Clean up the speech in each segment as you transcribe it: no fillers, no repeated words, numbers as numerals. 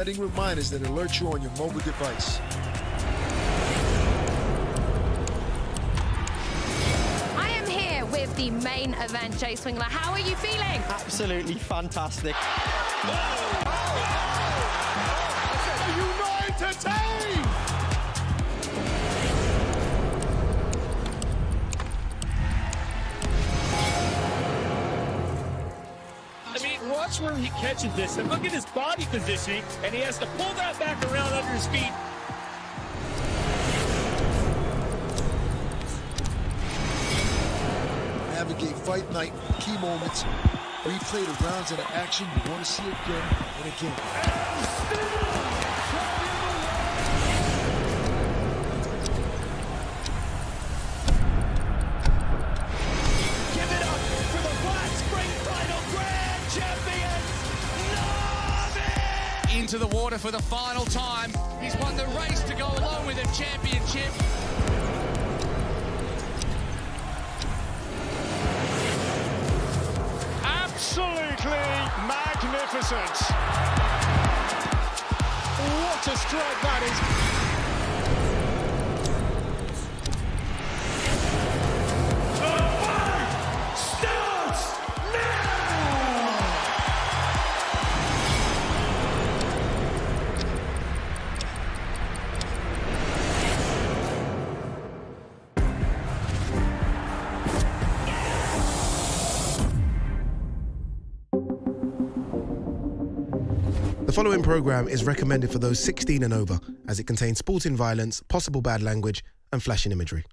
Setting reminders that alert you on your mobile device. I am here with the main event, Jay Swingler. How are you feeling? Absolutely fantastic. United team! I mean, watch where he catches this, and look at his body positioning, and he has to pull that back around under his feet. Navigate fight night, key moments, replay the rounds of the action you want to see again and again. Give it up for the Black Spring Final Grand Champions, Na'Vi! Into the water for the final time. He's won the race to go along with a championship. Absolutely magnificent. What a strike that is. The following programme is recommended for those 16 and over, as it contains sporting violence, possible bad language, and flashing imagery.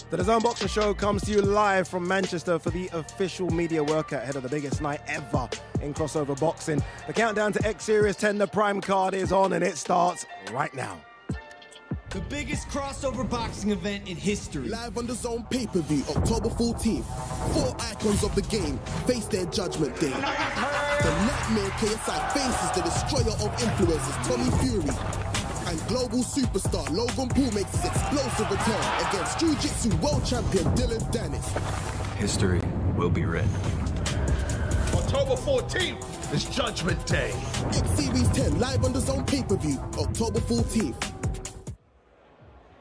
The DAZN Boxing Show comes to you live from Manchester for the official media workout ahead of the biggest night ever in crossover boxing. The countdown to X Series 10, the prime card is on, and it starts right now. The biggest crossover boxing event in history. Live on DAZN pay-per-view, October 14th. 4 icons of the game face their judgment day. The Nightmare KSI faces the destroyer of influences, Tommy Fury. And global superstar Logan Paul makes his explosive return against Jiu-Jitsu world champion Deen the Great. History will be written. October 14th is Judgment Day. X Series 10 live on DAZN pay-per-view, October 14th.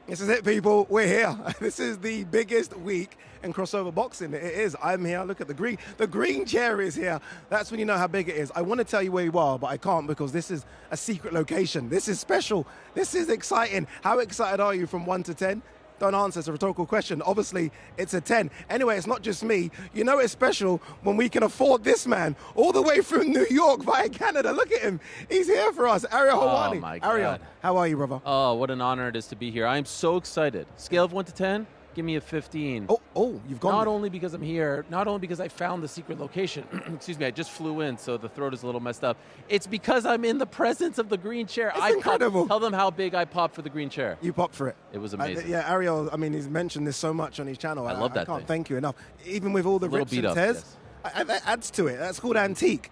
This is it, people. We're here. This is the biggest week in crossover boxing. It is. I'm here. Look at the green. The green chair is here. That's when you know how big it is. I want to tell you where you are, but I can't because this is a secret location. This is special. This is exciting. How excited are you from 1 to 10? Don't answer. It's a rhetorical question. Obviously, it's a 10. Anyway, it's not just me. You know it's special when we can afford this man all the way from New York via Canada. Look at him. He's here for us. Ariel Hawani. Oh, my God. Ariel, how are you, brother? Oh, what an honor it is to be here. I am so excited. Scale of 1 to 10, give me a 15. Oh, you've gone. Not only because I'm here, not only because I found the secret location. Excuse me, I just flew in, so the throat is a little messed up. It's because I'm in the presence of the green chair. It's incredible. Tell them how big I popped for the green chair. You popped for it. It was amazing. Yeah, Ariel, I mean, he's mentioned this so much on his channel. I love that I can't thing. thank you enough. Even with all the rips and tears, that adds to it. That's called antique.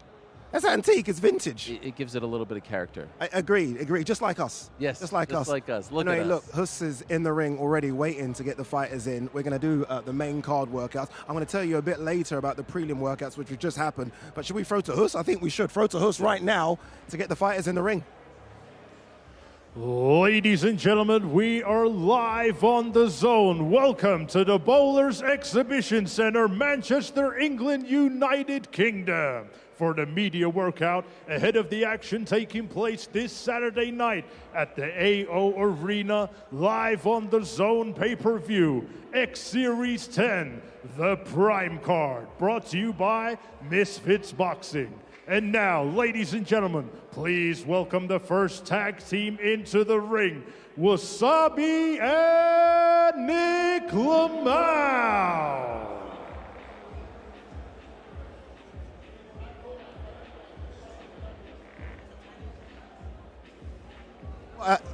That's antique. It's vintage. It gives it a little bit of character. I agree. Just like us. Yes, just like us. Look anyway, at look, us. Huss is in the ring already waiting to get the fighters in. We're going to do the main card workouts. I'm going to tell you a bit later about the prelim workouts, which have just happened. But should we throw to Huss? I think we should throw to Huss right now to get the fighters in the ring. Ladies and gentlemen, we are live on DAZN. Welcome to the Bowlers Exhibition Centre, Manchester, England, United Kingdom, for the media workout ahead of the action taking place this Saturday night at the AO Arena, live on DAZN pay-per-view. X Series 10, the prime card, brought to you by Misfits Boxing. And now, ladies and gentlemen, please welcome the first tag team into the ring, Wassabi and Nichlmao.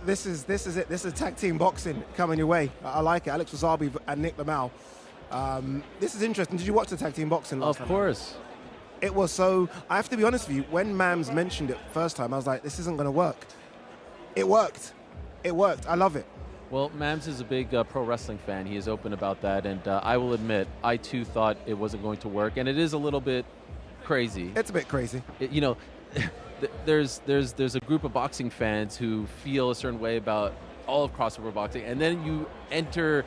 This is it. This is tag team boxing coming your way. I like it. Alex Wassabi and Nichlmao. This is interesting. Did you watch the tag team boxing last time? Of course. It was so. I have to be honest with you. When Mams mentioned it first time, I was like, this isn't going to work. It worked. It worked. I love it. Well, Mams is a big pro wrestling fan. He is open about that, and I will admit, I too thought it wasn't going to work, and it is a little bit crazy. It's a bit crazy. There's a group of boxing fans who feel a certain way about all of crossover boxing, and then you enter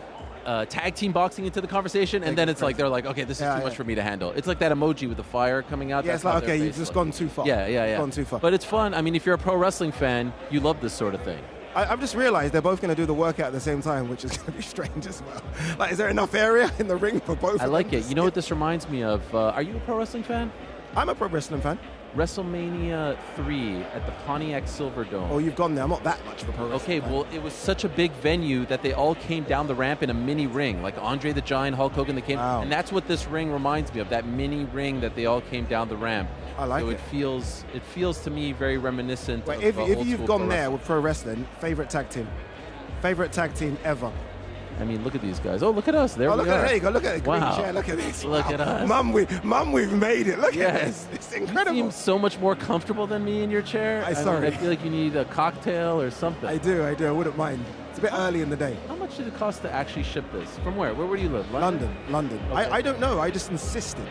tag team boxing into the conversation, and then it's like they're like, okay, this is too much for me to handle. It's like that emoji with the fire coming out. Yeah, it's like, okay, you've just gone too far. Yeah. Gone too far. But it's fun. I mean, if you're a pro wrestling fan, you love this sort of thing. I've just realized they're both going to do the workout at the same time, which is going to be strange as well. Like, is there enough area in the ring for both of them? I like it. You know what this reminds me of? Are you a pro wrestling fan? I'm a pro wrestling fan. WrestleMania 3 at the Pontiac Silverdome. Oh, you've gone there. I'm not that much of a pro wrestling fan. Well, it was such a big venue that they all came down the ramp in a mini ring, like Andre the Giant, Hulk Hogan, they came. Wow. And that's what this ring reminds me of, that mini ring that they all came down the ramp. I like so it. It feels to me very reminiscent Wait, of if you've gone there wrestling. with pro wrestling, favorite tag team ever? I mean, look at these guys. Oh, look at us. There we Look are. There you go. Look at the green Wow. chair. Look at this. Look Wow. at us. Mum, we've made it. Look at this. It's incredible. You seem so much more comfortable than me in your chair. I feel like you need a cocktail or something. I do. I wouldn't mind. It's a bit early in the day. How much did it cost to actually ship this? From where? Where do you live? London. Okay. I don't know. I just insisted.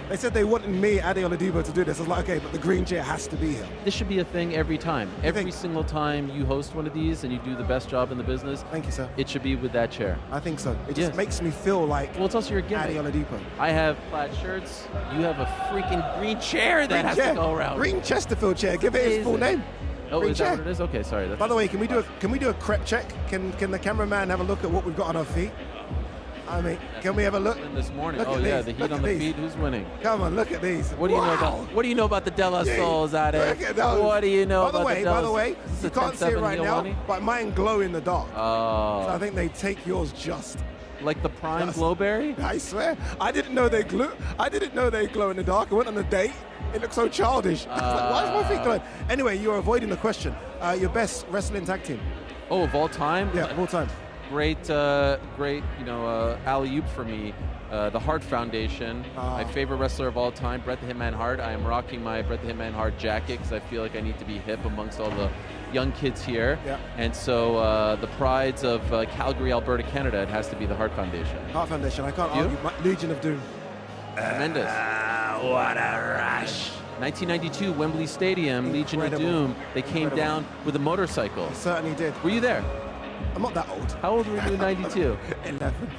They said they wanted me, Ade Oladipo, to do this. I was like, okay, but the green chair has to be here. This should be a thing every time. Every single time you host one of these and you do the best job in the business. Thank you, sir. It should be with that chair. I think so. It just makes me feel like Well, it's also your Ade gimmick. Oladipo. I have plaid shirts. You have a freaking green chair that has to go around. Green Chesterfield chair. Give it his full name. Oh, green is chair. that what it is? Okay, sorry. By the way, can we do a crep check? Can the cameraman have a look at what we've got on our feet? I mean, can we have a look? This morning. Look Oh at yeah, these. the heat Look on at the these. feet. Who's winning? Come on, look at these. What do you know about? What do you know about the De La Souls, Ade? Look at those. What do you know By the way, Is you this a can't see it 10-7 right heel now, money? but mine glow in the dark. Oh. So I think they take yours just. Like the prime glowberry? I swear, I didn't know they glow in the dark. I went on a date. It looked so childish. I was like, why is my feet glowing? Anyway, you're avoiding the question. Your best wrestling tag team? Oh, of all time? Yeah, of all time. Great, alley-oop for me. The Hart Foundation. My favorite wrestler of all time, Bret the Hitman Hart. I am rocking my Bret the Hitman Hart jacket because I feel like I need to be hip amongst all the young kids here. Yeah. And so the prides of Calgary, Alberta, Canada, it has to be the Hart Foundation. Hart Foundation. I can't argue. Legion of Doom. Tremendous. What a rush. 1992, Wembley Stadium, Legion of Doom. They came down with a motorcycle. Certainly did. Were you there? I'm not that old. How old were you in 92? 11.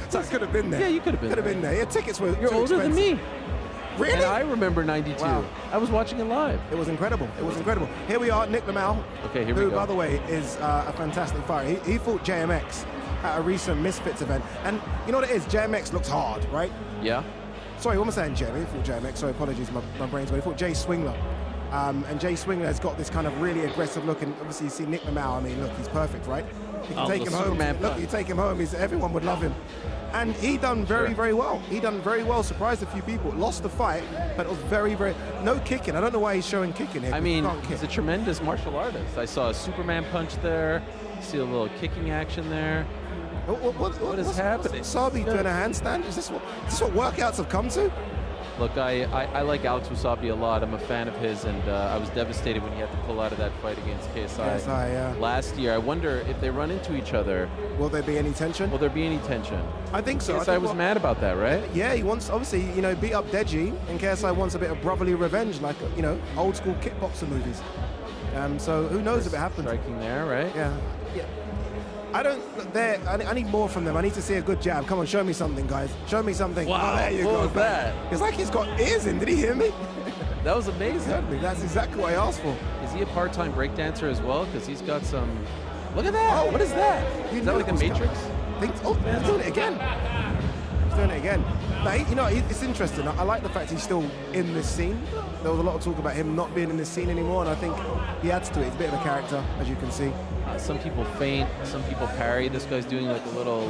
So I could have been there. Yeah, you could have been Could have been there. Yeah, tickets were You're too older expensive. than me. Really? And I remember 92. Wow. I was watching it live. It was incredible. It was incredible. Here we are, Nichlmao. Okay, here we who, go. by the way, is a fantastic fighter. He fought JMX at a recent Misfits event. And you know what it is? JMX looks hard, right? Yeah. Sorry, what am I saying, Jeremy? He fought JMX. Sorry, apologies, my brain's going. He fought Jay Swingler. And Jay Swingler has got this kind of really aggressive look. And obviously, you see Nichlmao. I mean, look, he's perfect, right? You can take him home. Look, you take him home. Everyone would love him. And he done very, very well. He done very well. Surprised a few people. Lost the fight, but it was very, very no kicking. I don't know why he's showing kicking here. I mean, he can't kick. he's a tremendous martial artist. I saw a Superman punch there. See a little kicking action there. What is happening? Wasabi doing a handstand? Is this what workouts have come to? Look, I like Alex Wassabi a lot. I'm a fan of his, and I was devastated when he had to pull out of that fight against KSI, last year. I wonder if they run into each other. Will there be any tension? Will there be any tension? I think so. KSI was mad about that, right? Yeah, he wants, obviously, beat up Deji, and KSI wants a bit of brotherly revenge, like, old school kickboxer movies. So who knows if it happens? Striking there, right? Yeah. I need more from them. I need to see a good jab. Come on, show me something, guys. Show me something. Wow, oh, there you what go. was that? It's like he's got ears in. Did he hear me? That was amazing. That's exactly what I asked for. Is he a part-time breakdancer as well? Because he's got some... Look at that. Oh, what is that? Is that like a Matrix? He's doing it again. He's doing it again. But it's interesting. I like the fact he's still in this scene. There was a lot of talk about him not being in this scene anymore, and I think he adds to it. He's a bit of a character, as you can see. Some people feint, some people parry. This guy's doing like a little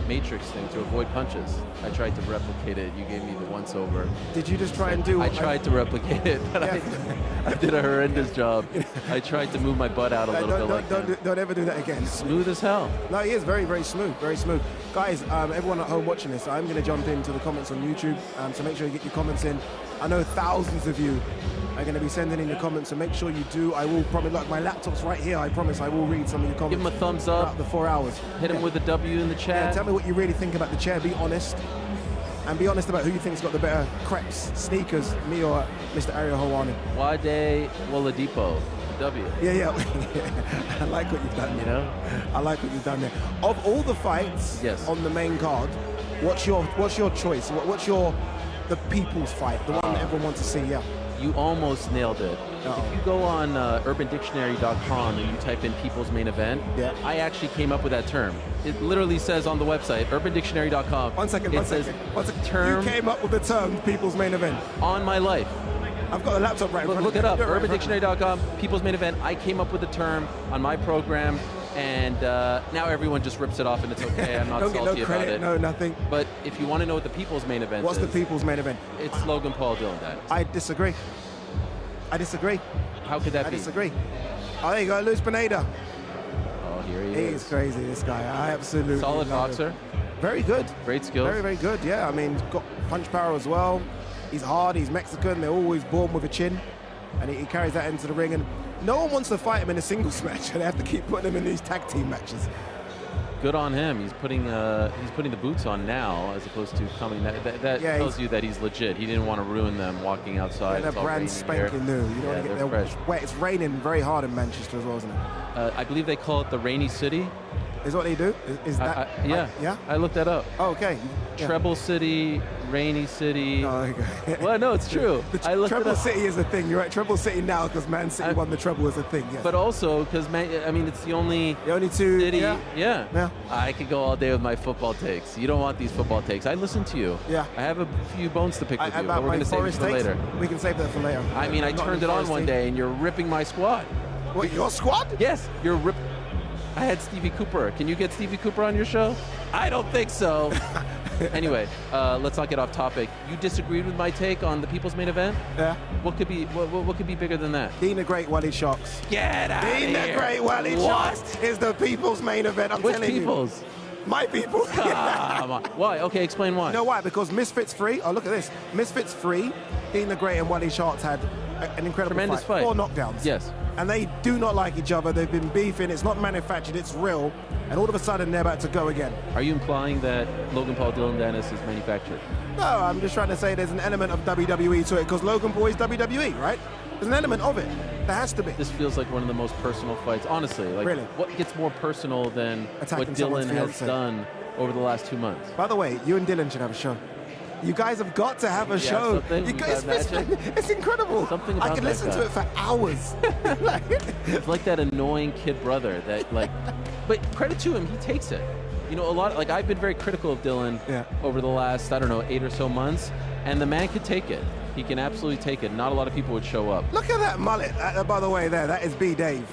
Matrix thing to avoid punches. I tried to replicate it. You gave me the once-over. Did you just try and do? I tried to replicate it, but I did a horrendous job. I tried to move my butt out a little bit. Don't ever do that again. Smooth as hell. No, he is very, very smooth, very smooth. Guys, everyone at home watching this, I'm going to jump into the comments on YouTube, so make sure you get your comments in. I know thousands of you are going to be sending in your comments, so make sure you do. I will probably, look, my laptop's right here. I promise I will read some of your comments. Give him a thumbs up. Throughout the 4 hours. Hit him with a W in the chat. Yeah, tell me what you really think about the chair. Be honest. And be honest about who you think's got the better crepes, sneakers, me or Mr. Ariel Hawani. Wade Woladipo. W. Yeah. I like what you've done there. You know? I like what you've done there. Of all the fights on the main card, what's your choice? What's the people's fight, the one that everyone wants to see? Yeah. You almost nailed it. If you go on urbandictionary.com and you type in people's main event, I actually came up with that term. It literally says on the website, urbandictionary.com. One second. Term. You came up with the term people's main event. On my life. I've got a laptop right in front of me. Look it up, urbandictionary.com, people's main event. I came up with the term on my program, and now everyone just rips it off and it's okay. I'm not Don't salty get no credit, about it. No, nothing. But if you want to know what the people's main event What's the people's main event? It's Logan Paul, Dylan Danis. I disagree. How could that be? I disagree. Oh, there you go, Luis Pineda. Oh, here he is. He's crazy, this guy. I absolutely Solid love boxer. him. Very good. Great skills. Very, very good, yeah. I mean, he's got punch power as well. He's hard, he's Mexican. They're always born with a chin. And he carries that into the ring. And no one wants to fight him in a singles match. And they have to keep putting him in these tag team matches. Good on him. He's putting the boots on now as opposed to coming. That tells you that he's legit. He didn't want to ruin them walking outside. Yeah, they're brand spanking new. You don't want to get there fresh. wet. It's raining very hard in Manchester as well, isn't it? I believe they call it the Rainy City. Is what they do? Is that? Yeah. I looked that up. Oh, okay. Yeah. Treble City, Rainy City. Oh, okay. Well, no, it's true. Treble City is a thing. You're right. Treble City now because Man City won the treble is a thing. Yes. But also because it's the only two city. Yeah. I could go all day with my football takes. You don't want these football takes. I listen to you. Yeah. I have a few bones to pick with you, but we're going to save it for takes? later. We can save that for later. I turned it on one day and you're ripping my squad. What, your squad? Yes, you're ripping. I had Stevie Cooper. Can you get Stevie Cooper on your show? I don't think so. Anyway, let's not get off topic. You disagreed with my take on the people's main event? Yeah. What could be bigger than that? Deen the Great, Wally Sharks. Get out of here. Deen the Great, Wally Sharks is the people's main event. I'm Which telling people's? you. My people. Come on. Why? Okay, explain why. You know why? Because Misfits 3. Oh, look at this. Misfits 3. Deen the Great and Wally Sharks had an incredible tremendous fight. 4 knockdowns. Yes. And they do not like each other. They've been beefing. It's not manufactured. It's real. And all of a sudden, they're about to go again. Are you implying that Logan Paul, Dylan Danis is manufactured? No, I'm just trying to say there's an element of WWE to it because Logan Paul is WWE, right? There's an element of it. There has to be. This feels like one of the most personal fights. Honestly, like really? What gets more personal than Attacking what Dylan has done over the last 2 months? By the way, you and Dylan should have a show. You guys have got to have a show. It's incredible. Something about I can listen to it for hours. It's like that annoying kid brother that but credit to him, he takes it. You know, I've been very critical of Dylan over the last, 8 or so months, and the man could take it. He can absolutely take it. Not a lot of people would show up. Look at that mullet, by the way, there. That is BDave,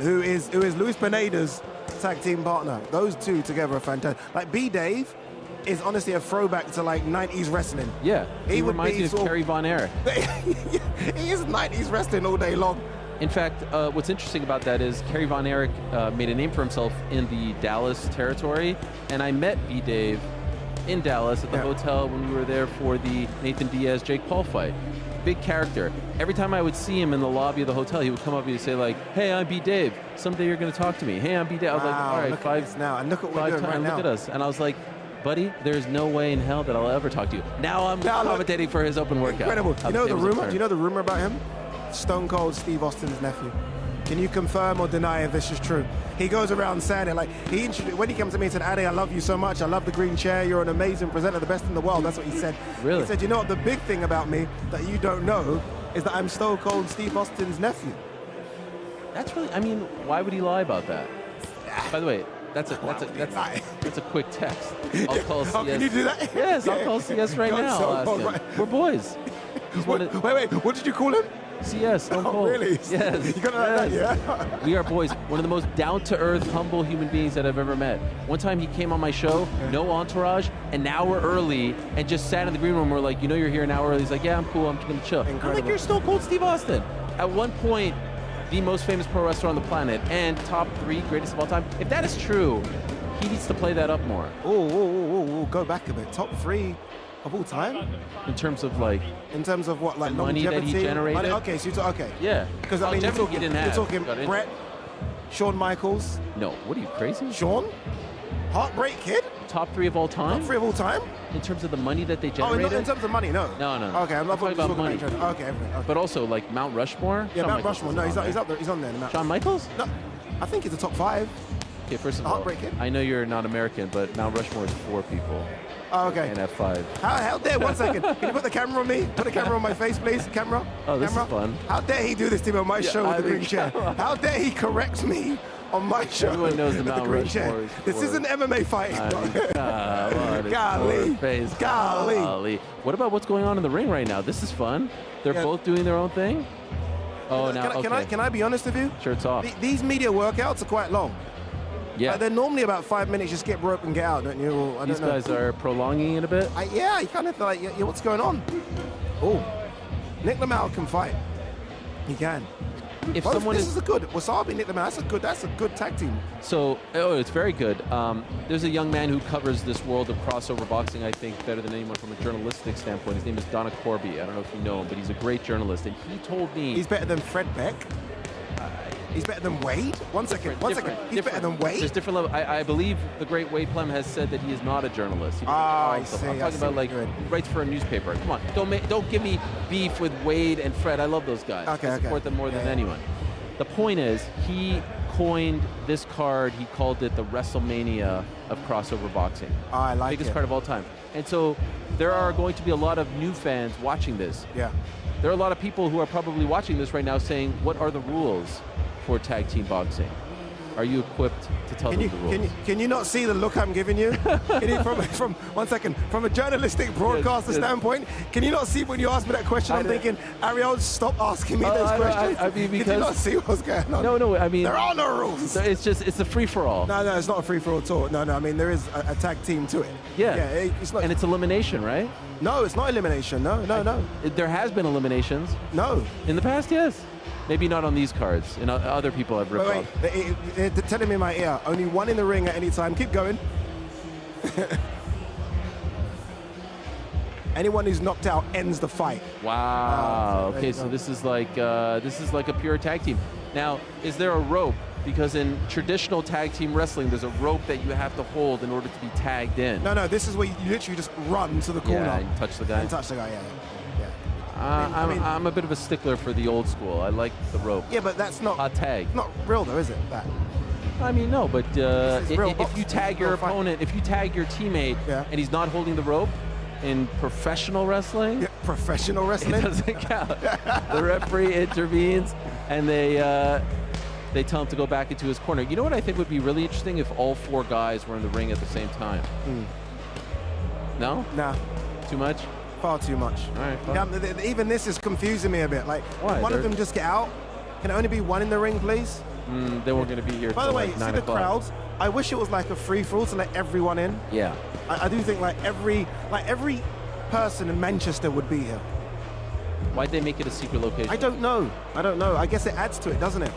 who is Luis Pineda's tag team partner. Those two together are fantastic. Like, BDave is honestly a throwback to 90s wrestling. Yeah, he reminds me of Kerry Von Erich. He is 90s wrestling all day long. In fact, what's interesting about that is Kerry Von Erich made a name for himself in the Dallas territory, and I met BDave in Dallas at the hotel when we were there for the Nathan Diaz-Jake Paul fight. Big character. Every time I would see him in the lobby of the hotel, he would come up and say "Hey, I'm BDave. Someday you're going to talk to me. Hey, I'm BDave." I was like, "All right, look at this now, and look at what we're doing right now. Look at us." And I was like, "Buddy, there's no way in hell that I'll ever talk to you." Now I'm commentating for his open workout. Incredible. You know the rumor? Do you know the rumor about him? Stone Cold Steve Austin's nephew. Can you confirm or deny if this is true? He goes around saying it when he came to me and said, "Ade, I love you so much. I love the green chair. You're an amazing presenter, the best in the world." That's what he said. Really? He said, "You know what? The big thing about me that you don't know is that I'm Stone Cold Steve Austin's nephew." That's really. Why would he lie about that? By the way, that's a quick text. I'll call CS. Can you do that? Yes, I'll call CS right now. I'll ask him. We're boys. Wait, what did you call him? CS, Stone Oh, Cold. really? Yes. You got that, yeah? We are boys. One of the most down-to-earth, humble human beings that I've ever met. One time he came on my show, no entourage, an hour early, and just sat in the green room. We're like, you know you're here an hour early. He's like, yeah, I'm cool. I'm just going to chill. I'm like, you're Stone Cold Steve Austin. At one point, the most famous pro wrestler on the planet and top 3 greatest of all time. If that is true, he needs to play that up more. Oh, go back a bit. Top 3 of all time? In terms of like... In terms of what, like the money that he generated? Okay, so you're okay. Yeah. Because I mean, you're talking, he didn't have. you're talking Brett, Shawn Michaels. No, what are you, crazy? Shawn? Heartbreak Kid? Top 3 of all time? Top 3 of all time? In terms of the money that they Oh, generated? in terms of money, no. No. Okay, I'm not talking about money. Okay. But also, like, Mount Rushmore? Yeah, Shawn Mount Michaels Rushmore. No, he's up there. He's on there. Shawn Michaels? No, I think he's a top 5. Okay, first of all, Heartbreak Kid? I know you're not American, but Mount Rushmore is 4 people. Oh, okay. And F5. How dare, 1 second. Can you put the camera on me? Put the camera on my face, please. Camera. Oh, this camera. is fun. How dare he do this to me on my show with the green chair? How dare he correct me on my show? Everyone knows the with Mount green Rushmore chair. is This for- isn't MMA fighting. Golly. Golly. Golly. What about what's going on in the ring right now? This is fun. They're both doing their own thing. Oh, now, Can I be honest with you? Shirts off. These media workouts are quite long. Yeah. They're normally about 5 minutes. Just get broke and get out, don't you? Or, These guys are prolonging it a bit. Yeah, you kind of feel like, yeah, what's going on? Oh, Nichlmao can fight. He can. If Both, someone this is a good Wassabi, Nichlmao. That's a good tag team. So, it's very good. There's a young man who covers this world of crossover boxing, I think, better than anyone from a journalistic standpoint. His name is Donna Corby. I don't know if you know him, but he's a great journalist. And he told me... He's better than Fred Beck. He's better than Wade? One second. He's better than Wade? There's different levels. I believe the great Wade Plem has said that he is not a journalist. I see. I'm talking about, like, he writes for a newspaper. Come on, don't give me beef with Wade and Fred. I love those guys. I support them more than anyone. The point is, he coined this card. He called it the WrestleMania of crossover boxing. I like Biggest card of all time. And so there are going to be a lot of new fans watching this. Yeah. There are a lot of people who are probably watching this right now saying, what are the rules for tag team boxing? Are you equipped to tell them the rules? Can you not see the look I'm giving you? from 1 second, from a journalistic broadcaster standpoint, can you not see when you ask me that question? I'm thinking, Ariel, stop asking me those questions. I mean, because did you not see what's going on? No. I mean, there are no rules. It's a free for all. No, it's not a free for all at all. No. I mean, there is a tag team to it. Yeah. It's not. And it's elimination, right? No, it's not elimination. No. There has been eliminations. No. In the past, yes. Maybe not on these cards. And other people have ripped off. They're telling me in my ear, only one in the ring at any time. Keep going. Anyone who's knocked out ends the fight. Wow. Okay, so this is like a pure tag team. Now, is there a rope? Because in traditional tag team wrestling, there's a rope that you have to hold in order to be tagged in. No, this is where you literally just run to the corner. Yeah, and touch the guy. Yeah. I'm a bit of a stickler for the old school. I like the rope. Yeah, but that's not hot tag. Not real though, is it? That. I mean, no, but if you tag your fight. opponent, if you tag your teammate, and he's not holding the rope in professional wrestling, professional wrestling, it doesn't count. The referee intervenes, and they tell him to go back into his corner. You know what I think would be really interesting if all 4 guys were in the ring at the same time? No? Nah. Too much? Far too much. All right. Even this is confusing me a bit. Like, why? One of them just get out. Can it only be one in the ring, please? Then we're going to be here. By the way, like see 9 the o'clock. crowds? I wish it was like a free-for-all to let everyone in. Yeah. I do think like every person in Manchester would be here. Why'd they make it a secret location? I don't know. I guess it adds to it, doesn't it?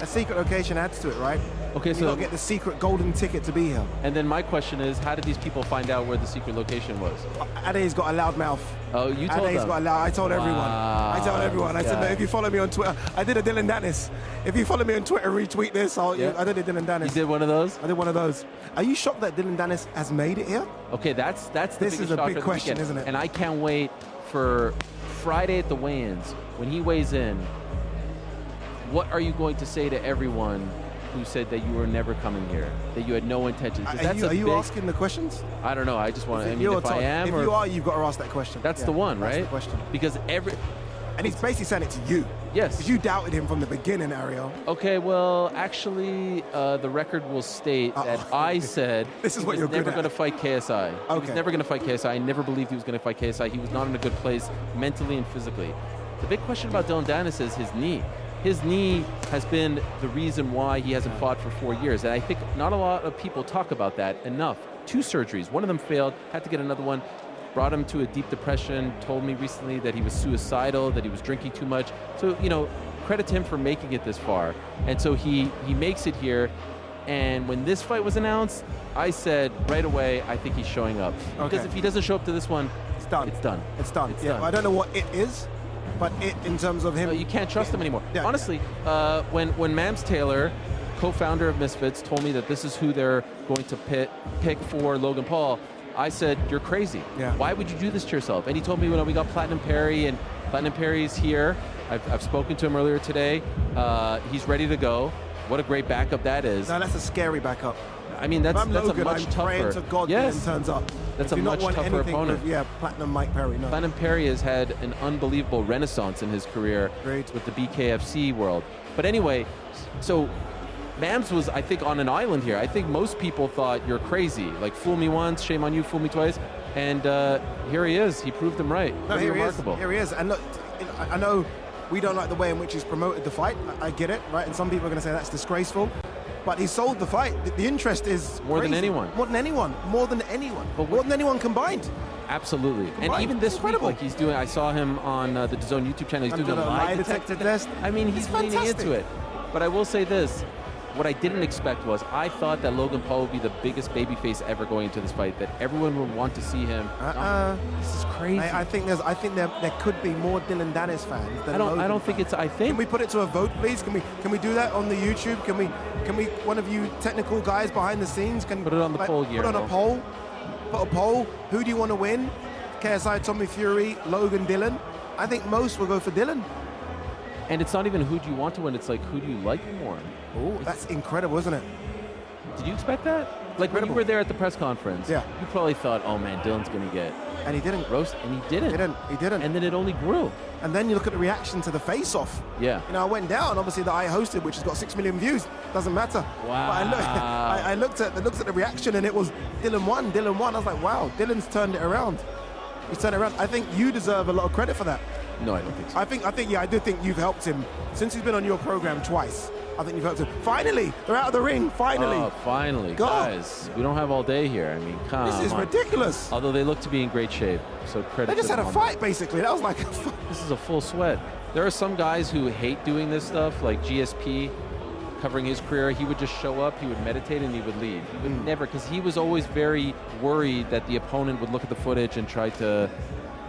A secret location adds to it, right? Okay, so you gotta get the secret golden ticket to be here. And then my question is, how did these people find out where the secret location was? Ade's got a loud mouth. Oh, you told Ade's them? got a loud. I told everyone. I said, no, if you follow me on Twitter, I did a Dylan Danis. If you follow me on Twitter, retweet this. I did a Dylan Danis. You did one of those? I did one of those. Are you shocked that Dylan Danis has made it here? Okay, that's the this is a big question, isn't it? And I can't wait for Friday at the weigh-ins when he weighs in. What are you going to say to everyone who said that you were never coming here, that you had no intention? Are you asking the questions? I don't know. I just want to. I mean, if I am, if you are, you've got to ask that question. That's the one, right? That's the question. Because and he's basically saying it to you. Yes. Because you doubted him from the beginning, Ariel. Okay, well, actually, the record will state that I said this is what he was never going to fight KSI. He was never going to fight KSI. I never believed he was going to fight KSI. He was not in a good place mentally and physically. The big question about Deen Danis is his knee. His knee has been the reason why he hasn't fought for 4 years. And I think not a lot of people talk about that enough. 2 surgeries. One of them failed, had to get another one. Brought him to a deep depression, told me recently that he was suicidal, that he was drinking too much. So, you know, credit to him for making it this far. And so he makes it here. And when this fight was announced, I said right away, I think he's showing up. Okay. Because if he doesn't show up to this one, It's done. It's done. It's done. It's Yeah, done. I don't know what it is, but it in terms of him. You can't trust him anymore. Yeah. Honestly, when Mams Taylor, co-founder of Misfits, told me that this is who they're going to pick for Logan Paul, I said, you're crazy. Yeah. Why would you do this to yourself? And he told me, when we got Platinum Perry, and Platinum Perry's here. I've spoken to him earlier today. He's ready to go. What a great backup that is. No, that's a scary backup. I mean, that's Logan, a much I'm tougher. praying to God yes. Dylan turns up. That's I a do not much want tougher anything opponent. With, Platinum Mike Perry. No. Platinum Perry has had an unbelievable renaissance in his career Great. with the BKFC world. But anyway, so Mams was, I think, on an island here. I think most people thought, you're crazy. Like, fool me once, shame on you, fool me twice. And here he is. He proved them right. No, Pretty here remarkable. Here he is. And look, I know we don't like the way in which he's promoted the fight. I get it, right? And some people are going to say that's disgraceful. But he sold the fight. The interest is More than crazy. anyone. More than anyone. More than anyone. But more than anyone combined. Absolutely. And Right. even this Incredible. week, like he's doing, I saw him on the DAZN YouTube channel. He's And doing a doing a lie lie detector detector test. test. I mean, he's It's leaning fantastic. into it. But I will say this. What I didn't expect was, I thought that Logan Paul would be the biggest babyface ever going into this fight, that everyone would want to see him. This is crazy. I think there could be more Dylan Danis fans than Logan I don't think fans. it's, I think. Can we put it to a vote, please? Can we do that on the YouTube? Can we one of you technical guys behind the scenes can Put it on the poll, Put on a Guillermo. poll. Put a poll. Who do you want to win? KSI, Tommy Fury, Logan, Dylan. I think most will go for Dylan. And it's not even who do you want to win, it's like, who do you like more? Oh, that's incredible, isn't it? Did you expect that? Like, when you Incredible. were there at the press conference, Yeah. you probably thought, oh man, Dylan's going to get And he didn't. roast, and he didn't. He didn't. And then it only grew. And then you look at the reaction to the face-off. Yeah. You know, I went down. Obviously, that I hosted, which has got 6 million views, doesn't matter. Wow. But I looked at the reaction, and it was Dylan won. Dylan won. I was like, wow, Dylan's turned it around. He's turned it around. I think you deserve a lot of credit for that. No, I don't think so. I think, yeah, I do think you've helped him since he's been on your program twice. I think you've helped him. Finally, they're out of the ring. Finally. Oh, finally. God. Guys, we don't have all day here. I mean, come on. This is ridiculous. Although they look to be in great shape, so credit They just to had them a on fight, basically. That was like a This is a full sweat. There are some guys who hate doing this stuff, like GSP, covering his career. He would just show up, he would meditate, and he would leave. He would never, because he was always very worried that the opponent would look at the footage and try to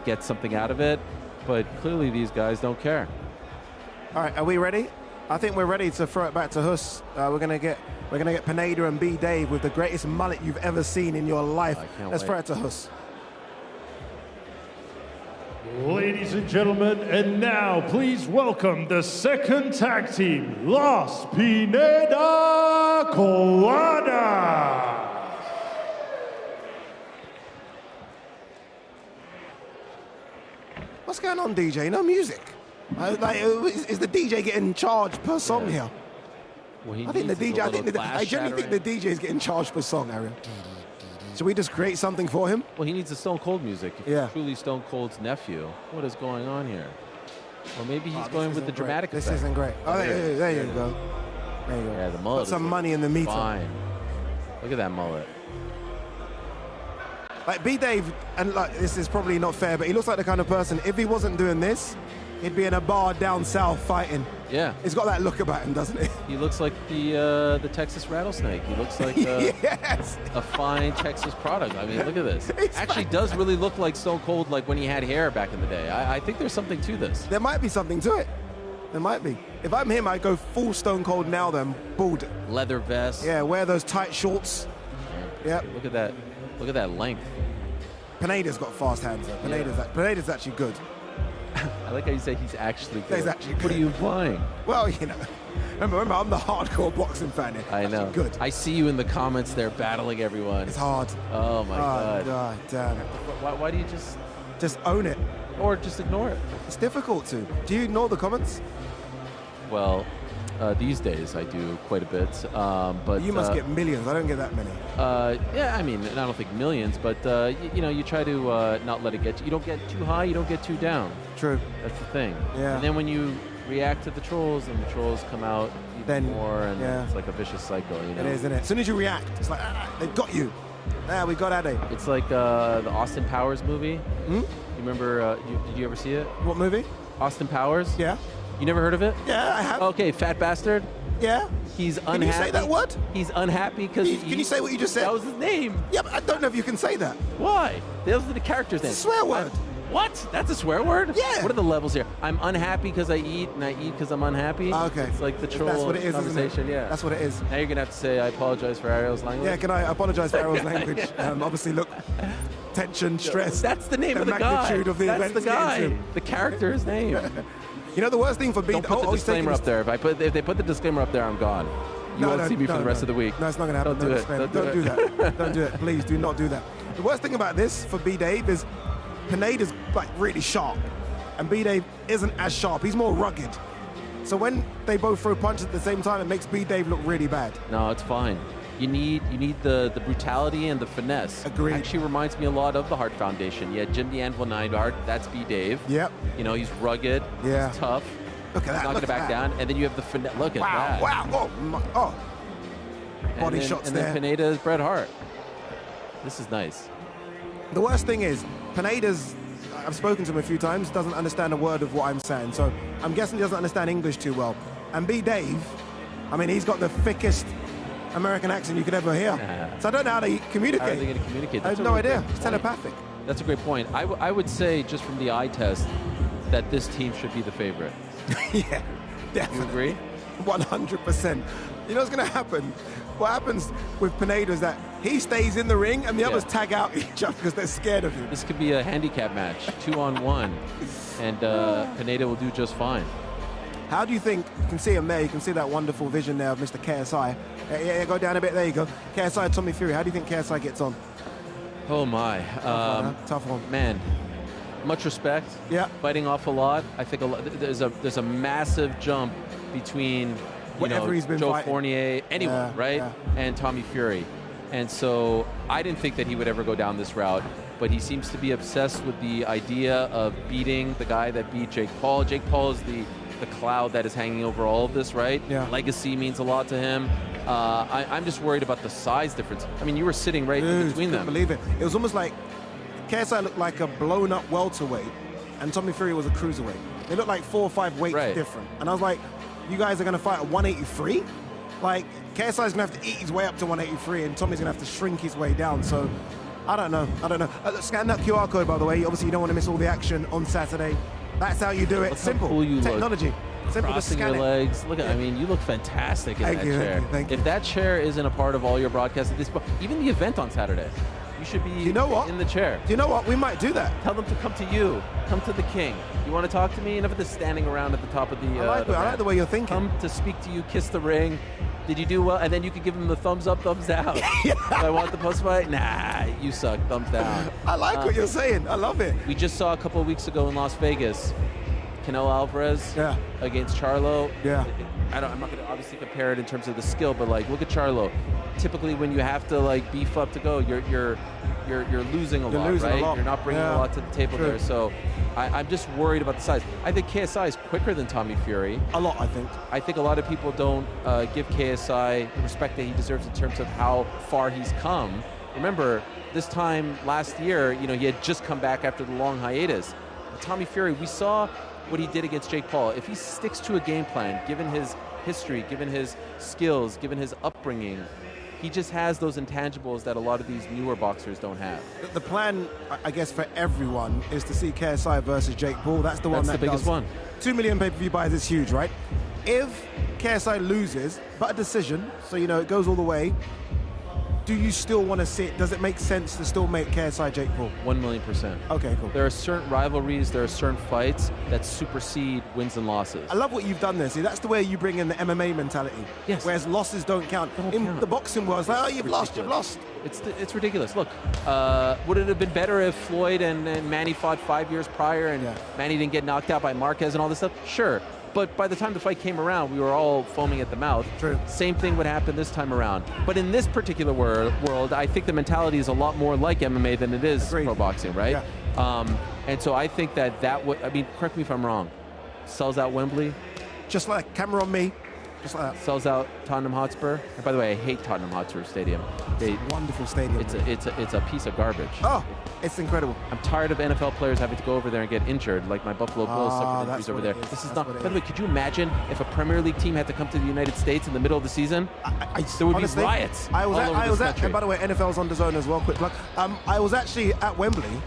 get something out of it. But clearly these guys don't care. All right, are we ready? I think we're ready to throw it back to Hus. We're gonna get Pineda and BDave with the greatest mullet you've ever seen in your life. I can't Let's wait. throw it to Hus. Ladies and gentlemen, and now please welcome the second tag team, Los Pineda Colada. What's going on, DJ? No music. Is the DJ getting charged per song here? Well, he I think the needs a DJ. little I genuinely think the DJ is getting charged per song, Aaron. Should we just create something for him? Well, he needs the Stone Cold music. If Yeah. he's truly Stone Cold's nephew. What is going on here? Or maybe he's Oh, going this with the isn't great. dramatic This effect. isn't great. Oh, there you go. There you go. Yeah, the mullet. Put some is money in the meter. Fine. Look at that mullet. Like BDave, and like this is probably not fair, but he looks like the kind of person, if he wasn't doing this, he'd be in a bar down south fighting. Yeah. He's got that look about him, doesn't he? He looks like the Texas rattlesnake. He looks like Yes. a fine Texas product. I mean, look at this. It's Actually does really look like Stone Cold, like when he had hair back in the day. I think there's something to this. There might be something to it. There might be. If I'm him, I'd go full Stone Cold now then, bald. Leather vest. Yeah, wear those tight shorts. Yep. Look at that. Look at that length. Pineda's got fast hands though. Pineda's actually good. I like how you say he's actually good. He's actually What are good. you implying? Well, you know. Remember, I'm the hardcore boxing fan here. I know. Actually good. I see you in the comments there battling everyone. It's hard. Oh my God. God damn. Why do you Just own it. or just ignore it? It's difficult to. Do you ignore the comments? Well, these days. I do quite a bit. But you must get millions. I don't get that many. Yeah, I mean, I don't think millions, but you know, you try to not let it get you. You don't get too high, you don't get too down. True. That's the thing. Yeah. And then when you react to the trolls, and the trolls come out even more, and yeah. it's like a vicious cycle. You know? It is, isn't it? As soon as you react, it's like, they've got you. Yeah, we got Ade. It's like the Austin Powers movie. Hmm? You remember? Did you ever see it? What movie? Austin Powers. Yeah. You never heard of it? Yeah, I have. Okay, fat bastard. Yeah. He's unhappy. Can you say that word? He's unhappy because Can you say what you just said? That was his name. Yeah, but I don't know if you can say that. Why? Those are the characters' names. It's a swear word. What? That's a swear word? Yeah. What are the levels here? I'm unhappy because I eat, and I eat because I'm unhappy. Okay. It's like the troll That's what it is, conversation. isn't it? Yeah. That's what it is. Now you're gonna have to say I apologize for Ariel's language. Yeah, can I apologize for Errol's language? Obviously, look, tension, stress. That's the name of the magnitude guy. of the That's events the guy. against him. The character's name. You know the worst thing for Don't put the disclaimer up there. If they put the disclaimer up there, I'm gone. You won't see me for the rest of the week. No, it's not going to happen. Don't do it. Don't do that. Don't do it. Please do not do that. The worst thing about this for BDave is Pineda's like really sharp, and BDave isn't as sharp. He's more rugged. So when they both throw punches at the same time, it makes BDave look really bad. No, it's fine. You need the brutality and the finesse. Agreed. Actually reminds me a lot of the Hart Foundation. Yeah, Jim the Anvil Neidhart, that's BDave. Yep. You know, he's rugged. Yeah. He's tough. Look at that. He's not going to back down. And then you have the finesse. Look at that. Wow. Oh. Body shots and there. then Pineda is Bret Hart. This is nice. The worst thing is, Pineda's, I've spoken to him a few times, doesn't understand a word of what I'm saying. So I'm guessing he doesn't understand English too well. And BDave, I mean, he's got the thickest American accent you could ever hear. So I don't know how they communicate. How are they going to communicate? I have no idea. It's telepathic. That's a great point. I would say, just from the eye test, that this team should be the favorite. Yeah, definitely. You agree? 100%. You know what's going to happen? What happens with Pineda is that he stays in the ring and the others tag out each other because they're scared of him. This could be a handicap match, 2-on-1, and Pineda will do just fine. How do you think, you can see him there, you can see that wonderful vision there of Mr. KSI. Yeah, go down a bit, there you go. KSI, Tommy Fury, how do you think KSI gets on? Oh my. Tough one. Man, much respect. Yeah. Fighting off a lot. I think there's a massive jump between he's been Joe fighting. Fournier, anyone, right? Yeah. And Tommy Fury. And so I didn't think that he would ever go down this route, but he seems to be obsessed with the idea of beating the guy that beat Jake Paul. Jake Paul is the cloud that is hanging over all of this, right? Yeah. Legacy means a lot to him. I'm just worried about the size difference. I mean, you were sitting right in between them. I couldn't believe it. It was almost like KSI looked like a blown-up welterweight, and Tommy Fury was a cruiserweight. They looked like 4 or 5 weights different. And I was like, you guys are going to fight at 183? Like, KSI's going to have to eat his way up to 183, and Tommy's going to have to shrink his way down. So, I don't know. Scan that QR code, by the way. Obviously, you don't want to miss all the action on Saturday. That's how you do it. Look Simple. how cool you Technology. Look. Simple Crossing to scan your it. legs. Look at, I mean, you look fantastic in that chair. Thank you. If that chair isn't a part of all your broadcasts at this point, even the event on Saturday, you should be in the chair. Do you know what? We might do that. Tell them to come to you. Come to the king. You want to talk to me? Enough of this standing around at the top of the I like the way you're thinking. Come to speak to you, kiss the ring. Did you do well? And then you could give them the thumbs up, thumbs down. Do I want the post fight? Nah, you suck. Thumbs down. I like what you're saying. I love it. We just saw a couple of weeks ago in Las Vegas, Canelo Alvarez against Charlo. Yeah. I'm not going to obviously compare it in terms of the skill, but like, look at Charlo. Typically, when you have to like beef up to go, you're losing a lot, right? You're not bringing a lot to the table there. So I'm just worried about the size. I think KSI is quicker than Tommy Fury. A lot, I think. I think a lot of people don't give KSI the respect that he deserves in terms of how far he's come. Remember, this time last year, he had just come back after the long hiatus. Tommy Fury, we saw what he did against Jake Paul. If he sticks to a game plan, given his history, given his skills, given his upbringing, he just has those intangibles that a lot of these newer boxers don't have. The plan, I guess, for everyone is to see KSI versus Jake Paul. That's the one That's the biggest one. 2 million pay-per-view buys is huge, right? If KSI loses, but a decision, so it goes all the way, do you still want to see it? Does it make sense to still make KSI Jake Paul? 1,000,000%. Okay, cool. There are certain rivalries, there are certain fights that supersede wins and losses. I love what you've done there. See, that's the way you bring in the MMA mentality. Yes. Whereas losses don't count. The boxing world, it's like, oh, you've lost. It's ridiculous. Look, would it have been better if Floyd and Manny fought 5 years prior and Manny didn't get knocked out by Marquez and all this stuff? Sure. But by the time the fight came around, we were all foaming at the mouth. True. Same thing would happen this time around. But in this particular world, I think the mentality is a lot more like MMA than it is pro boxing, right? Yeah. And so I think that would, I mean, correct me if I'm wrong, sells out Wembley, Just like camera on me. Just like that. sells out Tottenham Hotspur. And by the way, I hate Tottenham Hotspur Stadium. Wonderful stadium. It's a piece of garbage. Oh, it's incredible. I'm tired of NFL players having to go over there and get injured, like my Buffalo Bills suffered injuries that's over what there. it is. This is That's not. what it By the way, could you imagine if a Premier League team had to come to the United States in the middle of the season? There would Honestly, be riots. I was all over this country. and by the way, NFL's on DAZN as well. Quick plug. I was actually at Wembley,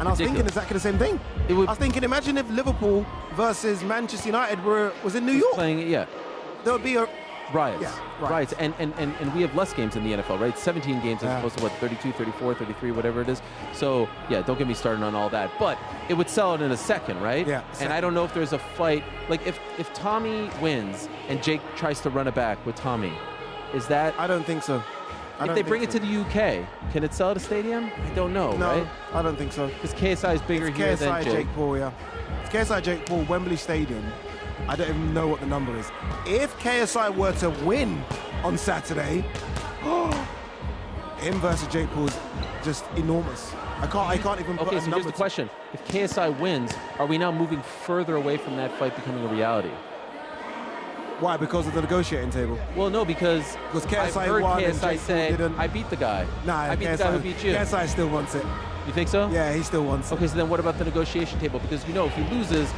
and I was thinking exactly the same thing. I was thinking, imagine if Liverpool versus Manchester United was in New York. Playing, yeah. There would be a Riots. Yeah, riots. And we have less games in the NFL, right? 17 games as opposed to, 32, 34, 33, whatever it is. So, yeah, don't get me started on all that. But it would sell it in a second, right? Yeah. And I don't know if there's a fight. Like, if Tommy wins and Jake tries to run it back with Tommy, is that... I don't think so. If they bring it to the UK, can it sell at a stadium? I don't know, No, right? I don't think so. Because KSI is bigger It's here KSI than Jake. Jake Paul, yeah. It's KSI Jake Paul, Wembley Stadium. I don't even know what the number is. If KSI were to win on Saturday, him versus Jake Paul's just enormous. I can't even put a Okay, so number here's the to- question. If KSI wins, are we now moving further away from that fight becoming a reality? Why? Because of the negotiating table? Well, no, because KSI I've heard won and KSI Jake Paul say, didn't. I beat the guy. Nah, I beat KSI, the guy who beat you. KSI still wants it. You think so? Yeah, he still wants it. Okay, so then what about the negotiation table? Because, if he loses,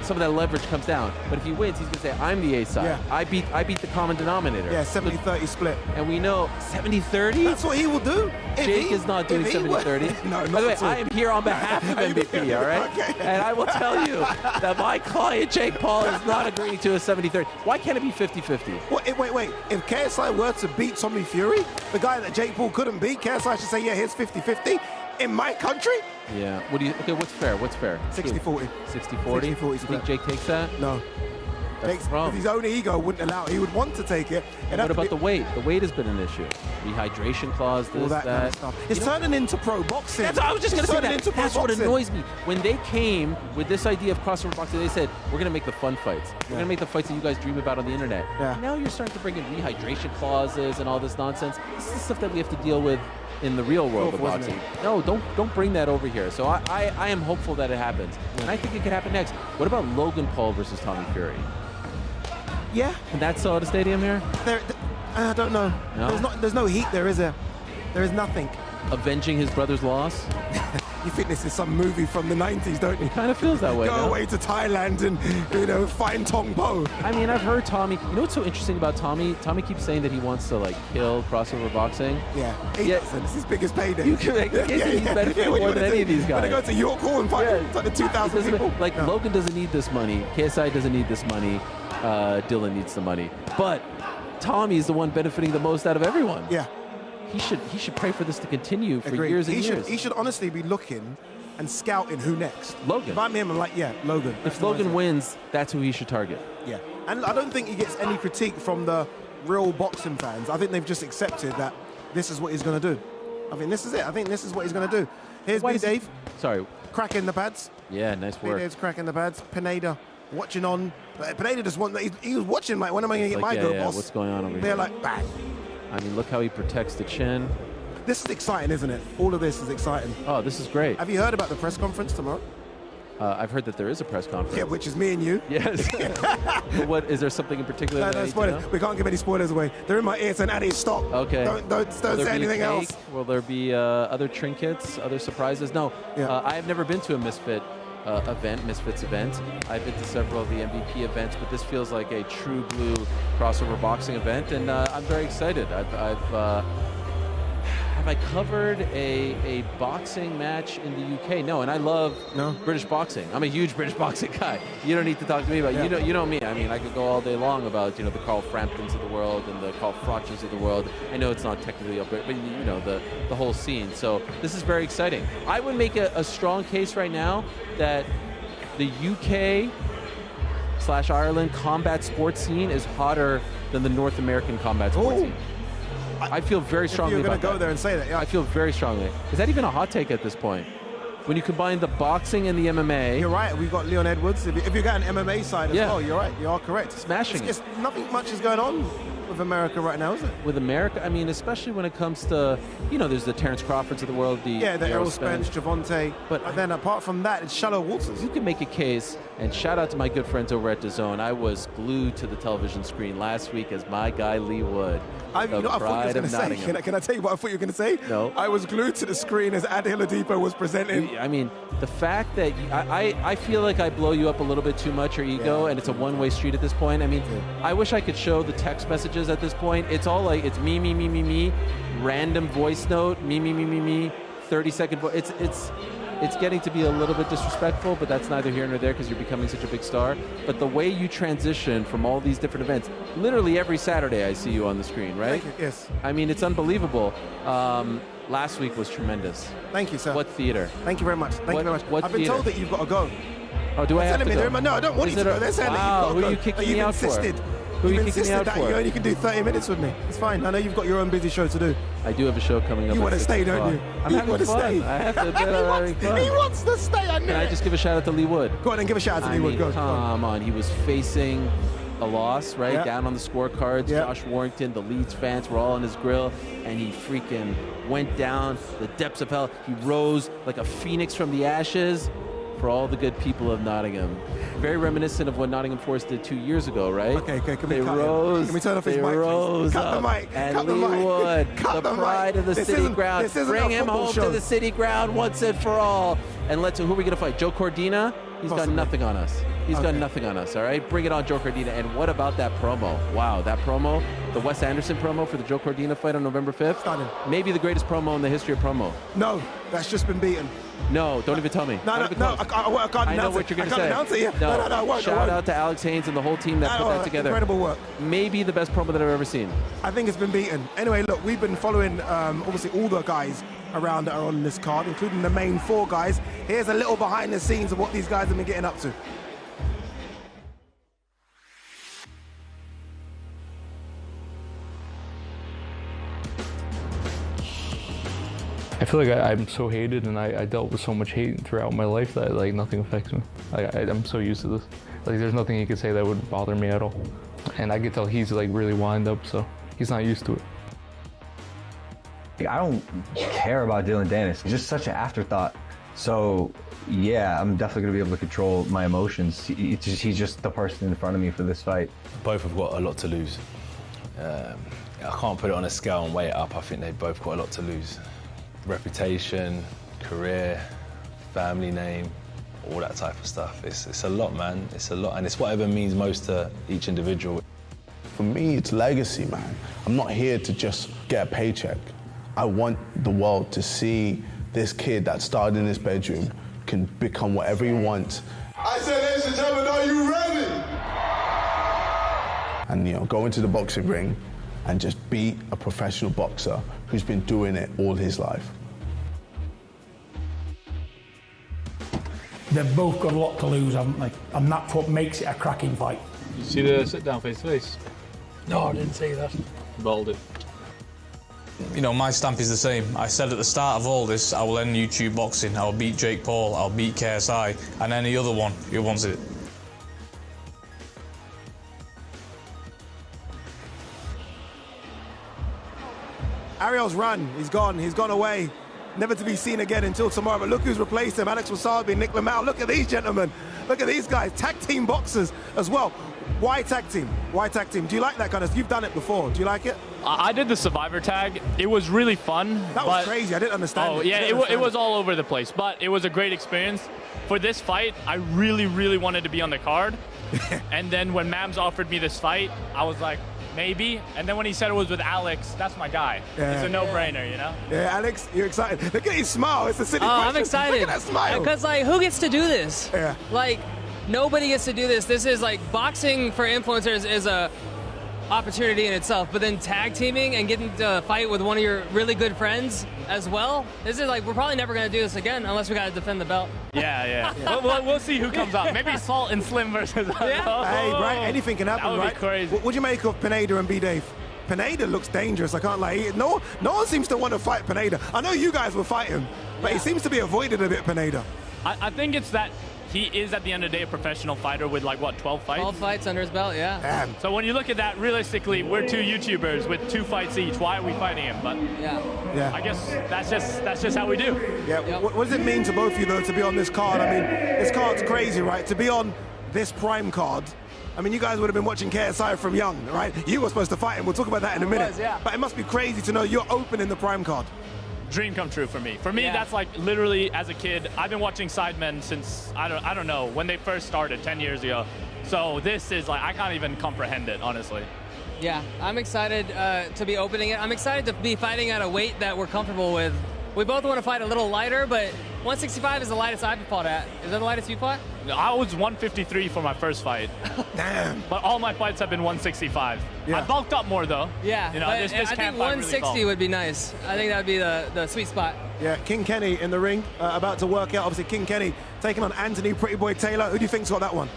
some of that leverage comes down. But if he wins, he's going to say, I'm the A side. Yeah. I beat the common denominator. Yeah, 70-30 split. And we know 70-30? That's what he will do. Jake is not doing 70-30. No, not By the way, at all. I am here on behalf of MVP, all right? Okay. And I will tell you that my client, Jake Paul, is not agreeing to a 70-30. Why can't it be 50-50? Wait. If KSI were to beat Tommy Fury, the guy that Jake Paul couldn't beat, KSI should say, yeah, here's 50-50 in my country? Yeah. Okay, what's fair? 60-40. 60-40? You split. think Jake takes that? No. That's the problem. His own ego wouldn't allow it. He would want to take it. And what about the weight? The weight has been an issue. Rehydration clause, all this, that kind of stuff? It's turning into pro boxing. That's what I was just going to say. Into pro That's what boxing. annoys me. When they came with this idea of crossover boxing, they said, we're going to make the fun fights. We're going to make the fights that you guys dream about on the internet. Yeah. Now you're starting to bring in rehydration clauses and all this nonsense. This is the stuff that we have to deal with in the real world of Wasn't boxing. No, don't bring that over here. So I am hopeful that it happens. And I think it could happen next. What about Logan Paul versus Tommy Fury? Yeah. Can that sell at a stadium here? I don't know. No? There's no heat there, is there? There is nothing. Avenging his brother's loss? You think this is some movie from the 90s, don't you? It kind of feels that way. Go no? away to Thailand and find Tong Po. I mean, I've heard Tommy. You know what's so interesting about Tommy? Tommy keeps saying that he wants to kill crossover boxing. Yeah, he doesn't. It's his biggest payday. You can he's benefiting more than any of these guys. When they go to York Hall and fight like the 2,000 people. Logan doesn't need this money. KSI doesn't need this money. Dylan needs the money. But Tommy is the one benefiting the most out of everyone. Yeah. He should pray for this to continue for Agreed. years and years. He should honestly be looking and scouting who next. Logan. If I'm him, I'm like, yeah, Logan. If Logan wins, that's who he should target. Yeah. And I don't think he gets any critique from the real boxing fans. I think they've just accepted that this is what he's going to do. I think this is it. I think this is what he's going to do. Here's BDave. Sorry. Cracking the pads. Yeah, nice work. BDave's cracking the pads. Pineda watching on. Pineda just he was watching like, when am I going to get my go, boss? What's going on over here? They're like, bang. I mean, look how he protects the chin. This is exciting, isn't it? All of this is exciting. Oh, this is great. Have you heard about the press conference tomorrow? I've heard that there is a press conference. Yeah, which is me and you. Yes. What is there something in particular? No, that I no need to spoilers. know? We can't give any spoilers away. They're in my ear saying, Addy, stop. Okay. Don't say anything else. Will there be other trinkets, other surprises? No. Yeah. I have never been to a Misfits event. I've been to several of the MVP events, but this feels like a true blue crossover boxing event, and I'm very excited. Have I covered a boxing match in the UK? No, and I love British boxing. I'm a huge British boxing guy. You don't need to talk to me about it. You know me. I mean, I could go all day long about the Carl Framptons of the world and the Carl Frotches of the world. I know it's not technically up, but the whole scene. So this is very exciting. I would make a strong case right now that the UK/Ireland combat sports scene is hotter than the North American combat sports scene. I feel very strongly about that. You're about going to go there and say that, yeah. I feel very strongly. Is that even a hot take at this point? when you combine the boxing and the MMA. You're right. We've got Leon Edwards. If you got an MMA side as Yeah. well, you're right. You are correct. Smashing It's nothing much is going on with America right now, is it? With America, I mean, especially when it comes to, there's the Terrence Crawfords of the world, the Errol Spence, Javante. But then apart from that, it's shallow waters. You can make a case, and shout out to my good friends over at DAZN. I was glued to the television screen last week as my guy Lee Wood. I thought you were going to say. Can I tell you what I thought you were going to say? No. I was glued to the screen as Ad Hiladipo was presenting. I mean, the fact that I feel like I blow you up a little bit too much, your ego, and it's a one-way street at this point. I mean, I wish I could show the text messages at this point. It's all like, it's me, random voice note, me, 30-second voice. It's getting to be a little bit disrespectful, but that's neither here nor there because you're becoming such a big star. But the way you transition from all these different events, literally every Saturday I see you on the screen, right? Thank you, yes. I mean, it's unbelievable. Last week was tremendous. Thank you, sir. What theater? Thank you very much. Thank you very much. What I've been told that you've got to go. Oh, do I have to go? No, I don't want you to go. They're saying that you've got to go. Who are you kicking me out for? Who are you kicking me out that for? you only can do 30 minutes with me. It's fine. I know you've got your own busy show to do. I do have a show coming up. You want to stay, don't you? I'm having fun. I have to admit I'm having fun. He wants to stay. I knew Can I just give a shout out to Lee Wood? Go on and give a shout out to Lee Wood. Go. Come on. He was facing a loss, right? Yeah. Down on the scorecards. Yeah. Josh Warrington, the Leeds fans were all on his grill, and he freaking went down the depths of hell. He rose like a phoenix from the ashes for all the good people of Nottingham. Very reminiscent of what Nottingham Forest did 2 years ago, right? Okay. Can they we cut rose, him? Can we turn off his mic, please? rose Cut up, the mic. and Cut the Lee mic. Wood, Cut the the pride mic. of the city ground. This isn't Bring a him football home show. to the city ground once and for all. And let's. Who are we going to fight? Joe Cordina? He's got nothing on us. He's got nothing on us, all right? Bring it on, Joe Cordina. And what about that promo? Wow, that promo, the Wes Anderson promo for the Joe Cordina fight on November 5th? Stunning. Maybe the greatest promo in the history of promo. No, that's just been beaten. No, don't even tell me. No, I can't announce I know what you're going to say. I can't announce it, yeah. No, I won't. Shout out to Alex Haynes and the whole team that put that together. Incredible work. Maybe the best promo that I've ever seen. I think it's been beaten. Anyway, look, we've been following, obviously, all the guys around that are on this card, including the main 4 guys. Here's a little behind the scenes of what these guys have been getting up to. I feel like I'm so hated, and I dealt with so much hate throughout my life that like nothing affects me. I'm so used to this. Like there's nothing he could say that would bother me at all. And I could tell he's like really wind up, so he's not used to it. I don't care about Dylan Danis. He's just such an afterthought. So yeah, I'm definitely gonna be able to control my emotions. He's just the person in front of me for this fight. Both have got a lot to lose. I can't put it on a scale and weigh it up. I think they've both got a lot to lose. Reputation, career, family name, all that type of stuff. It's a lot, man. It's a lot, and it's whatever means most to each individual. For me, it's legacy, man. I'm not here to just get a paycheck. I want the world to see this kid that started in his bedroom can become whatever he wants. I said, ladies and gentlemen, are you ready? And go into the boxing ring and just beat a professional boxer who's been doing it all his life. They've both got a lot to lose, haven't they? And that's what makes it a cracking fight. You see the sit down face to face? No, I didn't see that. Balled it. My stamp is the same. I said at the start of all this, I will end YouTube boxing. I'll beat Jake Paul, I'll beat KSI, and any other one who wants it. Ariel's run. He's gone away. Never to be seen again until tomorrow. But look who's replaced him. Alex Wassabi, Nichlmao. Look at these gentlemen. Look at these guys. Tag team boxers as well. Why tag team? Why tag team? Do you like that kind of? You've done it before. Do you like it? I did the Survivor tag. It was really fun. That was crazy. I didn't understand. Oh, yeah, it was all over the place. But it was a great experience. For this fight, I really, really wanted to be on the card. And then when Mams offered me this fight, I was like, maybe. And then when he said it was with Alex, that's my guy. Yeah. It's a no-brainer, Yeah, Alex, you're excited. Look at his smile. It's a silly question. I'm excited. Look at that smile. Because, who gets to do this? Yeah. Nobody gets to do this. This is, boxing for influencers is a opportunity in itself. But then tag teaming and getting to fight with one of your really good friends as well. This is, we're probably never going to do this again unless we got to defend the belt. Yeah. We'll see who comes out. Maybe Salt and Slim versus us. Yeah. Hey, right, anything can happen, that would right? Be crazy. What do you make of Pineda and BDave? Pineda looks dangerous, I can't lie. No one seems to want to fight Pineda. I know you guys will fight him, But he seems to be avoided a bit, Pineda. I think it's that he is, at the end of the day, a professional fighter with, like, what, 12 fights? 12 fights under his belt, yeah. Damn. So when you look at that, realistically, we're two YouTubers with 2 fights each. Why are we fighting him? But yeah, I guess that's just how we do. Yeah. Yep. What does it mean to both of you, though, to be on this card? I mean, this card's crazy, right? To be on this Prime card, I mean, you guys would have been watching KSI from young, right? You were supposed to fight him. We'll talk about that in a minute. But it must be crazy to know you're opening the Prime card. Dream come true for me. For me, that's like literally as a kid. I've been watching Sidemen since I don't know when they first started 10 years ago. So this is like I can't even comprehend it, honestly. Yeah, I'm excited to be opening it. I'm excited to be fighting at a weight that we're comfortable with. We both want to fight a little lighter, but 165 is the lightest I've fought at. Is that the lightest you fought? I was 153 for my first fight. Damn. But all my fights have been 165. I bulked up more though. Yeah, you know, but this I think 160 would be nice. I think that would be the sweet spot. Yeah, King Kenny in the ring, about to work out. Obviously, King Kenny taking on Anthony Pretty Boy Taylor. Who do you think's got that one?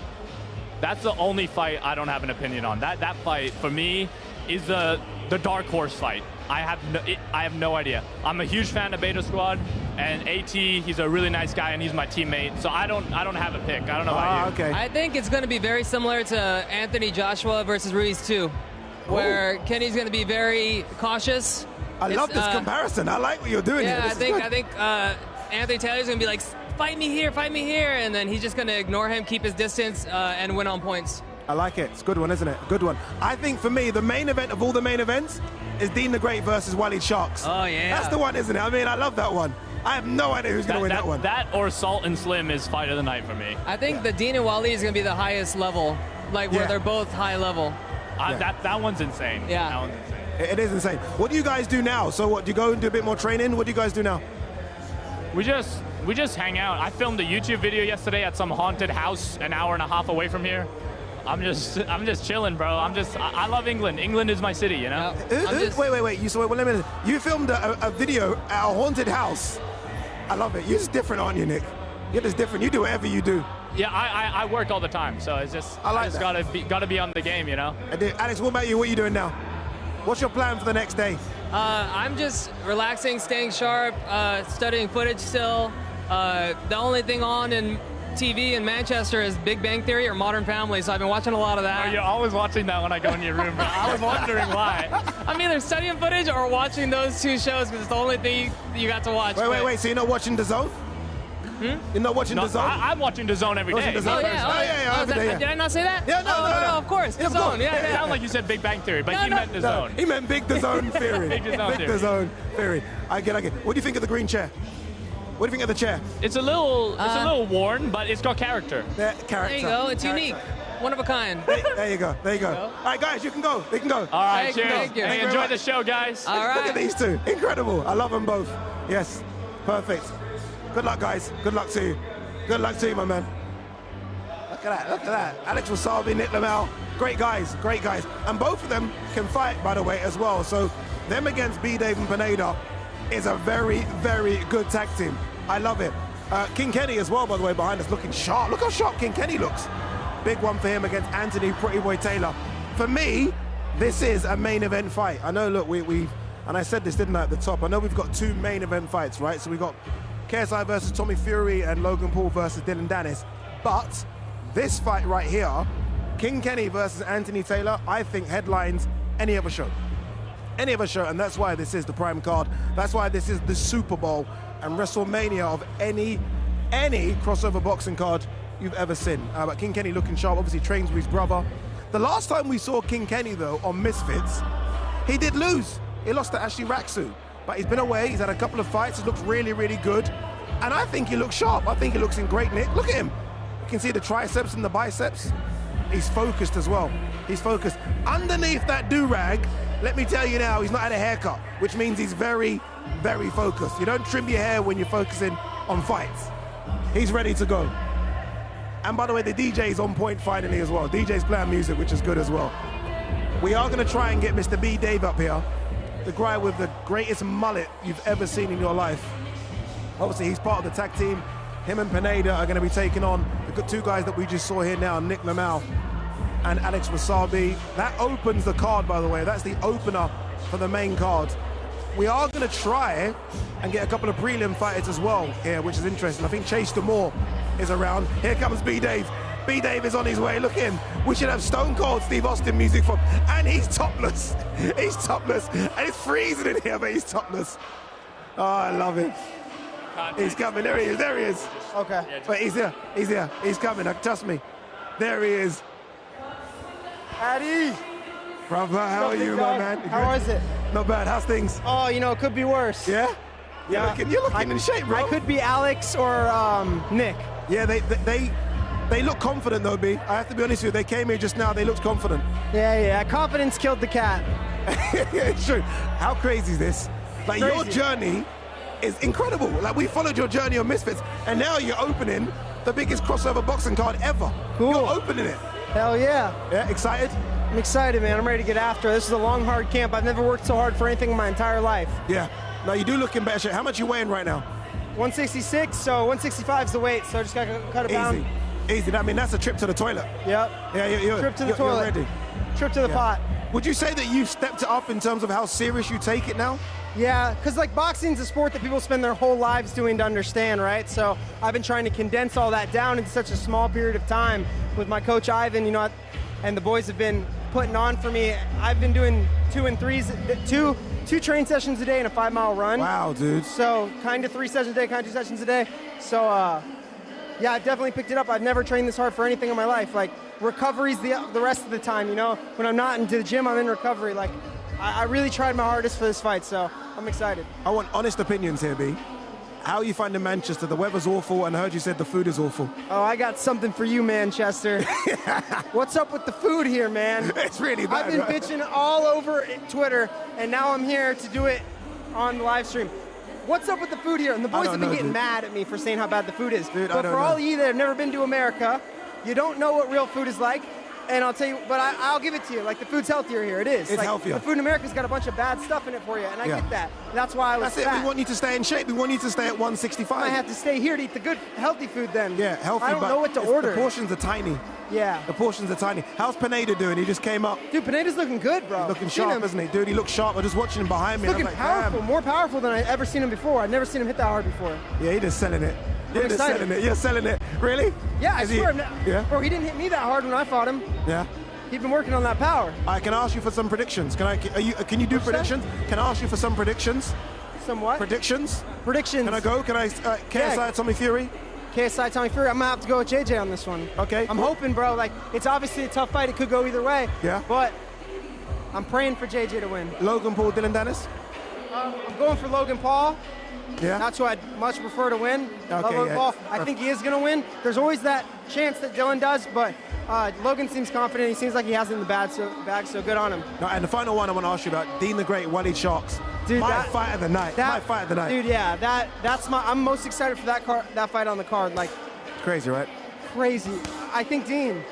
That's the only fight I don't have an opinion on. That fight for me is the dark horse fight. I have no idea. I'm a huge fan of Beta Squad, and AT, he's a really nice guy, and he's my teammate. So I don't have a pick. I don't know about you. Okay. I think it's going to be very similar to Anthony Joshua versus Ruiz 2, where Kenny's going to be very cautious. I love this comparison. I like what you're doing here. Yeah, I think Anthony Taylor's going to be like, fight me here, and then he's just going to ignore him, keep his distance, and win on points. I like it. It's a good one, isn't it? Good one. I think for me, the main event of all the main events is Deen the Great versus Wally Sharks. Oh, yeah. That's the one, isn't it? I mean, I love that one. I have no idea who's going to win that one. That or Salt and Slim is fight of the night for me. I think the Deen and Wally is going to be the highest level, like where they're both high level. That one's insane. Yeah. That one's insane. It is insane. What do you guys do now? So what, do you go and do a bit more training? What do you guys do now? We just hang out. I filmed a YouTube video yesterday at some haunted house an hour and a half away from here. I'm just chilling, bro. I love England. England is my city, you know? Wait. You filmed a video at a haunted house. I love it. You're just different, aren't you, Nick? You're just different. You do whatever you do. Yeah, I work all the time, so it's just I just gotta be on the game, you know? Alex, what about you? What are you doing now? What's your plan for the next day? I'm just relaxing, staying sharp, studying footage still. The only thing on in TV in Manchester is Big Bang Theory or Modern Family, so I've been watching a lot of that. Oh, you're always watching that when I go in your room, bro. I was wondering why. I'm either studying footage or watching those two shows because it's the only thing you got to watch. Wait, so you're not watching DAZN? You're not watching DAZN? I'm watching DAZN every day. Did I not say that? Yeah, no, of course. DAZN, It sounded like you said Big Bang Theory, but he meant DAZN. He meant Big DAZN Theory. Big DAZN Theory. I get. What do you think of the green chair? What do you think of the chair? It's a little worn, but it's got character. There you go. It's unique. One of a kind. There you go. All right, guys, you can go. They can go. All right, cheers. Thank you. Hey, enjoy the show, guys. All right. Look at these two. Incredible. I love them both. Yes. Perfect. Good luck, guys. Good luck to you. Good luck to you, my man. Look at that. Alex Wassabi, Nichlmao. Great guys. And both of them can fight, by the way, as well. So them against BDave and Pineda is a very, very good tag team. I love it. King Kenny as well, by the way, behind us, looking sharp. Look how sharp King Kenny looks. Big one for him against Anthony Pretty Boy Taylor. For me, this is a main event fight. I know, look, we've, and I said this, didn't I, at the top, I know we've got 2 main event fights, right? So we got KSI versus Tommy Fury and Logan Paul versus Dylan Danis. But this fight right here, King Kenny versus Anthony Taylor, I think headlines any other show. Any other show, and that's why this is the Prime card. That's why this is the Super Bowl and WrestleMania of any crossover boxing card you've ever seen. But King Kenny looking sharp, obviously trains with his brother. The last time we saw King Kenny, though, on Misfits, he did lose. He lost to Ashley Raksu. But he's been away, he's had a couple of fights, he looks really, really good. And I think he looks sharp. I think he looks in great nick. Look at him. You can see the triceps and the biceps. He's focused as well. He's focused. Underneath that do-rag, let me tell you now, he's not had a haircut, which means he's very, very focused. You don't trim your hair when you're focusing on fights. He's ready to go. And by the way, the DJ's on point finally as well. DJ's playing music, which is good as well. We are going to try and get Mr. BDave up here, the guy with the greatest mullet you've ever seen in your life. Obviously, he's part of the tag team. Him and Pineda are going to be taking on the 2 guys that we just saw here now, Nichlmao and Alex Wassabi. That opens the card, by the way. That's the opener for the main card. we are going to try and get a couple of prelim fighters as well here, which is interesting. I think Chase Demore is around. Here comes BDave. BDave is on his way. Look at him. We should have Stone Cold Steve Austin music from. And he's topless. He's topless. And it's freezing in here, but he's topless. Oh, I love it. He's coming. There he is. There he is. Okay. But he's here. He's here. He's coming. Trust me. There he is. Addy. Brother, how are you, my man? How is it? Not bad. How's things? Oh, you know, it could be worse. Yeah? Yeah. You're looking in shape, bro. I could be Alex or Nick. Yeah, they look confident, though, B. I have to be honest with you. They came here just now. They looked confident. Yeah. Confidence killed the cat. Yeah, it's true. How crazy is this? Like, Crazy. your journey is incredible. Like, we followed your journey on Misfits, and now you're opening the biggest crossover boxing card ever. Cool. You're opening it. Hell yeah. Yeah, excited? I'm excited, man. I'm ready to get after it. This is a long, hard camp. I've never worked so hard for anything in my entire life. Yeah. No, you do look in better shape. How much you weighing right now? 166, so 165 is the weight, so I just got to cut it down. Easy. I mean, that's a trip to the toilet. Yep. Yeah, trip to the toilet. You're ready. Trip to the pot. Would you say that you've stepped it up in terms of how serious you take it now? Yeah, because like boxing's a sport that people spend their whole lives doing to understand, right? So I've been trying to condense all that down into such a small period of time with my coach Ivan, you know, and the boys have been putting on for me. I've been doing 2 and 3s, two train sessions a day and a 5-mile run. Wow, dude. So kind of 3 sessions a day, kind of 2 sessions a day. So yeah, I've definitely picked it up. I've never trained this hard for anything in my life. Like recovery's the rest of the time, you know? When I'm not into the gym, I'm in recovery. Like I really tried my hardest for this fight, so I'm excited. I want honest opinions here, B. How are you finding Manchester? The weather's awful, and I heard you said the food is awful. Oh, I got something for you, Manchester. What's up with the food here, man? It's really bad. I've been right? bitching all over Twitter, and now I'm here to do it on the live stream. What's up with the food here? And the boys have been getting mad at me for saying how bad the food is. Dude, but for all of you that have never been to America, you don't know what real food is like. And I'll tell you, but I'll give it to you. Like, the food's healthier here. It is. It's like, healthier. The food in America's got a bunch of bad stuff in it for you, and I get that. That's why I was That's fat. it. We want you to stay in shape. We want you to stay at 165. I have to stay here to eat the good, healthy food then. Yeah, healthy. I don't but know what to order. The portions are tiny. Yeah. The portions are tiny. How's Pineda doing? He just came up. Dude, Pineda's looking good, bro. He's looking sharp, isn't he? Dude, he looks sharp. I'm just watching him behind me. He's looking like, powerful, damn. more powerful than I've ever seen him before. I've never seen him hit that hard before. Yeah, he's just selling it. You're just excited. selling it. You're selling it. Really? Yeah, I swear. Yeah. Bro, he didn't hit me that hard when I fought him. Yeah. He'd been working on that power. I can ask you for some predictions. Can you do predictions? Can I ask you for some predictions? Some what? Predictions? Predictions. Can I go? Can I? KSI, Tommy Fury? KSI, Tommy Fury. I'm going to have to go with JJ on this one. Okay. I'm hoping, bro. Like, it's obviously a tough fight. It could go either way. Yeah. But I'm praying for JJ to win. Logan Paul, Dylan Danis? I'm going for Logan Paul. Yeah. That's who I'd much prefer to win. Love Okay, Logan yeah. Paul. I think he is going to win. There's always that chance that Dylan does, but Logan seems confident. He seems like he has it in the bag, so good on him. No, and the final one I want to ask you about, Deen the Great, Wally Sharks. Dude, my fight of the night. My fight of the night. Dude, yeah, that's I'm most excited for that fight on the card. Like, crazy, right? Crazy. I think Deen,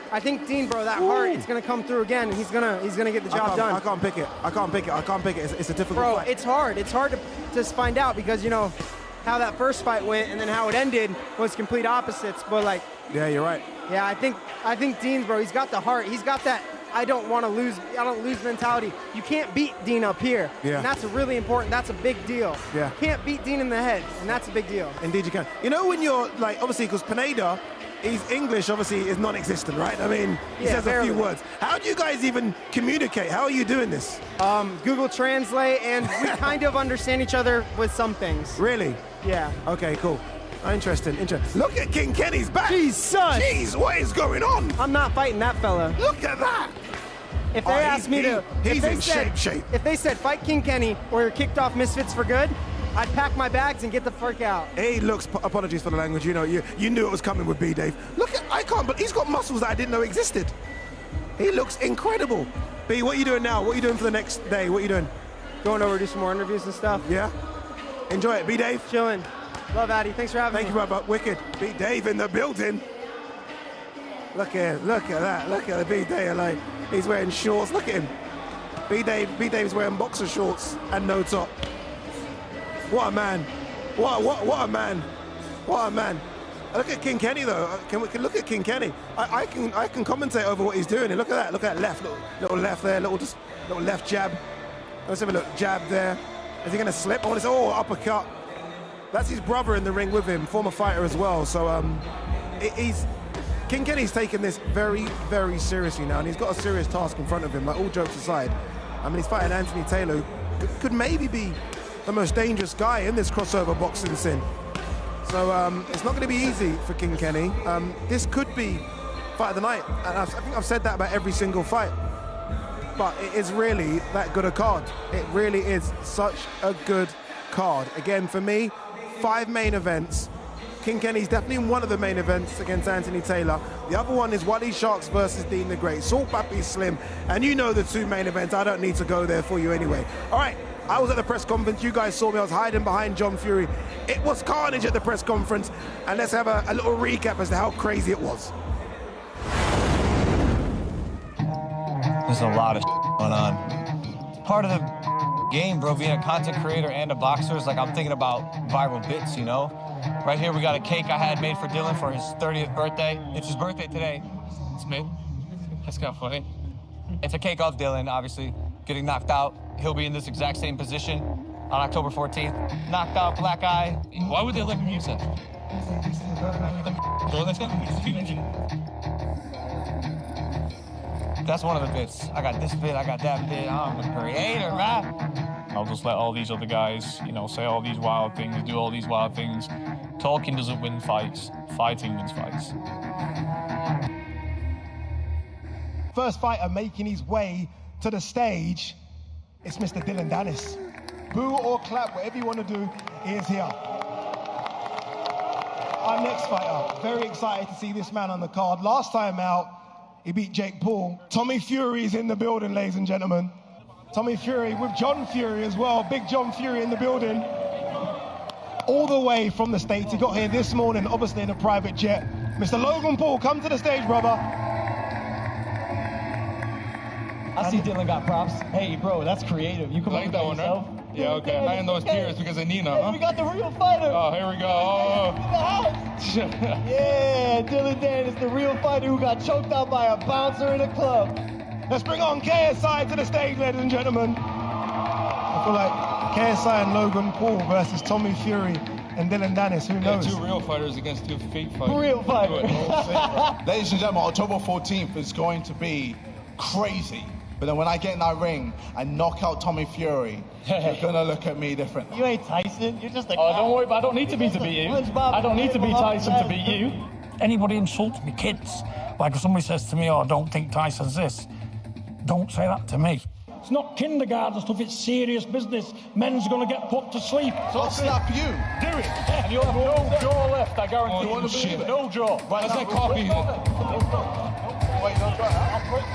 bro, that heart, it's gonna come through again, and he's gonna get the job done. I can't pick it. It's a difficult bro, fight. It's hard to just find out because, you know, how that first fight went and then how it ended was complete opposites. But like, yeah, you're right. Yeah, I think Deen, bro, he's got the heart. He's got that I don't lose mentality. You can't beat Deen up here. Yeah. And that's really important. That's a big deal. Yeah. You can't beat Deen in the head, and that's a big deal. Indeed you can. You know, when you're like, obviously, because Pineda, his English obviously is non-existent, right? I mean, he says a few words. How do you guys even communicate? How are you doing this? Google Translate, and we kind of understand each other with some things. Really? Yeah. Okay, cool. Interesting. Look at King Kenny's back. Jeez, son. Jeez, what is going on? I'm not fighting that fella. Look at that. If they asked me to... He's in shape. If they said, fight King Kenny or you're kicked off Misfits for good, I'd pack my bags and get the fuck out. He looks, apologies for the language, you know, you knew it was coming with BDave. Look at, but he's got muscles that I didn't know existed. He looks incredible. B, what are you doing now? What are you doing for the next day? What are you doing? Going over to do some more interviews and stuff. Yeah? Enjoy it. BDave? Chilling. Love Addy. Thanks for having me. Thank you, brother. Wicked. BDave in the building. Look at that. Look at the BDave, like, he's wearing shorts. Look at him. BDave's wearing boxer shorts and no top. What a man. What a man. What a man. Look at King Kenny though. Can look at King Kenny. I can commentate over what he's doing. And look at that. Look at that left. Little left there. Little left jab. Let's have a look. Jab there. Is he going to slip? Oh, uppercut. That's his brother in the ring with him, former fighter as well. So King Kenny's taking this very, very seriously now, and he's got a serious task in front of him, like all jokes aside. I mean, he's fighting Anthony Taylor, who could maybe be the most dangerous guy in this crossover boxing scene. So it's not going to be easy for King Kenny. This could be fight of the night, and I think I've said that about every single fight. But it is really that good a card. It really is such a good card. Again, for me, 5 main events. King Kenny's definitely in one of the main events against Anthony Taylor. The other one is Wally Sharks versus Deen the Great. Salt Papi Slim. And you know the 2 main events. I don't need to go there for you anyway. All right, I was at the press conference. You guys saw me. I was hiding behind John Fury. It was carnage at the press conference. And let's have a little recap as to how crazy it was. There's a lot of going on. Part of the game, bro, being a content creator and a boxer is like I'm thinking about viral bits, you know? Right here, we got a cake I had made for Dylan for his 30th birthday. It's his birthday today. It's me. That's kind of funny. It's a cake of Dylan, obviously, getting knocked out. He'll be in this exact same position on October 14th. Knocked out, black eye. Why would they let him use that? That's one of the bits. I got this bit, I got that bit. I'm a creator, man. I'll just let all these other guys, you know, say all these wild things, do all these wild things. Talking doesn't win fights. Fighting wins fights. First fighter making his way to the stage, it's Mr. Dylan Danis. Boo or clap, whatever you want to do, he is here. Our next fighter, very excited to see this man on the card. Last time out, he beat Jake Paul. Tommy Fury's in the building, ladies and gentlemen. Tommy Fury with John Fury as well. Big John Fury in the building. All the way from the States. He got here this morning, obviously in a private jet. Mr. Logan Paul, come to the stage, brother. I see Dylan got props. Hey, bro, that's creative. You come like up that with one, yourself. right? Yeah, okay. I'm not in those tears because of Nina, Hey, huh? we got the real fighter. Oh, here we go. Oh. In the house. Yeah, Dylan Danis, the real fighter who got choked out by a bouncer in a club. Let's bring on KSI to the stage, ladies and gentlemen. I feel like KSI and Logan Paul versus Tommy Fury and Dylan Danis. Who knows? 2 real fighters against 2 fake fighters. Real fighter. Ladies and gentlemen, October 14th is going to be crazy. But then when I get in that ring and knock out Tommy Fury, you're gonna look at me differently. You ain't Tyson. You're just a Oh, don't worry, I don't need to be you. I don't need to be Tyson to beat you. Anybody insults me, kids, like if somebody says to me, oh, I don't think Tyson's this, don't say that to me. It's not kindergarten stuff, it's serious business. Men's gonna get put to sleep. So I'll slap you. Do it. And you'll have no jaw left, I guarantee you. Shit. No jaw. Right, let's copy it. Wait, don't try that.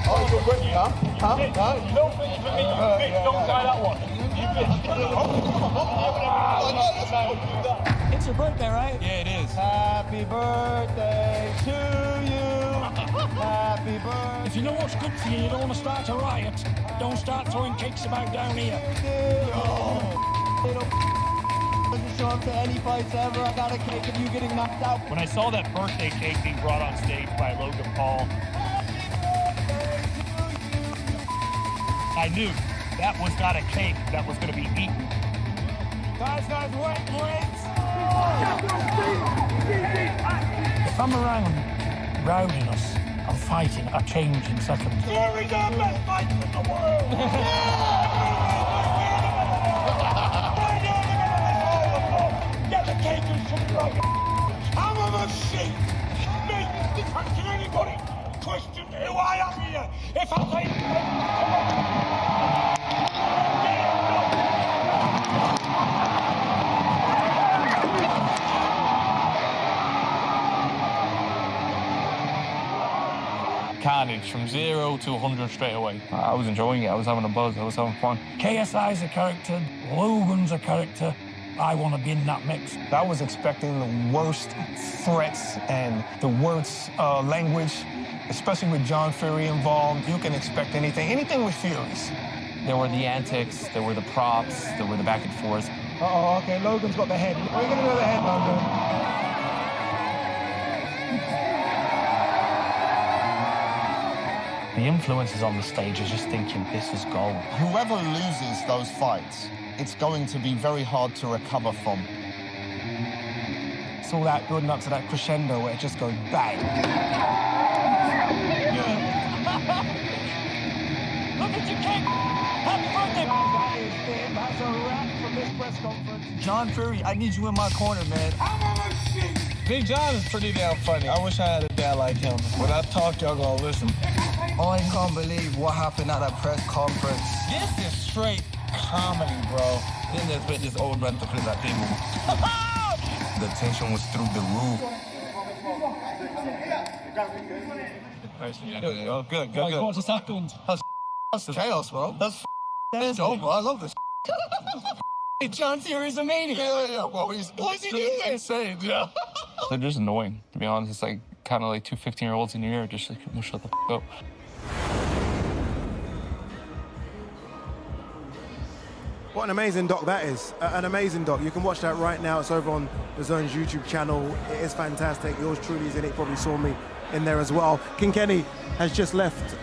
Oh, you're great. Huh? Huh? You don't think you can make a bitch, don't try that one. It's your birthday, right? Yeah, it is. Happy birthday to you. Happy birthday. If you know what's good for you, you don't want to start a riot, don't start throwing cakes about down here. Doesn't show up to any fights ever. I got a cake of you getting knocked out. When I saw that birthday cake being brought on stage by Logan Paul, I knew that was not a cake that was going to be eaten. Guys, wait. If I'm around rowdiness and fighting, I change in seconds. Here we go, best fight in the world. Get the cake and something like it. I'm a machine. Can anybody question who I am here? If I say... Carnage from 0 to 100 straight away. I was enjoying it. I was having a buzz. I was having fun. KSI's a character. Logan's a character. I want to be in that mix. I was expecting the worst threats and the worst language, especially with John Fury involved. You can expect anything with Furies. There were the antics, there were the props, there were the back and forth. Uh-oh, okay, Logan's got the head. What are you going to do with the head, Logan? The influencers on the stage are just thinking, this is gold. Whoever loses those fights it's going to be very hard to recover from. It's all that building up to that crescendo where it just goes bang. Look at your cake! Happy birthday! That is it. That's a wrap from this press conference. John Fury, I need you in my corner, man. Big John is pretty damn funny. I wish I had a dad like him. When I talk, y'all gonna listen. I can't believe what happened at that press conference. This is straight comedy, bro. Then they expect this old man to flip that table. The tension was through the roof. Oh, good. What just happened? That's chaos, bro. That's over. I love this. John Fury's a maniac. Yeah. What is he doing? Insane, yeah. They're just annoying, to be honest. It's like kind of like two 15-year-olds in your ear, just like, well, shut the up. What an amazing doc that is. An amazing doc. You can watch that right now. It's over on DAZN's YouTube channel. It is fantastic. Yours truly is in it. Probably saw me in there as well. King Kenny has just left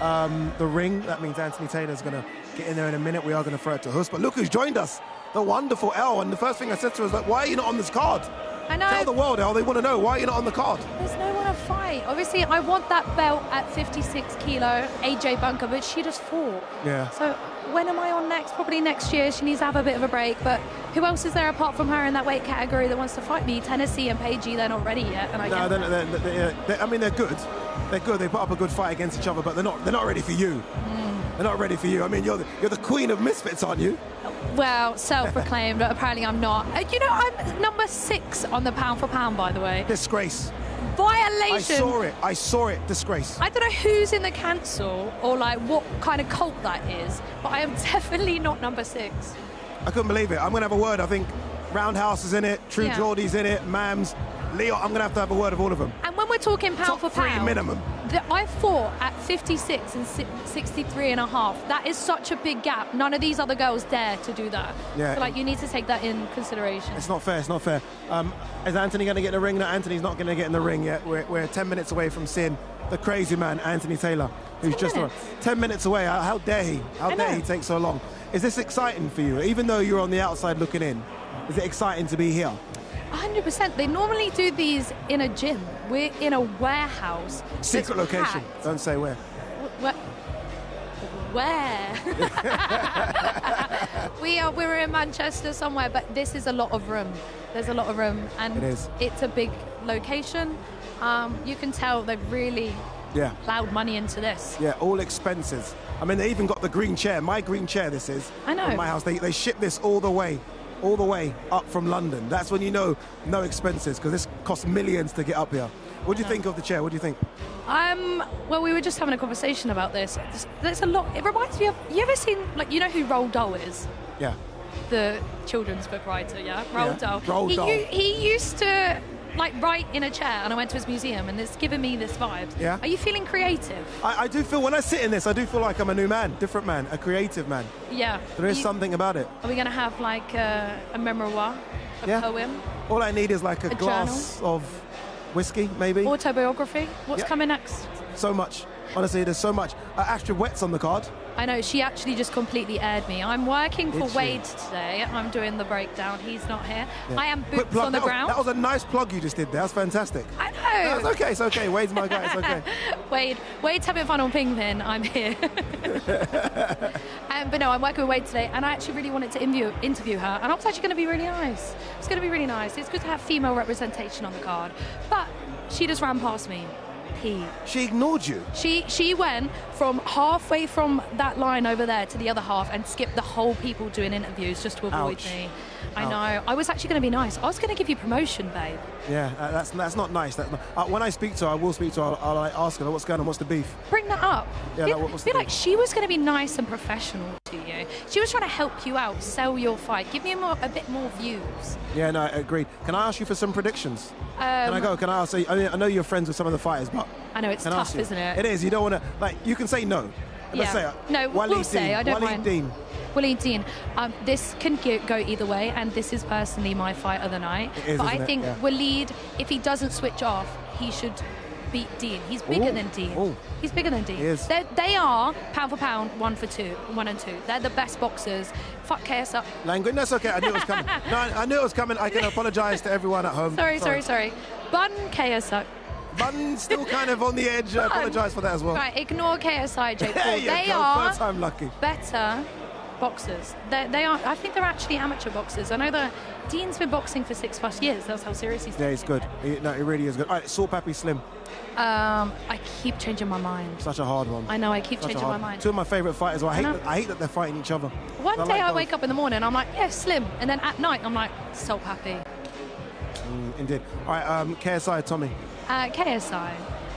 the ring. That means Anthony Taylor's going to get in there in a minute. We are going to throw it to Hus. But look who's joined us. The wonderful Elle. And the first thing I said to her was like, why are you not on this card? I know. Tell the world, Elle. They want to know. Why are you not on the card? There's no one to fight. Obviously, I want that belt at 56 kilo, AJ Bunker, but she just fought. Yeah. So when am I on next? Probably next year. She needs to have a bit of a break. But who else is there apart from her in that weight category that wants to fight me? Tennessee and Paigey, they're not ready yet. And I mean, they're good. They're good. They put up a good fight against each other, but they're not ready for you. They're not ready for you. I mean, you're the queen of Misfits, aren't you? Well, self-proclaimed, but apparently I'm not. You know, I'm number 6 on the pound for pound, by the way. Disgrace. Violation. I saw it. Disgrace. I don't know who's in the council or like what kind of cult that is, but I am definitely not number 6. I couldn't believe it. I'm going to have a word. I think Roundhouse is in it, True Geordie's in it, Mams, Leo. I'm going to have a word of all of them. And when we're talking pound for pound, 3 minimum. I fought at 56 and 63 and a half. That is such a big gap. None of these other girls dare to do that. Yeah. So, like, you need to take that in consideration. It's not fair. It's not fair. Is Anthony going to get in the ring? No, Anthony's not going to get in the ring yet. We're 10 minutes away from seeing the crazy man, Anthony Taylor, who's just 10 minutes away. How dare he? How dare he take so long? Is this exciting for you? Even though you're on the outside looking in, is it exciting to be here? 100%. They normally do these in a gym. We're in a warehouse. Secret location. Packed. Don't say where. Where? We're in Manchester somewhere, but this is a lot of room. There's a lot of room, and it is. It's a big location. You can tell they've really plowed money into this. Yeah, all expenses. I mean, they even got the green chair. My green chair, this is. I know. From my house. They ship this all the way up from London. That's when you know no expenses, because this costs millions to get up here. What do you think of the chair? What do you think? Well, we were just having a conversation about this. There's a lot. It reminds me of, you ever seen, like, you know who Roald Dahl is? Yeah. The children's book writer, yeah? Roald Dahl. Roald Dahl. He used to, like, write in a chair, and I went to his museum, and it's given me this vibe. Yeah. Are you feeling creative? I do feel, when I sit in this, I do feel like I'm a new man, different man, a creative man. Yeah. There is something about it. Are we going to have, like, a memoir, a poem? All I need is, like, a glass journal? of whiskey, maybe. Autobiography? What's coming next? So much. Honestly, there's so much. Astrid Wett's on the card. I know, she actually just completely aired me. I'm working for Did she? Wade today. I'm doing the breakdown. He's not here. Yeah. I am Quick boots plug. on the ground. That was a nice plug you just did there. That's fantastic. I know. No, it's okay. Wade's my guy. It's okay. Wade's having fun on Pingpin. I'm here. But no, I'm working with Wade today, and I actually really wanted to interview her, and I was actually going to be really nice. It's going to be really nice. It's good to have female representation on the card. But she just ran past me. She ignored you? She went from halfway from that line over there to the other half and skipped the whole people doing interviews just to avoid me. I know. I was actually going to be nice. I was going to give you promotion, babe. Yeah, that's not nice. That's not, when I speak to her, I will speak to her. I'll ask her, what's going on? What's the beef? Bring that up. Yeah, I feel like she was going to be nice and professional to you. She was trying to help you out, sell your fight, give you a bit more views. Yeah, no, agreed. Can I ask you for some predictions? Can I go? Can I ask? I know you're friends with some of the fighters, but I know it's tough, isn't it? It is. You don't want to, like, you can say no. Let's say it. No, we'll say. I don't mind. Deen. Waleed Deen. This can go either way, and this is personally my fight of the night. It is, but I isn't it? think Yeah. Waleed, if he doesn't switch off, he should beat Deen. He's bigger than Deen. Ooh. He's bigger than Deen. He is. They are, pound for pound, 1 and 2. They're the best boxers. Fuck KSI. Language, that's okay. I knew it was coming. No, I knew it was coming. I can apologize to everyone at home. Sorry. Bun KSI. Bun still kind of on the edge. I apologize for that as well. Right, ignore KSI, Jake Paul. There you They go. are First time lucky. better boxers. They are. I think they're actually amateur boxers. I know that Deen's been boxing for 6+ years. That's how serious he's. Yeah, he's good. He really is good. All right, Papi Slim. I keep changing my mind. Such a hard one. I know. I keep changing my mind. Two of my favorite fighters. I hate that they're fighting each other. One day I wake up in the morning, I'm like, yeah, Slim, and then at night I'm like, Salt Papi. Indeed. All right, KSI, Tommy. KSI.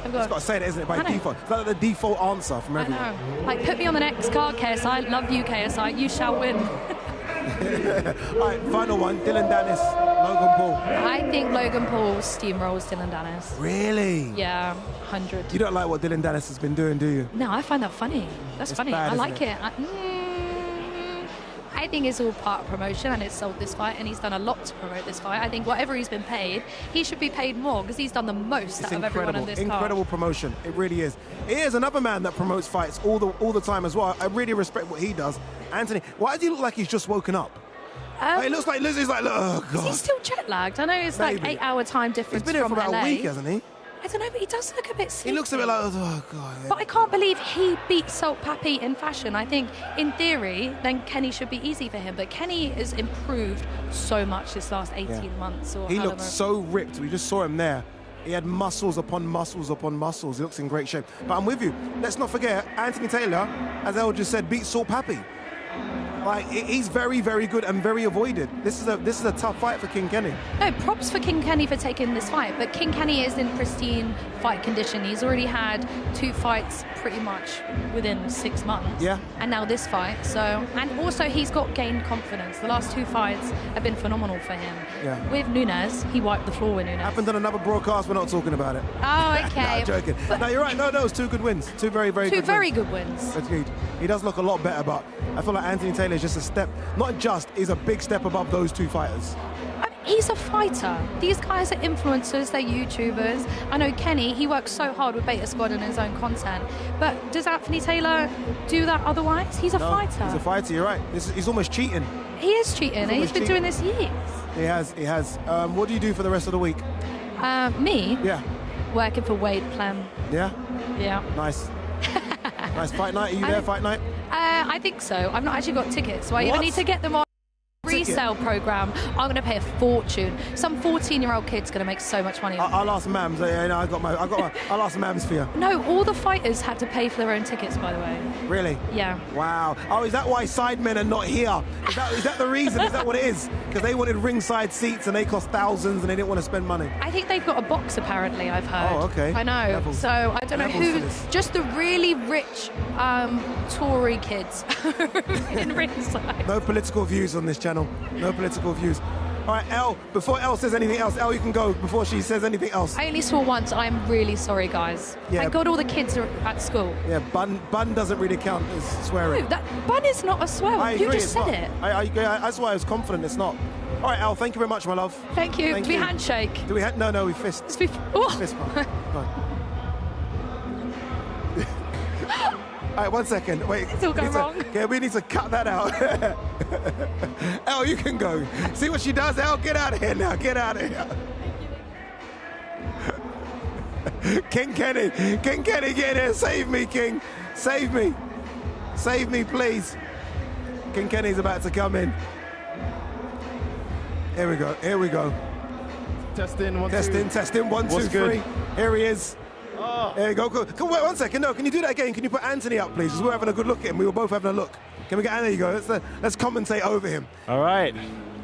I've got to say that, isn't it, by default? It's like the default answer from everyone. I know. Like, put me on the next card, KSI. Love you, KSI. You shall win. All right, final one. Dylan Danis, Logan Paul. I think Logan Paul steamrolls Dylan Danis. Really? Yeah, 100. You don't like what Dylan Danis has been doing, do you? No, I find that funny. That's funny. Bad, I like it? I think it's all part of promotion, and it's sold this fight, and he's done a lot to promote this fight. I think whatever he's been paid, he should be paid more because he's done the most out of everyone in this card. Incredible promotion. It really is. He is another man that promotes fights all the time as well. I really respect what he does. Anthony, why does he look like he's just woken up? It looks like Lizzie's like, oh God. He's still jet lagged. I know it's like 8-hour time difference. He's been here from for about LA. a week, hasn't he? I don't know, but he does look a bit sleepy. He looks a bit like, oh God. Yeah. But I can't believe he beat Salt Papi in fashion. I think, in theory, then Kenny should be easy for him. But Kenny has improved so much this last 18 months. Or He however. looked so ripped. We just saw him there. He had muscles upon muscles upon muscles. He looks in great shape. But I'm with you. Let's not forget, Anthony Taylor, as El just said, beat Salt Papi. Like, he's very, very good and very avoided. This is a tough fight for King Kenny. No, props for King Kenny for taking this fight, but King Kenny is in pristine fight condition. He's already had 2 fights pretty much within 6 months. Yeah. And now this fight. So, and also he's got gained confidence. The last 2 fights have been phenomenal for him. Yeah. With Nunes, he wiped the floor with Nunes. Happened on another broadcast. We're not talking about it. Oh, okay. No, I'm joking. No, you're right. No, it's 2 good wins. 2 very, very good wins. 2 very good wins. Agreed. He does look a lot better, but I feel like Anthony Taylor is just a step, he's a big step above those 2 fighters. I mean, he's a fighter. These guys are influencers, they're YouTubers. I know Kenny, he works so hard with Beta Squad and his own content. But does Anthony Taylor do that otherwise? He's a fighter. He's a fighter, you're right. He's almost cheating. He is cheating, and he's been doing this years. He has. What do you do for the rest of the week? Me? Yeah. Working for Wade Plem. Yeah? Yeah. Nice. Nice fight night. Are you there, fight night? I think so. I've not actually got tickets, so I either need to get them on resale program. I'm going to pay a fortune. Some 14-year-old kid's going to make so much money. I'll ask Mams. I'll ask Mams for you. No, all the fighters had to pay for their own tickets, by the way. Really? Yeah. Wow. Oh, is that why sidemen are not here? Is that the reason? Is that what it is? Because they wanted ringside seats and they cost thousands and they didn't want to spend money. I think they've got a box, apparently, I've heard. Oh, okay. I know. Levels. So I don't know who. Just the really rich Tory kids in ringside. No political views on this channel. No political views. All right, Elle, before Elle says anything else, Elle, you can go before she says anything else. I only swore once. I'm really sorry, guys. Yeah. Thank God all the kids are at school. Yeah, bun doesn't really count as swearing. No, that bun is not a swear. I You agree, just it's said not. it. That's why I was confident it's not. All right, Elle, thank you very much, my love. Thank you. Do we handshake? Do we no, we fist. Fist bump. All right, 1 second. Wait. It's all gone wrong. Okay, we need to cut that out. Elle, you can go. See what she does, Elle? Get out of here now. Get out of here. King Kenny, get in here. Save me, King. Save me. Save me, please. King Kenny's about to come in. Here we go. Testing, 1, 2. Testing, 1, 2, 3. Here he is. Oh. There you go. Wait 1 second. No, can you do that again? Can you put Anthony up, please? Because we're having a good look at him. We were both having a look. Can we get Anthony? There you go. Let's commentate over him. All right.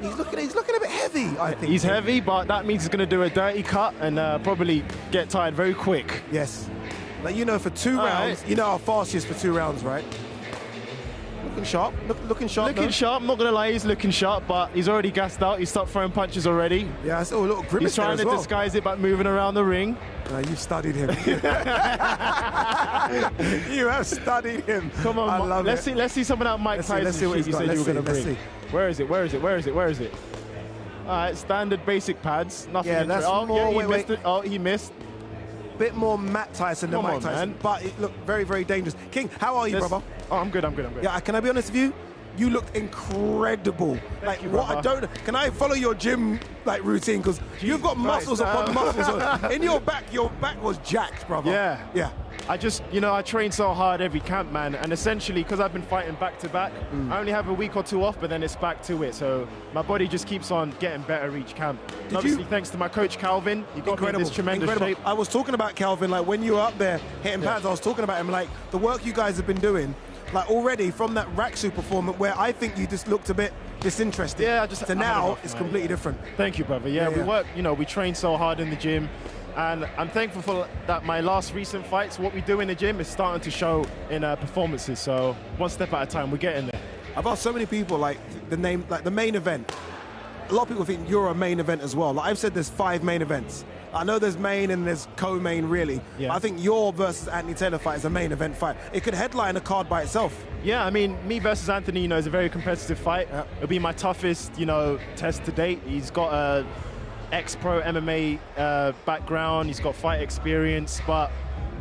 He's looking a bit heavy, I think. He's heavy, but that means he's going to do a dirty cut and probably get tired very quick. Yes. Like, for 2 rounds, right. You know how fast he is for 2 rounds, right? Looking sharp. Looking sharp. Looking sharp. I'm not going to lie, he's looking sharp, but he's already gassed out. He's stopped throwing punches already. Yeah, I saw a little grimace. He's trying to disguise it by moving around the ring. You've studied him. You have studied him. Come on, I love let's see something out Mike Tyson. Let's see what you said you were going to bring. Where is it? All right, standard basic pads. Nothing. Yeah, that's more. He missed. bit more Matt Tyson than Come Mike on, Tyson, man. but it looked very, very dangerous. King, how are you, brother? Oh, I'm good. Yeah, can I be honest with you? You looked incredible. Thank you, what I brother. don't. Can I follow your gym routine? Because you've got muscles upon muscles. In your back was jacked, brother. Yeah. I just, I train so hard every camp, man, and essentially, because I've been fighting back to back, I only have a week or two off, but then it's back to it. So my body just keeps on getting better each camp. And obviously, thanks to my coach Calvin, he got me in this tremendous shape. I was talking about Calvin, when you were up there hitting pads, I was talking about him, the work you guys have been doing, already from that Raksu performance where I think you just looked a bit disinterested. Yeah, to now it's completely different. Thank you, brother. Yeah, we work, we train so hard in the gym. And I'm thankful that my last recent fights, what we do in the gym is starting to show in performances. So one step at a time, we're getting there. I've asked so many people, the main event. A lot of people think you're a main event as well. I've said there's 5 main events. I know there's main and there's co-main, really. Yeah. I think your versus Anthony Taylor fight is a main event fight. It could headline a card by itself. Yeah, I mean, me versus Anthony, is a very competitive fight. Yeah. It'll be my toughest, test to date. He's got a ex-pro MMA background. He's got fight experience,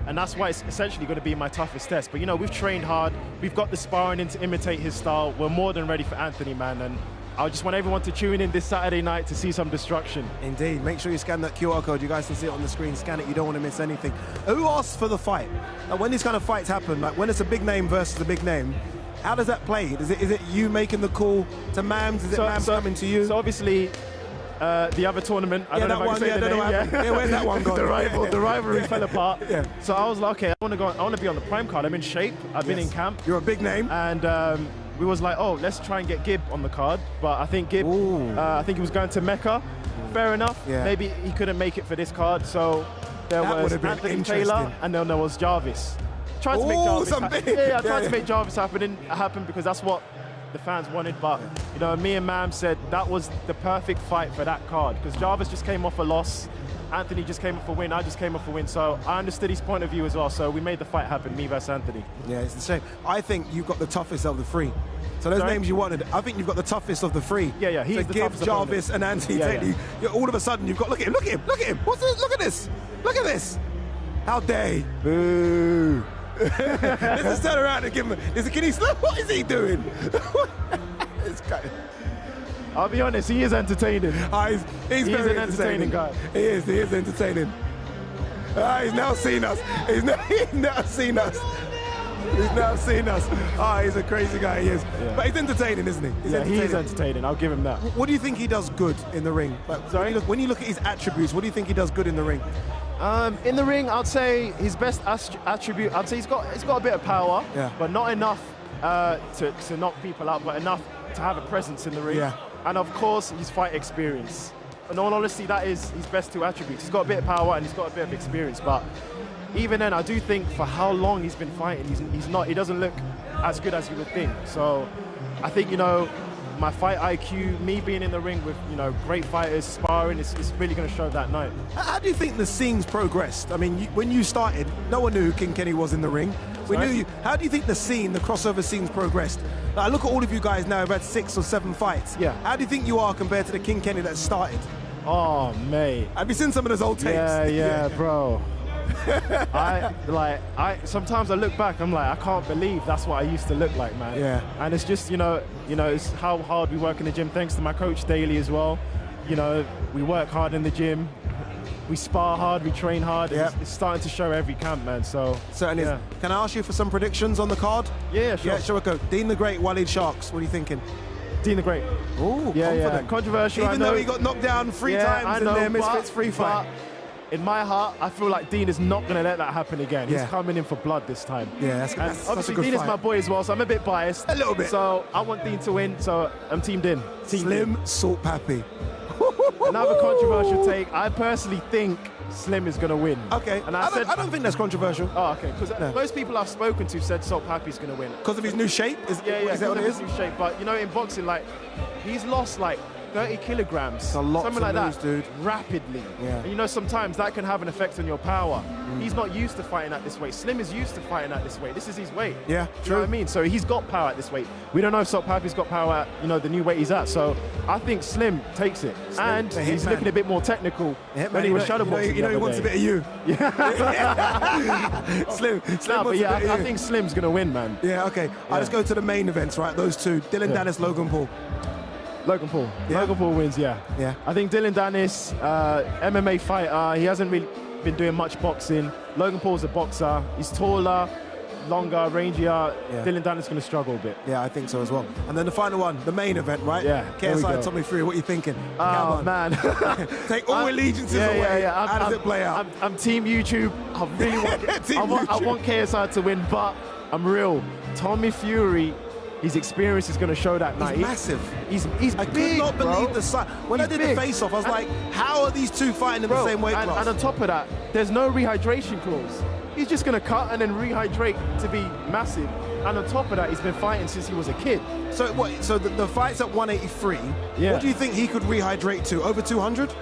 and that's why it's essentially going to be my toughest test. But we've trained hard. We've got the sparring in to imitate his style. We're more than ready for Anthony, man. And I just want everyone to tune in this Saturday night to see some destruction. Indeed. Make sure you scan that QR code. You guys can see it on the screen. Scan it. You don't want to miss anything. Who asks for the fight? And when these kind of fights happen, when it's a big name versus a big name, how does that play? Is it you making the call to Mams? Is it Mams coming to you? So obviously, the other tournament, I don't know if I can say the name. Where's that one gone? The rivalry fell apart. Yeah. So I was like, okay, I want to be on the prime card. I'm in shape. I've been in camp. You're a big name. And we was like, oh, let's try and get Gib on the card. But I think Gib, I think he was going to Mecca. Fair enough. Yeah. Maybe he couldn't make it for this card. So there was Anthony Taylor, and then there was Jarvis. Tried to make Jarvis. I tried to make Jarvis happen because that's what the fans wanted, but me and Mam said that was the perfect fight for that card because Jarvis just came off a loss, Anthony just came off a win, I just came off a win, so I understood his point of view as well, so we made the fight happen, me versus Anthony. Yeah, it's the same. I think you've got the toughest of the 3. So those names you wanted, I think you've got the toughest of the 3. Yeah, he's the toughest. Jarvis and Anthony Taylor. All of a sudden you've got, look at him. Look at this. Look at this. How dare he? Boo. Let's just turn around and give him can he slip? What is he doing? I'll be honest, he is entertaining. He's very an entertaining guy. He is entertaining. He's now seen us. He's now seen us. He's a crazy guy, he is. Yeah. But he's entertaining, isn't he? He's entertaining. I'll give him that. What do you think he does good in the ring? When you look at his attributes, what do you think he does good in the ring? In the ring, I'd say his best attribute, I'd say he's got a bit of power, but not enough to knock people out, but enough to have a presence in the ring. Yeah. And of course, his fight experience. In all honesty, that is his best 2 attributes. He's got a bit of power and he's got a bit of experience, but even then, I do think for how long he's been fighting, he doesn't look as good as you would think. So I think, my fight IQ, me being in the ring with, great fighters, sparring, it's really going to show that night. How do you think the scenes progressed? I mean, when you started, no one knew who King Kenny was in the ring. We knew you. How do you think the crossover scenes progressed? I look at all of you guys now, have had 6 or 7 fights. Yeah. How do you think you are compared to the King Kenny that started? Oh, mate. Have you seen some of those old tapes? Yeah, bro. Sometimes I look back, I'm like, I can't believe that's what I used to look like, man. Yeah. And it's just, it's how hard we work in the gym, thanks to my coach daily as well. We work hard in the gym, we spar hard, we train hard. Yeah. It's starting to show every camp, man. So certainly is. Can I ask you for some predictions on the card? Yeah, sure. Yeah, sure, we go. Deen the Great, Walid Sharks. What are you thinking? Deen the Great. Ooh, yeah, confident. Controversial. Even though he got knocked down 3 times in their Misfits free fight. In my heart, I feel like Deen is not going to let that happen again. He's coming in for blood this time. Yeah, that's obviously a good Deen fight. is my boy as well, so I'm a bit biased. A little bit. So I want Deen to win, so I'm teamed in. Slim, Salt Papi. Another controversial take. I personally think Slim is going to win. Okay. And I don't think that's controversial. Oh, okay. Because most people I've spoken to said Salt Papi's going to win. Because of his new shape? Is that what it is? New shape. But, in boxing, he's lost, 30 kilograms, something like lose, that, dude. rapidly. Yeah. And you know, sometimes that can have an effect on your power. He's not used to fighting at this weight. Slim is used to fighting at this weight. This is his weight. Yeah, you know what I mean? So he's got power at this weight. We don't know if Papi's got power at, you know, the new weight he's at. So I think Slim takes it. And he's looking a bit more technical when he was shadowboxing. You know he wants a bit of you. Slim but yeah, I think Slim's going to win, man. Yeah, okay. Let's go to the main events, right? Those two. Dylan Danis, Logan Paul. Logan Paul. Yeah. Logan Paul wins, yeah. I think Dylan Danis, MMA fighter, he hasn't really been doing much boxing. Logan Paul's a boxer. He's taller, longer, rangier. Dylan Danis is going to struggle a bit. Yeah, I think so as well. And then the final one, the main event, right? Yeah. KSI, Tommy Fury, what are you thinking? Oh, man. Take all allegiances away. How does it play out? I'm Team YouTube. I really want I want KSI to win, but I'm real. Tommy Fury, his experience is going to show that night. He's massive. He's I big, could not bro. believe the size. When I did the face-off, I was like, how are these two fighting in the same weight class? And on top of that, there's no rehydration clause. He's just going to cut and then rehydrate to be massive. And on top of that, he's been fighting since he was a kid. So what? So the fight's at 183. Yeah. What do you think he could rehydrate to? Over 200?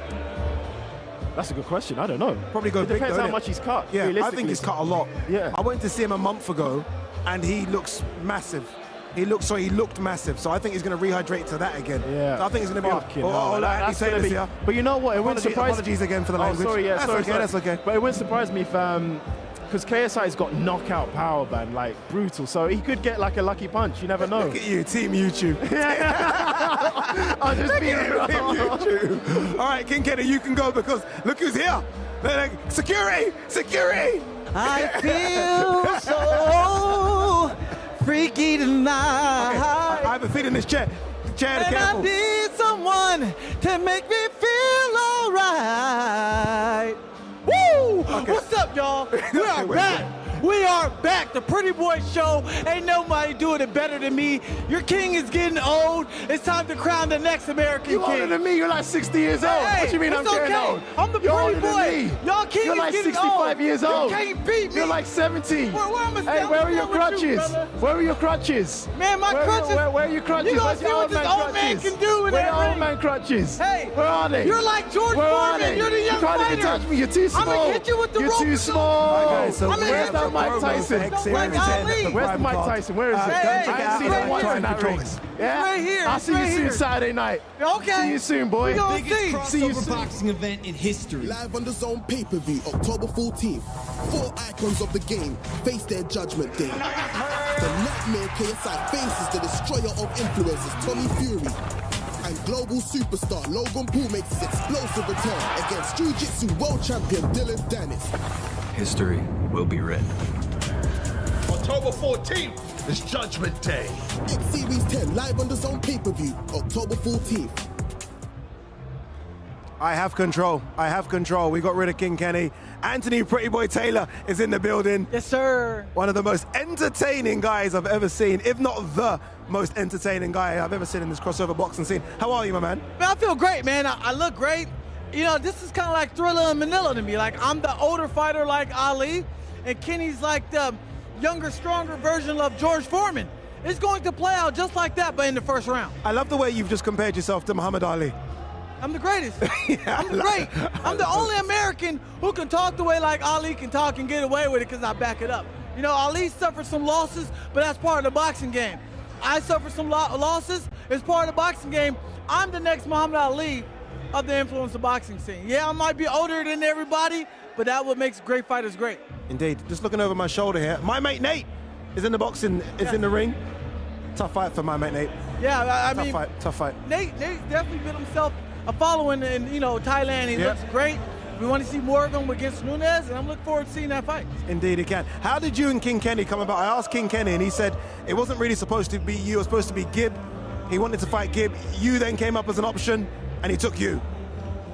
That's a good question. I don't know. Probably go it big, depends though, how innit? much he's cut. Yeah, I think he's cut a lot. Yeah. I went to see him a month ago, and he looks massive. He looked massive. So I think he's going to rehydrate to that again. Yeah. So I think he's going to be. That's gonna be. But you know what? It wouldn't surprise. Apologies again for the language. Sorry. Yeah. That's okay. That's okay. But it wouldn't surprise me if because KSI's got knockout power, man, like brutal. So he could get like a lucky punch. You never know. Look at you, Team YouTube. I'll just be Team YouTube. All right, King Kenny, you can go because look who's here. Security! Security! I feel so freaky tonight. Okay, I have a feet in this chair. Chair, and careful. I need someone to make me feel all right. Woo! Okay. What's up, y'all? We are back. We are back. The Pretty Boy Show. Ain't nobody doing it better than me. Your king is getting old. It's time to crown the next American You're king. older than me. You're like 60 years old. Hey, What you mean I'm it's getting okay. old? I'm the You're pretty older than boy. me. Y'all king You're is like getting 65 old. years old. You can't beat me. You're like 70. Where am I Hey, where are your crutches? Where are your crutches? Man, my crutches. Where are your crutches? You gonna Where's see your what old this man old man crutches? can do in Where that are your old ring. man crutches? Hey, where are they? You're like George Where are Foreman. they? You're the young You can't fighter. even touch me. You're too small. I'm gonna hit you with the You're rope. too small. Okay, so where's that Mike Tyson? Like Ali. Where's the Mike Tyson? Where is it? Hey, I ain't seen him once in that ring. Yeah? Right here. I'll see you soon Saturday night. Okay. See you soon, boy. See you soon. Boxing event in history. Live on the DAZN pay-per-view, October 14th. 4 icons of the game face their judgment day. The Nightmare KSI faces the destroyer of influencers, Tommy Fury. And global superstar Logan Paul makes his explosive return against Jiu-Jitsu world champion Dylan Danis. History will be written. October 14th is Judgment Day. X Series 10 live on the DAZN pay-per-view, October 14th. I have control. I have control. We got rid of King Kenny. Anthony Pretty Boy Taylor is in the building. Yes, sir. One of the most entertaining guys I've ever seen, if not the most entertaining guy I've ever seen in this crossover boxing scene. How are you, my man? Man, I feel great, man. I look great. You know, this is kind of like Thriller and Manila to me. Like, I'm the older fighter like Ali, and Kenny's like the younger, stronger version of George Foreman. It's going to play out just like that, but in the first round. I love the way you've just compared yourself to Muhammad Ali. I'm the greatest. I'm great. I'm the only American who can talk the way like Ali can talk and get away with it because I back it up. You know, Ali suffered some losses, but that's part of the boxing game. I suffered some losses. It's part of the boxing game. I'm the next Muhammad Ali of the influencer boxing scene. Yeah, I might be older than everybody, but that's what makes great fighters great. Indeed. Just looking over my shoulder here. My mate Nate is in the boxing, is in the ring. Tough fight for my mate Nate. Yeah, I mean, tough fight. Nate's definitely built himself a following in, you know, Thailand. He looks great. We want to see more of him against Nunes, and I'm looking forward to seeing that fight. Indeed, he can. How did you and King Kenny come about? I asked King Kenny, and he said it wasn't really supposed to be you. It was supposed to be Gib. He wanted to fight Gib. You then came up as an option, and he took you.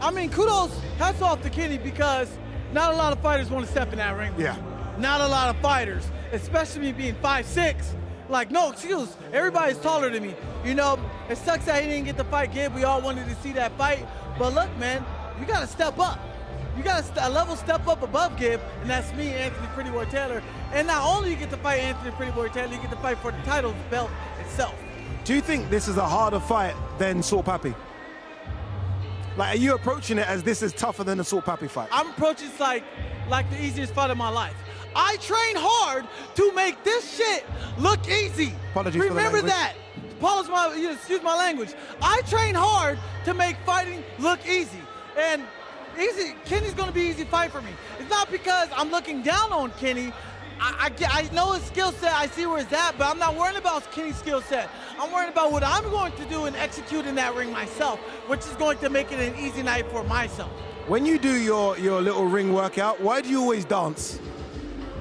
I mean, kudos, hats off to Kenny, because not a lot of fighters want to step in that ring. Yeah. Not a lot of fighters, especially me being 5'6". Like, no excuse. Everybody's taller than me. You know, it sucks that he didn't get to fight Gib. We all wanted to see that fight. But look, man, you got to step up. You got a level step up above Gib, and that's me, Anthony Pretty Boy Taylor. And not only you get to fight Anthony Pretty Boy Taylor, you get to fight for the title belt itself. Do you think this is a harder fight than Papi? Like, are you approaching it as this is tougher than the Salt Papi fight? I'm approaching it like the easiest fight of my life. I train hard to make this shit look easy. Apologies Remember for the that. Excuse my language. I train hard to make fighting look easy. And Kenny's going to be an easy fight for me. It's not because I'm looking down on Kenny. I know his skill set. I see where it's at, but I'm not worrying about Kenny's skill set. I'm worrying about what I'm going to do and execute in that ring myself, which is going to make it an easy night for myself. When you do your little ring workout, why do you always dance?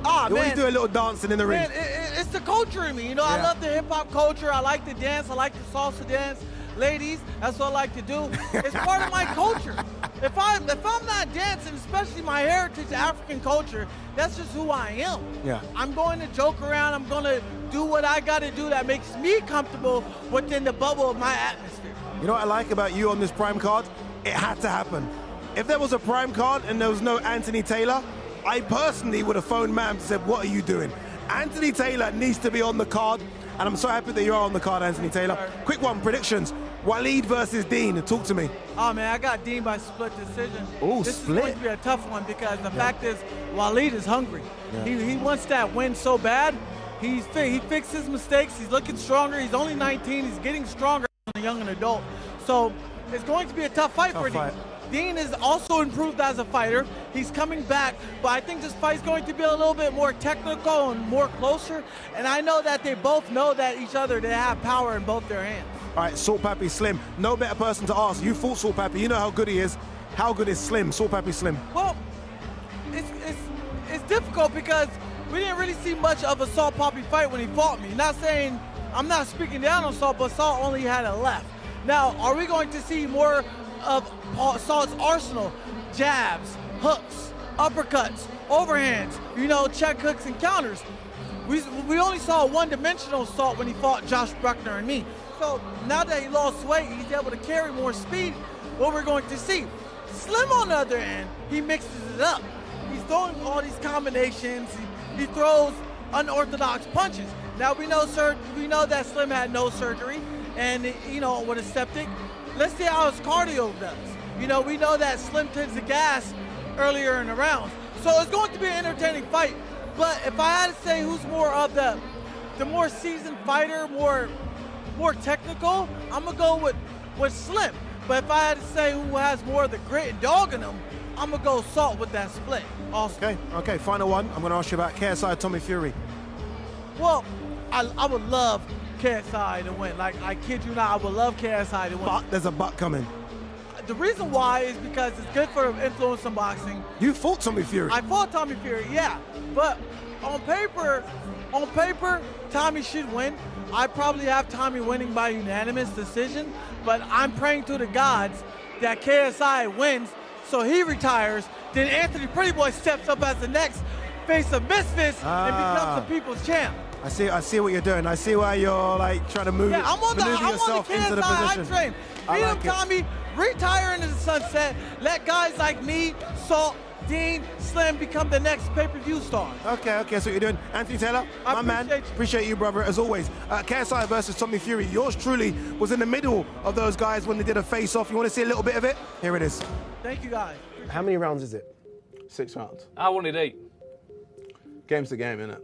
You always do a little dancing in the ring. Man, it's the culture in me. You know, I love the hip-hop culture. I like to dance. I like the salsa dance. Ladies, that's what I like to do. It's part of my culture. If I'm not dancing, especially my heritage African culture, that's just who I am. Yeah. I'm going to joke around. I'm going to do what I got to do that makes me comfortable within the bubble of my atmosphere. You know what I like about you on this Prime card? It had to happen. If there was a Prime card and there was no Anthony Taylor, I personally would have phoned Mams and said, what are you doing? Anthony Taylor needs to be on the card, and I'm so happy that you are on the card, Anthony Taylor. Quick one, predictions. Walid versus Deen. Talk to me. Oh, man, I got Deen by split decision. Oh, this split. This is going to be a tough one because the fact is Walid is hungry. Yeah. He wants that win so bad. He fixed his mistakes. He's looking stronger. He's only 19. He's getting stronger as a young adult. So it's going to be a tough fight for Deen. Deen is also improved as a fighter. He's coming back, but I think this fight's going to be a little bit more technical and more closer. And I know that they both know that each other, they have power in both their hands. All right, Salt Papi Slim. No better person to ask. You fought Salt Papi. You know how good he is. How good is Slim, Salt Papi Slim? Well, it's difficult because we didn't really see much of a Salt Papi fight when he fought me. Not saying I'm not speaking down on Salt, but Salt only had a left. Now, are we going to see more of Salt's arsenal? Jabs, hooks, uppercuts, overhands, check hooks and counters. We only saw one-dimensional Salt when he fought Josh Bruckner and me. So now that he lost weight, he's able to carry more speed. What we're going to see. Slim, on the other hand, he mixes it up. He's throwing all these combinations. He throws unorthodox punches. Now we know that Slim had no surgery, and with a septic. Let's see how his cardio does. We know that Slim tends to gas earlier in the rounds. So it's going to be an entertaining fight. But if I had to say who's more of the more seasoned fighter, more technical, I'm gonna go with Slim. But if I had to say who has more of the grit and dog in him, I'm gonna go Salt with that split. Also. Okay, final one. I'm gonna ask you about KSI Tommy Fury. Well, I would love KSI to win. Like, I kid you not, I would love KSI to win. But there's a but coming. The reason why is because it's good for influence in boxing. You fought Tommy Fury. I fought Tommy Fury, yeah. But on paper, Tommy should win. I probably have Tommy winning by unanimous decision, but I'm praying to the gods that KSI wins so he retires. Then Anthony Pretty Boy steps up as the next face of Misfits and becomes the people's champ. I see what you're doing. I see why you're trying to maneuver yourself into the position. Train. Beat him, Tommy. Retire into the sunset. Let guys like me, Salt, Deen, Slim become the next pay-per-view star. Okay, that's what you're doing. Anthony Taylor, my man. Appreciate you, brother, as always. KSI versus Tommy Fury. Yours truly was in the middle of those guys when they did a face-off. You want to see a little bit of it? Here it is. Thank you, guys. How many rounds is it? 6 rounds. I wanted 8. Game's the game, innit?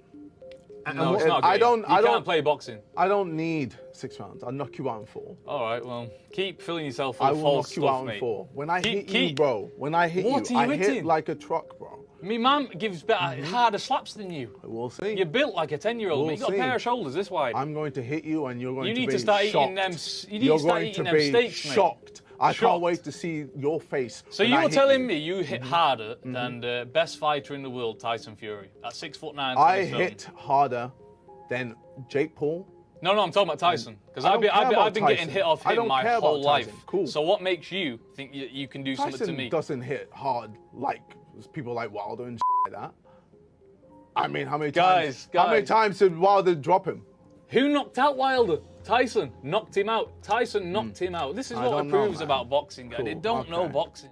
No, it's not a game. You can't play boxing. I don't need 6 rounds. I'll knock you out in 4. All right, well, keep filling yourself full of false stuff, mate. I will knock you out in 4. When I hit you, bro, I hit like a truck, bro. Me mum gives better, harder slaps than you. We'll see. You're built like a 10-year-old, mate. You've got a pair of shoulders this wide. I'm going to hit you, and you're going to be shocked. You need to start eating them. You need to start eating them steaks, mate. Shocked. I can't wait to see your face. So you're telling me you hit harder than the best fighter in the world, Tyson Fury, at 6'9". I hit harder than Jake Paul. No, I'm talking about Tyson. Because I've been getting hit off him my whole life. Cool. So what makes you think you can do something to me? Tyson doesn't hit hard like people like Wilder and like that. I mean, how many times did Wilder drop him? Who knocked out Wilder? Tyson knocked him out. Tyson knocked him out. This is what it proves about boxing, guys. They don't know boxing.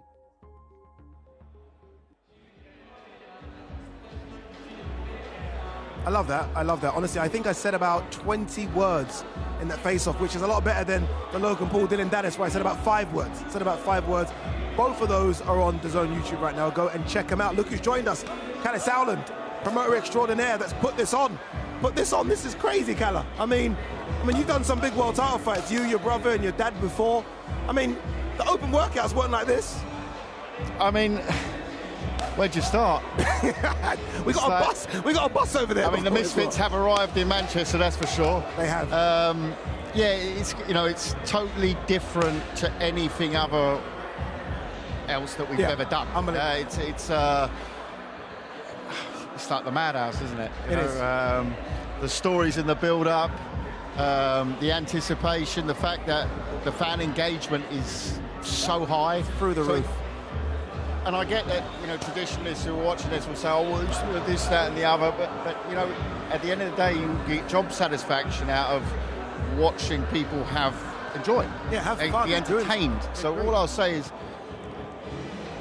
I love that. I love that. Honestly, I think I said about 20 words in that face-off, which is a lot better than the Logan Paul, Deen and Danis, where I said about 5 words. Both of those are on DAZN YouTube right now. Go and check them out. Look who's joined us. Kalle Sauerland, promoter extraordinaire that's put this on. This is crazy, Kalle. I mean, you've done some big world title fights. You, your brother, and your dad before. I mean, the open workouts weren't like this. I mean, where'd you start? we got a bus over there. I mean, the Misfits have arrived in Manchester, that's for sure. They have. Yeah, it's totally different to anything else that we've ever done. It's like the madhouse, isn't it? It is. The stories in the build-up, the anticipation, the fact that the fan engagement is so high, through the roof. And I get that, traditionalists who are watching this will say, oh, well, this, that, and the other. But at the end of the day, you get job satisfaction out of watching people enjoy. Yeah, have fun. Be entertained. So all I'll say is,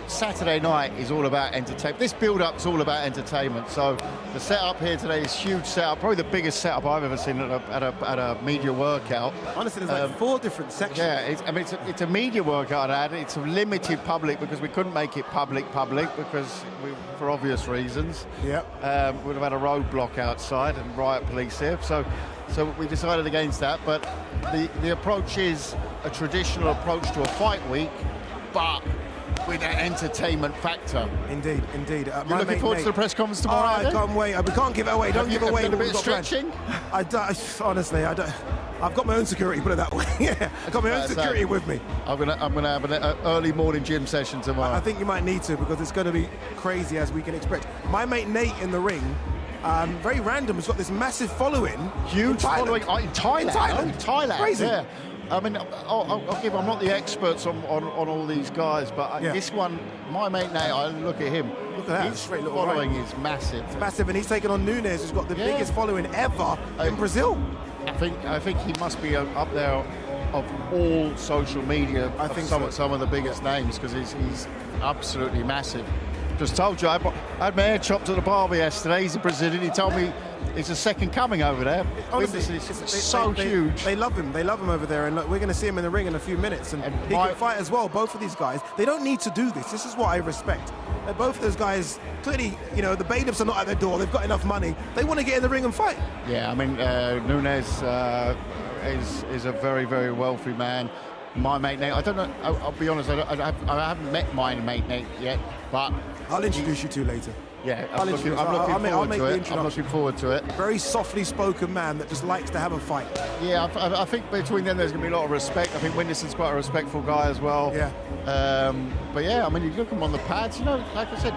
Saturday night is all about entertainment. This build-up is all about entertainment. So the setup here today is huge setup, probably the biggest setup I've ever seen at a media workout. Honestly, there's like 4 different sections. Yeah, it's a media workout. It's a limited public because we couldn't make it public because for obvious reasons. Yeah. We'd have had a roadblock outside and riot police here. So we decided against that. But the approach is a traditional approach to a fight week, but with that entertainment factor. Indeed. You're looking forward to the press conference tomorrow? I can't wait. We can't give it away. Don't give away. A bit of stretching? Honestly, I don't. I've got my own security, put it that way. Yeah, I've got my own security with me. I'm gonna have an early morning gym session tomorrow. I think you might need to, because it's going to be crazy, as we can expect. My mate Nate in the ring, very random, has got this massive following. Huge following in Thailand. Crazy. Yeah. I mean, I'm not the experts on all these guys, but this one, my mate Nate, I look at him. Look at that. His following is massive. It's massive, and he's taken on Nunes, who's got the biggest following ever in Brazil. I think he must be up there of all social media. I think some of the biggest names, because he's absolutely massive. Just told you, I had my hair chopped at the barber yesterday. He's a Brazilian. He told me it's a second coming over there. Honestly, it's so huge. They love him. They love him over there. And look, we're going to see him in the ring in a few minutes. And he can fight as well. Both of these guys, they don't need to do this. This is what I respect. Both of those guys, clearly, the bailiffs are not at their door. They've got enough money. They want to get in the ring and fight. Yeah, I mean, Nunes is a very, very wealthy man. My mate Nate, I don't know, I'll be honest, I haven't met my mate Nate yet, but I'll introduce you to later. Yeah, I'm looking forward to it. Very softly spoken man that just likes to have a fight. Yeah, I think between them there's going to be a lot of respect. I think Winderson's quite a respectful guy as well. Yeah. But yeah, I mean, you look at him on the pads, like I said,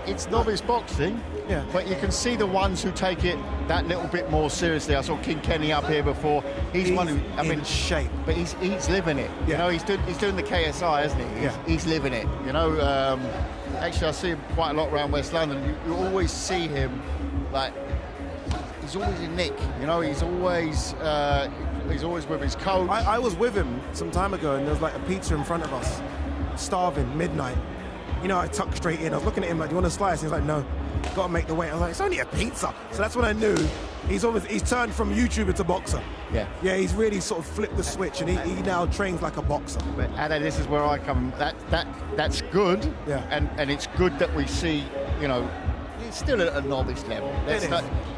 it's novice boxing. Yeah. But you can see the ones who take it that little bit more seriously. I saw King Kenny up here before. He's one who, in shape. But he's living it. Yeah. He's doing the KSI, isn't he? He's living it. Actually, I see him quite a lot around West London. You always see him, like, he's always in nick. He's always with his coach. I was with him some time ago, and there was like a pizza in front of us, starving, midnight. I tucked straight in. I was looking at him like, do you want a slice? He's like, no, got to make the weight. I was like, it's only a pizza. So that's when I knew he's turned from YouTuber to boxer. Yeah. Yeah, he's really sort of flipped the switch, and he now trains like a boxer. But Ada, this is where I come. That's good. Yeah. And it's good that we see, it's still at a novice level.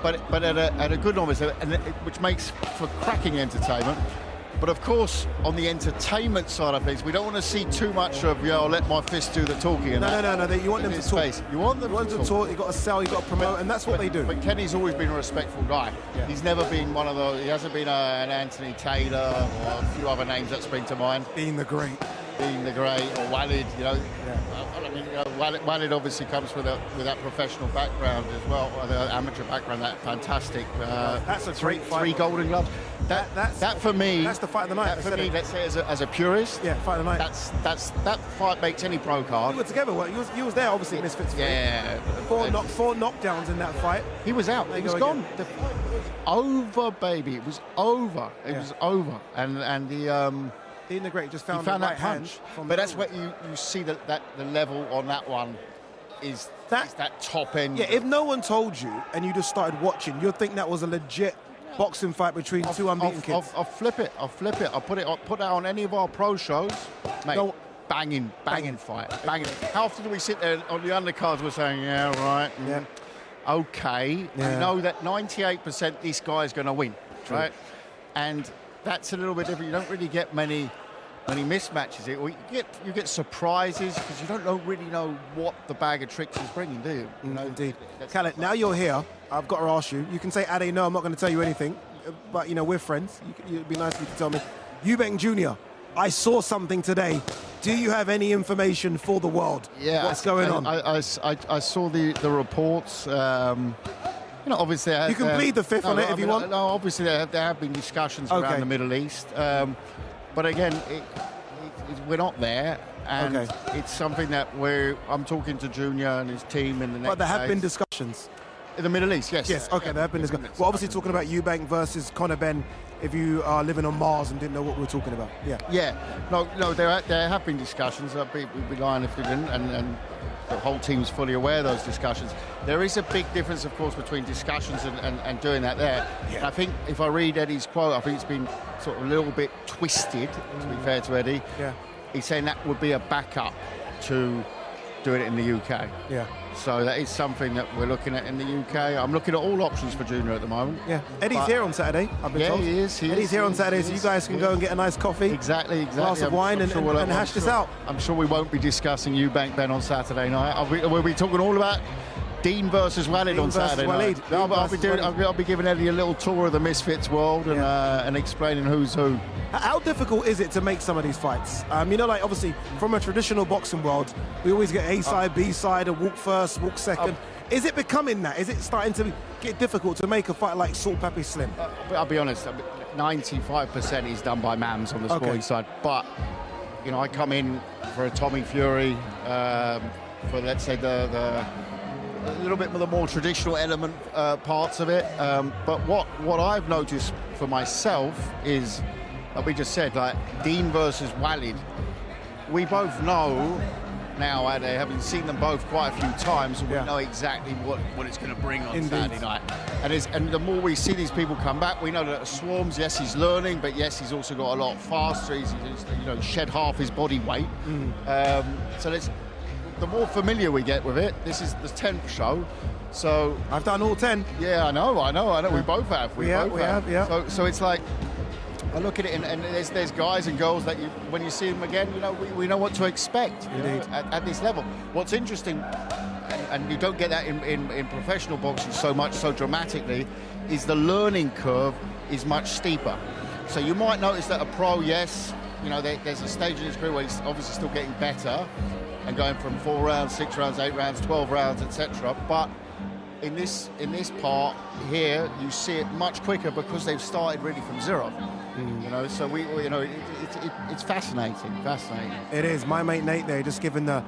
But at a good novice level, which makes for cracking entertainment. But of course, on the entertainment side of things, we don't want to see too much of, I'll let my fist do the talking. No. You want them to talk. You want them to talk. You've got to sell, you've got to promote, and that's what they do. But Kenny's always been a respectful guy. Yeah. He's never been one of those, he hasn't been an Anthony Taylor or a few other names that spring to mind. Deen the Great. Or Walid, Walid obviously comes with that professional background as well, the amateur background, that fantastic. That's a great fight. 3 Golden Gloves. That for me. That's the fight of the night. That for me, let's say as a purist. Yeah, fight of the night. That fight makes any pro card. We were together. You was there, obviously, Misfits. Yeah. 4 knockdowns in that fight. He was out. He was gone. The fight was over, baby. It was over. It was over. And the. Deen the Great just found that right punch. But that's what you see the level on that one is that top end. Yeah, if no one told you and you just started watching, you'd think that was a legit boxing fight between two unbeaten kids. I'll flip it. I'll put that on any of our pro shows, mate. No. Banging fight. Banging. How often do we sit there on the undercards? We're saying, yeah, right. Yeah. Okay. Yeah. You know that 98% this guy's going to win, right? And that's a little bit different. You don't really get many mismatches. You get surprises because you don't really know what the bag of tricks is bringing, do you? Indeed. Kalle, now you're here. I've got to ask you. You can say, Ade, no, I'm not going to tell you anything. But, we're friends. It'd be nice for you to tell me. Eubank Jr., I saw something today. Do you have any information for the world? Yeah. What's going on? I saw the reports. Obviously... You can plead the fifth on it if you want. No, obviously there have been discussions around the Middle East. But again, we're not there. And it's something that I'm talking to Junior and his team in the next But there have days. been discussions. In the Middle East, yes. Yes, okay, there have been discussions. We're obviously talking about Eubank versus Conor Benn if you are living on Mars and didn't know what we're talking about. Yeah. Yeah. No, there have been discussions. We'd be lying if we didn't, and the whole team's fully aware of those discussions. There is a big difference, of course, between discussions and doing that there. Yeah. And I think if I read Eddie's quote, I think it's been sort of a little bit twisted, to be fair to Eddie. Yeah. He's saying that would be a backup to doing it in the UK. Yeah. So that is something that we're looking at in the UK. I'm looking at all options for Junior at the moment. Yeah. Eddie's here on Saturday, I've been told. Yeah, he is. Eddie's here on Saturday, so you guys can go and get a nice coffee. Exactly. Glass of wine and hash this out. I'm sure we won't be discussing Eubank Ben on Saturday night. We'll be talking all about Deen versus Walid on Saturday night. I'll be giving Eddie a little tour of the Misfits world and explaining who's who. How difficult is it to make some of these fights? Obviously, from a traditional boxing world, we always get A-side, B-side, a walk first, walk second. Is it becoming that? Is it starting to get difficult to make a fight like Salt Papi Slim? I'll be honest, 95% is done by Mams on the sporting side. But, I come in for a Tommy Fury, for, let's say, a little bit of the more traditional element parts of it. But what I've noticed for myself is, like we just said, like Deen versus Walid, we both know now, having seen them both quite a few times, we know exactly what it's going to bring on Saturday night. And the more we see these people come back, we know that Swarms, yes, he's learning, but yes, he's also got a lot faster. He's shed half his body weight. So the more familiar we get with it, this is the 10th show. So I've done all 10. Yeah, I know. Yeah. We both have. We have. Yeah. So it's like, I look at it, and there's guys and girls that when you see them again, we know what to expect at this level. What's interesting, and you don't get that in professional boxing so dramatically, is the learning curve is much steeper. So you might notice that a pro, there's a stage in his career where he's obviously still getting better and going from 4 rounds, 6 rounds, 8 rounds, 12 rounds, etc. But in this part here, you see it much quicker because they've started really from zero. So it's fascinating. It is. My mate Nate there, just given the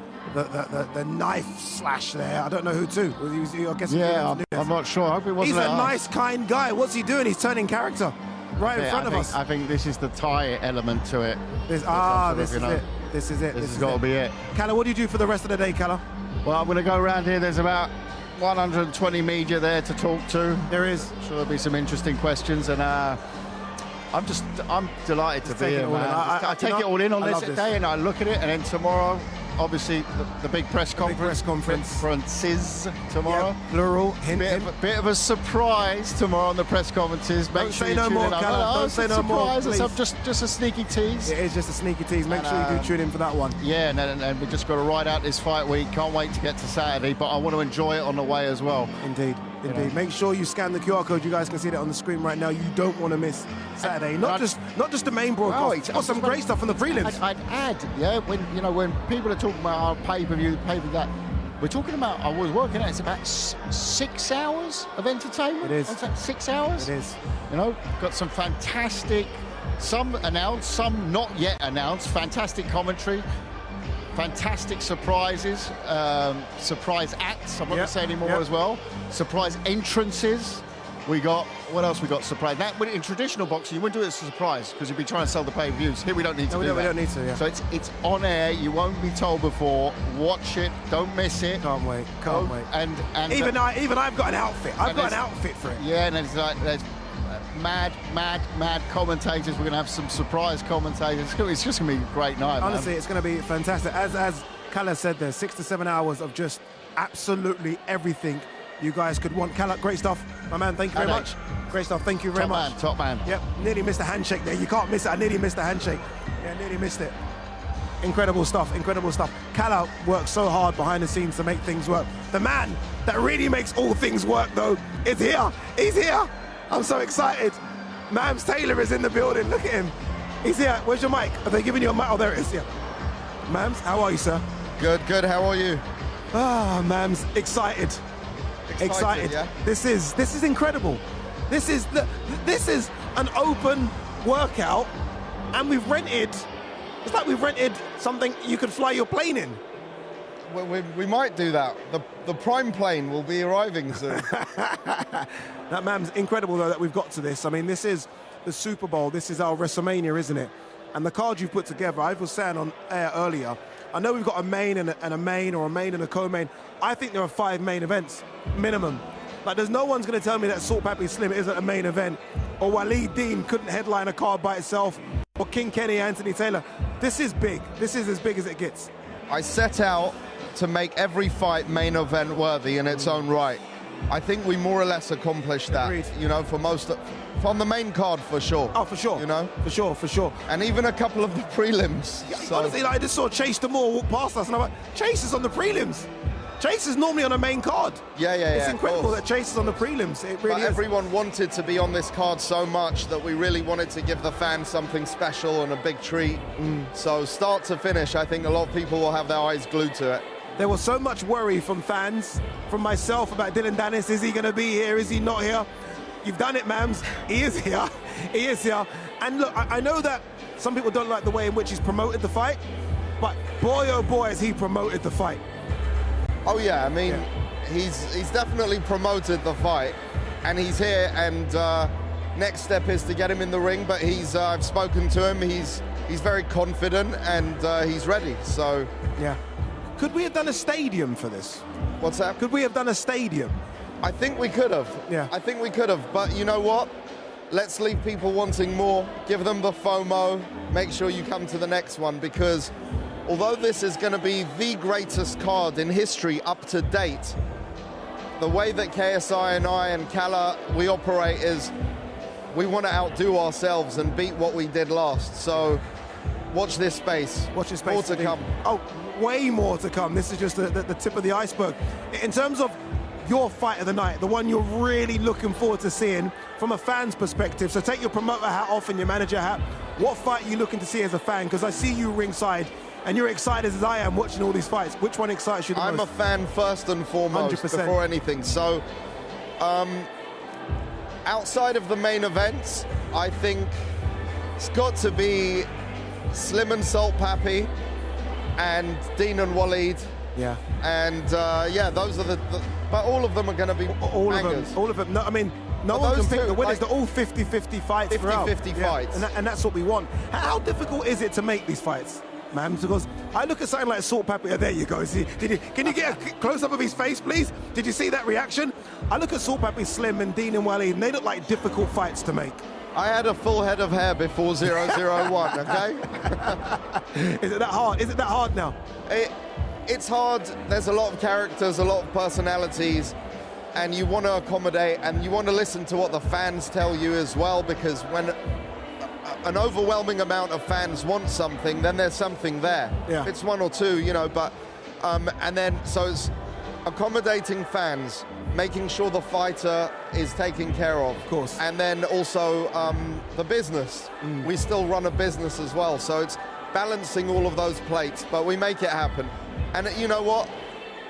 knife slash there. I don't know who to. I guess. Yeah, I'm not sure. I hope it wasn't. He's a nice, kind guy. What's he doing? He's turning character right in front of us. I think this is the Thai element to it. This is it. This has got to be it. Kalle, what do you do for the rest of the day, Kalle? Well, I'm going to go around here. There's about 120 media there to talk to. There is. I'm sure there'll be some interesting questions, and I'm delighted to be here, man. I take it all in on this day, and I look at it, and then tomorrow, obviously, the big press conference. Conferences tomorrow. Yeah, plural. Bit of a surprise tomorrow on the press conferences. Don't say no more, Kalle. Don't say no more, please. Just a sneaky tease. It is just a sneaky tease. Make sure you do tune in for that one. Yeah, and we've just got to ride out this fight week. Can't wait to get to Saturday, but I want to enjoy it on the way as well. Indeed. Make sure you scan the QR code. You guys can see that on the screen right now. You don't want to miss Saturday. Not just the main broadcast. Got some great stuff on the prelims. I'd add, when people are talking about our pay-per-view, that we're talking about. I was working out. It's about 6 hours of entertainment. It is. 6 hours. It is. Got some fantastic, some announced, some not yet announced. Fantastic commentary. Fantastic surprises, surprise acts, I'm not going to say anymore as well. Surprise entrances, We got, what else we got? Surprise. Now, in traditional boxing, you wouldn't do it as a surprise because you'd be trying to sell the pay-per-views. Here we don't need to do that. We don't need to, yeah. So it's on air. You won't be told before. Watch it. Don't miss it. Can't wait. Can't wait. And even I've got an outfit. I've got an outfit for it. Yeah, and it's like there's mad commentators. We're going to have some surprise commentators. It's just going to be a great night. Honestly, man. it's going to be fantastic. As Kalle said, there's 6 to 7 hours of just absolutely everything you guys could want. Kalle, great stuff, my man. Thank you very much. Great stuff. Thank you very much. Top man. Yep. Nearly missed a handshake there. You can't miss it. I nearly missed a handshake. Yeah, nearly missed it. Incredible stuff. Incredible stuff. Kalle works so hard behind the scenes to make things work. The man that really makes all things work, though, is here. He's here. I'm so excited. Mams Taylor is in the building. Look at him. He's here. Where's your mic? Are they giving you a mic? Oh, there it is. Yeah. Mams, how are you, sir? Good. How are you? Ah, Mams, excited. Yeah? This is incredible. This is an open workout, and we've rented. It's like we've rented something you could fly your plane in. We might do that. The prime plane will be arriving soon. That, Mams, incredible though that we've got to this. I mean, this is the Super Bowl. This is our WrestleMania, isn't it? And the card you've put together, I was saying on air earlier, I know we've got a main and a main, or a main and a co-main. I think there are 5 main events, minimum. Like, there's no one's going to tell me that Salt Papi Slim isn't a main event, or Waleed Deen couldn't headline a card by itself, or King Kenny, Anthony Taylor. This is big. This is as big as it gets. I set out to make every fight main event worthy in its own right. I think we more or less accomplished that. Agreed. You know, from the main card for sure. Oh, for sure. You know, for sure. And even a couple of the prelims. Yeah, so. Honestly, like, I just saw Chase Demore walk past us, and I'm like, Chase is on the prelims. Chase is normally on a main card. Yeah. It's incredible that Chase is on the prelims. It really is. Everyone wanted to be on this card so much that we really wanted to give the fans something special and a big treat. So start to finish, I think a lot of people will have their eyes glued to it. There was so much worry from fans, from myself, about Dylan Danis. Is he going to be here? Is he not here? You've done it, Mams. He is here. He is here. And look, I know that some people don't like the way in which he's promoted the fight, but boy, oh boy, has he promoted the fight. Oh yeah, I mean, he's definitely promoted the fight, and he's here. And next step is to get him in the ring. But I've spoken to him. He's very confident, and he's ready. So yeah. Could we have done a stadium for this? What's that? Could we have done a stadium? I think we could have. Yeah. I think we could have. But you know what? Let's leave people wanting more. Give them the FOMO. Make sure you come to the next one, because although this is going to be the greatest card in history up to date, the way that KSI and I and Kalle, we operate is we want to outdo ourselves and beat what we did last. So watch this space. Watch this space. More to come. Oh, way more to come. This is just the tip of the iceberg. In terms of your fight of the night, the one you're really looking forward to seeing from a fan's perspective, so take your promoter hat off and your manager hat. What fight are you looking to see as a fan? Because I see you ringside, and you're excited as I am watching all these fights. Which one excites you the most? I'm a fan first and foremost, 100%. before anything. So, outside of the main events, I think it's got to be Slim and Salt Papi, and Deen and Waleed. Yeah. And those are but all of them are going to be all of them. No, I mean, no one can pick the winners. They're all 50-50 fights. 50-50 fights. And that's what we want. How difficult is it to make these fights, man? Because I look at something like Salt Papi. Oh, there you go. See, can you get a close-up of his face, please? Did you see that reaction? I look at Salt Papi Slim and Deen and Waleed, and they look like difficult fights to make. I had a full head of hair before 001, okay? Is it that hard? Is it that hard now? It's hard. There's a lot of characters, a lot of personalities, and you want to accommodate, and you want to listen to what the fans tell you as well, because when an overwhelming amount of fans want something, then there's something there. Yeah. If it's one or two, you know, but, and then, so it's accommodating fans, making sure the fighter is taken care of. Of course. And then also the business. We still run a business as well, so it's balancing all of those plates, but we make it happen. And you know what?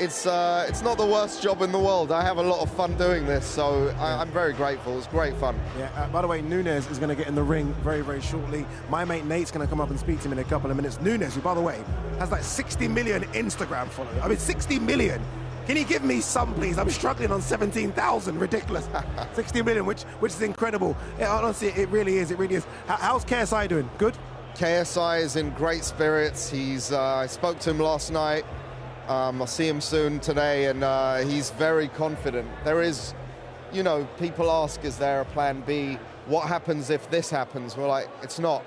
It's not the worst job in the world. I have a lot of fun doing this, so I'm very grateful. It's great fun. Yeah. By the way, Nunes is going to get in the ring very, very shortly. My mate Nate's going to come up and speak to him in a couple of minutes. Nunes, who, by the way, has like 60 million Instagram followers. I mean, 60 million. Can you give me some, please? I'm struggling on 17,000. Ridiculous. 60 million, which is incredible. Honestly, it really is. It really is. How's KSI doing? Good? KSI is in great spirits. I spoke to him last night. I'll see him soon today, and he's very confident. There is, people ask, is there a plan B? What happens if this happens? We're like, it's not.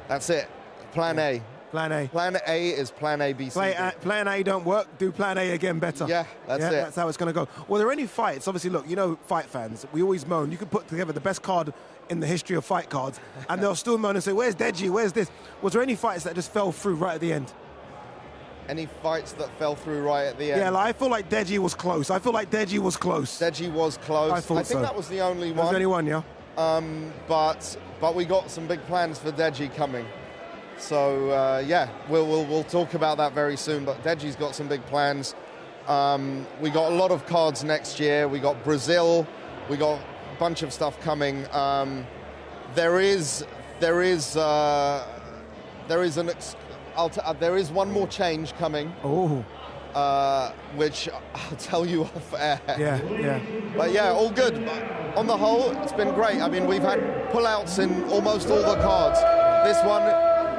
That's it. Plan A. Plan A. Plan A is plan A, B, C, D. Plan A don't work, do plan A again better. Yeah, that's it. That's how it's going to go. Well, there are any fights? Obviously, look, fight fans, we always moan. You can put together the best card in the history of fight cards, and they'll still moan and say, where's Deji? Where's this? Was there any fights that just fell through right at the end? Any fights that fell through right at the end? Yeah, I feel like Deji was close. Deji was close. I think that was the only one. That was the only one, yeah. But we got some big plans for Deji coming. So we'll talk about that very soon. But Deji's got some big plans. We got a lot of cards next year. We got Brazil. We got a bunch of stuff coming. There is one more change coming. Oh. Which I'll tell you off air. Yeah. But yeah, all good. On the whole, it's been great. I mean, we've had pullouts in almost all the cards. This one,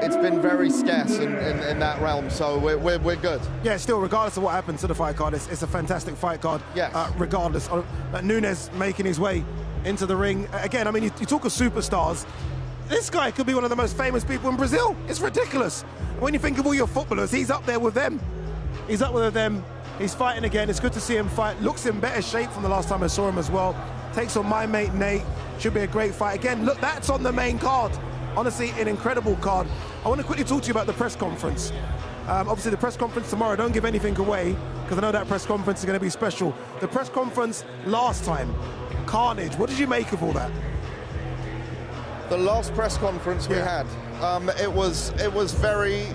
it's been very scarce in that realm, so we're good. Yeah, still, regardless of what happens to the fight card, it's a fantastic fight card. Yes. Regardless. Nunes making his way into the ring. Again, I mean, you talk of superstars. This guy could be one of the most famous people in Brazil. It's ridiculous. When you think of all your footballers, he's up there with them. He's up with them. He's fighting again. It's good to see him fight. Looks in better shape from the last time I saw him as well. Takes on my mate Nate. Should be a great fight. Again, look, that's on the main card. Honestly, an incredible card. I want to quickly talk to you about the press conference. Obviously, the press conference tomorrow, don't give anything away, because I know that press conference is going to be special. The press conference last time, carnage. What did you make of all that? The last press conference we had, it was very...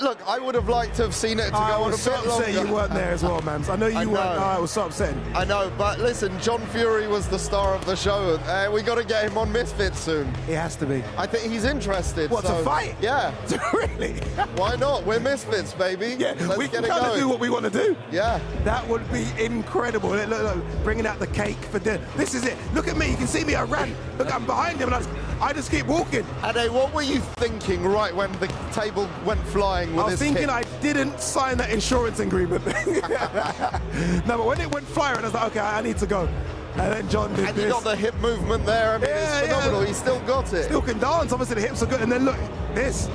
Look, I would have liked to have seen it to go on a bit longer. I was so upset you weren't there as well, Mams. I know you weren't. I was so upset. I know, but listen, John Fury was the star of the show. We got to get him on Misfits soon. He has to be. I think he's interested. What, to fight? Yeah. Really? Why not? We're Misfits, baby. Yeah, we can kind of do what we want to do. Yeah. That would be incredible. Look, bringing out the cake for dinner. This is it. Look at me. You can see me. I ran. Look, I'm behind him, and I just keep walking. Ade, what were you thinking right when the table went flying with this I was thinking kick? I didn't sign that insurance agreement. No, but when it went flying, I was like, okay, I need to go. And then John did and this. you got the hip movement there. I mean, it's phenomenal. He still got it. Still can dance. Obviously, the hips are good. And then look, this.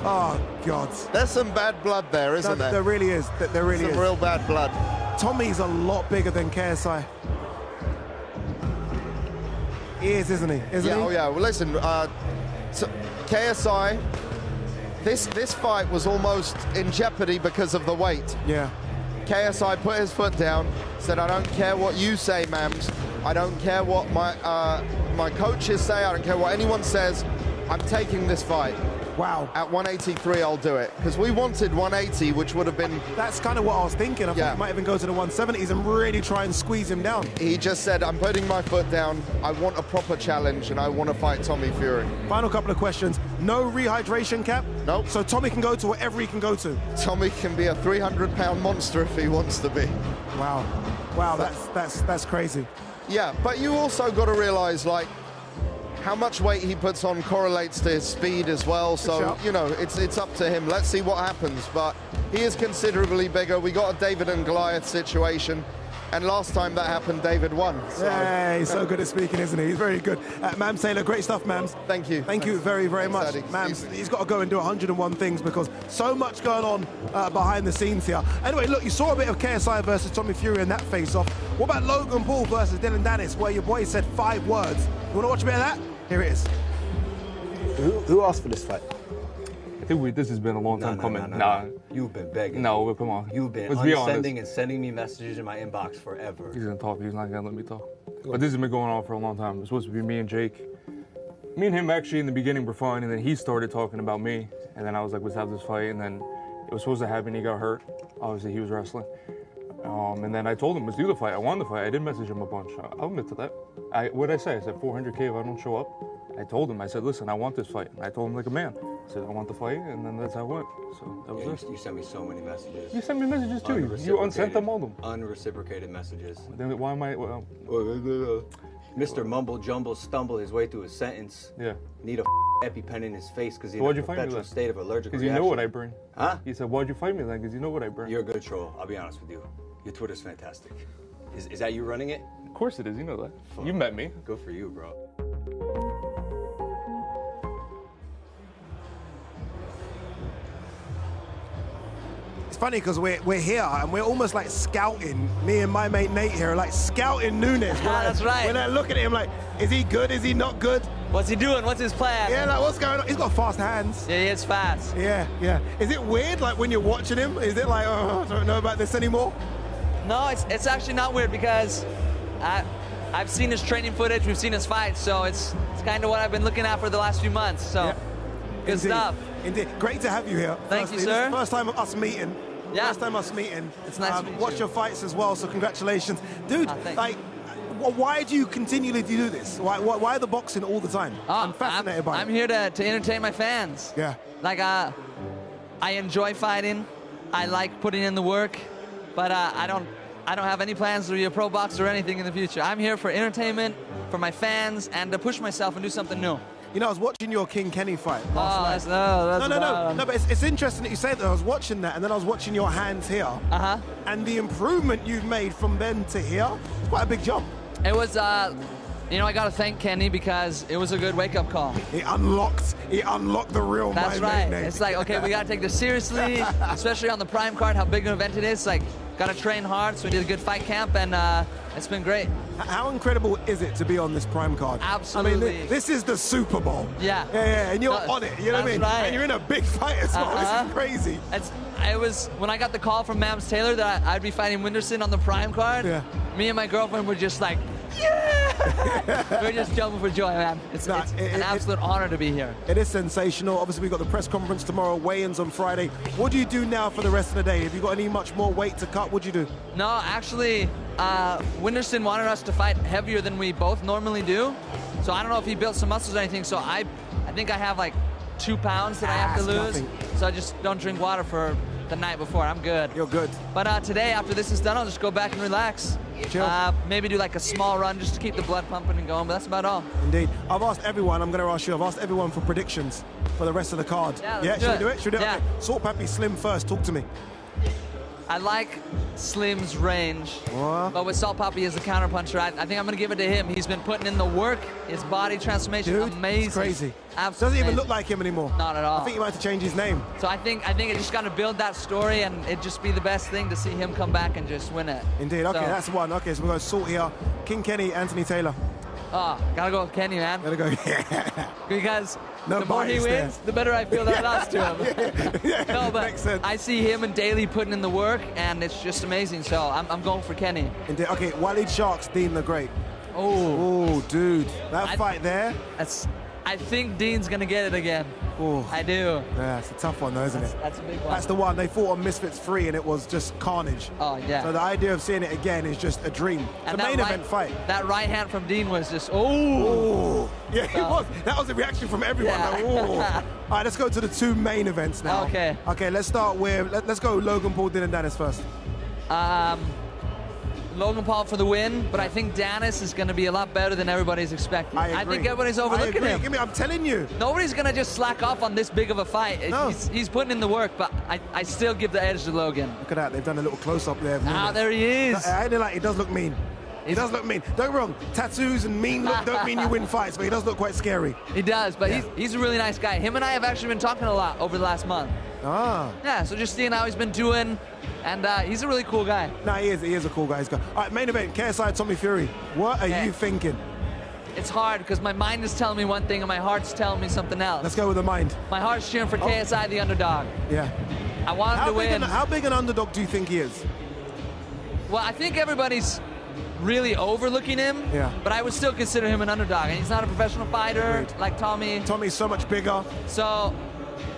Oh, God. There's some bad blood there, isn't there? There really is. There really is. Some real bad blood. Tommy's a lot bigger than KSI. He is, isn't he? Isn't he? Oh, yeah. Well, listen, so KSI, this fight was almost in jeopardy because of the weight. Yeah. KSI put his foot down, said, I don't care what you say, Mams. I don't care what my coaches say. I don't care what anyone says. I'm taking this fight. Wow. At 183, I'll do it. Because we wanted 180, which would have been... That's kind of what I was thinking. I thought he might even go to the 170s and really try and squeeze him down. He just said, I'm putting my foot down. I want a proper challenge, and I want to fight Tommy Fury. Final couple of questions. No rehydration cap? Nope. So Tommy can go to wherever he can go to? Tommy can be a 300-pound monster if he wants to be. Wow. Wow, that's crazy. Yeah, but you also got to realize, like, how much weight he puts on correlates to his speed as well. So, you know, it's up to him. Let's see what happens. But he is considerably bigger. We got a David and Goliath situation. And last time that happened, David won. So. Yeah, he's so good at speaking, isn't he? He's very good. Mams Taylor, great stuff, Mams. Thank you. Thank you very, very much. Mams, he's got to go and do 101 things because so much going on behind the scenes here. Anyway, look, you saw a bit of KSI versus Tommy Fury in that face-off. What about Logan Paul versus Deen the Great, where your boy said 5 words? You want to watch a bit of that? Here it is. Who asked for this fight? I think this has been a long time coming. No. You've been begging. No, come on. You've been sending and sending me messages in my inbox forever. He's gonna talk. He's not gonna let me talk. But this has been going on for a long time. It was supposed to be me and Jake. Me and him actually in the beginning were fine, and then he started talking about me, and then I was like, let's have this fight, and then it was supposed to happen. He got hurt. Obviously, he was wrestling. And then I told him, let's do the fight. I won the fight. I did message him a bunch. I'll admit to that. What did I say? I said 400K if I don't show up. I told him, I said, listen, I want this fight. And I told him like a man. I said, I want the fight, and then that's how it went. So that was it. You sent me so many messages. You sent me messages too. You unsent them all them. Unreciprocated messages. Then why am I? Well, Mr. Mumble Jumble stumbled his way through his sentence. Yeah. Need a EpiPen in his face because he's why'd in you a fight me perpetual then? state of allergic Because reaction. you know what I burn. Huh? He said, why'd you fight me then? Because you know what I burn. You're a good troll. I'll be honest with you. Your Twitter's fantastic. Is that you running it? Of course it is. You know that. You met me. Good for you, bro. It's funny because we're here and we're almost like scouting. Me and my mate Nate here are like scouting Nunes. That's right. We're like looking at him like, is he good? Is he not good? What's he doing? What's his plan? Yeah, like what's going on? He's got fast hands. Yeah, he is fast. Yeah, yeah. Is it weird like when you're watching him? Is it like, oh, I don't know about this anymore? No, it's actually not weird because I've seen his training footage, we've seen his fights, so it's kind of what I've been looking at for the last few months. So good stuff. Indeed. Great to have you here. Thank you, This sir. is the first time of us meeting. Yeah. First time us meeting. It's nice to meet watch you. your fights as well, so congratulations. Dude, thanks. like, why do you continually do this? Why the boxing all the time? I'm fascinated by it. I'm here to entertain my fans. Yeah. Like, I enjoy fighting. I like putting in the work, but I don't have any plans to be a pro boxer or anything in the future. I'm here for entertainment, for my fans, and to push myself and do something new. You know, I was watching your King Kenny fight last night. That's No, but it's interesting that you say that. I was watching that, and then I was watching your hands here. And the improvement you've made from then to here, it's quite a big jump. It was, you know, I got to thank Kenny because it was a good wake-up call. He unlocked the real That's right. It's like, okay, we got to take this seriously, especially on the Prime card, how big an event it is. Like, got to train hard, so we did a good fight camp, and it's been great. How incredible is it to be on this Prime card? Absolutely. I mean, this is the Super Bowl. Yeah. Yeah, and you're on it, you know what I mean? Right. And you're in a big fight as well. This is crazy. It was, when I got the call from Mams Taylor that I'd be fighting Winderson on the Prime card, me and my girlfriend were just like, yeah! We're just jumping for joy, man. It's an absolute honor to be here. It is sensational. Obviously, we've got the press conference tomorrow, weigh-ins on Friday. What do you do now for the rest of the day? Have you got any much more weight to cut? What do you do? No, actually, Winderson wanted us to fight heavier than we both normally do. So I don't know if he built some muscles or anything. So I think I have like 2 pounds that I have to lose. Nothing. So I just don't drink water for the night before. I'm good. You're good. But today, after this is done, I'll just go back and relax. Chill. Maybe do like a small run just to keep the blood pumping and going, but that's about all. Indeed. I've asked everyone, I'm going to ask you, I've asked everyone for predictions for the rest of the card. Yeah, should we do it? Should we do it? Yeah. Okay. Salt Papi Slim first. Talk to me. I like Slim's range, but with Salt Papi as a counterpuncher, I think I'm going to give it to him. He's been putting in the work. His body transformation, amazing. It's crazy. Absolutely. Doesn't even look like him anymore. Not at all. I think you might have to change his name. So I think it just got to build that story, and it'd just be the best thing to see him come back and just win it. Indeed. Okay, So- that's one. Okay, so we're going to Salt here. King Kenny, Anthony Taylor. Oh, gotta go with Kenny, man. Gotta go. Because No the more he bias there. wins, the better I feel that I lost to him. No, but makes sense. I see him and Daly putting in the work, and it's just amazing. So I'm going for Kenny. Indeed. Okay, Waleed Sharks, Deen the Great. Oh, dude, that fight there. I think Dean's gonna get it again. Oh, I do. Yeah, it's a tough one though, isn't it? That's a big one. That's the one. They fought on Misfits 3 and it was just carnage. Oh, yeah. So the idea of seeing it again is just a dream. It's And a that main right- event fight. That right hand from Dean was just, Yeah, it was. That was the reaction from everyone. Yeah. Like, ooh. All right, let's go to the 2 main events now. Okay. Okay, let's start with, let's go Logan Paul, Deen and Danis first. Logan Paul for the win, but I think Danis is going to be a lot better than everybody's expecting. I agree. I think everybody's overlooking I agree. him. Give me, I'm telling you. Nobody's going to just slack off on this big of a fight. No. He's putting in the work, but I still give the edge to Logan. Look at that. They've done a little close-up there. Ah, there he is. I didn't like. He does look mean. He does look mean. Don't get me wrong. Tattoos and mean look don't mean you win fights, but he does look quite scary. He does, but he's a really nice guy. Him and I have actually been talking a lot over the last month. Ah. Yeah, so just seeing how he's been doing, and he's a really cool guy. No, he is a cool guy. All right, main event, KSI Tommy Fury. What are you thinking? It's hard because my mind is telling me one thing and my heart's telling me something else. Let's go with the mind. My heart's cheering for KSI, the underdog. Yeah. I want him to win. How big an underdog do you think he is? Well, I think everybody's really overlooking him, but I would still consider him an underdog. And he's not a professional fighter like Tommy. Tommy's so much bigger. So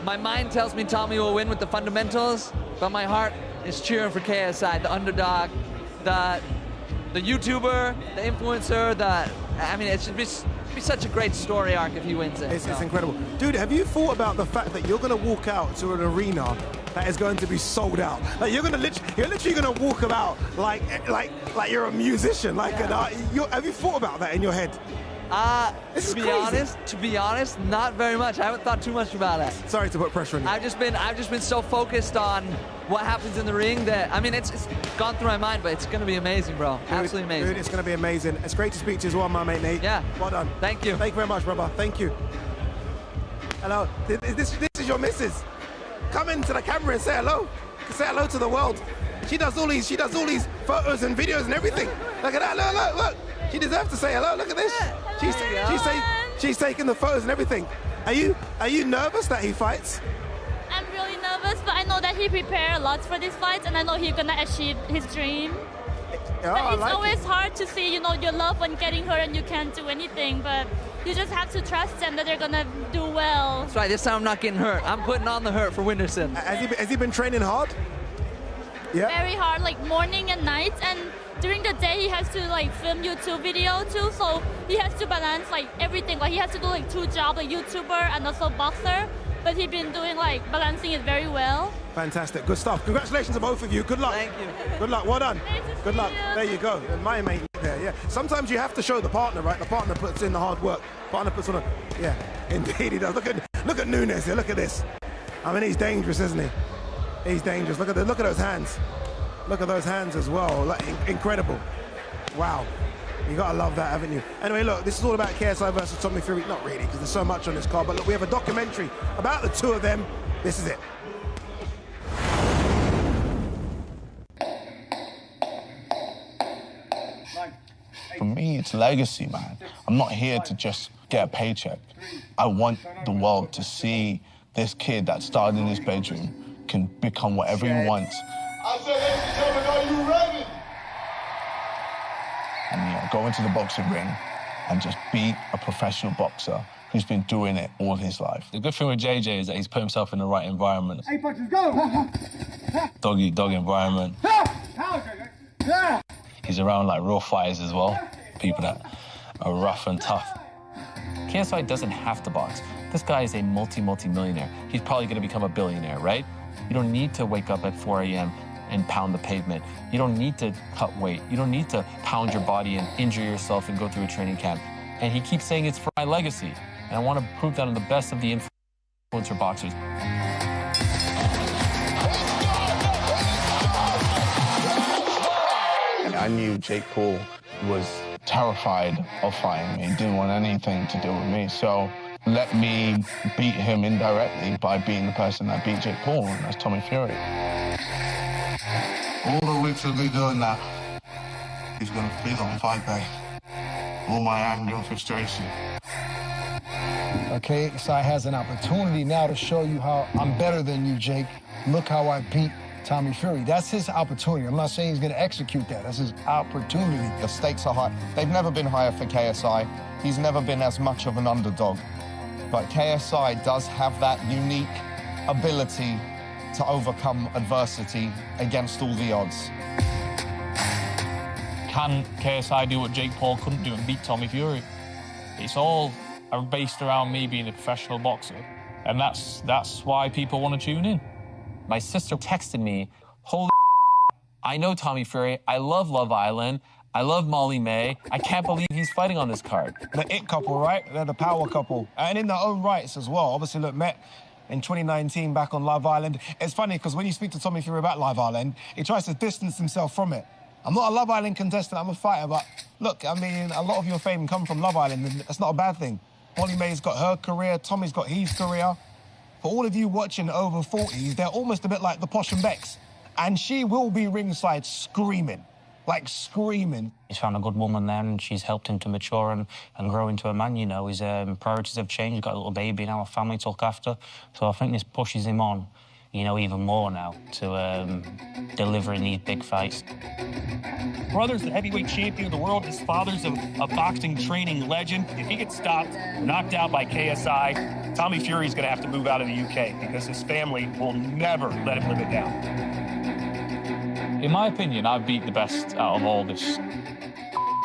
my mind tells me Tommy will win with the fundamentals, but my heart is cheering for KSI, the underdog, the YouTuber, the influencer, I mean, it's just be such a great story arc if he wins it. It's incredible. Dude, have you thought about the fact that you're going to walk out to an arena that is going to be sold out? Like you're literally going to walk about like you're a musician. Like have you thought about that in your head? To be honest, not very much. I haven't thought too much about it. Sorry to put pressure on you. I've just been so focused on what happens in the ring that, I mean, it's gone through my mind, but it's going to be amazing, bro. Absolutely amazing. Dude, it's going to be amazing. It's great to speak to you as well, my mate Nate. Yeah. Well done. Thank you. Thank you very much, brother. Thank you. Hello. This is your missus. Come into the camera and say hello. Say hello to the world. She does all these photos and videos and everything. Look at that. Look. She deserves to say hello. Look at this. She's taking the photos and everything. Are you nervous that he fights? I'm really nervous, but I know that he prepared a lot for this fight, and I know he's gonna achieve his dream. But it's always hard to see, your love one getting hurt and you can't do anything, but you just have to trust them that they're gonna do well. That's right, this time I'm not getting hurt. I'm putting on the hurt for Winterson. Has he been training hard? Yeah. Very hard, like morning and night, and during the day he has to film YouTube video too, so he has to balance everything. He has to do 2 jobs, YouTuber and also boxer, but he's been doing balancing it very well. Fantastic, good stuff. Congratulations to both of you. Good luck. Thank you. Good luck. Well done. Good luck. There you go. And my mate there. Yeah. Sometimes you have to show the partner, right? The partner puts in the hard work. Partner puts on yeah. Indeed he does. Look at Nunes here. Look at this. I mean, he's dangerous, isn't he? He's dangerous. Look at those hands. Look at those hands as well. Incredible. Wow. You gotta love that, haven't you? Anyway, look, this is all about KSI versus Tommy Fury. Not really, because there's so much on this card, but look, we have a documentary about the two of them. This is it. For me, it's legacy, man. I'm not here to just get a paycheck. I want the world to see this kid that started in his bedroom can become whatever he wants. I said, ladies and gentlemen, are you ready? And go into the boxing ring and just beat a professional boxer who's been doing it all his life. The good thing with JJ is that he's put himself in the right environment. Hey, punches, go! Dog environment. He's around real fighters as well, people that are rough and tough. KSI doesn't have to box. This guy is a multi-millionaire. He's probably going to become a billionaire, right? You don't need to wake up at 4 a.m. and pound the pavement. You don't need to cut weight. You don't need to pound your body and injure yourself and go through a training camp. And he keeps saying it's for my legacy. And I want to prove that I'm the best of the influencer boxers. I knew Jake Paul was terrified of fighting me. He didn't want anything to do with me. So let me beat him indirectly by being the person that beat Jake Paul, and that's Tommy Fury. All the weeks of me doing that, he's going to feel on Fight Day. All my anger and frustration. Okay, KSI has an opportunity now to show you how I'm better than you, Jake. Look how I beat Tommy Fury. That's his opportunity. I'm not saying he's going to execute that. That's his opportunity. The stakes are high. They've never been higher for KSI. He's never been as much of an underdog. But KSI does have that unique ability to overcome adversity against all the odds. Can KSI do what Jake Paul couldn't do and beat Tommy Fury? It's all based around me being a professional boxer, and that's why people want to tune in. My sister texted me, holy I know Tommy Fury, I love Love Island, I love Molly May, I can't believe he's fighting on this card. The it couple, right? They're the power couple. And in their own rights as well. Obviously, look, met in 2019 back on Love Island. It's funny because when you speak to Tommy Fury about Love Island, he tries to distance himself from it. I'm not a Love Island contestant, I'm a fighter, but look, I mean, a lot of your fame come from Love Island, and that's not a bad thing. Molly May's got her career, Tommy's got his career. For all of you watching over 40s, they're almost a bit like the Posh and Becks. And she will be ringside screaming, like screaming. He's found a good woman there, and she's helped him to mature and grow into a man, you know. His priorities have changed. He's got a little baby now, a family to look after. So I think this pushes him on, you know, even more now to deliver in these big fights. Brother's the heavyweight champion of the world. His father's a boxing training legend. If he gets stopped, knocked out by KSI, Tommy Fury's going to have to move out of the UK because his family will never let him live it down. In my opinion, I've beat the best out of all this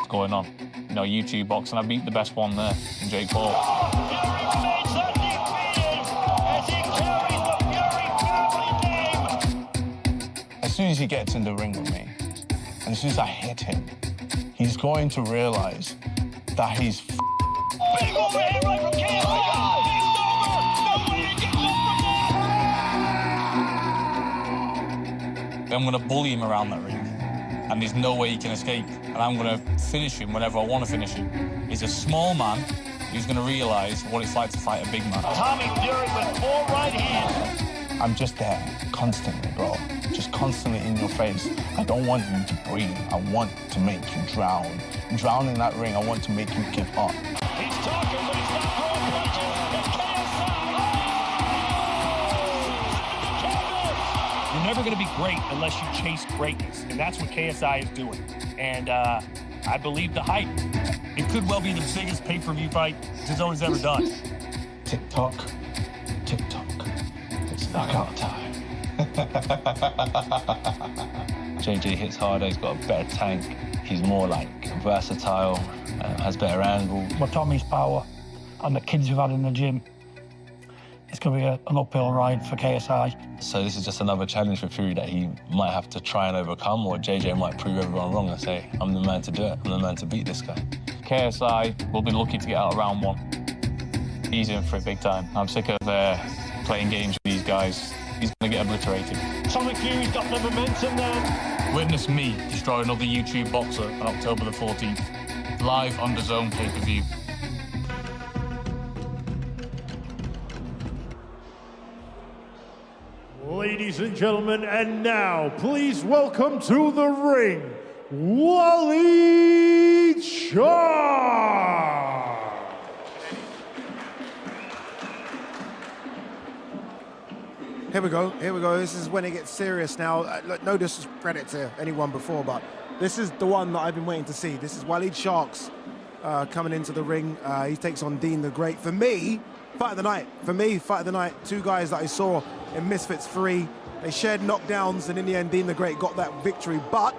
going on. you know, YouTube box, and I beat the best one there, in Jake Paul. As soon as he gets in the ring with me, and as soon as I hit him, he's going to realize that he's Big overhead right from KSI. I'm going to bully him around that ring, and there's no way he can escape. And I'm going to finish him whenever I want to finish him. He's a small man who's going to realize what it's like to fight a big man. Tommy Fury with 4 right hands. I'm just there constantly, bro. Just constantly in your face. I don't want you to breathe. I want to make you drown. Drown in that ring. I want to make you give up. He's talking, but he's not throwing punches. It's KSI. You're never going to be great unless you chase greatness, and that's what KSI is doing. And I believe the hype. It could well be the biggest pay-per-view fight DAZN has ever done. Tick-tock, tick-tock. It's knockout time. JJ hits harder, he's got a better tank. He's more like versatile, has better angle. With Tommy's power and the kids we've had in the gym, it's going to be an uphill ride for KSI. So this is just another challenge for Fury that he might have to try and overcome, or JJ might prove everyone wrong and say, I'm the man to do it, I'm the man to beat this guy. KSI will be lucky to get out of round 1. He's in for it big time. I'm sick of playing games with these guys. He's going to get obliterated. Tommy Fury's got the momentum now. Witness me destroy another YouTube boxer on October the 14th. Live on DAZN pay-per-view. Ladies and gentlemen, and now please welcome to the ring, Wally Charles. Here we go, here we go. This is when it gets serious now. Look, no discredit to anyone before, but this is the one that I've been waiting to see. This is Wally Sharks coming into the ring. He takes on Deen the Great. For me, fight of the night. For me, fight of the night. 2 guys that I saw in Misfits 3. They shared knockdowns, and in the end, Deen the Great got that victory. But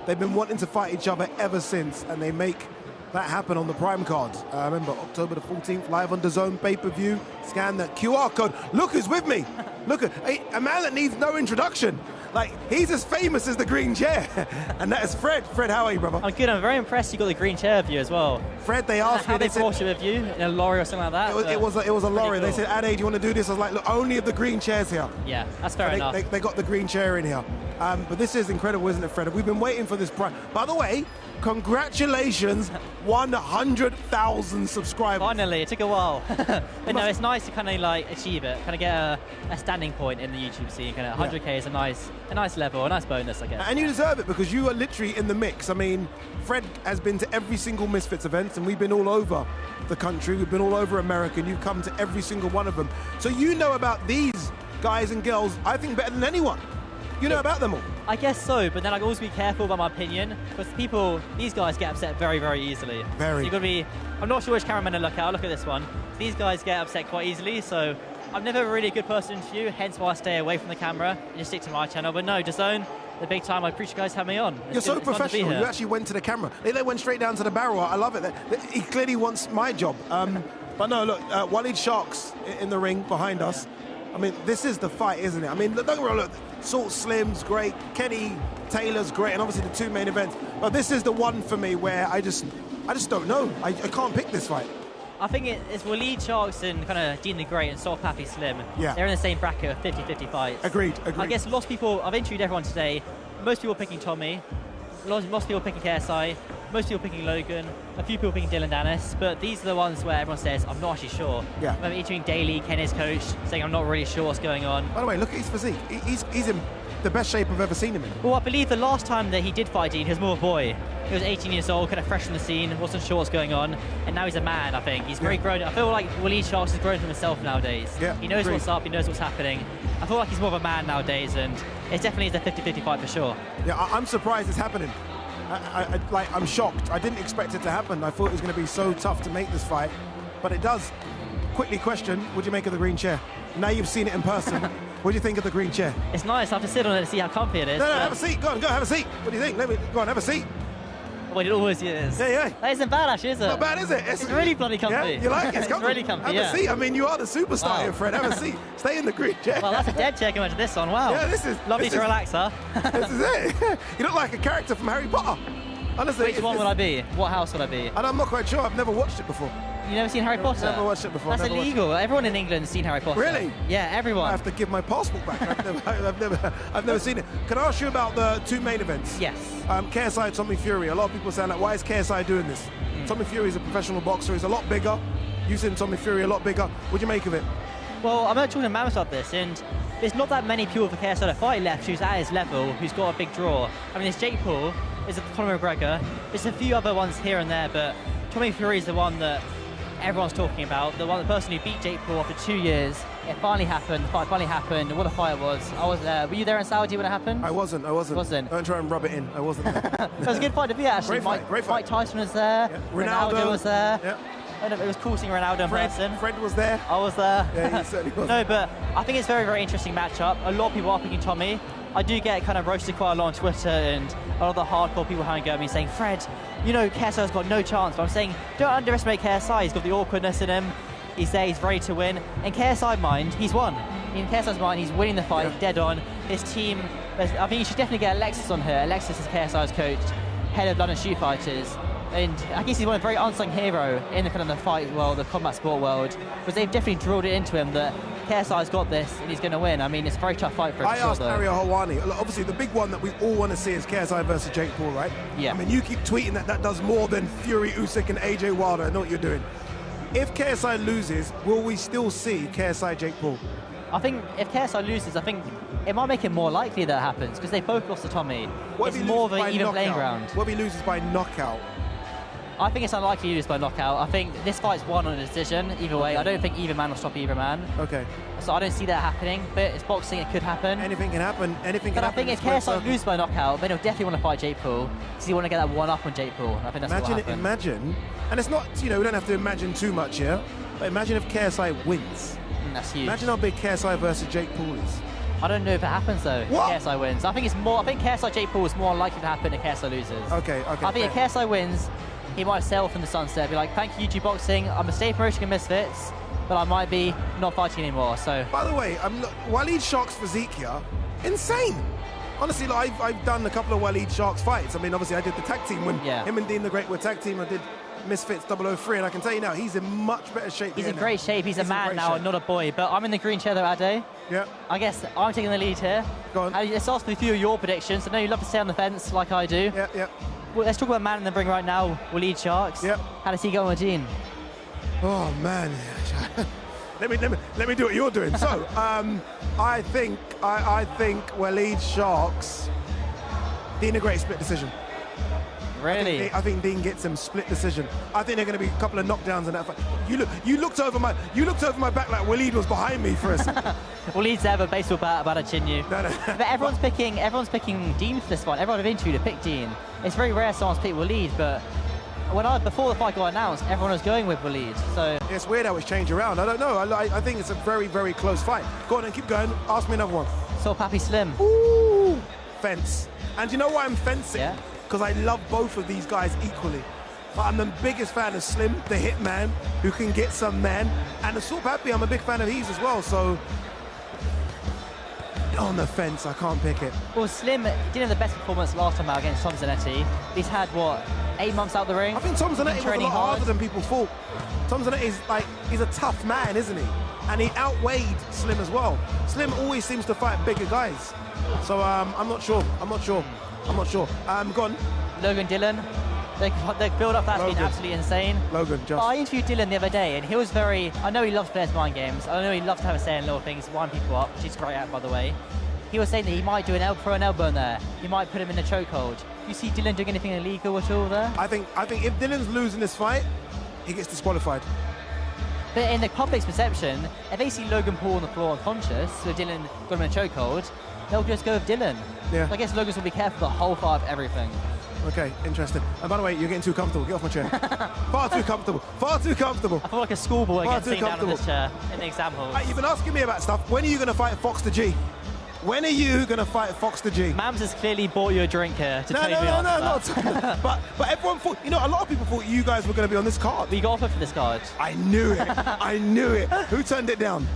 they've been wanting to fight each other ever since, and they make that happen on the Prime card. Remember, October the 14th, live on DAZN pay-per-view. Scan that QR code. Look who's with me. Look at a man that needs no introduction. Like, he's as famous as the green chair. And that is Fred. Fred, how are you, brother? I'm good. I'm very impressed you got the green chair with you as well. Fred, they asked me. How they brought it with you? In a lorry or something like that? It was a lorry. Cool. They said, Ade, do you want to do this? I was like, look, only if the green chair's here. Yeah, that's fair enough. They got the green chair in here. But this is incredible, isn't it, Fred? We've been waiting for this Prime. By the way, congratulations, 100,000 subscribers. Finally, it took a while. But no, it's nice to kind of like achieve it, kind of get a standing point in the YouTube scene. Kind of 100K is a nice level, a nice bonus, I guess. And you deserve it, because you are literally in the mix. I mean, Fred has been to every single Misfits event, and we've been all over the country. We've been all over America, and you've come to every single one of them. So you know about these guys and girls, I think, better than anyone. You know about them all. I guess so, but then I always be careful about my opinion, because these guys get upset very, very easily. Very. So you've got to be, I'm not sure which cameraman to look at. I'll look at this one. These guys get upset quite easily, so I'm never really a good person to interview, hence why I stay away from the camera and just stick to my channel. But no, DAZN, the big time, I appreciate you guys having me on. You're so professional. You actually went to the camera. They went straight down to the barrel. I love it. He clearly wants my job. But no, look, Wally Sharks in the ring behind us. I mean, this is the fight, isn't it? I mean, don't get me wrong, look, Salt Slim's great, Kenny Taylor's great, and obviously the 2 main events. But this is the one for me where I just don't know. I can't pick this fight. I think it's Wally Sharks and kind of Deen the Great and Papi Slim. Yeah. They're in the same bracket of 50-50 fights. Agreed. I guess lots of people, I've interviewed everyone today, most people picking Tommy, lots of people picking KSI, most people picking Logan, a few people picking Dylan Danis, but these are the ones where everyone says, I'm not actually sure. Yeah. I'm interviewing Daly, Kenny's coach, saying I'm not really sure what's going on. By the way, look at his physique. He's in the best shape I've ever seen him in. Well, I believe the last time that he did fight Deen, he was more a boy. He was 18 years old, kind of fresh on the scene, wasn't sure what's going on, and now he's a man, I think. He's very grown. I feel like Wally Sharks has grown from himself nowadays. Yeah, he knows what's up, he knows what's happening. I feel like he's more of a man nowadays, and it definitely is a 50-50 fight for sure. Yeah, I'm surprised it's happening. I'm shocked. I didn't expect it to happen. I thought it was going to be so tough to make this fight, but it does. Quickly question, what do you make of the green chair? Now you've seen it in person, what do you think of the green chair? It's nice. I have to sit on it to see how comfy it is. No, have a seat. Go on, have a seat. What do you think? Go on, have a seat. What it always is. Yeah. That isn't bad, actually, is it? Not bad, is it? It's really bloody comfy. Yeah, you like it? It's comfy. really comfy, Have a seat. I mean, you are the superstar here, Fred. Have a seat. Stay in the green chair. Well, that's a dead chair compared to this one. Wow. Yeah, this is... Lovely to relax, huh? This is it. You look like a character from Harry Potter. Honestly, Which one would I be? What house would I be? And I'm not quite sure. I've never watched it before. You never seen Harry Potter? Never watched it before. That's illegal. Everyone in England has seen Harry Potter. Really? Yeah, everyone. I have to give my passport back. I've never seen it. Can I ask you about the two main events? Yes. KSI, Tommy Fury. A lot of people saying like, why is KSI doing this? Tommy Fury is a professional boxer. He's a lot bigger. You've seen Tommy Fury a lot bigger. What do you make of it? Well, I'm talking to Mammoth about this, and there's not that many people for KSI to fight left who's at his level, who's got a big draw. I mean, there's Jake Paul, there's Conor McGregor, there's a few other ones here and there, but Tommy Fury is the one that everyone's talking about, the person who beat Jake Paul after 2 years. It finally happened. The fight finally happened. What a fight it was. I was there. Were you there in Saudi when it happened? I wasn't. Don't try and rub it in. I wasn't there. It was a good fight to be at, actually. Great fight. Mike Tyson was there. Yeah. Ronaldo was there. Yeah. And it was cool seeing Ronaldo in person. Fred was there. I was there. Yeah, he certainly was. No, but I think it's a very, very interesting matchup. A lot of people are picking Tommy. I do get kind of roasted quite a lot on Twitter, and a lot of the hardcore people hanging at me saying, Fred, you know KSI's got no chance. But I'm saying, don't underestimate KSI. He's got the awkwardness in him. He's there, he's ready to win. In KSI's mind, he's won. In KSI's mind, he's winning the fight, dead on. His team, I think you should definitely get Alexis on here. Alexis is KSI's coach, head of London Shoot Fighters. And I guess he's one of a very unsung hero in the kind of the fight world, the combat sport world, because they've definitely drilled it into him that KSI's got this and he's going to win. I mean, it's a very tough fight for him. I asked Ariel Helwani. Obviously, the big one that we all want to see is KSI versus Jake Paul, right? Yeah. I mean, you keep tweeting that does more than Fury, Usyk, and AJ Wilder. I know what you're doing. If KSI loses, will we still see KSI Jake Paul? I think if KSI loses, I think it might make it more likely that happens because they both lost to Tommy. It's more of an even playing ground. What if he loses by knockout? I think it's unlikely to lose by knockout. I think this fight's won on a decision either way. I don't think either man will stop either man. Okay. So I don't see that happening, but it's boxing, it could happen. Anything can happen. Anything can happen. But I think if KSI loses by knockout, then he'll definitely want to fight Jake Paul because he want to get that one up on Jake Paul. I think that's what will happen. Imagine, and it's not, you know, we don't have to imagine too much here, but imagine if KSI wins. That's huge. Imagine how big KSI versus Jake Paul is. I don't know if it happens though. What? If KSI wins. I think KSI Jake Paul is more likely to happen if KSI loses. Okay. I think if KSI wins, he might sail from the sunset, be like, thank you, YouTube Boxing. I'm a stay promotion in Misfits, but I might be not fighting anymore. So. By the way, Waleed Shark's physique here, insane. Honestly, like, I've done a couple of Waleed Shark's fights. I mean, obviously, I did the tag team when him and Deen the Great were tag team. I did Misfits 003, and I can tell you now, he's in much better shape. He's in great shape. He's a man now, and not a boy. But I'm in the green chair though, Ade. Yeah. I guess I'm taking the lead here. Go on. Let's ask for a few of your predictions. I know you love to stay on the fence like I do. Yeah. Well, let's talk about man in the ring right now, Waleed Sharks. Yep. How does he go on with Deen? Oh man. let me do what you're doing. So, I think Waleed Sharks, Deen the Great split decision. Really? I think Deen gets him split decision. I think they're going to be a couple of knockdowns in that fight. You looked over my back like Waleed was behind me for a second. Waleed's there, but baseball bat about to chin you. No. But everyone's picking Deen for this fight. Everyone I've interviewed to pick Deen. It's very rare someone's picked Waleed, but before the fight got announced, everyone was going with Waleed. So it's weird how it's changed around. I don't know. I think it's a very, very close fight. Go on and keep going. Ask me another one. So Papi Slim. Ooh, fence. And you know why I'm fencing? Yeah. Because I love both of these guys equally. But I'm the biggest fan of Slim, the hitman, who can get some man. And the Salt Papi, I'm a big fan of his as well. So on the fence, I can't pick it. Well, Slim didn't have the best performance last time out against Tom Zanetti. He's had, 8 months out the ring? I think Tom Zanetti was a lot harder than people thought. Tom Zanetti is he's a tough man, isn't he? And he outweighed Slim as well. Slim always seems to fight bigger guys. So I'm not sure. Go on. Logan Dillon. The build-up that's been absolutely insane. Logan, just. I interviewed Dillon the other day, and he was I know he loves players' mind games. I know he loves to have a say in little things, wind people up, which he's great at, by the way. He was saying that he might do throw an elbow in there. He might put him in the chokehold. Do you see Dillon doing anything illegal at all there? I think if Dillon's losing this fight, he gets disqualified. But in the public's perception, if they see Logan Paul on the floor unconscious, so Dillon got him in a chokehold, they'll just go with Dillon. Yeah. So I guess Logan's will be careful the whole fight of everything. Okay, interesting. And by the way, you're getting too comfortable. Get off my chair. Far too comfortable. I feel like a schoolboy again sitting down on this chair in the exam halls. You've been asking me about stuff. When are you going to fight Fox the G? When are you going to fight Fox the G? Mams has clearly bought you a drink here to tell you No, not but everyone thought, you know, a lot of people thought you guys were going to be on this card. We got offered for this card. I knew it. I knew it. Who turned it down?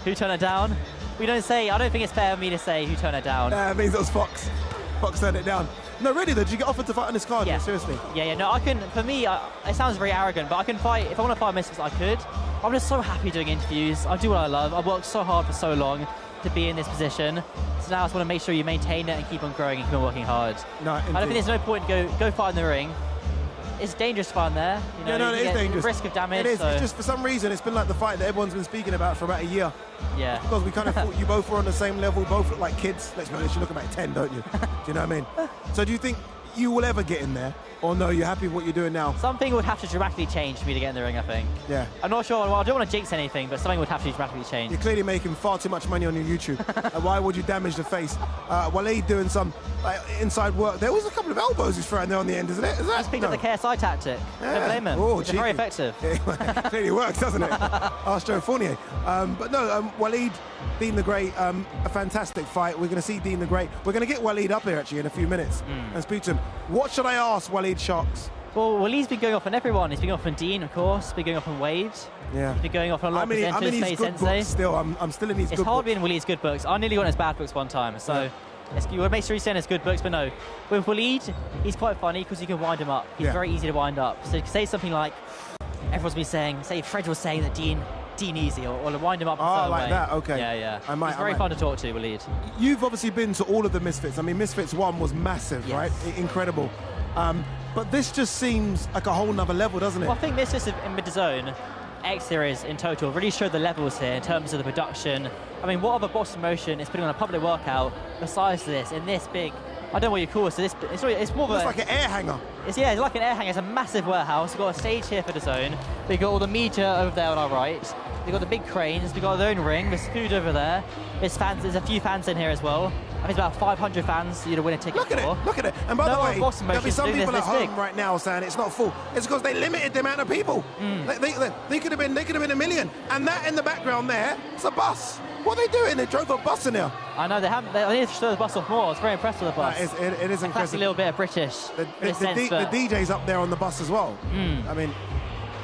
Who turned it down? We don't say. I don't think it's fair for me to say who turned it down. It means it was Fox. Fox turned it down. No, really though, did you get offered to fight on this card? Yeah. Seriously? Yeah. No, I can. For me, it sounds very arrogant, but I can fight. If I want to fight Misfits, I could. I'm just so happy doing interviews. I do what I love. I've worked so hard for so long to be in this position. So now I just want to make sure you maintain it and keep on growing and keep on working hard. No, I don't think there's no point to go fight in the ring. It's dangerous to fight in there. You know, yeah, no, it is dangerous. Risk of damage. It is. So. It's just for some reason it's been like the fight that everyone's been speaking about for about a year. Yeah. Because we kind of thought you both were on the same level, both look like kids. Let's be honest, you look about 10, don't you? Do you know what I mean? So do you think you will ever get in there? Or no, you're happy with what you're doing now? Something would have to dramatically change for me to get in the ring, I think. Yeah. I'm not sure. Well, I don't want to jinx anything, but something would have to dramatically change. You're clearly making far too much money on your YouTube. Why would you damage the face? Waleed doing some inside work. There was a couple of elbows he's throwing there on the end, isn't it? Is that? He's picked up the KSI tactic. Yeah. Don't blame him. Oh, it's very effective. It clearly works, doesn't it? Astrid Fournier. But no, Waleed, Deen the Great, a fantastic fight. We're going to see Deen the Great. We're going to get Waleed up here actually in a few minutes and speak to him. What should I ask Waleed Sharks? Well, Waleed's been going off on everyone. He's been going off on Deen, of course. He's been going off on Wade. Yeah. He's been going off on a lot of presenters. I'm in his good books still. I'm still in his good books. It's hard being in Waleed's good books. I nearly got in his bad books one time. So you want to make sure he's in his good books. But no, with Waleed, he's quite funny because you can wind him up. He's very easy to wind up. So say something like, everyone's been saying, say Fred was saying that Deen easy, or wind him up in a certain like way. that, okay. Yeah. He's very fun to talk to, Waleed. You've obviously been to all of the Misfits. I mean, Misfits 1 was massive, right? Incredible. But this just seems like a whole nother level, doesn't it? Well, I think Misfits in DAZN, X Series in total, really showed the levels here in terms of the production. I mean, what other boxing promotion is putting on a public workout besides this, in this big, I don't know what you call it, so it's more of like an air hanger. It's like an air hanger. It's a massive warehouse. We've got a stage here for DAZN. We've got all the media over there on our right. We've got the big cranes. We've got their own ring. There's food over there. There's a few fans in here as well. I think it's about 500 fans you'd win a ticket for. Look at it. And by the way, there'll be some people at home right now saying it's not full. It's because they limited the amount of people. They could have been a million. And that in the background there, it's a bus. What are they doing? They drove a bus in here. I know, they need to show the bus off more. I was very impressed with the bus. It is impressive. A little bit of British. The DJ's up there on the bus as well. I mean,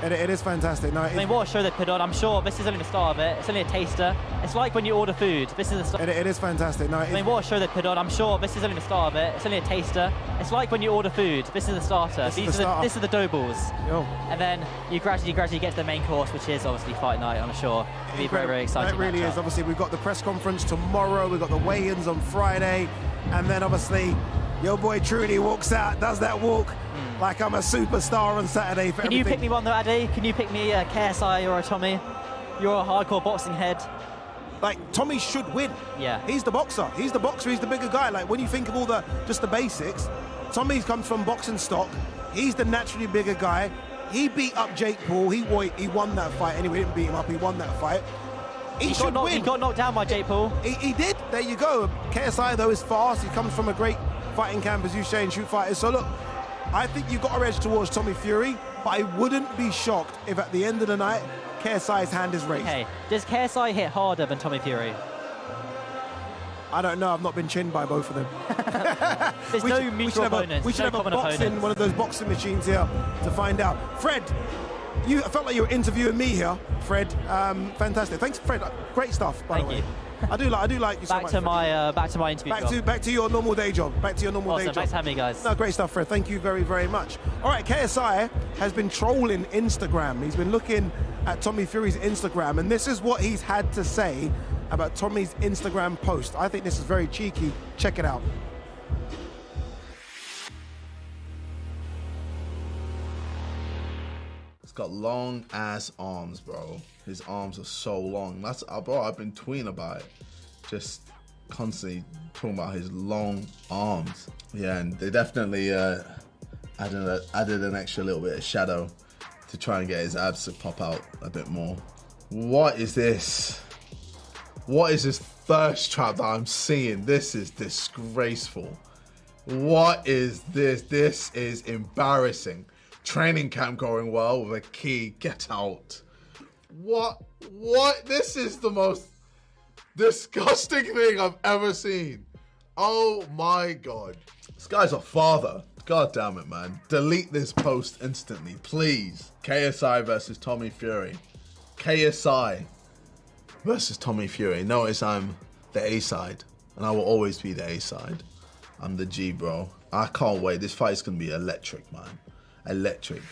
it is fantastic. No, I mean, what a show they put on. I'm sure this is only the start of it. It's only a taster. It's like when you order food. This is the start. It is fantastic. No, I mean, what a show they put on. I'm sure this is only the start of it. It's only a taster. It's like when you order food. This is the starter. This is the dough balls. And then you gradually get to the main course, which is obviously fight night, I'm sure. It'll be very, very exciting. It really is. Obviously, we've got the press conference tomorrow. We've got the weigh-ins on Friday. And then, obviously, your boy Trudy walks out, does that walk like I'm a superstar on Saturday for Can you pick me one though, Addy? Can you pick me a KSI or a Tommy? You're a hardcore boxing head. Like, Tommy should win. Yeah. He's the boxer. He's the boxer. He's the bigger guy. Like, when you think of all just the basics, Tommy comes from boxing stock. He's the naturally bigger guy. He beat up Jake Paul. He won that fight. Anyway, he didn't beat him up. He won that fight. He should win. He got knocked down by Jake Paul. He did. There you go. KSI, though, is fast. He comes from a great fighting camp, as you say, and shoot fighters. So, look, I think you've got a edge towards Tommy Fury, but I wouldn't be shocked if at the end of the night, KSI's hand is raised. Okay, does KSI hit harder than Tommy Fury? I don't know. I've not been chinned by both of them. There's no mutual opponents. We should have one of those boxing machines here to find out. Fred, I felt like you were interviewing me here, Fred. Fantastic. Thanks, Fred. Great stuff, by the way. Thank you. I do like you so much. Back to my interview job. Back to your normal day job. Back to your normal day job. Thanks for having me, guys. No, great stuff, Fred. Thank you very, very much. All right, KSI has been trolling Instagram. He's been looking at Tommy Fury's Instagram, and this is what he's had to say about Tommy's Instagram post. I think this is very cheeky. Check it out. He's got long ass arms, bro. His arms are so long. That's bro, I've been tweeting about it. Just constantly talking about his long arms. Yeah, and they definitely added an extra little bit of shadow to try and get his abs to pop out a bit more. What is this? What is this thirst trap that I'm seeing? This is disgraceful. What is this? This is embarrassing. Training camp going well with a key. Get out. What? This is the most... disgusting thing I've ever seen. Oh my God. This guy's a father. God damn it, man. Delete this post instantly, please. KSI versus Tommy Fury. KSI versus Tommy Fury. Notice I'm the A side, and I will always be the A side. I'm the G, bro. I can't wait. This fight's gonna be electric, man. Electric.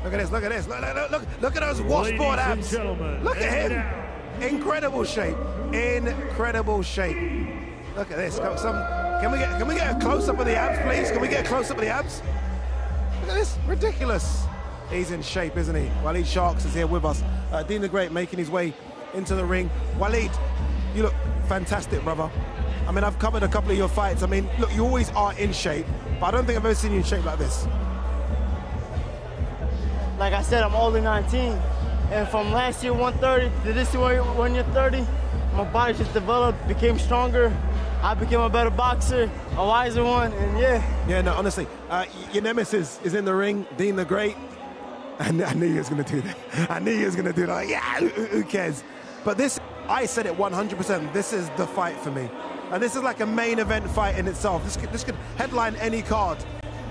Look at this, look at this. Look at those washboard abs. Look at him. Incredible shape. Incredible shape. Look at this. Can we get a close-up of the abs, please? Can we get a close-up of the abs? Look at this. Ridiculous. He's in shape, isn't he? Waleed Sharks is here with us. Deen the Great making his way into the ring. Waleed, you look fantastic, brother. I mean, I've covered a couple of your fights. I mean, look, you always are in shape, but I don't think I've ever seen you in shape like this. Like I said, I'm only 19. And from last year 130 to this year 130, my body just developed, became stronger. I became a better boxer, a wiser one, and yeah. Yeah, no, honestly, your nemesis is in the ring, Deen the Great. I knew you was going to do that. I knew you was going to do that. Yeah, who cares? But this, I said it 100%, this is the fight for me. And this is like a main event fight in itself. This could headline any card.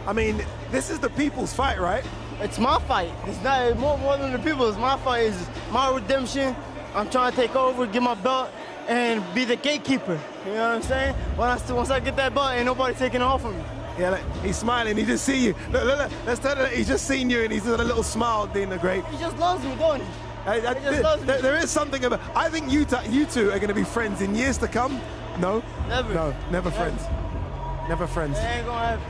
I mean, this is the people's fight, right? It's my fight. It's not more than the people. It's my fight. It's my redemption. I'm trying to take over, get my belt, and be the gatekeeper. You know what I'm saying? Once I get that belt, ain't nobody taking it off of me. Yeah, look, he's smiling. He just see you. Look. Let's tell him he's just seen you, and he's got a little smile, Deen the Great. He just loves me, don't he? There is something about. I think you two are going to be friends in years to come. No, never friends. Never friends. It ain't gonna happen.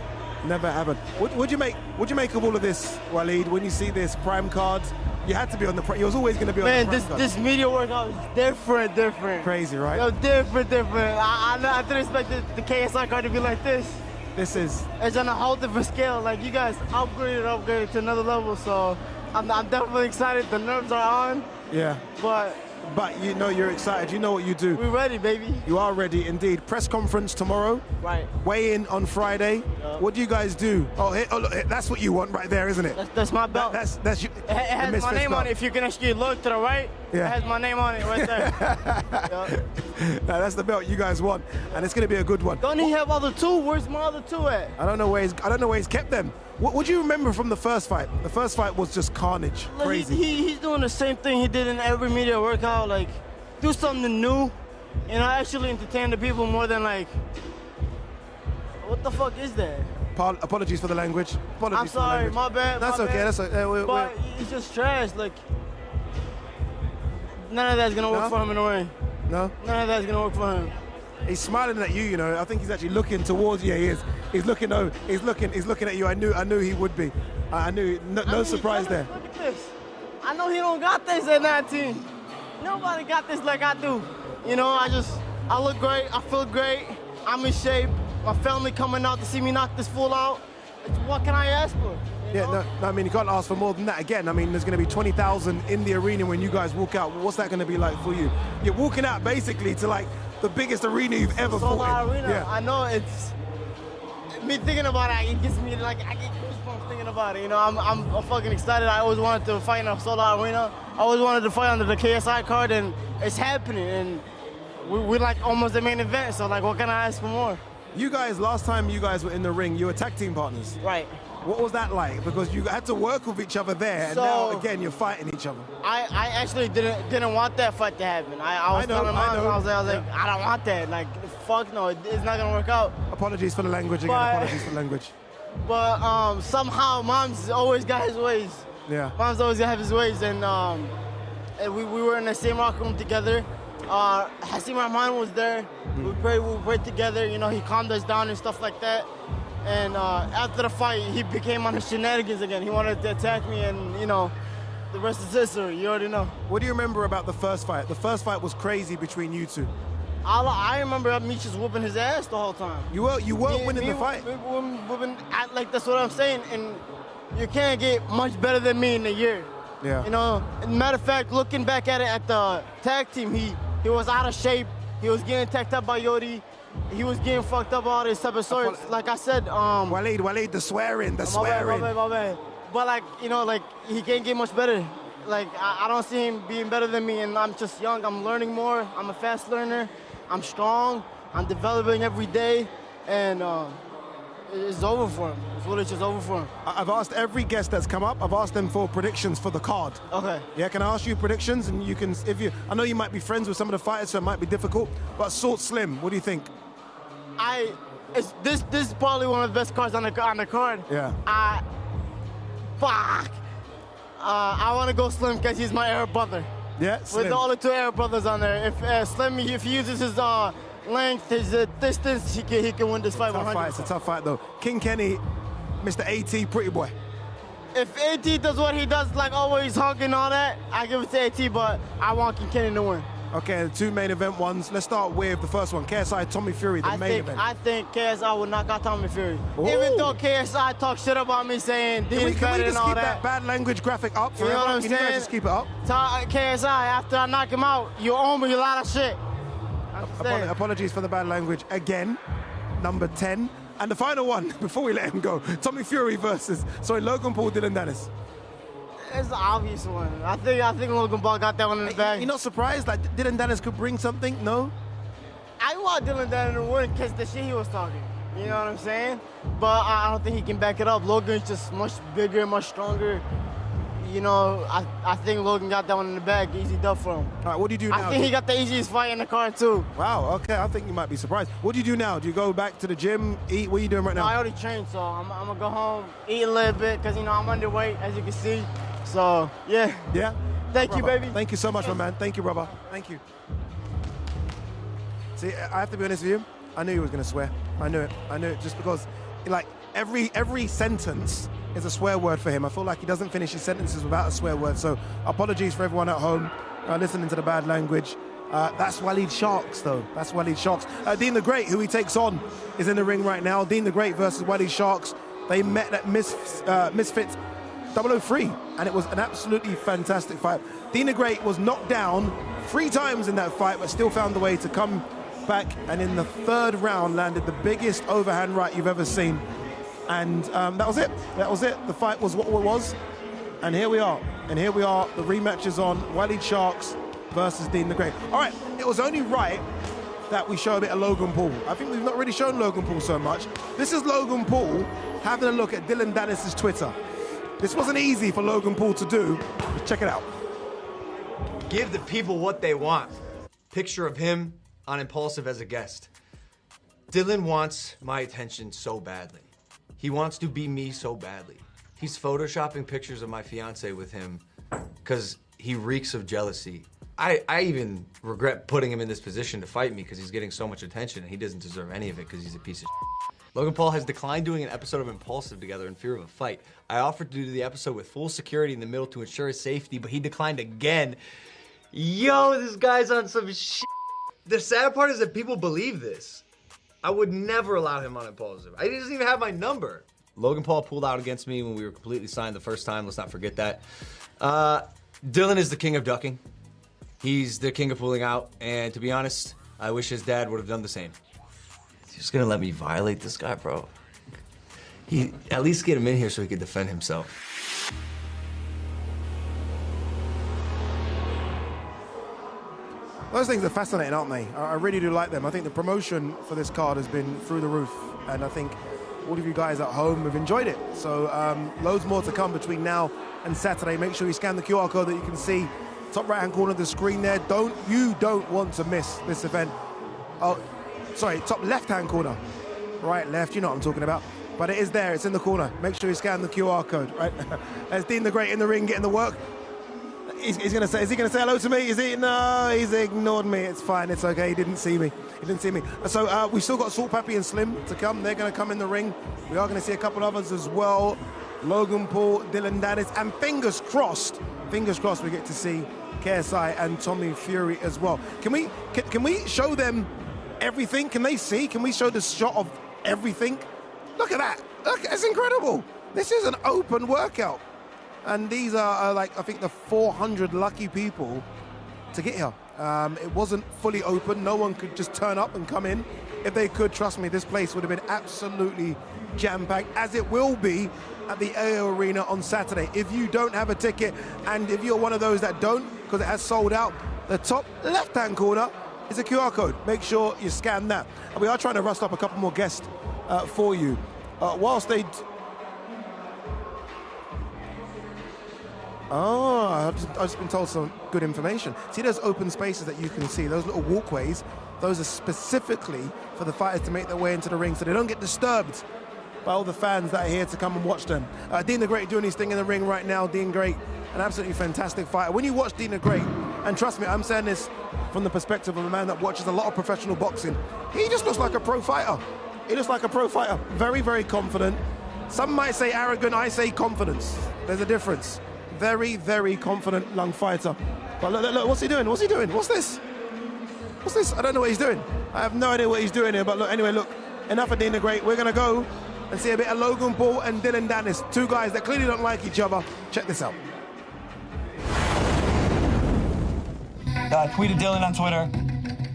Never happened. What'd you make of all of this, Waleed? When you see this prime cards, you had to be on the. You was always going to be on the prime card. This media workout is different. Crazy, right? Yo, different. I didn't expect the KSI card to be like this. It's on a whole different scale. Like you guys upgraded to another level. So I'm definitely excited. The nerves are on. Yeah. But you know you're excited. You know what you do. We're ready, baby. You are ready, indeed. Press conference tomorrow. Right. Weigh in on Friday. Yep. What do you guys do? Oh, look, that's what you want right there, isn't it? That's my belt. That's you. It has my name on it. If you can actually look to the right, It has my name on it right there. Yep. No, that's the belt you guys want, and it's going to be a good one. Don't he have other two? Where's my other two at? I don't know where he's kept them. What do you remember from the first fight? The first fight was just carnage, crazy. He's doing the same thing he did in every media workout, like do something new, and I actually entertain the people more than like, what the fuck is that? Apologies for the language. I'm sorry, my bad. That's okay. That's okay. But it's just trash. Like none of that's gonna work for him in the ring. No. None of that's gonna work for him. He's smiling at you, you know. I think he's actually looking towards you. He is. He's looking at you. I knew he would be. I knew. No surprise there. Look at this. I know he don't got this at 19. Nobody got this like I do. You know, I look great. I feel great. I'm in shape. My family coming out to see me knock this fool out. What can I ask for? Yeah, no, I mean, you can't ask for more than that. Again, I mean, there's going to be 20,000 in the arena when you guys walk out. What's that going to be like for you? You're walking out basically to like the biggest arena you've ever fought in. Arena. Yeah. I know it's me thinking about it. It gets me like I get goosebumps thinking about it. You know, I'm fucking excited. I always wanted to fight in a sold-out arena. I always wanted to fight under the KSI card, and it's happening. And we're like almost the main event. So like, what can I ask for more? You guys, last time you guys were in the ring, you were tag team partners. Right. What was that like? Because you had to work with each other there, and now again you're fighting each other. I actually didn't want that fight to happen. I was telling Mom, I was like, I don't want that. Like, fuck no, it's not gonna work out. Apologies for the language again. Apologies for the language. But somehow Mom's always got his ways. Yeah. Mom's always got his ways, and we were in the same locker room together. Hasim Rahman was there. We prayed together. You know, he calmed us down and stuff like that. And after the fight, he became on his shenanigans again. He wanted to attack me, and you know, the rest is history. You already know. What do you remember about the first fight? The first fight was crazy between you two. I remember me just whooping his ass the whole time. You weren't winning the fight. Like that's what I'm saying. And you can't get much better than me in a year. Yeah. You know. Matter of fact, looking back at it at the tag team, he was out of shape. He was getting tacked up by Yodi. He was getting fucked up all this type of sorts. Like I said, Waleed, the swearing. My bad. But like, you know, like he can't get much better. Like I don't see him being better than me, and I'm just young. I'm learning more. I'm a fast learner. I'm strong. I'm developing every day, and it's over for him. It's really just over for him. I've asked every guest that's come up. I've asked them for predictions for the card. Okay. Yeah, can I ask you predictions? And you can, I know you might be friends with some of the fighters, so it might be difficult. But Slim, what do you think? This is probably one of the best cards on the card. Yeah. Fuck. I want to go Slim because he's my Arab brother. Yeah, Slim. With all the 2 Arab brothers on there. If Slim, if he uses his length, his distance, he can win this fight. It's a tough fight though. King Kenny, Mr. AT, pretty boy. If AT does what he does, like always honking and all that, I give it to AT, but I want King Kenny to win. Okay, the 2 main event ones. Let's start with the first one. KSI, Tommy Fury, the main event. I think KSI will knock out Tommy Fury. Ooh. Even though KSI talks shit about me saying Dean's better and all that. Can we just keep that bad language graphic up forever? You know what I'm Can saying? you guys just keep it up? KSI, after I knock him out, you owe me a lot of shit. Apologies for the bad language again. Number 10. And the final one, before we let him go, Tommy Fury versus, Logan Paul, Deen the Great. It's the obvious one. I think Logan Paul got that one in the bag. You're not surprised that Deen the Great could bring something? No? I want Deen the Great to win because the shit he was talking. You know what I'm saying? But I don't think he can back it up. Logan's just much bigger, much stronger. You know, I think Logan got that one in the bag. Easy dub for him. All right, what do you do now? I think he got the easiest fight in the card, too. Wow, okay. I think you might be surprised. What do you do now? Do you go back to the gym, eat? What are you doing right now? No, I already trained, so I'm going to go home, eat a little bit, because, you know, I'm underweight, as you can see. So, yeah. Yeah? Thank you, baby. Thank you so much, my man. Thank you, brother. Thank you. See, I have to be honest with you. I knew he was going to swear. I knew it. I knew it just because, like, every sentence is a swear word for him. I feel like he doesn't finish his sentences without a swear word. So apologies for everyone at home listening to the bad language. That's Walid Sharks, though. That's Walid Sharks. Deen the Great, who he takes on, is in the ring right now. Deen the Great versus Walid Sharks. They met at Misfits 003, and it was an absolutely fantastic fight. Deen the Great was knocked down 3 times in that fight, but still found a way to come back, and in the 3rd round landed the biggest overhand right you've ever seen. And that was it. That was it. The fight was what it was. And here we are. And here we are. The rematch is on. Walid Sharks versus Deen the Great. All right. It was only right that we show a bit of Logan Paul. I think we've not really shown Logan Paul so much. This is Logan Paul having a look at Dillon Danis' Twitter. This wasn't easy for Logan Paul to do. Check it out. Give the people what they want. Picture of him on Impulsive as a guest. Dillon wants my attention so badly. He wants to be me so badly. He's photoshopping pictures of my fiance with him because he reeks of jealousy. I even regret putting him in this position to fight me because he's getting so much attention and he doesn't deserve any of it because he's a piece of shit. Logan Paul has declined doing an episode of Impulsive together in fear of a fight. I offered to do the episode with full security in the middle to ensure his safety, but he declined again. Yo, this guy's on some shit. The sad part is that people believe this. I would never allow him on Impulsive. He doesn't even have my number. Logan Paul pulled out against me when we were completely signed the first time. Let's not forget that. Dillon is the king of ducking. He's the king of pulling out. And to be honest, I wish his dad would have done the same. He's just gonna let me violate this guy, bro. At least get him in here so he can defend himself. Those things are fascinating, aren't they? I really do like them. I think the promotion for this card has been through the roof, and I think all of you guys at home have enjoyed it. So loads more to come between now and Saturday. Make sure you scan the QR code that you can see top right-hand corner of the screen there. You don't want to miss this event. Oh, sorry, top left-hand corner. Right, left, you know what I'm talking about. But it is there, it's in the corner. Make sure you scan the QR code, right? There's Deen the Great in the ring getting the work. He's gonna say, is he gonna say hello to me? No, he's ignored me. It's fine, it's okay, he didn't see me. So we've still got Papi and Slim to come. They're gonna come in the ring. We are gonna see a couple others as well. Logan Paul, Dillon Danis, and fingers crossed we get to see KSI and Tommy Fury as well. Can we show them everything? Can they see? Can we show the shot of everything? Look at that. Look, it's incredible. This is an open workout. And these are like, I think, the 400 lucky people to get here. It wasn't fully open. No one could just turn up and come in. If they could, trust me, this place would have been absolutely jam-packed, as it will be at the AO Arena on Saturday. If you don't have a ticket, and if you're one of those that don't, because it has sold out, the top left-hand corner is a QR code. Make sure you scan that. And we are trying to rustle up a couple more guests for you. Whilst they... Oh, I've just been told some good information. See those open spaces that you can see, those little walkways, those are specifically for the fighters to make their way into the ring so they don't get disturbed by all the fans that are here to come and watch them. Deen the Great doing his thing in the ring right now. Deen Great, an absolutely fantastic fighter. When you watch Deen the Great, and trust me, I'm saying this from the perspective of a man that watches a lot of professional boxing, he just looks like a pro fighter. He looks like a pro fighter. Very, very confident. Some might say arrogant, I say confidence. There's a difference. Very, very confident young fighter. But look, what's he doing? What's he doing? What's this? What's this? I don't know what he's doing. I have no idea what he's doing here, but look, anyway, look, enough of Deen the Great. We're gonna go and see a bit of Logan Paul and Deen Danis, two guys that clearly don't like each other. Check this out. I tweeted Dylan on Twitter.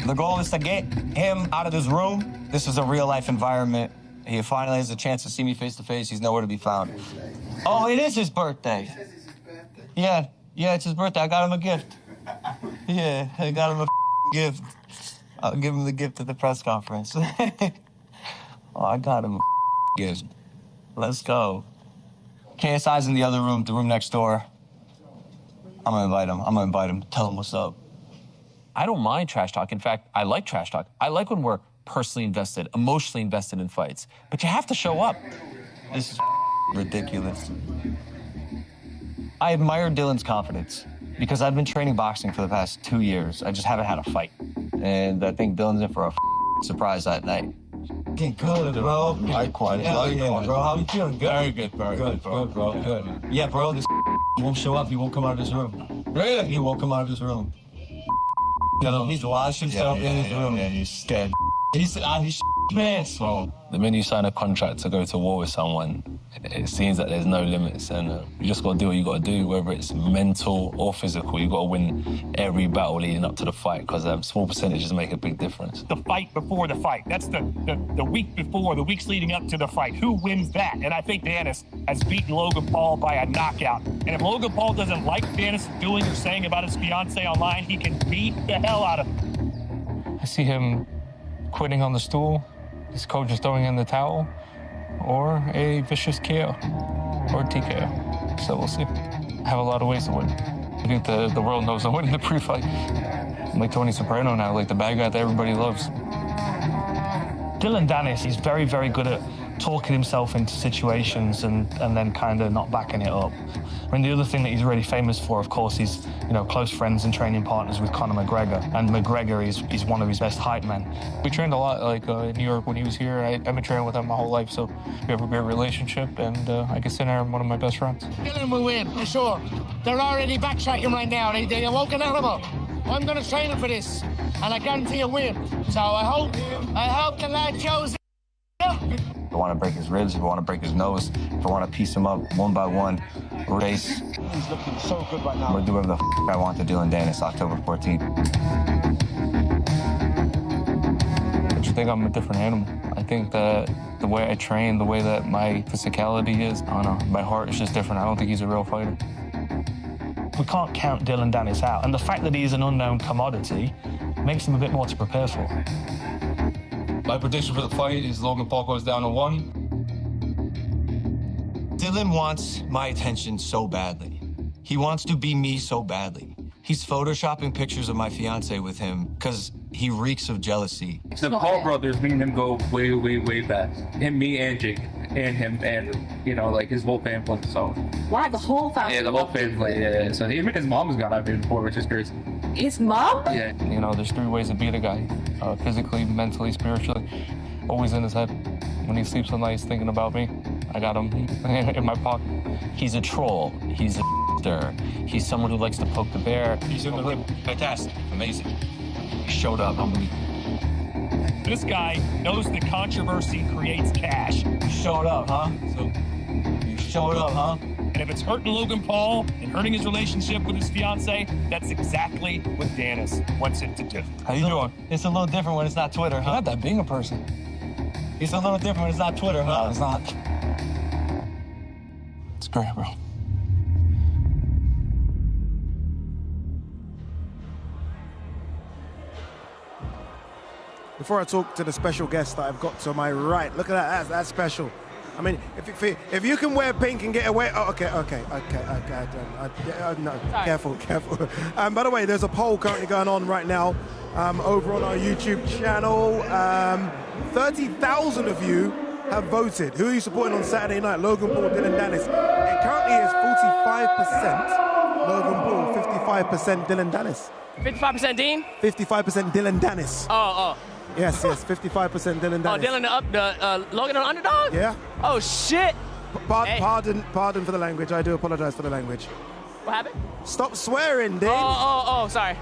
The goal is to get him out of this room. This is a real life environment. He finally has a chance to see me face to face. He's nowhere to be found. Oh, it is his birthday. Yeah, it's his birthday. I got him a gift. Yeah, I got him a gift. I'll give him the gift at the press conference. Oh, I got him a gift. Let's go. KSI's in the other room, the room next door. I'm gonna invite him. Tell him what's up. I don't mind trash talk. In fact, I like trash talk. I like when we're personally invested, emotionally invested in fights. But you have to show up. This is ridiculous. I admire Dylan's confidence because I've been training boxing for the past 2 years. I just haven't had a fight. And I think Dylan's in for a surprise that night. Getting good, bro. Likewise. Yeah, bro. How you feeling? Good? Very good, bro. Good. Yeah, bro, this won't show up. He won't come out of this room. Really? He won't come out of this room. He's lost himself in his room. Yeah, he's scared. He's man. So the minute you sign a contract to go to war with someone, it seems that there's no limits, and you just got to do what you got to do, whether it's mental or physical. You got to win every battle leading up to the fight, because small percentages make a big difference. The fight before the fight. That's the week before, the weeks leading up to the fight. Who wins that? And I think Danis has beaten Logan Paul by a knockout. And if Logan Paul doesn't like Danis doing or saying about his fiance online, he can beat the hell out of him. I see him quitting on the stool, his coach is throwing in the towel, or a vicious KO or TKO. So we'll see. I have a lot of ways to win. I think the world knows I'm winning the pre-fight. I'm like Tony Soprano now, like the bad guy that everybody loves. Dylan Danis is very, very good at talking himself into situations and then kind of not backing it up. I mean, the other thing that he's really famous for, of course, is, close friends and training partners with Conor McGregor. And McGregor is one of his best hype men. We trained a lot, in New York when he was here. I've been training with him my whole life, so we have a great relationship, and I consider him one of my best friends. Dylan will win, for sure. They're already backtracking right now. They woke an animal. I'm going to train him for this, and I guarantee a win. So I hope the lad shows it. If I want to break his ribs, if I want to break his nose, if I want to piece him up one by one, race. He's looking so good right now. I'm going to do whatever the I want to Dylan Danis, October 14th. I just think I'm a different animal. I think that the way I train, the way that my physicality is, I don't know, my heart is just different. I don't think he's a real fighter. We can't count Dylan Danis out, and the fact that he is an unknown commodity makes him a bit more to prepare for. My prediction for the fight is Logan Paul goes down to 1. Dylan wants my attention so badly. He wants to be me so badly. He's photoshopping pictures of my fiance with him because he reeks of jealousy. The Paul brothers, me and him go way, way, way back. Him, me, and Jake, and him, and, his whole family, so. Wow, the whole family? Yeah, the whole family, yeah. So even his mom's gone out here before, which is crazy. His mom? Yeah. There's 3 ways to beat a guy. Physically, mentally, spiritually. Always in his head. When he sleeps at night, he's thinking about me. I got him in my pocket. He's a troll. He's a He's someone who likes to poke the bear. He's in the ring. Fantastic. Amazing. He showed up. Unbelievable. This guy knows that controversy creates cash. You showed up, huh? You showed up, huh? And And if it's hurting Logan Paul and hurting his relationship with his fiance, that's exactly what Danis wants it to do. How you doing? It's a little different when it's not Twitter, huh? You're not that being a person. It's a little different when it's not Twitter, huh? No, it's not. It's great, bro. Before I talk to the special guest that I've got to my right, look at that, that's special. I mean, if you can wear pink and get away, no, Sorry. careful. By the way, there's a poll currently going on right now over on our YouTube channel. 30,000 of you have voted. Who are you supporting on Saturday night? Logan Paul, Deen and Danis. It currently is 45% Logan Paul, 55% Deen and Danis. 55% Deen? 55% Deen and Danis. Oh. Yes, 55% Deen and Danis. Oh, Dylan the Logan the underdog? Yeah. Oh shit. Pardon for the language. I do apologize for the language. What happened? Stop swearing, Deen. Oh, sorry.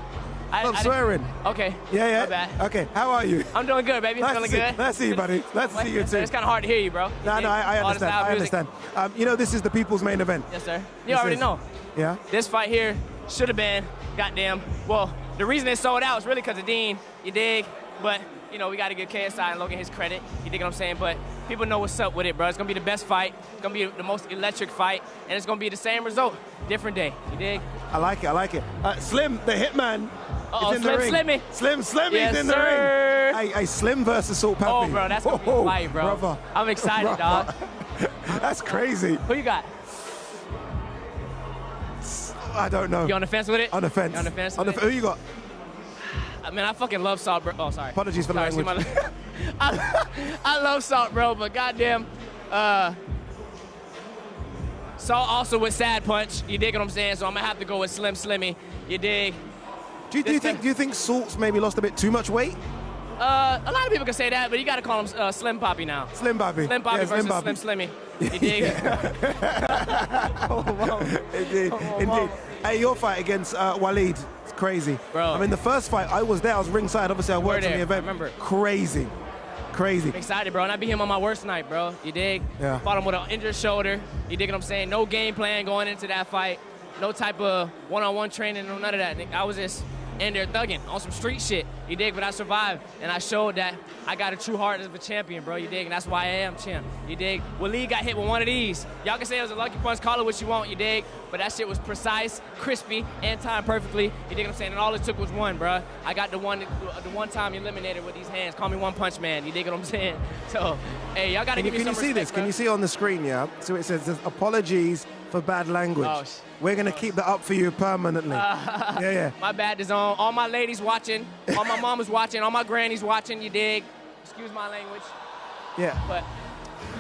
Stop swearing. Okay. Yeah. My bad. Okay, how are you? I'm doing good, baby. Feeling good. Nice to see you, buddy. Nice to see you too. It's kind of hard to hear you, bro. No, I understand. You know, this is the people's main event. Yes, sir. You already know. Yeah? This fight here should have been, goddamn, well, the reason it sold out is really because of Deen, you dig? But, you know, we got to give KSI and Logan his credit, you dig what I'm saying? But people know what's up with it, bro. It's going to be the best fight. It's going to be the most electric fight, and it's going to be the same result, different day, you dig? I like it. Slim, the hitman, is in the ring. Slimmy. Slim Yes, is in the sir. ring. Hey, Slim versus Salt Papi. Oh, bro, that's going to be a fight, bro. Brother. I'm excited, dog. That's crazy. Who you got? I don't know. You on the fence with it? On the fence. You on the fence with with it? it? Who you got? I mean, I fucking love Salt, bro. Oh, sorry. Apologies for the language. I love Salt, bro, but goddamn, Salt also with Sad Punch. You dig what I'm saying? So I'm gonna have to go with Slimmy. You dig? Do you think Salt's maybe lost a bit too much weight? A lot of people can say that, but you gotta call him Slim Papi now. Slim Papi. Slim Papi versus Slim Slimmy. You dig? Indeed. Hey, your fight against Waleed, it's crazy. Bro. I mean, the first fight, I was there, I was ringside. Obviously, I worked on the event. I remember. Crazy. I'm excited, bro, and I beat him on my worst night, bro. You dig? Yeah. Fought him with an injured shoulder. You dig what I'm saying? No game plan going into that fight. No type of one-on-one training, no none of that. I was just in there thugging on some street shit. You dig? But I survived, and I showed that I got a true heart as a champion, bro. You dig? And that's why I am champ. You dig? Waleed got hit with one of these. Y'all can say it was a lucky punch, call it what you want, you dig? But that shit was precise, crispy, and timed perfectly. You dig what I'm saying? And all it took was one, bro. I got the one time eliminator with these hands. Call me One Punch Man. You dig what I'm saying? So, hey, y'all gotta give me some respect, Can you see this? bro. Can you see on the screen, yeah? So it says, apologies for bad language. Oh, We're going to keep that up for you permanently. Yeah. My bad, DAZN. All my ladies watching, all my mamas watching, all my grannies watching, you dig? Excuse my language. Yeah. But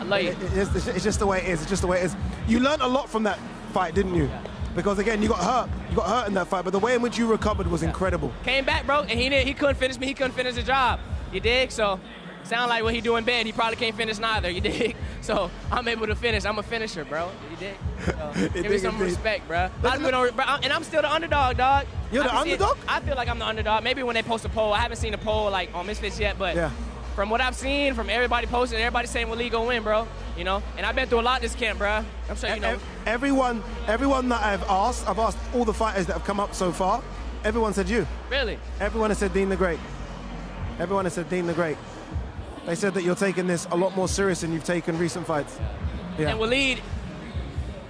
I love you. It's just the way it is. It's just the way it is. You learned a lot from that fight, didn't you? Yeah. Because, again, you got hurt. You got hurt in that fight, but the way in which you recovered was incredible. Came back, bro, and he couldn't finish me. He couldn't finish the job. You dig? So, sound like what he do in bed, he probably can't finish neither. You dig? So, I'm able to finish. I'm a finisher, bro. You dig? So, give me some respect, bro. And I'm still the underdog, dog. You're the underdog? I feel like I'm the underdog. Maybe when they post a poll. I haven't seen a poll, like, on Misfits yet, but from what I've seen, from everybody posting, everybody saying Waleed gonna win, bro. You know? And I've been through a lot this camp, bro. I'm sure you know. Everyone that I've asked all the fighters that have come up so far, everyone said you. Really? Everyone has said Deen the Great. Everyone has said Deen the Great. They said that you're taking this a lot more serious than you've taken recent fights. Yeah. And Waleed,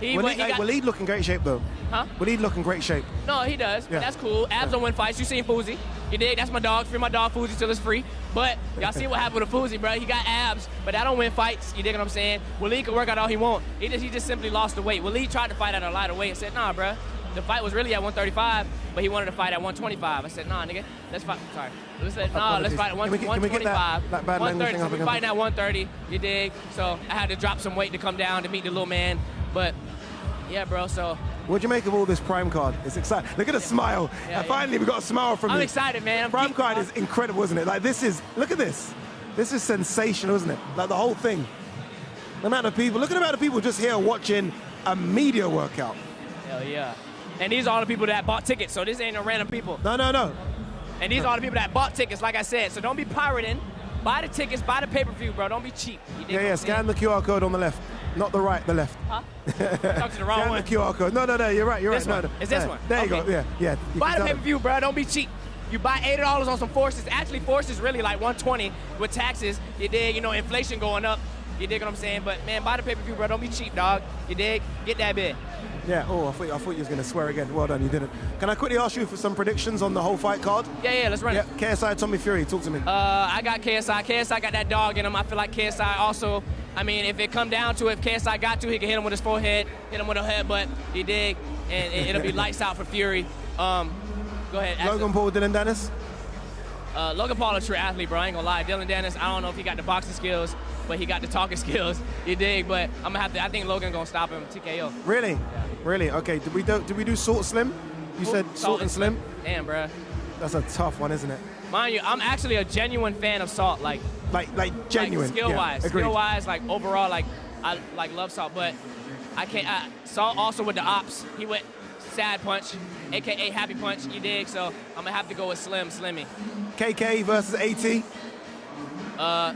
Waleed looking great shape though. Huh? Waleed looking great shape. No, he does. Yeah. That's cool. Abs don't win fights. You seen Fousey. You dig? That's my dog. Free my dog Fousey till it's free. But y'all see what happened with Fousey, bro. He got abs, but that don't win fights. You dig what I'm saying? Waleed can work out all he want. He just simply lost the weight. Waleed tried to fight at a lighter weight and said, nah, bro. The fight was really at 135, but he wanted to fight at 125. I said, nah, nigga, let's fight. Sorry. Let's fight at 125. That bad 130. So we language fighting at 130. You dig? So I had to drop some weight to come down to meet the little man. But yeah, bro. So. What'd you make of all this Prime card? It's exciting. Look at the smile. Finally, we got a smile from you. I'm excited, man. Prime card is incredible, isn't it? Like look at this. This is sensational, isn't it? Like the whole thing. The amount of people. Look at the amount of people just here watching a media workout. Hell yeah. And these are all the people that bought tickets, so this ain't no random people. No. And these are all the people that bought tickets, like I said. So don't be pirating. Buy the tickets, buy the pay-per-view, bro. Don't be cheap. Yeah. Scan the QR code on the left. Not the right, the left. Huh? Talk to the wrong one. The QR code. No, you're right. This one. No. It's this one. There you Okay. go. Yeah. You Buy can the tell pay-per-view, bro. Don't be cheap. You buy $80 on some forces. Actually, forces really like 120 with taxes. You dig? You know, inflation going up. You dig what I'm saying? But man, buy the pay-per-view, bro. Don't be cheap, dog. You dig? Get that bit. Yeah. Oh, I thought you was gonna swear again. Well done. You didn't. Can I quickly ask you for some predictions on the whole fight card? Yeah. Let's run it. KSI, Tommy Fury. Talk to me. I got KSI. KSI got that dog in him. I feel like KSI also. I mean, if it come down to it, if KSI got to, he can hit him with his forehead, hit him with a headbutt. You dig? And it'll be lights out for Fury. Go ahead. Logan Paul, Deen the Great. Logan Paul is a true athlete, bro. I ain't gonna lie. Deen the Great, I don't know if he got the boxing skills, but he got the talking skills. You dig? But I'm gonna have to. I think Logan gonna stop him. TKO. Really? Yeah. Really? Okay. Did we do Salt Slim? You said Salt and Slim. Damn, bro. That's a tough one, isn't it? Mind you, I'm actually a genuine fan of Salt. Like genuine. Like skill-wise. Yeah, Skill-wise, like overall, like I like love Salt, but I can't. Salt also with the ops. He went sad punch, aka happy punch. You dig? So I'm gonna have to go with Slimmy. KK versus AT.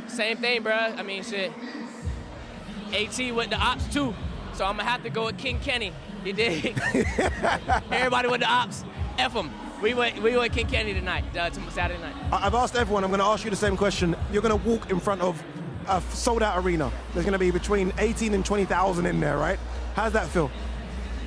Same thing, bro. I mean, shit. AT with the ops too. So I'm gonna have to go with King Kenny. You dig? Everybody with the ops. F them. We went King Kenny tonight, Saturday night. I've asked everyone. I'm going to ask you the same question. You're going to walk in front of a sold-out arena. There's going to be between 18 and 20,000 in there, right? How does that feel?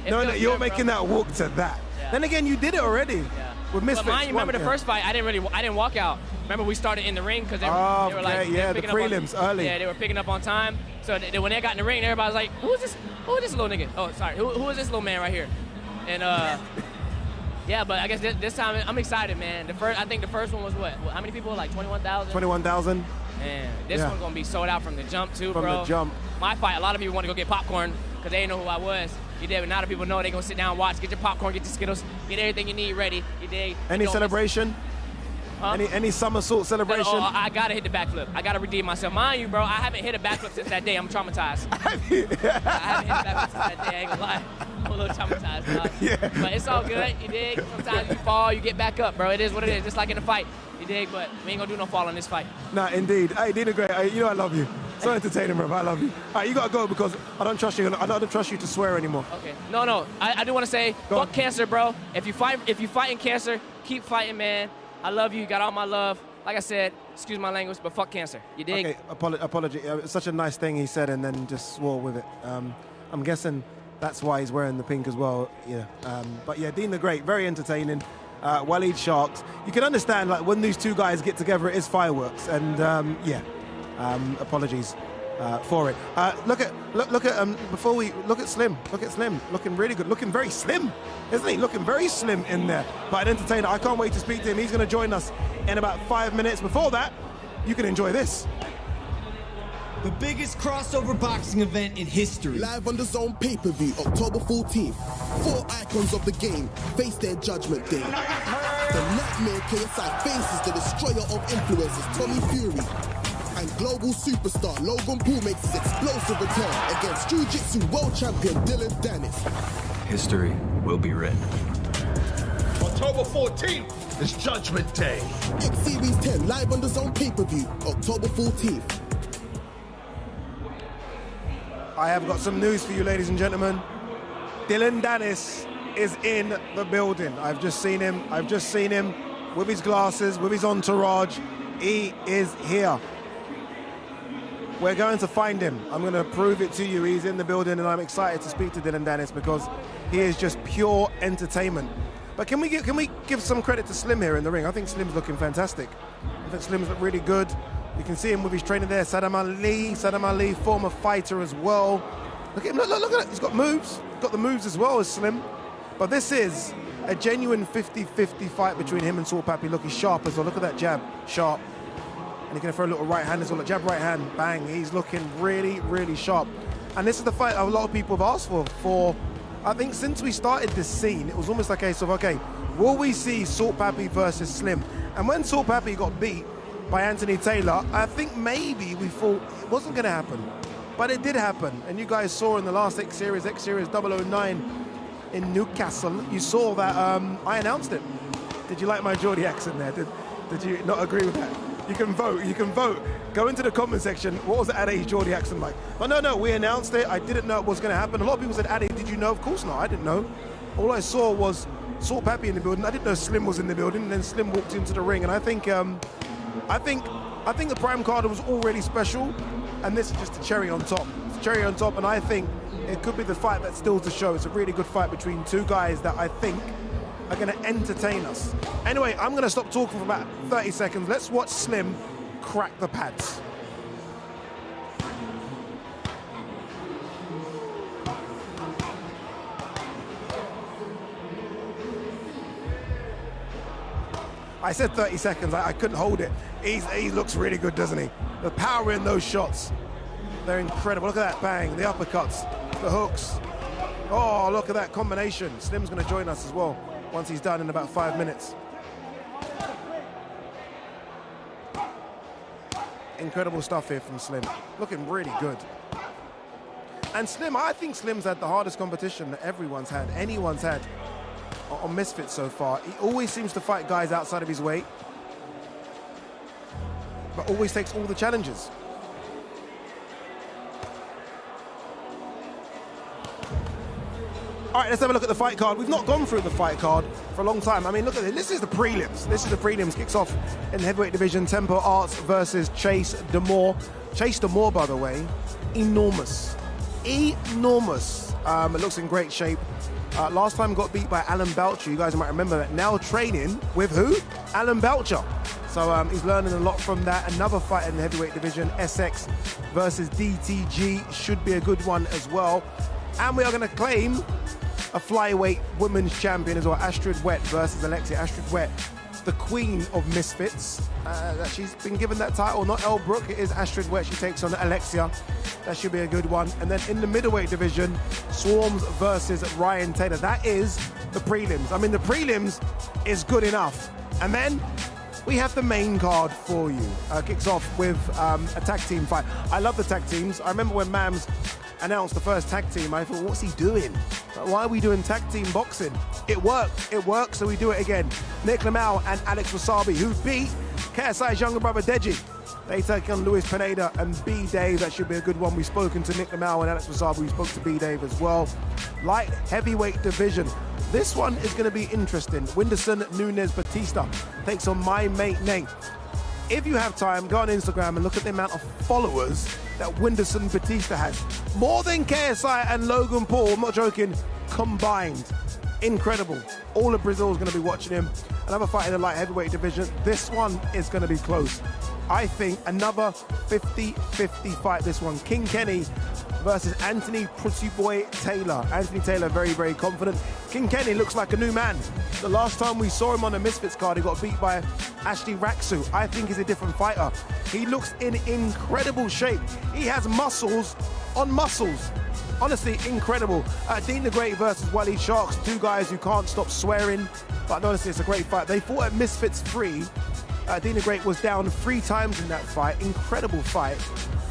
No, you're making that walk to that. Yeah. Then again, you did it already with Misfits. But mind you, remember the first fight? I didn't walk out. Remember we started in the ring because they were like, the prelims early. Yeah, they were picking up on time. So when they got in the ring, everybody was like, "Who is this? Who is this little nigga? Oh, sorry. Who is this little man right here?" And yeah, but I guess this time I'm excited, man. I think the first one was what? How many people? Like 21,000. 21,000. And this one's gonna be sold out from the jump too, bro. From the jump. My fight, a lot of people want to go get popcorn because they didn't know who I was. You dig? But now that people know, they gonna sit down and watch, get your popcorn, get your Skittles, get everything you need ready. You dig? Any celebration? Huh? Any somersault celebration? Oh, I gotta hit the backflip. I gotta redeem myself. Mind you, bro, I haven't hit a backflip since that day. I'm traumatized. I haven't hit a backflip since that day. I ain't gonna lie. I'm a little traumatized, dog. Yeah. But it's all good. You dig? Sometimes you fall, you get back up, bro. It is what it is. Just like in a fight. You dig? But we ain't gonna do no fall in this fight. Nah, indeed. Hey, Deen the Great. You know I love you. So entertaining, bro. I love you. All right, you gotta go because I don't trust you. I don't trust you to swear anymore. Okay. No. I do want to say, fuck cancer, bro. If you fighting cancer, keep fighting, man. I love you. You got all my love. Like I said, excuse my language, but fuck cancer. You dig? Okay, apology. It's such a nice thing he said and then just swore with it. I'm guessing that's why he's wearing the pink as well. Yeah. But yeah, Deen the Great, very entertaining. Waleed Sharks. You can understand like when these two guys get together, it is fireworks. And apologies for it. Look at Slim. Look at Slim, looking really good, looking very slim, isn't he? Looking very slim in there. But an entertainer. I can't wait to speak to him. He's going to join us in about 5 minutes. Before that, you can enjoy this. The biggest crossover boxing event in history. Live on the DAZN pay-per-view, October 14th. 4 icons of the game face their judgment day. The Nightmare KSI faces the destroyer of influences, Tommy Fury. And global superstar Logan Paul makes his explosive return against Jiu-Jitsu world champion Deen the Great. History will be written. October 14th is Judgment Day. X Series 10 live on the DAZN pay-per-view, October 14th. I have got some news for you, ladies and gentlemen. Deen Danis is in the building. I've just seen him with his glasses, with his entourage. He is here. We're going to find him. I'm going to prove it to you. He's in the building, and I'm excited to speak to Deen Danis because he is just pure entertainment. But can we give some credit to Slim here in the ring? I think Slim's looking fantastic. I think Slim's look really good. You can see him with his trainer there, Saddam Ali, former fighter as well. Look at him, look at it. He's got moves. He's got the moves as well as Slim. But this is a genuine 50-50 fight between him and Salt Papi. Look, he's sharp as well. Look at that jab, sharp. And he's going to throw a little right hand as well. A jab, right hand, bang. He's looking really, really sharp. And this is the fight a lot of people have asked for, I think since we started this scene, it was almost like a case of, okay, will we see Salt Papi versus Slim? And when Salt Papi got beat by Anthony Taylor, I think maybe we thought it wasn't going to happen. But it did happen. And you guys saw in the last X Series 009 in Newcastle, you saw that I announced it. Did you like my Geordie accent there? Did you not agree with that? You can vote. You can vote. Go into the comment section. What was the Ade Geordie accent like? But no, we announced it. I didn't know it was going to happen. A lot of people said, Ade, did you know? Of course not. I didn't know. All I saw was Papi in the building. I didn't know Slim was in the building. And then Slim walked into the ring. And I think the Prime card was already special. And this is just a cherry on top. It's a cherry on top. And I think it could be the fight that steals the show. It's a really good fight between two guys that I think are going to entertain us. Anyway, I'm going to stop talking for about 30 seconds. Let's watch Slim crack the pads. I said 30 seconds. I couldn't hold it. He looks really good, doesn't he? The power in those shots, they're incredible. Look at that bang, the uppercuts, the hooks. Oh, look at that combination. Slim's going to join us as well once he's done in about 5 minutes. Incredible stuff here from Slim. Looking really good. And Slim, I think Slim's had the hardest competition that anyone's had on Misfits so far. He always seems to fight guys outside of his weight, but always takes all the challenges. All right, let's have a look at the fight card. We've not gone through the fight card for a long time. I mean, look at this. This is the prelims. This is the prelims. Kicks off in the heavyweight division. Tempo Arts versus Chase Demore. Chase Demore, by the way, enormous. Enormous. It looks in great shape. Last time got beat by Alan Belcher. You guys might remember that. Now training with who? Alan Belcher. So he's learning a lot from that. Another fight in the heavyweight division. SX versus DTG. Should be a good one as well. And we are going to claim a flyweight women's champion as well. Astrid Wett versus Alexia. Astrid Wett, the queen of Misfits. That she's been given that title. Not Elle Brooke, it is Astrid Wett. She takes on Alexia. That should be a good one. And then in the middleweight division, Swarms versus Ryan Taylor. That is the prelims. I mean, the prelims is good enough. And then we have the main card for you. Kicks off with a tag team fight. I love the tag teams. I remember when Mams announced the first tag team, I thought, what's he doing? Why are we doing tag team boxing? It worked, so we do it again. Nichlmao and Alex Wassabi, who beat KSI's younger brother Deji. They take on Luis Pineda and BDave. That should be a good one. We've spoken to Nichlmao and Alex Wassabi. We spoke to BDave as well. Light heavyweight division. This one is going to be interesting. Whindersson Nunes Batista takes on my mate Nate. If you have time, go on Instagram and look at the amount of followers that Whindersson Batista has. More than KSI and Logan Paul, I'm not joking, combined. Incredible. All of Brazil is going to be watching him. Another fight in the light heavyweight division. This one is going to be close. I think another 50-50 fight, this one. King Kenny versus Anthony Pretty Boy Taylor. Anthony Taylor very, very confident. King Kenny looks like a new man. The last time we saw him on the Misfits card, he got beat by Ashley Raksu. I think he's a different fighter. He looks in incredible shape. He has muscles on muscles. Honestly, incredible. Deen the Great versus Wally Sharks. Two guys who can't stop swearing. But honestly, it's a great fight. They fought at Misfits 3. Deen the Great was down 3 times in that fight. Incredible fight.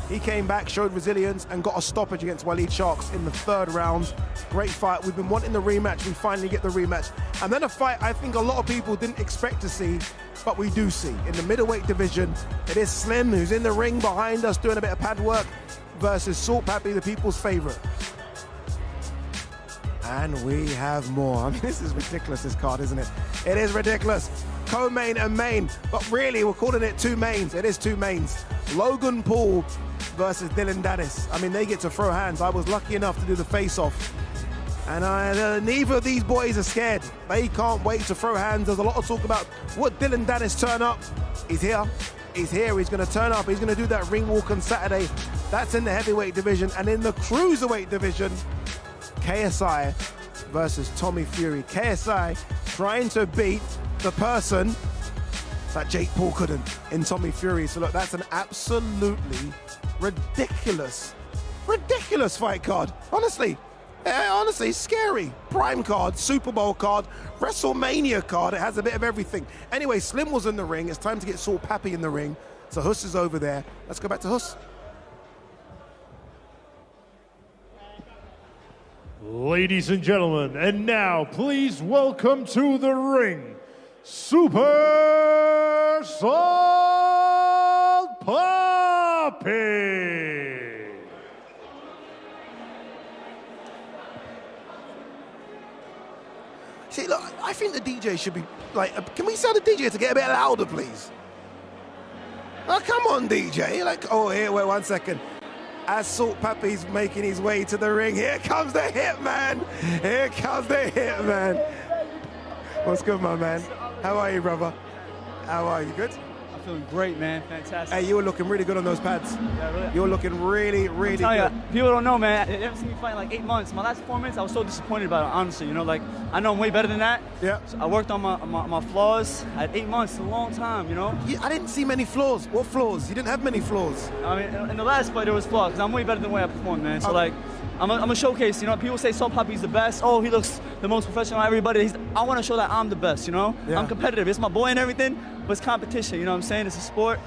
He came back, showed resilience, and got a stoppage against Waleed Sharks in the 3rd round. Great fight. We've been wanting the rematch. We finally get the rematch. And then a fight I think a lot of people didn't expect to see, but we do see. In the middleweight division, it is Slim, who's in the ring behind us doing a bit of pad work, versus Salt Papi, the people's favorite. And we have more. I mean, this is ridiculous, this card, isn't it? It is ridiculous. Co-main and main, but really we're calling it 2 mains. It is 2 mains. Logan Paul versus Deen the Great. I mean, they get to throw hands. I was lucky enough to do the face-off. And neither of these boys are scared. They can't wait to throw hands. There's a lot of talk about would Deen the Great turn up. He's here. He's here. He's going to turn up. He's going to do that ring walk on Saturday. That's in the heavyweight division. And in the cruiserweight division, KSI versus Tommy Fury. KSI trying to beat the person that Jake Paul couldn't in Tommy Fury. So look, that's an absolutely ridiculous fight card. Honestly, scary. Prime card, Super Bowl card, WrestleMania card. It has a bit of everything. Anyway, Slim was in the ring. It's time to get Salt Papi in the ring. So Huss is over there. Let's go back to Huss. Ladies and gentlemen, and now please welcome to the ring, Super Saiyan! Papi. See, look, I think the DJ should be like, can we tell the DJ to get a bit louder, please? Oh, come on, DJ. Like, oh, here, wait 1 second. As Salt Papi's making his way to the ring, here comes the Hitman. Here comes the Hitman. What's good, my man? How are you, brother? How are you? Good? I'm feeling great, man. Fantastic. Hey, you were looking really good on those pads. Yeah, really. You were looking really, really good. You, people don't know, man. They haven't seen me fight in like 8 months. My last performance, I was so disappointed about it, honestly. You know, like, I know I'm way better than that. Yeah. So I worked on my flaws. I had 8 months, a long time, you know? Yeah, I didn't see many flaws. What flaws? You didn't have many flaws. I mean, in the last fight, there was flaws, because I'm way better than the way I performed, man. So, like, I'm a showcase, you know? People say Salt Papi's the best. Oh, he looks the most professional out of everybody. I want to show that I'm the best, you know? Yeah. I'm competitive. It's my boy and everything, but it's competition, you know what I'm saying? It's a sport.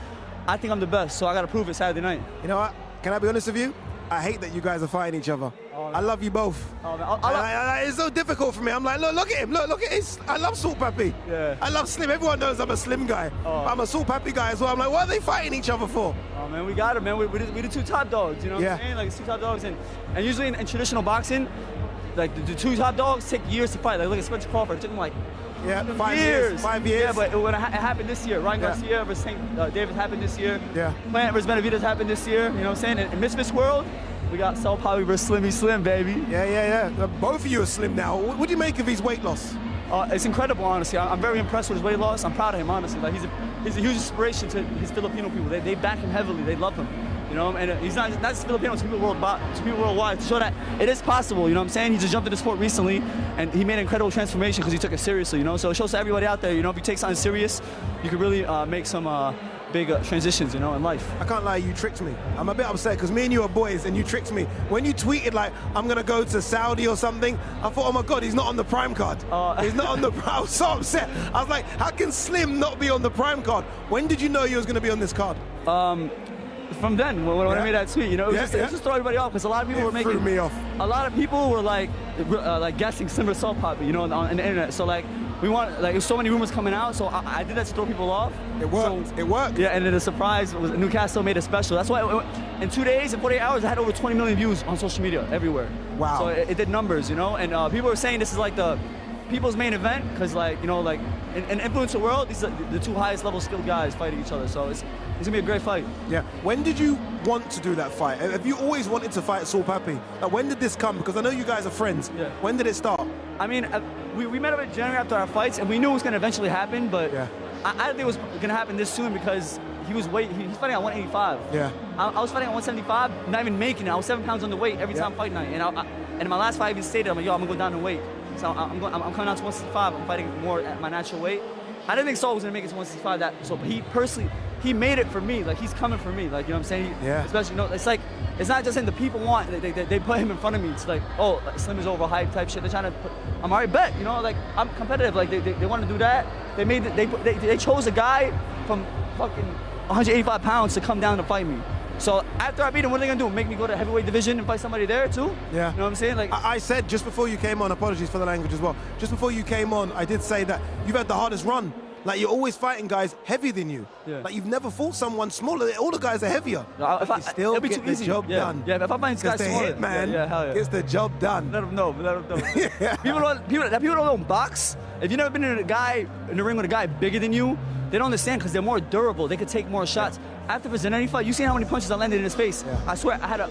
I think I'm the best, so I got to prove it Saturday night. You know what? Can I be honest with you? I hate that you guys are fighting each other. Oh, I love you both. Oh, man. It's so difficult for me. I'm like, look at him. Look at his. I love Salt Papi. Yeah. I love Slim. Everyone knows I'm a Slim guy. Oh. I'm a Salt Papi guy as well. I'm like, what are they fighting each other for? Oh, man, we got it, man. We the two top dogs, you know what I'm saying? Like, it's two top dogs. And usually in traditional boxing, like, the two top dogs take years to fight. Like, look at Spencer Crawford. It took him, like, 5 years. 5 years. Yeah, but it happened this year. Ryan Garcia versus David happened this year. Yeah. Plant versus Benavidez happened this year. You know what I'm saying? In Misfits world, we got Salt Papi versus Slimmy Slim, baby. Yeah. Both of you are Slim now. What do you make of his weight loss? It's incredible, honestly. I'm very impressed with his weight loss. I'm proud of him, honestly. Like, he's a huge inspiration to his Filipino people. They back him heavily. They love him. You know, and he's not just Filipino, to people worldwide, to show that it is possible, you know what I'm saying? He just jumped into the sport recently, and he made an incredible transformation because he took it seriously, you know? So it shows to everybody out there, you know, if you take something serious, you can really make some big transitions, you know, in life. I can't lie, you tricked me. I'm a bit upset because me and you are boys and you tricked me. When you tweeted like, I'm going to go to Saudi or something, I thought, oh my God, he's not on the Prime card. He's not on the Prime. I was so upset. I was like, how can Slim not be on the Prime card? When did you know you was going to be on this card? From then, when I made that tweet, you know, it was just throw everybody off because a lot of people were making. Threw me off. A lot of people were like guessing Slim versus Salt Papi, you know, on the internet. So like, there's so many rumors coming out, so I did that to throw people off. It worked. So, it worked. Yeah, and then the surprise was Newcastle made it special. That's why in 2 days, in 48 hours, I had over 20 million views on social media everywhere. Wow. So it did numbers, you know, and people were saying this is like the people's main event because, like, you know, like in influencer world, these are the two highest level skilled guys fighting each other. So it's gonna be a great fight. Yeah. When did you want to do that fight? Have you always wanted to fight Salt Papi? Like, when did this come? Because I know you guys are friends. Yeah. When did it start? I mean, we met up in January after our fights, and we knew it was gonna eventually happen. But I didn't think it was gonna happen this soon because he's fighting at 185. Yeah. I was fighting at 175, not even making it. I was 7 pounds underweight every time fight night, and in my last fight, I even stated, I'm like, yo, I'm gonna go down in weight. So I'm coming down to 165. I'm fighting more at my natural weight. I didn't think Saul was gonna make it to 165. But he personally, he made it for me. Like, he's coming for me. Like, you know what I'm saying? Especially, you know, it's like, it's not just in the people want. They put him in front of me. It's like, oh, Slim is overhyped type shit. They're trying to put. I'm already bet. You know, like, I'm competitive. Like, they want to do that. They chose a guy from fucking 185 pounds to come down to fight me. So after I beat him, what are they gonna do? Make me go to heavyweight division and fight somebody there too? Yeah. You know what I'm saying? Like, I said just before you came on, apologies for the language as well. Just before you came on, I did say that you've had the hardest run. Like, you're always fighting guys heavier than you. Yeah. Like, you've never fought someone smaller. All the guys are heavier. No, but you still get the job done. Yeah, if I find guys smaller, hit man gets the job done. Let them know. People don't box. If you've never been in the ring with a guy bigger than you, they don't understand because they're more durable. They could take more shots. After the Zenani fight, you seen how many punches I landed in his face. I swear, I had a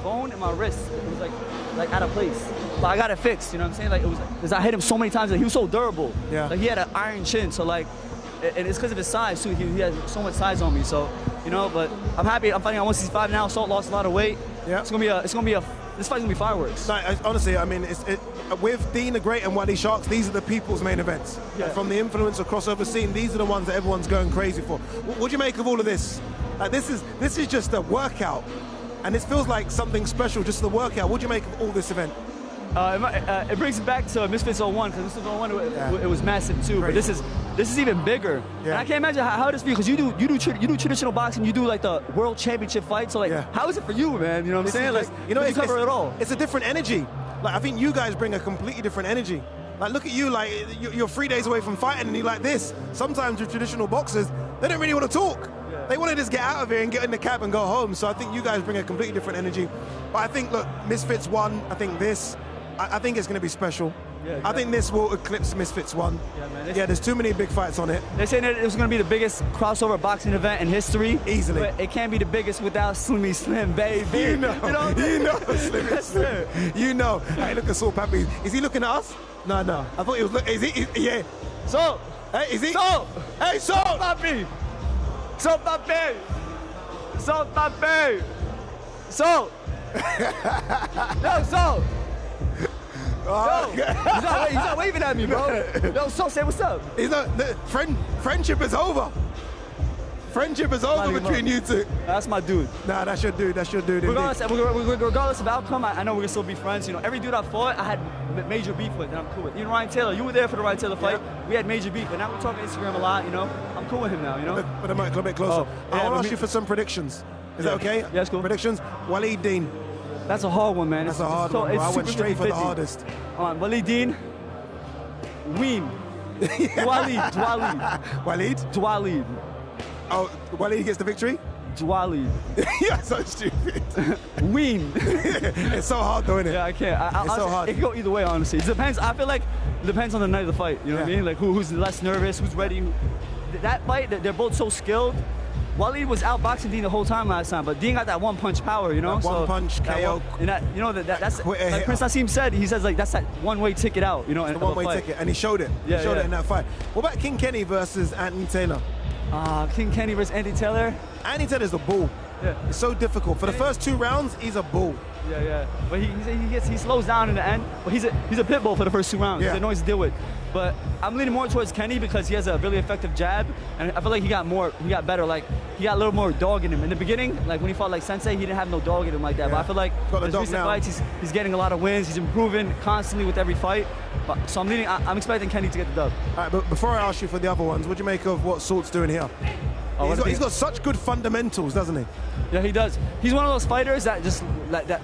bone in my wrist. It was like out of place. But I got it fixed, you know what I'm saying? Like, it was because I hit him so many times that he was so durable. Yeah. Like, he had an iron chin, so like, and it's because of his size too. He has so much size on me, so, you know. But I'm happy. I'm fighting at 165 now. Salt lost a lot of weight. Yeah. This fight's gonna be fireworks. No, honestly, I mean, with Deen the Great and Waddy Sharks, these are the people's main events. Yeah. Like, from the influencer crossover scene, these are the ones that everyone's going crazy for. What do you make of all of this? Like, this is just a workout, and this feels like something special, just the workout. What do you make of all this event? It brings it back to Misfits 01, because Misfits 01 it was massive too. Crazy. But this is even bigger. Yeah. And I can't imagine how this feels, because you do traditional boxing, you do like the world championship fight. So like, how is it for you, man? You know what I'm saying? Like, you know, you cover it all. It's a different energy. Like, I think you guys bring a completely different energy. Like, look at you, like, you're 3 days away from fighting and you're like this. Sometimes with traditional boxers, they don't really want to talk. They want to just get out of here and get in the cab and go home. So I think you guys bring a completely different energy. But I think, look, Misfits won. I think I think it's going to be special. Yeah, I think this will eclipse Misfits 1. Yeah, man. Yeah, there's too many big fights on it. They're saying that it was going to be the biggest crossover boxing event in history. Easily. But it can't be the biggest without Slimmy Slim, baby. You know Slimmy Slim. You know. Hey, look at Saul Papi. Is he looking at us? No. I thought he was looking. Is he? Yeah. So. Hey, is he? So. Hey, so. Papi. So, Papi. So, Papi. So. No, so. Yo, he's not waving at me, bro. Yo, so say what's up. He's not. Friendship is over. Friendship is over between you two. That's my dude. Nah, that's your dude. That's your dude. Regardless of outcome, I know we're gonna still be friends. You know, every dude I fought, I had major beef with, and I'm cool with. Even Ryan Taylor, you were there for the Ryan Taylor fight. Yeah. We had major beef, but now we're talking Instagram a lot. You know, I'm cool with him now. You know. Put the mic a bit closer. I want to ask you for some predictions. Is that okay? Yeah, that's cool. Predictions. Waleed Deen. That's a hard one, man. That's a hard one, bro. I went straight for the hardest. Waleed Deen. Weem. Dwaleed. Oh, Waleed gets the victory? Dwaleed. You're so stupid. Weem. It's so hard though, isn't it? Yeah, I can't. It's so hard. It can go either way, honestly. It depends. I feel like it depends on the night of the fight. You know what I mean? Like who's less nervous, who's ready. That fight, they're both so skilled. Waleed was outboxing Deen the whole time last time, but Deen got that one-punch power, you know? That one-punch KO. You know, that's like Prince Nassim said, he says, like, that's that one-way ticket out, you know? It's the one-way ticket, and he showed it. He showed it in that fight. What about King Kenny versus Anthony Taylor? King Kenny versus Anthony Taylor? Anthony Taylor's a bull. Yeah. It's so difficult. For the first 2 rounds, he's a bull. Yeah. But he slows down in the end. But he's a pit bull for the first 2 rounds. Yeah. He's annoying to deal with. But I'm leaning more towards Kenny because he has a really effective jab, and I feel like he got better. Like he got a little more dog in him in the beginning. Like when he fought like Sensei, he didn't have no dog in him like that. But I feel like his recent fights, he's getting a lot of wins. He's improving constantly with every fight. So I'm expecting Kenny to get the dub. All right, but before I ask you for the other ones, what do you make of what Salt's doing here? He's got such good fundamentals, doesn't he? Yeah, he does. He's one of those fighters that just like that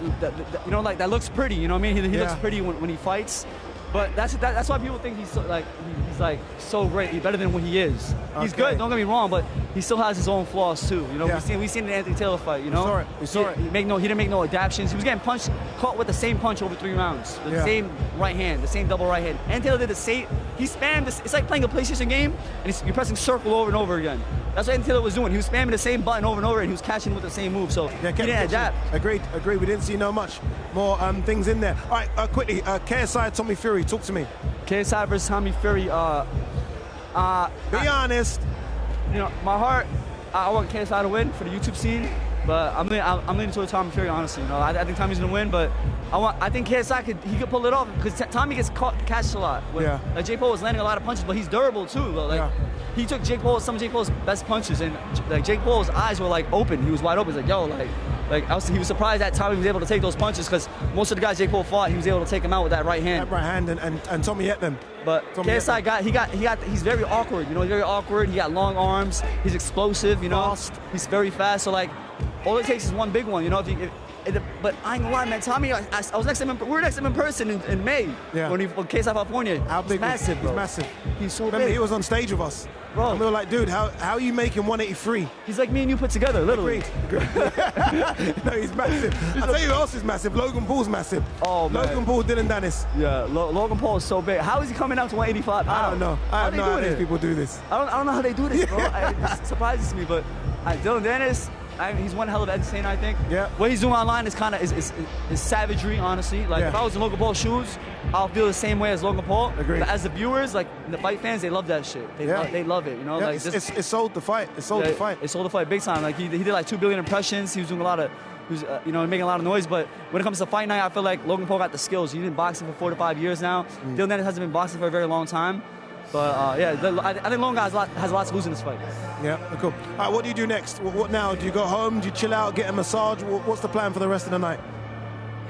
you know, like that looks pretty. You know what I mean? He looks pretty when he fights. But that's why people think he's so great. He's better than what he is. He's good. Don't get me wrong, but he still has his own flaws too. You know, we seen the Anthony Taylor fight. You know, we saw it. He didn't make no adaptations. He was getting caught with the same punch over 3 rounds. The same right hand, the same double right hand. Anthony Taylor did the same. He spammed this. It's like playing a PlayStation game and you're pressing circle over and over again. That's what Anthony Taylor was doing. He was spamming the same button over and over, and he was catching with the same move. So he didn't adapt. Agreed. We didn't see much more things in there. All right, quickly, KSI, Tommy Fury, talk to me. KSI versus Tommy Fury. Be honest. You know, my heart, I want KSI to win for the YouTube scene, but I'm leaning towards Tommy Fury, honestly. You know, I think Tommy's gonna win, but I think KSI could pull it off because Tommy gets catched a lot. Like Jake Paul was landing a lot of punches, but he's durable too. Like he took some of Jake Paul's best punches, and like Jake Paul's eyes were like open. He was wide open. He's like, yo, he was surprised that Tommy was able to take those punches because most of the guys Jake Paul fought, he was able to take them out with that right hand. That right hand, and Tommy hit them. But KSI he's very awkward. You know, he's very awkward. He got long arms. He's explosive. You know, he's very fast. So like, all it takes is one big one. You know, but I ain't gonna lie, man. Tommy, I was next to him. We were next to him in person in May when KSI California. How big? He's massive, bro. He's massive. He's so Remember, big. he was on stage with us. Bro. And we were like, dude, how are you making 183? He's like me and you put together, literally. Agreed. No, he's massive. I'll tell you who else is massive. Logan Paul's massive. Oh, man. Logan Paul, Deen Danis. Yeah, Logan Paul is so big. How is he coming out to 185? I don't know. I have no idea if people do this. I don't know how they do this, bro. It surprises me, but Deen Danis, he's one hell of an entertainer, I think. Yeah. What he's doing online is kind of is savagery, honestly. Like if I was in Logan Paul's shoes, I'll feel the same way as Logan Paul. Agreed. But as the viewers, like the fight fans, they love that shit. They love it, you know. Yeah, like it sold the fight. It sold the fight. It sold the fight big time. Like he did like 2 billion impressions. He was doing a lot of, making a lot of noise. But when it comes to fight night, I feel like Logan Paul got the skills. He's been boxing for 4 to 5 years now. Deen Danis hasn't been boxing for a very long time. But I think Logan has a lot to lose in this fight. Yeah, cool. All right, what do you do next? What now? Do you go home? Do you chill out, get a massage? What's the plan for the rest of the night?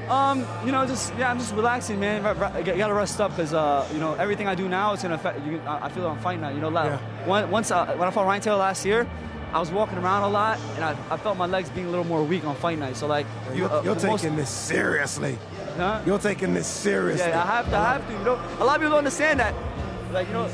I'm just relaxing, man. I gotta rest up because everything I do now is gonna affect. I feel I'm fighting now. You know, when I fought Ryan Taylor last year, I was walking around a lot and I felt my legs being a little more weak on fight night. So like, you're taking this seriously. Huh? You're taking this seriously. Yeah, I have to. You know, a lot of people don't understand that. Like, you know,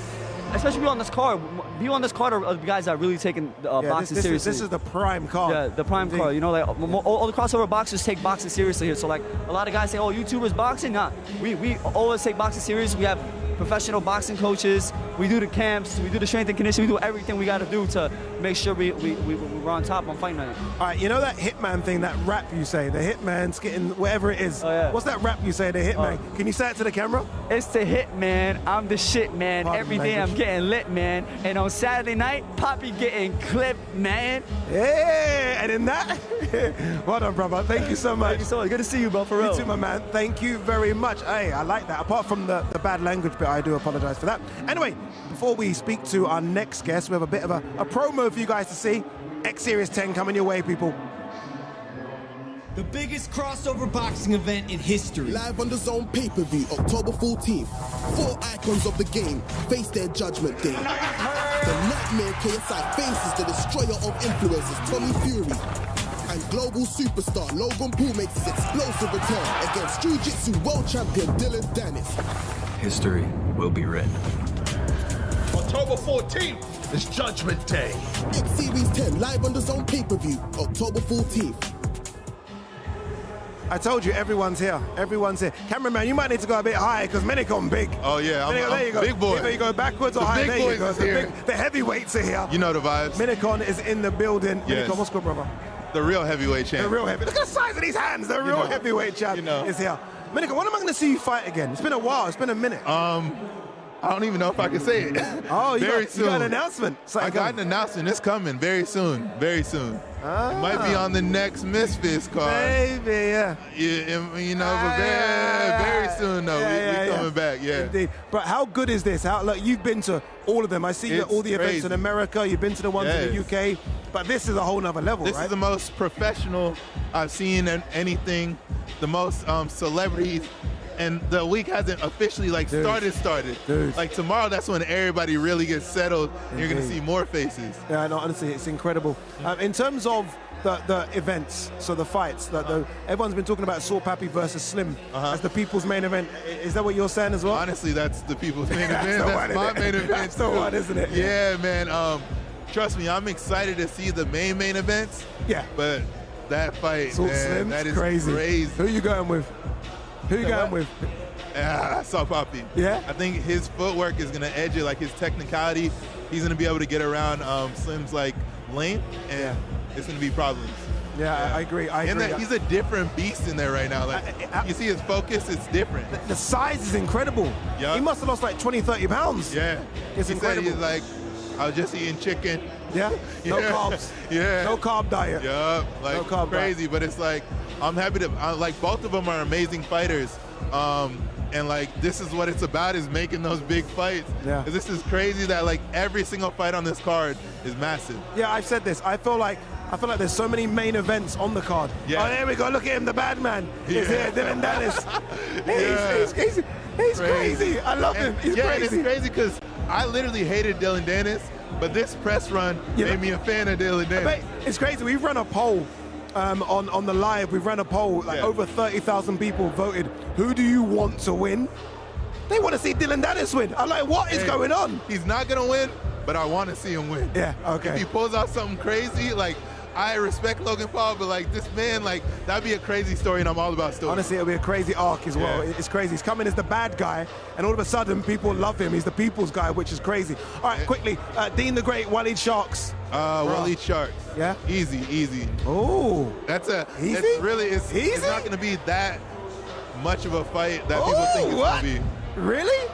especially people on this card. People on this card are the guys that are really taking boxing seriously. This is the prime card. Yeah, the prime card. You know, like all the crossover boxers take boxing seriously here. So like a lot of guys say, oh, YouTubers boxing? Nah, we always take boxing serious. We have professional boxing coaches. We do the camps. We do the strength and conditioning. We do everything we got to do to make sure we're on top on fight night. All right, you know that hitman thing, that rap you say, the hitman's getting whatever it is. Oh, yeah. What's that rap you say, the hitman? Can you say it to the camera? It's the hitman. I'm the shit, man. Every day I'm getting lit, man. And on Saturday night, Papi getting clipped, man. Yeah, and in that, well done, brother. Thank you so much. Thank you so much. Good to see you, bro, for real. You too, my man. Thank you very much. Hey, I like that. Apart from the bad language bit, I do apologize for that. Anyway, before we speak to our next guest, we have a bit of a promo for you guys to see. X Series 10 coming your way, people. The biggest crossover boxing event in history. Live on the DAZN pay-per-view, October 14th. 4 icons of the game face their judgment day. The Nightmare KSI faces the destroyer of influencers, Tommy Fury. And global superstar Logan Paul makes his explosive return against Jiu-Jitsu world champion Deen the Great. History will be written. October 14th is Judgment Day. X Series 10 live on the DAZN pay-per-view, October 14th. I told you, everyone's here. Everyone's here. Cameraman, you might need to go a bit higher because Minicon big. Oh, yeah. There you go. Big boy. Either you go backwards or higher. Big There you go. boys is here. The heavyweights are here. You know the vibes. Minicon is in the building. Yes. Minicon, what's good, brother? The real heavyweight champ. The real heavy. Look at the size of these hands. The real heavyweight champ is here. Minicon, when am I going to see you fight again? It's been a while. It's been a minute. I don't even know if I can say it. Oh, very soon. You got an announcement. I got an announcement. It's coming very soon. Very soon. Ah. It might be on the next Misfits card. Maybe, yeah. You know, but very soon, though. We coming back, yeah. Indeed. But how good is this? Look, you've been to all of them. I see you at all the events in America. You've been to the ones in the UK. But this is a whole nother level, This is the most professional I've seen in anything. The most celebrities. And the week hasn't officially started. Dude. Like tomorrow, that's when everybody really gets settled. And you're gonna see more faces. Yeah, no, honestly, it's incredible. In terms of the events, so the fights, everyone's been talking about Saw Papi versus Slim as the people's main event. Is that what you're saying as well? Honestly, that's the people's main event. That's my main event. That's the one, isn't it? Yeah, man. Trust me, I'm excited to see the main events. Yeah. But that fight, Saw man, Slim's that is crazy. Who you going with? Who you going with? I saw Papi. Yeah? I think his footwork is going to edge it, like his technicality. He's going to be able to get around Slim's length, and it's going to be problems. Yeah, I agree. He's a different beast in there right now. Like, you see his focus, it's different. The size is incredible. Yep. He must have lost like 20, 30 pounds. Yeah. It's incredible. Said he's like, I was just eating chicken. Yeah? No carbs. Yeah. No carb diet. Yeah. Like no carb crazy, diet. But it's like, I'm happy to, like both of them are amazing fighters. And like, this is what it's about, is making those big fights. Yeah. This is crazy that like every single fight on this card is massive. Yeah, I've said this. I feel like there's so many main events on the card. Yeah. Oh, there we go. Look at him, the bad man. He's here, Dylan Danis. He's crazy. I love him. He's crazy. And it's crazy because I literally hated Dylan Danis, but this press run made me a fan of Dylan Danis. It's crazy. We've run a poll on the live. We've run a poll. Over 30,000 people voted. Who do you want to win? They want to see Dylan Danis win. I'm like, what is going on? He's not going to win, but I want to see him win. Yeah, okay. If he pulls out something crazy, like, I respect Logan Paul, but like this man, like, that'd be a crazy story, and I'm all about stories. Honestly, it'll be a crazy arc as well. Yeah. It's crazy. He's coming as the bad guy, and all of a sudden, people love him. He's the people's guy, which is crazy. All right, quickly, Deen the Great, Waleed Sharks. Waleed Sharks. Yeah? Easy. Oh. That's easy? It's not going to be that much of a fight that people think it's going to be. Really?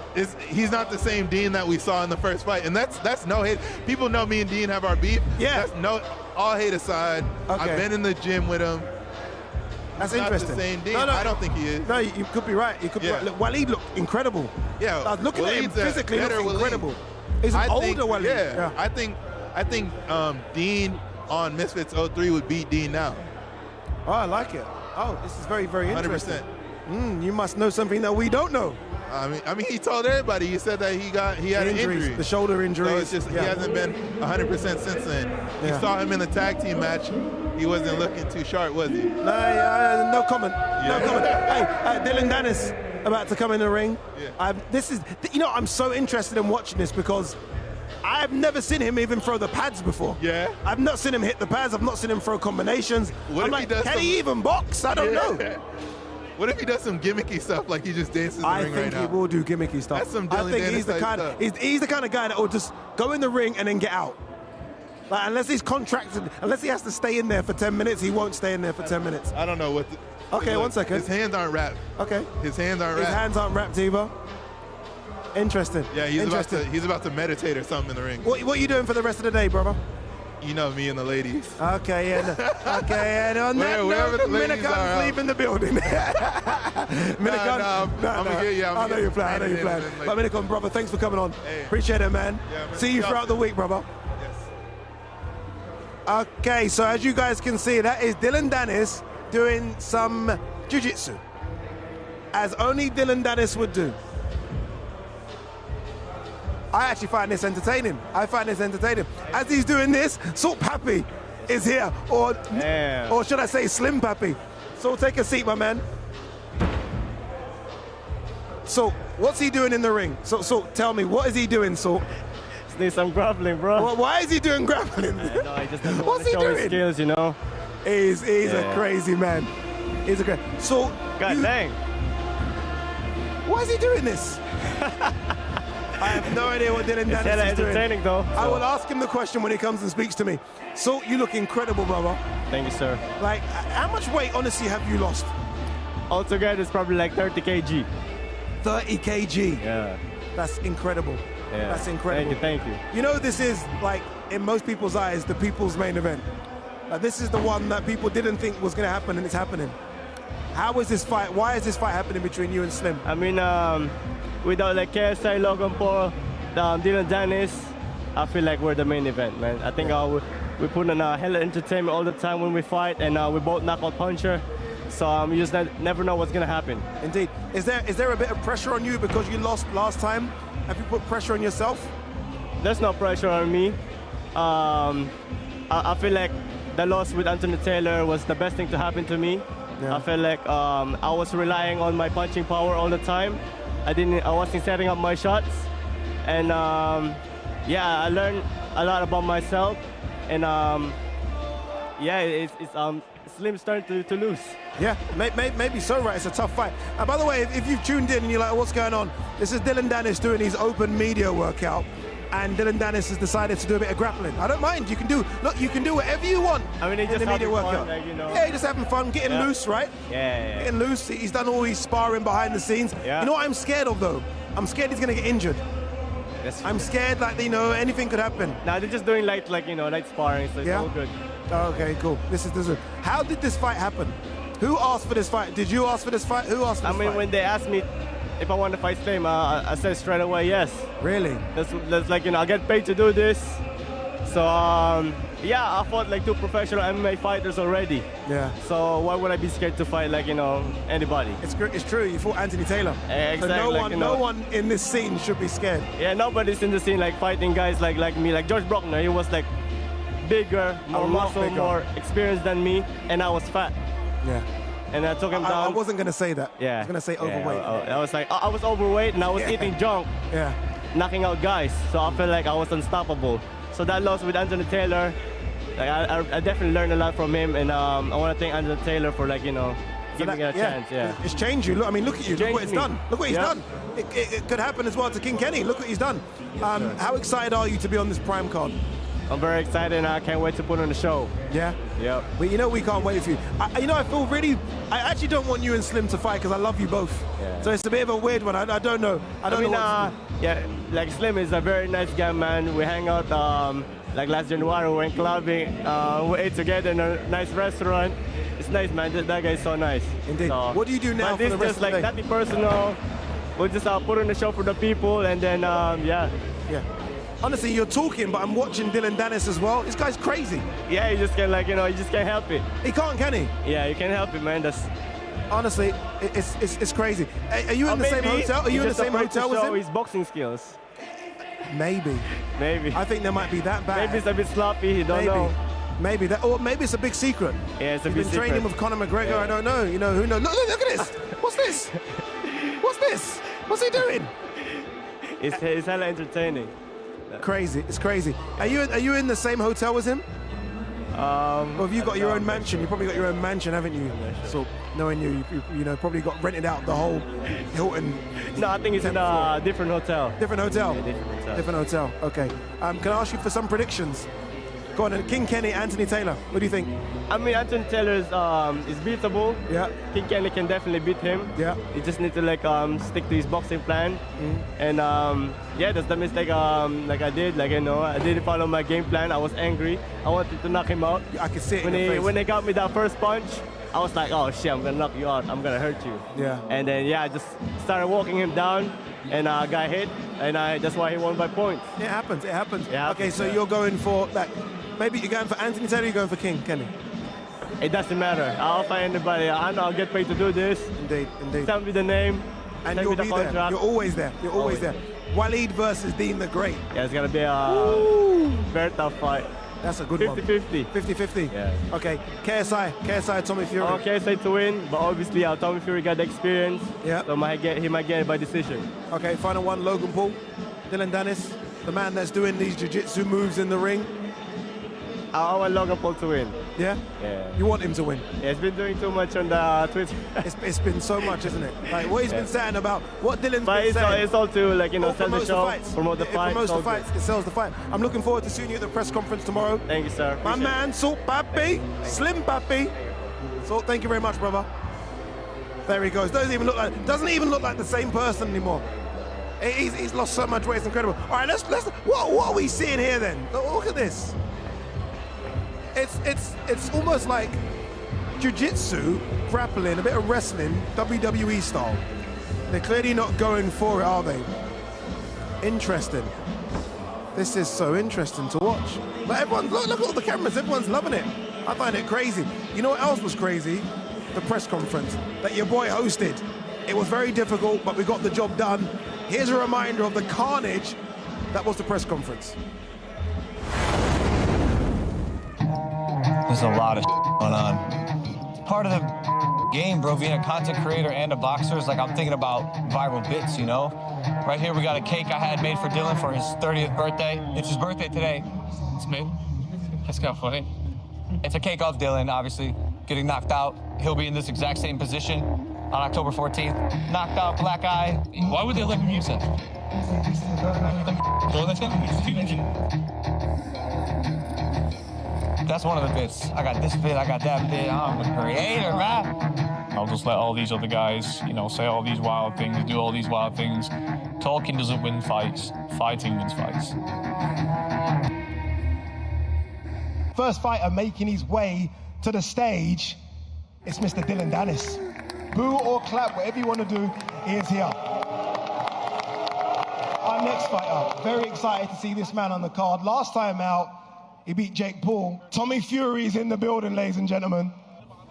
He's not the same Deen that we saw in the first fight, and that's no hate. People know me and Deen have our beef. Yeah. All hate aside. Okay. I've been in the gym with him. That's He's interesting. Not the same Deen. No, I don't think he is. No, you could be right. You could be right. Look, Waleed looked incredible. Yeah. I was looking at him physically, looks incredible. He's an older Waleed. Yeah. I think Deen on Misfits 03 would beat Deen now. Oh, I like it. Oh, this is very, very interesting. 100%. You must know something that we don't know. I mean, he told everybody. He said that he had an injury, the shoulder injury. So it's just he hasn't been 100% since then. You saw him in the tag team match. He wasn't looking too sharp, was he? No comment. No comment. Hey, Dylan Danis. about to come in the ring. Yeah. I'm so interested in watching this because I've never seen him even throw the pads before. Yeah. I've not seen him hit the pads. I've not seen him throw combinations. What I'm if he like, does can he even box? I don't know. What if he does some gimmicky stuff like he just dances in the ring right now? I think he will do gimmicky stuff. That's some I Dylan think Dennis he's the type kind. stuff. He's the kind of guy that will just go in the ring and then get out. Like, unless he's contracted, unless he has to stay in there for 10 minutes, he won't stay in there for 10 minutes. I don't know what. Okay, 1 second. His hands aren't wrapped. Okay. His hands aren't wrapped. His hands aren't wrapped either. Interesting. Yeah, he's about to meditate or something in the ring. What are you doing for the rest of the day, brother? You know me and the ladies. Okay, and on that wherever note, the ladies Dominican's are, leaving the building. Dominican, I'm gonna get you. I know you're playing. But Dominican, brother, thanks for coming on. Hey. Appreciate it, man. Yeah, See you throughout the week, brother. Yes. Okay, so as you guys can see, that is Dylan Danis doing some jiu-jitsu, as only Dylan Danis would do. I actually find this entertaining. As he's doing this, Salt Papi is here, or should I say Slim Papi. So take a seat, my man. So what's he doing in the ring? So tell me, what is he doing, Salt? Need some grappling, bro. Well, why is he doing grappling? No, he just doesn't want What's to he show doing? his skills, you know. He's a crazy man. He's a crazy. So God dang. Why is he doing this? I have no idea what Dylan Danis is doing. Entertaining though. So. I will ask him the question when he comes and speaks to me. So you look incredible, brother. Thank you, sir. Like, how much weight, honestly, have you lost? Altogether, it's probably like 30 kg. 30 kg. Yeah. That's incredible. Yeah. That's incredible. Thank you. You know, this is, like, in most people's eyes, the people's main event. This is the one that people didn't think was going to happen, and it's happening. How is this fight? Why is this fight happening between you and Slim? I mean, without like KSI, Logan Paul, Dylan Danis, I feel like we're the main event, man. I think we put on a hell of entertainment all the time when we fight, and we both knockout puncher. So you just never know what's gonna happen. Indeed. Is there a bit of pressure on you because you lost last time? Have you put pressure on yourself? There's no pressure on me. I feel like the loss with Anthony Taylor was the best thing to happen to me. Yeah. I felt like I was relying on my punching power all the time. I wasn't setting up my shots, and yeah, I learned a lot about myself, and yeah, it's Slim's turn to lose. Yeah, maybe so, right? It's a tough fight. And by the way, if you've tuned in and you're like, what's going on? This is Dylan Danis doing his open media workout, and Dylan Danis has decided to do a bit of grappling. I don't mind. You can do whatever you want. I mean, in the media workout. Fun, like, you know. Yeah, he's just having fun, getting loose, right? Yeah. Getting loose. He's done all his sparring behind the scenes. Yeah. You know what I'm scared of, though? I'm scared he's gonna get injured. I'm scared, like, you know, anything could happen. Nah, they're just doing light sparring, so it's all good. Okay, cool. This is. How did this fight happen? Who asked for this fight? Did you ask for this fight? Who asked for this fight? I mean, when they asked me if I want to fight Slim, I said straight away yes. Really? That's like, you know, I get paid to do this. So, yeah, I fought like 2 professional MMA fighters already. Yeah. So why would I be scared to fight, like, you know, anybody? It's true. You fought Anthony Taylor. Exactly. So no one in this scene should be scared. Yeah, nobody's in the scene like fighting guys like me. Like George Brockner, he was like bigger, more muscle, more experienced than me, and I was fat. Yeah. And I took him down. I wasn't gonna say that. Yeah. I was gonna say overweight. I was like, I was overweight and I was eating junk. Yeah. Knocking out guys. So I felt like I was unstoppable. So that loss with Anthony Taylor, like, I definitely learned a lot from him, and I want to thank Anthony Taylor for, like, you know, giving me a chance. Yeah. It's changed you. Look, I mean, look at you. Look what it's done. Look what he's done. It could happen as well to King Kenny. Look what he's done. How excited are you to be on this Prime card? I'm very excited, and I can't wait to put on the show. Yeah? Yep. Well, you know, we can't wait for you. I feel really... I actually don't want you and Slim to fight because I love you both. Yeah. So it's a bit of a weird one. I don't know. I don't know what to do. Yeah, like, Slim is a very nice guy, man. We hang out, like last January, we went clubbing. We ate together in a nice restaurant. It's nice, man. That guy is so nice. Indeed. So, what do you do now for the rest of the day? But this is just like nothing personal. We'll just put on the show for the people, and then, yeah. Yeah. Honestly, you're talking, but I'm watching Dylan Danis as well. This guy's crazy. Yeah, you just can't, like, you know, you just can't help it. He can't, can he? Yeah, you can't help it, man. That's honestly, it's crazy. Are you in the same hotel? Are you in the same hotel with him? His boxing skills. Maybe. Maybe. I think they might be that bad. Maybe it's a bit sloppy. You don't know. Maybe that, or maybe it's a big secret. Yeah, it's a big secret. He's been training with Conor McGregor. Yeah. I don't know. You know, who knows? Look at this. What's this? What's this? What's he doing? It's hella entertaining. Crazy. It's crazy. Are you in the same hotel as him? Or have you got your own mansion? You probably got your own mansion, haven't you? So knowing you know, probably got rented out the whole Hilton. No, I think it's in a different hotel. Different hotel? Yeah, different hotel. Different hotel. Okay. Can I ask you for some predictions? Go on, King Kenny, Anthony Taylor. What do you think? I mean, Anthony Taylor is beatable. Yeah. King Kenny can definitely beat him. Yeah. He just needs to stick to his boxing plan. And yeah, that's the mistake like I did. Like, you know, I didn't follow my game plan. I was angry. I wanted to knock him out. I can see it in your face. When they got me that first punch, I was like, oh shit, I'm gonna knock you out. I'm gonna hurt you. Yeah. And then I just started walking him down, and got hit, and that's why he won by points. It happens. It happens. Yeah. Okay, so you're going for like. Maybe you're going for Anthony Taylor, you're going for King Kenny? It doesn't matter. I'll fight anybody. I know I'll get paid to do this. Indeed, indeed. Tell me the name. And you'll be there. You're always there. You're always there. Waleed versus Deen the Great. Yeah, it's going to be a very tough fight. That's a good 50-50. 50-50. Yeah. Okay, KSI, Tommy Fury. I KSI to win, but obviously Tommy Fury got the experience. Yeah. So he might get it by decision. Okay, final one, Logan Paul, Dillon Danis, the man that's doing these jiu-jitsu moves in the ring. I want Logan Paul to win. Yeah? Yeah. You want him to win? Yeah, he's been doing too much on the Twitter. It's been so much, isn't it? Like what he's been saying about what Dillon's but been saying. It's all to, like, you know, sell the show, promote the fight. It promotes the fights, it sells the fight. I'm looking forward to seeing you at the press conference tomorrow. Thank you, sir. My man, Salt Papi, Slim Papi. Salt, thank you very much, brother. There he goes. Doesn't even look like the same person anymore. He's lost so much weight. It's incredible. All right, let's. What are we seeing here then? Look at this. It's almost like jiu-jitsu, grappling, a bit of wrestling, WWE style. They're clearly not going for it, are they? Interesting. This is so interesting to watch. But everyone, look at all the cameras. Everyone's loving it. I find it crazy. You know what else was crazy? The press conference that your boy hosted. It was very difficult, but we got the job done. Here's a reminder of the carnage that was the press conference. There's a lot of going on. Part of the game, bro, being a content creator and a boxer is like I'm thinking about viral bits, you know? Right here, we got a cake I had made for Dillon for his 30th birthday. It's his birthday today. It's me. That's kind of funny. It's a cake of Dillon, obviously, getting knocked out. He'll be in this exact same position on October 14th. Knocked out, black eye. Why would they let him use that? That's one of the bits. I got this bit, I got that bit. I'm a creator, man. I'll just let all these other guys, you know, say all these wild things, do all these wild things. Talking doesn't win fights. Fighting wins fights. First fighter making his way to the stage, it's Mr. Dillon Danis. Boo or clap, whatever you want to do, he is here. Our next fighter, very excited to see this man on the card. Last time out, he beat Jake Paul. Tommy Fury's in the building, ladies and gentlemen.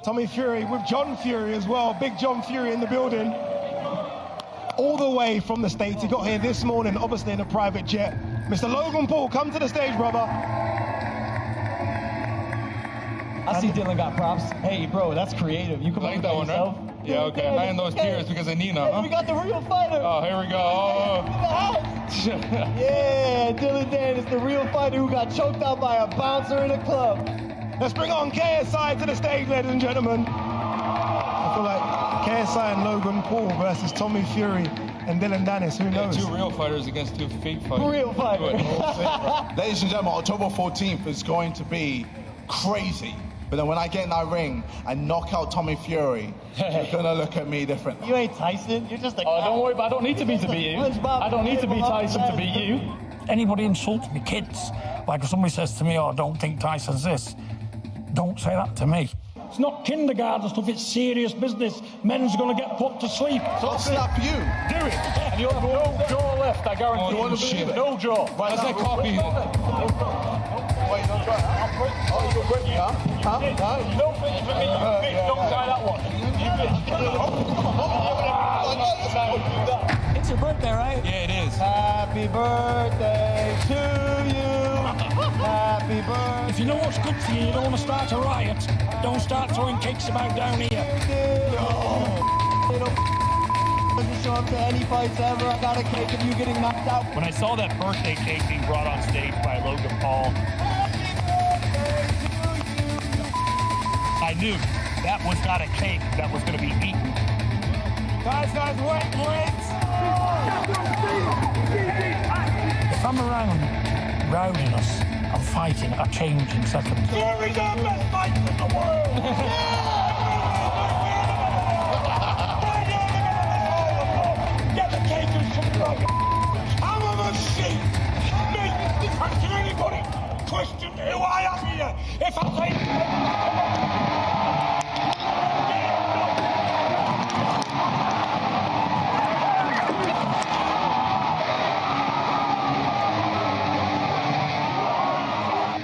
Tommy Fury with John Fury as well. Big John Fury in the building. All the way from the States. He got here this morning, obviously in a private jet. Mr. Logan Paul, come to the stage, brother. I see Dillon got props. Hey, bro, that's creative. You come like up that with one, yourself. right? Yeah, okay. I am those tears because of Nina, huh? We got the real fighter. Oh, here we go. Yeah, Dillon Danis, the real fighter who got choked out by a bouncer in a club. Let's bring on KSI to the stage, ladies and gentlemen. I feel like KSI and Logan Paul versus Tommy Fury and Dillon Danis. Who knows? Two real fighters against two fake fighters. Real fighter. Ladies and gentlemen, October 14th is going to be crazy. But then when I get in that ring and knock out Tommy Fury, you're gonna look at me differently. You ain't Tyson. You're just a. Oh, don't worry, but I don't need to be you. I don't need to be Tyson to beat you. Anybody insults me kids, like if somebody says to me, "Oh, I don't think Tyson's this," don't say that to me. It's not kindergarten stuff. It's serious business. Men's gonna get put to sleep. So I'll slap you. Do it. And you'll have no jaw left. I guarantee. Oh, you. No jaw. Right, that's that copy. Wait, don't try that. Oh, you're good, huh? Huh? You don't think you me. You bitch. Don't try that one. It's your birthday, right? Yeah, it is. Happy birthday to you. Happy birthday. If you know what's good for you, you don't want to start a riot. Don't start throwing cakes about down here. doesn't show up to any fights ever. I got a cake of you getting knocked out. When I saw that birthday cake being brought on stage by Logan Paul, I knew that was not a cake that was going to be eaten. Guys, wait. If I'm around rowdiness and fighting, I change in seconds. Fury, the best fighter in the world! Get the cake and shit like I'm a machine! Can anybody question who I am here? If I say...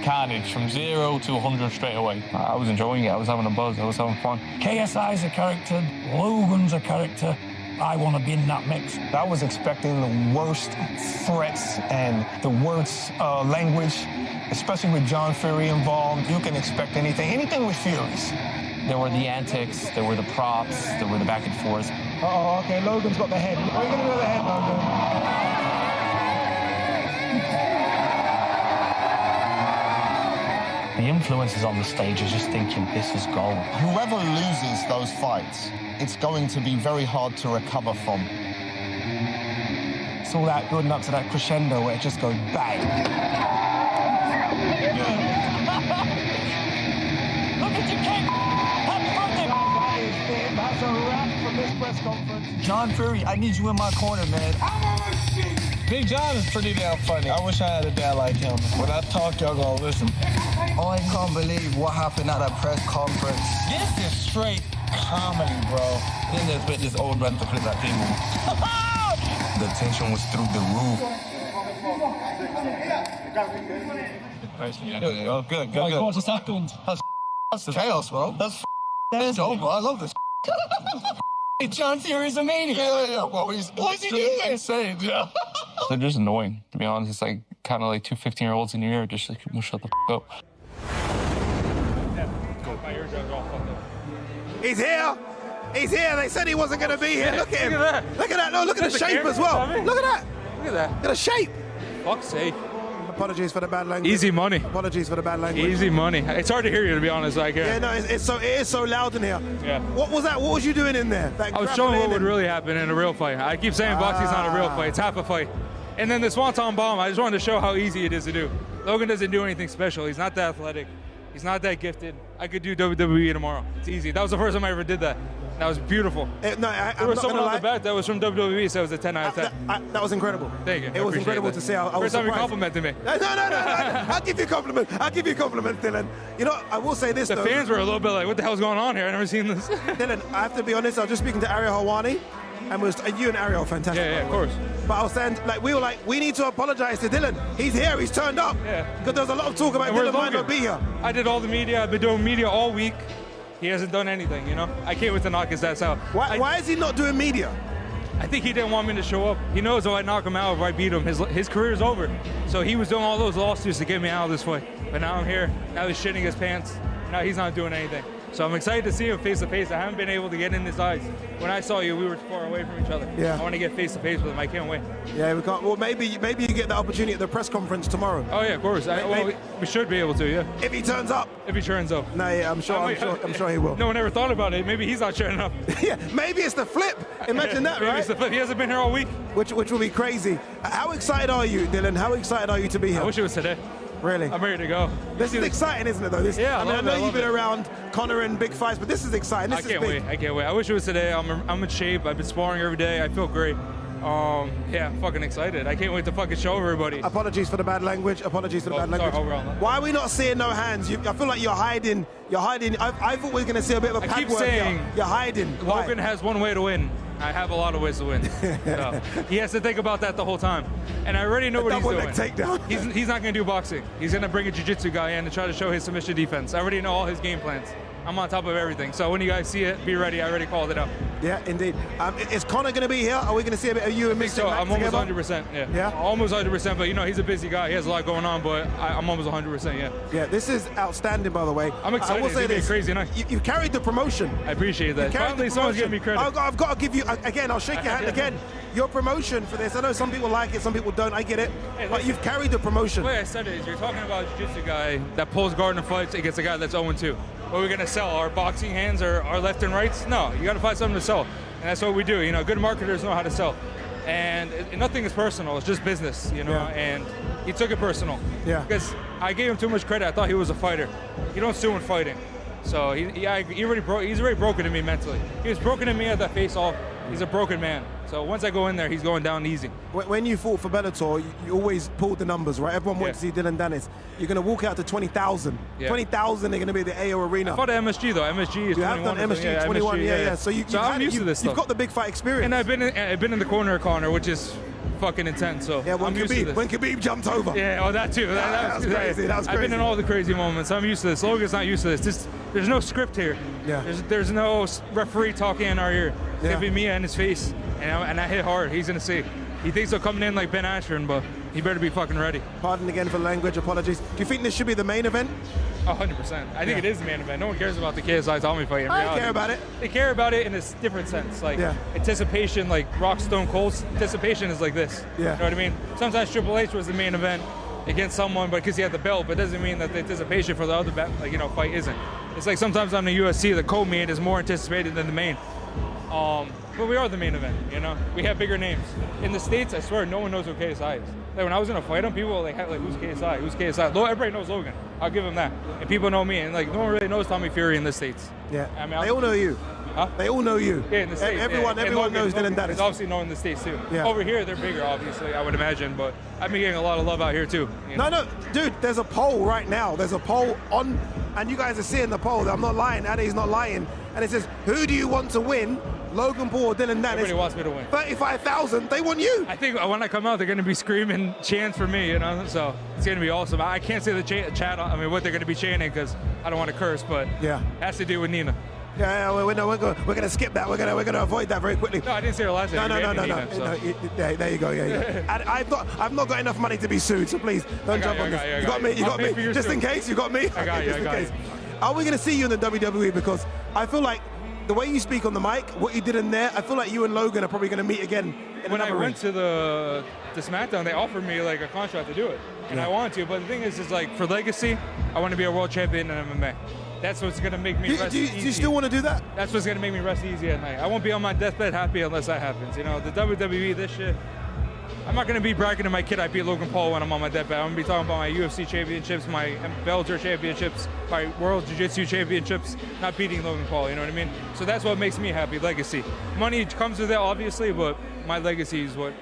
Carnage from 0 to 100 straight away. I was enjoying it. I was having a buzz. I was having fun. KSI's a character, Logan's a character. I want to be in that mix. I was expecting the worst threats and the worst language, especially with John Fury involved. You can expect anything with Furies. There were the antics, there were the props, there were the back and forth. Uh-oh, okay, Logan's got the head. What are you going to do with the head, Logan? The influencers on the stage are just thinking, this is gold. Whoever loses those fights, it's going to be very hard to recover from. It's all that building up to that crescendo where it just goes bang. Look at your cake! Happy birthday! That's a wrap from this press conference. John Fury, I need you in my corner, man. Big John is pretty damn funny. I wish I had a dad like him. When I talk, y'all gonna listen. Oh, I can't believe what happened at that press conference. This is straight comedy, bro. Then there's been this old man to play that thing. The tension was through the roof. Oh, good. What just happened? That's chaos, bro. That's over. I love this. John Fury's a maniac. Yeah. What is he doing? Insane, yeah. They're just annoying, to be honest. It's like kind of like two 15-year-olds in your ear, just like, well, shut the up. He's here. They said he wasn't going to be here. Look at him. Look at that. No, look at the shape as well. Look at that. Look at that. Look at the shape. Fuck's sake. Apologies for the bad language. Easy money. Apologies for the bad language. Easy money. It's hard to hear you, to be honest. Like, yeah, no, it is so loud in here. Yeah. What was that? What was you doing in there? Like, I was showing what would really happen in a real fight. I keep saying boxing's not a real fight. It's half a fight. And then the Swanton Bomb, I just wanted to show how easy it is to do. Logan doesn't do anything special. He's not that athletic. He's not that gifted. I could do WWE tomorrow. It's easy. That was the first time I ever did that. That was beautiful. There was someone on the back that was from WWE, so it was a 10 out of 10. That was incredible. Thank you. It was incredible to see. I was first time you surprised. complimented me. No. I'll give you a compliment. Dylan. You know, I will say this, The though. fans were a little bit like, what the hell's going on here? I've never seen this. Dylan, I have to be honest. I was just speaking to Ariel Hawani, and you and Ariel, fantastic. Yeah, of course. But I was saying, we need to apologize to Dylan. He's here. He's turned up. Yeah. Because there was a lot of talk about Dylan might not be here. I did all the media. I've been doing media all week. He hasn't done anything, you know? I can't wait to knock his ass out. Why is he not doing media? I think he didn't want me to show up. He knows if I knock him out, if I beat him, his career's over. So he was doing all those lawsuits to get me out of this fight. But now I'm here. Now he's shitting his pants. Now he's not doing anything. So I'm excited to see him face to face. I haven't been able to get in his eyes. When I saw you, we were far away from each other. Yeah. I want to get face to face with him. I can't wait. Yeah, we can't. Well, maybe you get the opportunity at the press conference tomorrow. Oh yeah, of course. We should be able to. Yeah. If he turns up. No, yeah, I'm sure he will. No one ever thought about it. Maybe he's not turning up. Yeah, maybe it's the flip. Imagine that, Maybe right? it's the flip. He hasn't been here all week. Which will be crazy. How excited are you, Dylan? How excited are you to be here? I wish it was today. Really? I'm ready to go. This is exciting, isn't it, though? Yeah, I know you've been around Conor and big fights, but this is exciting. I can't wait. I wish it was today. I'm in shape. I've been sparring every day. I feel great. Yeah, I'm fucking excited. I can't wait to fucking show everybody. Apologies for the bad language. Sorry, why are we not seeing no hands? I feel like you're hiding. I thought we were going to see a bit of a I keep pad work. saying You're hiding. Logan has one way to win. I have a lot of ways to win. So he has to think about that the whole time. And I already know what he's doing. Takedown. He's not going to do boxing. He's going to bring a jiu-jitsu guy in and try to show his submission defense. I already know all his game plans. I'm on top of everything. So when you guys see it, be ready. I already called it out. Yeah, indeed. Is Conor going to be here? Are we going to see a bit of you and Mr. Mac I'm almost together? 100%. Yeah. Yeah? Almost 100%. But he's a busy guy. He has a lot going on. But I'm almost 100%. Yeah. Yeah. This is outstanding, by the way. I'm excited. I will say it's this. Crazy night. You carried the promotion. I appreciate that. Finally, someone's giving me credit. I've got to give you again. I'll shake your hand again. Your promotion for this. I know some people like it, some people don't. I get it. But you've carried the promotion. The way I said it is, you're talking about a jiu-jitsu guy that pulls guard and fights against a guy that's 0-2. What are we gonna sell? Our boxing hands or our left and rights? No, you gotta find something to sell. And that's what we do. Good marketers know how to sell. And nothing is personal. It's just business, And he took it personal. Yeah. Because I gave him too much credit. I thought he was a fighter. You don't sue in fighting. So he's already broken to me mentally. He was broken to me at that face-off. He's a broken man. So once I go in there, he's going down easy. When you fought for Bellator, you always pulled the numbers, right? Everyone went to see Deen and Danis. You're going to walk out to 20,000. Yeah. 20,000, they're going to be at the AO Arena. I fought at MSG, though. MSG is 21. You have done MSG 21, yeah. So I'm used to this stuff. You've got the big fight experience. And I've been in the corner of Conor, which is fucking intense. So yeah, when Khabib jumped over. Yeah, that too. That was crazy. That was crazy. I've been in all the crazy moments. I'm used to this. Logan's not used to this. There's no script here. Yeah. There's no referee talking in our ear. It's gonna be me in his face, and I hit hard. He's gonna see. He thinks I'm coming in like Ben Askren, but he better be fucking ready. Pardon again for language. Apologies. Do you think this should be the main event? 100%. I think it is the main event. No one cares about the KSI Tommy fight. I don't care about it. They care about it in a different sense. Like anticipation, like Rock Stone Cold's anticipation is like this. Yeah. You know what I mean? Sometimes Triple H was the main event against someone, but because he had the belt, but it doesn't mean that the anticipation for the other fight isn't. It's like sometimes on the UFC, the co-main is more anticipated than the main. But we are the main event, We have bigger names. In the States, I swear, no one knows who KSI is. Like when I was gonna fight him, people were like, who's KSI? Who's KSI? Everybody knows Logan. I'll give him that. And people know me, and no one really knows Tommy Fury in the States. Yeah. I mean, they all know you. Huh? They all know you. Yeah, in the States. Everyone knows Deen and Danis. It's obviously known in the States too. Yeah. Over here, they're bigger, obviously, I would imagine, but I've been getting a lot of love out here too. No, dude, there's a poll right now. There's a poll on, and you guys are seeing the poll. I'm not lying. Ade's not lying. And it says, who do you want to win? Logan Paul or Deen and Danis? Everybody wants me to win. 35,000, they want you. I think when I come out, they're going to be screaming chants for me, So it's going to be awesome. I can't say the chat. I mean, what they're going to be chanting because I don't want to curse, but it has to do with Nina. Yeah, we're going to skip that. We're going to avoid that very quickly. No, I didn't say her last name. No. Nina, so. There you go. Yeah. I've not got enough money to be sued, so please don't jump on this. You got me. You got me. Just in case, you got me. I got you. Are we going to see you in the WWE? Because I feel like the way you speak on the mic, what you did in there, I feel like you and Logan are probably going to meet again. When I went to the SmackDown, they offered me a contract to do it, and I wanted to. But the thing is for legacy, I want to be a world champion in MMA. That's what's going to make me rest easy. Do you still want to do that? That's what's going to make me rest easy at night. I won't be on my deathbed happy unless that happens. The WWE, this shit. I'm not going to be bragging to my kid I beat Logan Paul when I'm on my deathbed. I'm going to be talking about my UFC championships, my Bellator championships, my World Jiu-Jitsu championships, not beating Logan Paul, you know what I mean? So that's what makes me happy, legacy. Money comes with it, obviously, but my legacy is what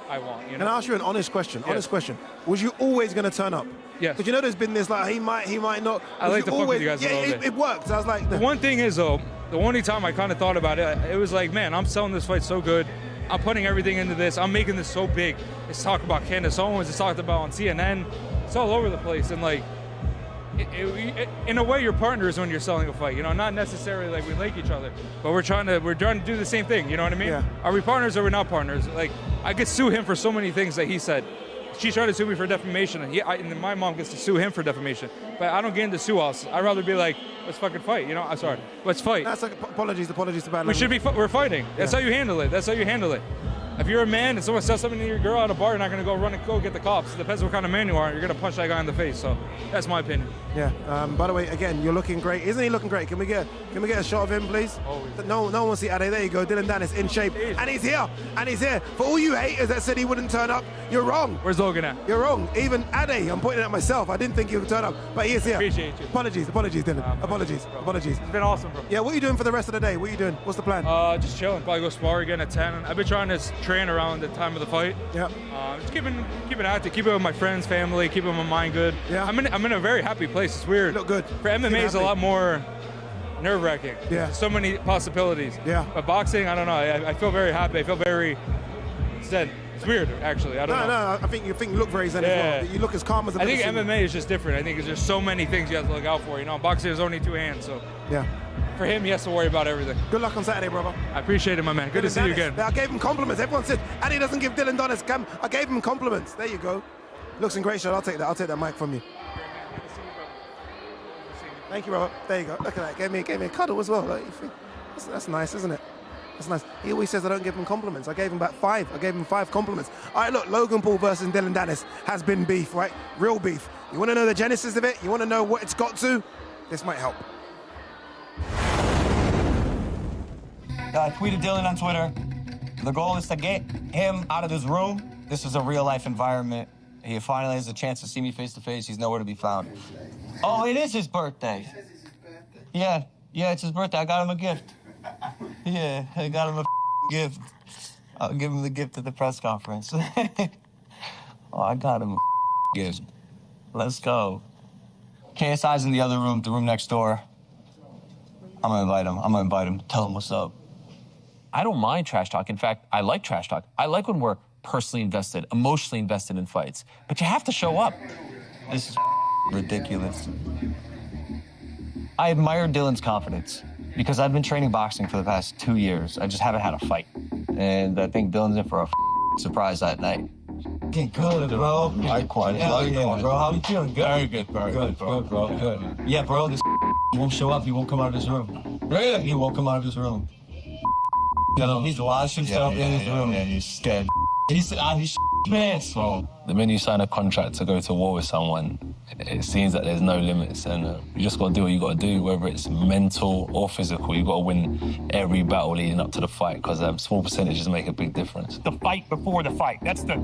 I want, Can I ask you an honest question? Honest question. Was you always going to turn up? Yes. Because there's been this, he might not. I like to fuck with you guys a little bit. It worked. So I was like... The one thing is, though, the only time I kind of thought about it, it was like, man, I'm selling this fight so good. I'm putting everything into this. I'm making this so big. It's talked about Candace Owens. It's talked about on CNN. It's all over the place. And in a way, you're partners when you're selling a fight. Not necessarily like we like each other, but we're trying to do the same thing. You know what I mean? Yeah. Are we partners or are we not partners? I could sue him for so many things that he said. She tried to sue me for defamation, and my mom gets to sue him for defamation. But I don't get into sue-offs. I'd rather be like, let's fucking fight. I'm sorry. Let's fight. That's apologies to bad language. We're fighting. That's how you handle it. If you're a man and someone says something to your girl at a bar, you're not going to go get the cops. It depends what kind of man you are. You're going to punch that guy in the face. So that's my opinion. Yeah. By the way, again, you're looking great. Isn't he looking great? Can we get a shot of him, please? Always. No one wants to see Ade. There you go. Deen and Danis in shape. And he's here. For all you haters that said he wouldn't turn up, you're wrong. Where's Logan at? You're wrong. Even Ade, I'm pointing at myself. I didn't think he would turn up, but he is here. Appreciate you. Apologies, Dylan. Apologies. It's been awesome, bro. Yeah, what are you doing for the rest of the day? What are you doing? What's the plan? Just chilling. Probably go spar again at 10. I've been trying to train around the time of the fight. Yeah. Just keeping active, keep it with my friends, family, keeping my mind good. Yeah. I'm in a very happy place. It's weird. You look good. For MMA, it's a lot more nerve-wracking. Yeah. So many possibilities. Yeah. But boxing, I don't know. I feel very happy. I feel very zen. It's weird, actually. I don't know. No, I think you look very zen as well. You look as calm as I've I think ever seen MMA is just different. I think there's just so many things you have to look out for. You know, boxing is only 2 hands, so. Yeah. For him, he has to worry about everything. Good luck on Saturday, brother. I appreciate it, my man. Good to see you again. I gave him compliments. Everyone said, Addy doesn't give Dylan Danis. I gave him compliments. There you go. Looks in great shape. I'll take that mic from you. Thank you, brother. There you go. Look at that. Gave me a cuddle as well. Like, that's nice, isn't it? That's nice. He always says I don't give him compliments. I gave him back 5. I gave him 5 compliments. All right, look, Logan Paul versus Dylan Danis has been beef, right? Real beef. You want to know the genesis of it? You want to know what it's got to? This might help. I tweeted Dylan on Twitter. The goal is to get him out of this room. This is a real-life environment. He finally has a chance to see me face-to-face. He's nowhere to be found. Oh, it is his birthday. Yeah, it's his birthday. I got him a gift. Yeah, I got him a gift. I'll give him the gift at the press conference. Oh, I got him a gift. Let's go. KSI's in the other room, the room next door. I'm gonna invite him. Tell him what's up. I don't mind trash talk. In fact, I like trash talk. I like when we're personally invested, emotionally invested in fights. But you have to show up. This is ridiculous. I admire Dylan's confidence because I've been training boxing for the past 2 years. I just haven't had a fight. And I think Dylan's in for a surprise that night. Good, bro. Likewise. Yeah, bro. How you feeling? Good. Very good, bro. Good. Yeah, bro, this he won't show up. He won't come out of his room. Really? He won't come out of his room. He's lost himself in his room. Yeah, he's scared. He's pants. So the minute you sign a contract to go to war with someone, it seems that there's no limits, and you just got to do what you got to do, whether it's mental or physical. You got to win every battle leading up to the fight, because small percentages make a big difference. The fight before the fight. That's the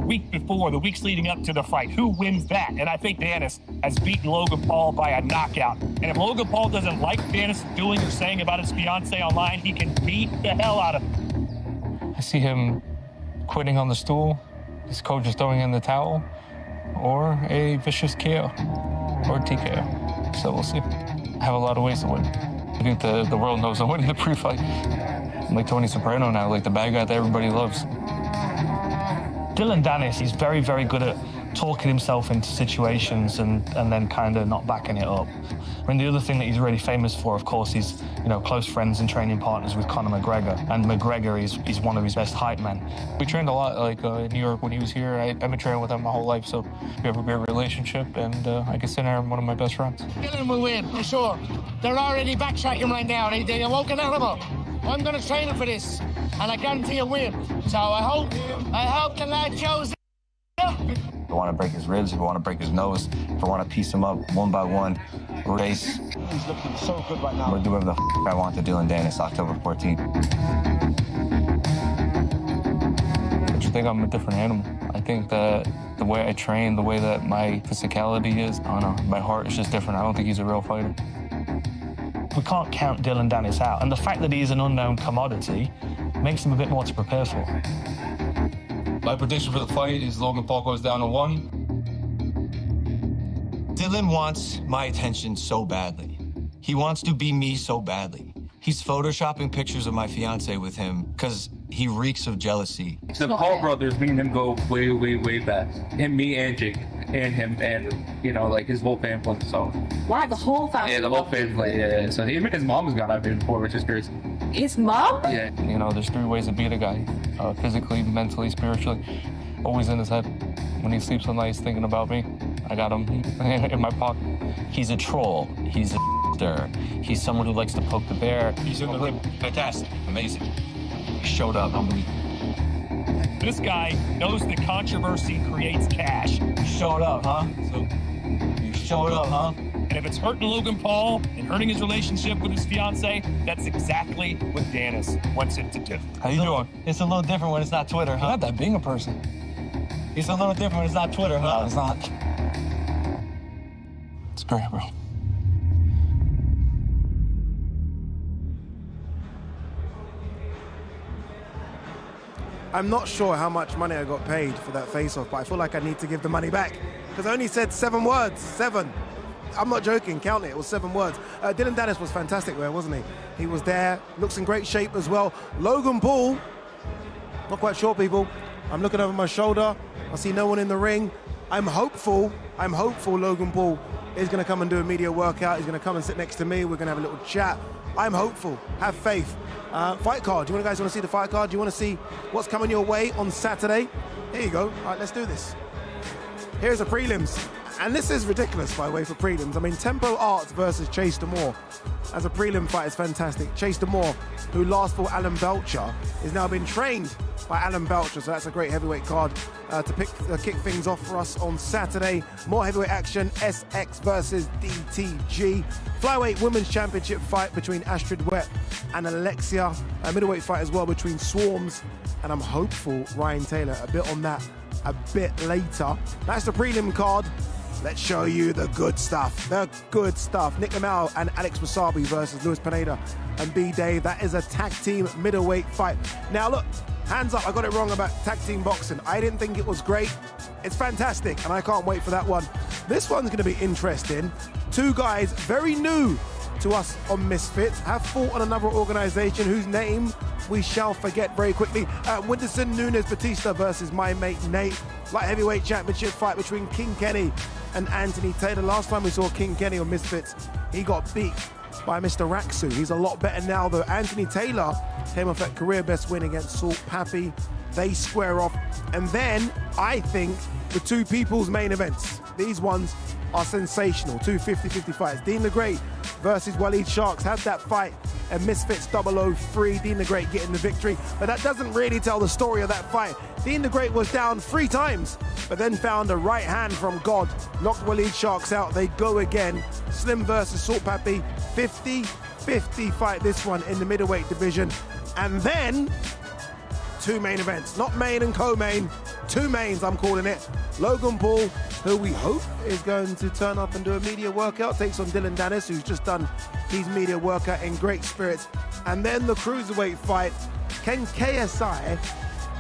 week before, the weeks leading up to the fight. Who wins that? And I think Danis has beaten Logan Paul by a knockout. And if Logan Paul doesn't like Danis doing or saying about his fiance online, he can beat the hell out of him. I see him quitting on the stool, his coach is throwing in the towel, or a vicious KO or TKO. So we'll see. I have a lot of ways to win. I think the world knows I'm winning the pre-fight. I'm like Tony Soprano now, like the bad guy that everybody loves. Dylan Danis is very, very good at talking himself into situations and then kind of not backing it up. I mean, the other thing that he's really famous for, of course, is, close friends and training partners with Conor McGregor. And McGregor is one of his best hype men. We trained a lot, in New York when he was here. I've been training with him my whole life, so we have a great relationship, and I consider him one of my best friends. Dylan will win, for sure. They're already backtracking right now. They awoke an animal. I'm going to train him for this, and I guarantee a win. So I hope the lad chose it. If I want to break his ribs, if I want to break his nose, if I want to piece him up one by one, race. He's looking so good right now. I'm going to do whatever the I want to Dylan Danis, October 14th. I just think I'm a different animal. I think that the way I train, the way that my physicality is, I don't know, my heart is just different. I don't think he's a real fighter. We can't count Dylan Danis out. And the fact that he's an unknown commodity makes him a bit more to prepare for. My prediction for the fight is Logan Paul goes down to 1. Dylan wants my attention so badly. He wants to be me so badly. He's photoshopping pictures of my fiance with him because he reeks of jealousy. The Paul brothers, me and him go way, way, way back. Him, me, and Jake, and him, and, his whole family. So. Why, the whole family? Yeah, the whole family, yeah. So even his mom has gone out there before, which is crazy. His mom? Yeah. There's 3 ways to beat a guy. Physically, mentally, spiritually. Always in his head. When he sleeps at night, he's thinking about me. I got him in my pocket. He's a troll. He's a He's someone who likes to poke the bear. He's in the ring. Fantastic. Amazing. He showed up. Unbelievable. This guy knows that controversy creates cash. You showed up, huh? You showed up, huh? And if it's hurting Logan Paul and hurting his relationship with his fiance, that's exactly what Danis wants it to do. How you doing? It's a little different when it's not Twitter, huh? Not that being a person. It's a little different when it's not Twitter, huh? No, it's not. It's great, bro. I'm not sure how much money I got paid for that face-off, but I feel like I need to give the money back because I only said 7 words. 7. I'm not joking. Count it. It was 7 words. Dylan Danis was fantastic there, wasn't he? He was there. Looks in great shape as well. Logan Paul, not quite sure, people. I'm looking over my shoulder. I see no one in the ring. I'm hopeful Logan Paul is going to come and do a media workout. He's going to come and sit next to me. We're going to have a little chat. I'm hopeful. Have faith. Fight card. Do you guys want to see the fight card? Do you want to see what's coming your way on Saturday? Here you go. All right, let's do this. Here's the prelims. And this is ridiculous, by the way, for prelims. I mean, Tempo Arts versus Chase Demore. As a prelim fight, is fantastic. Chase Demore, who last fought Alan Belcher, is now been trained by Alan Belcher, so that's a great heavyweight card to kick things off for us on Saturday. More heavyweight action, SX versus DTG. Flyweight Women's Championship fight between Astrid Wett and Alexia. A middleweight fight as well between Swarms, and I'm hopeful Ryan Taylor. A bit on that a bit later. That's the prelim card. Let's show you the good stuff. The good stuff. Nichlmao and Alex Wassabi versus Pineda and BDave. That is a tag team middleweight fight. Now look, hands up, I got it wrong about tag team boxing. I didn't think it was great. It's fantastic, and I can't wait for that one. This one's going to be interesting. Two guys very new to us on Misfits have fought on another organization whose name we shall forget very quickly. Winterson Nunes Batista versus my mate Nate. Light heavyweight championship fight between King Kenny and Anthony Taylor. Last time we saw King Kenny on Misfits, he got beat by Mr. Raksu. He's a lot better now, though. Anthony Taylor came off that career best win against Salt Papi. They square off. And then, I think, the two people's main events. These ones are sensational. Two 50-50 fights. Deen the Great versus Waleed Sharks had that fight, and Misfits 003. Deen the Great getting the victory. But that doesn't really tell the story of that fight. Deen the Great was down 3 times, but then found a right hand from God. Knocked Waleed Sharks out. They go again. Slim versus Salt Papi. 50-50 fight, this one in the middleweight division. And then, 2 main events. Not main and co-main. 2 mains, I'm calling it. Logan Paul, who we hope is going to turn up and do a media workout, takes on Deen Danis, who's just done his media workout in great spirits. And then the cruiserweight fight. Can KSI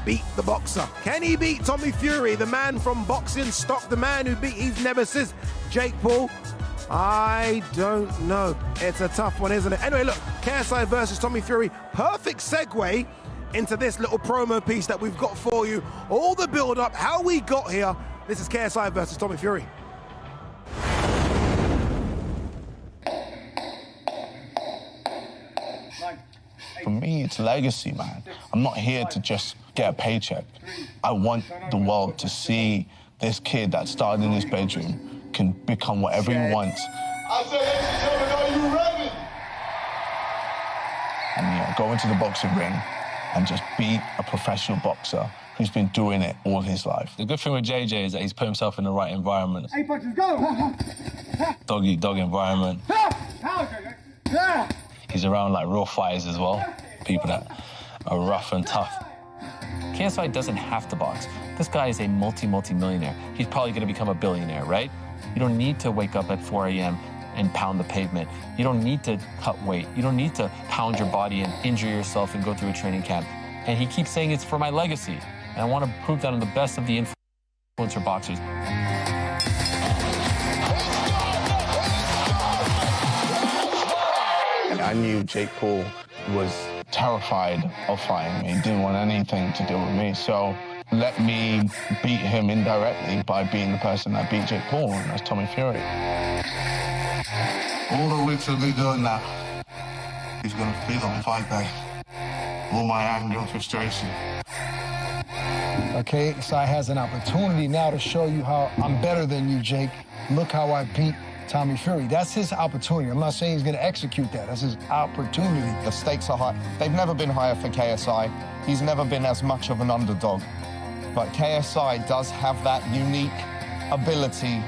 beat the boxer? Can he beat Tommy Fury, the man from boxing stock, the man who beat his nemesis, Jake Paul? I don't know. It's a tough one, isn't it? Anyway, look, KSI versus Tommy Fury. Perfect segue into this little promo piece that we've got for you. All the build-up, how we got here. This is KSI versus Tommy Fury. For me, it's legacy, man. I'm not here to just get a paycheck. I want the world to see this kid that started in his bedroom can become whatever he wants. I said, ladies and gentlemen, are you ready? And yeah, go into the boxing ring and just beat a professional boxer who's been doing it all his life. The good thing with JJ is that he's put himself in the right environment. Hey, punches, go! Dog environment. He's around like real fighters as well. People that are rough and tough. KSI doesn't have to box. This guy is a multi-millionaire. He's probably gonna become a billionaire, right? You don't need to wake up at 4 a.m. and pound the pavement. You don't need to cut weight. You don't need to pound your body and injure yourself and go through a training camp. And he keeps saying it's for my legacy. And I want to prove that I'm the best of the influencer boxers. I knew Jake Paul was terrified of fighting me. He didn't want anything to do with me. So let me beat him indirectly by being the person that beat Jake Paul, and that's Tommy Fury. All the weeks of me doing that, he's going to feel on fight day. All my anger and frustration. Okay, KSI has an opportunity now to show you how I'm better than you, Jake. Look how I beat Tommy Fury. That's his opportunity. I'm not saying he's going to execute that. That's his opportunity. The stakes are high. They've never been higher for KSI. He's never been as much of an underdog. But KSI does have that unique ability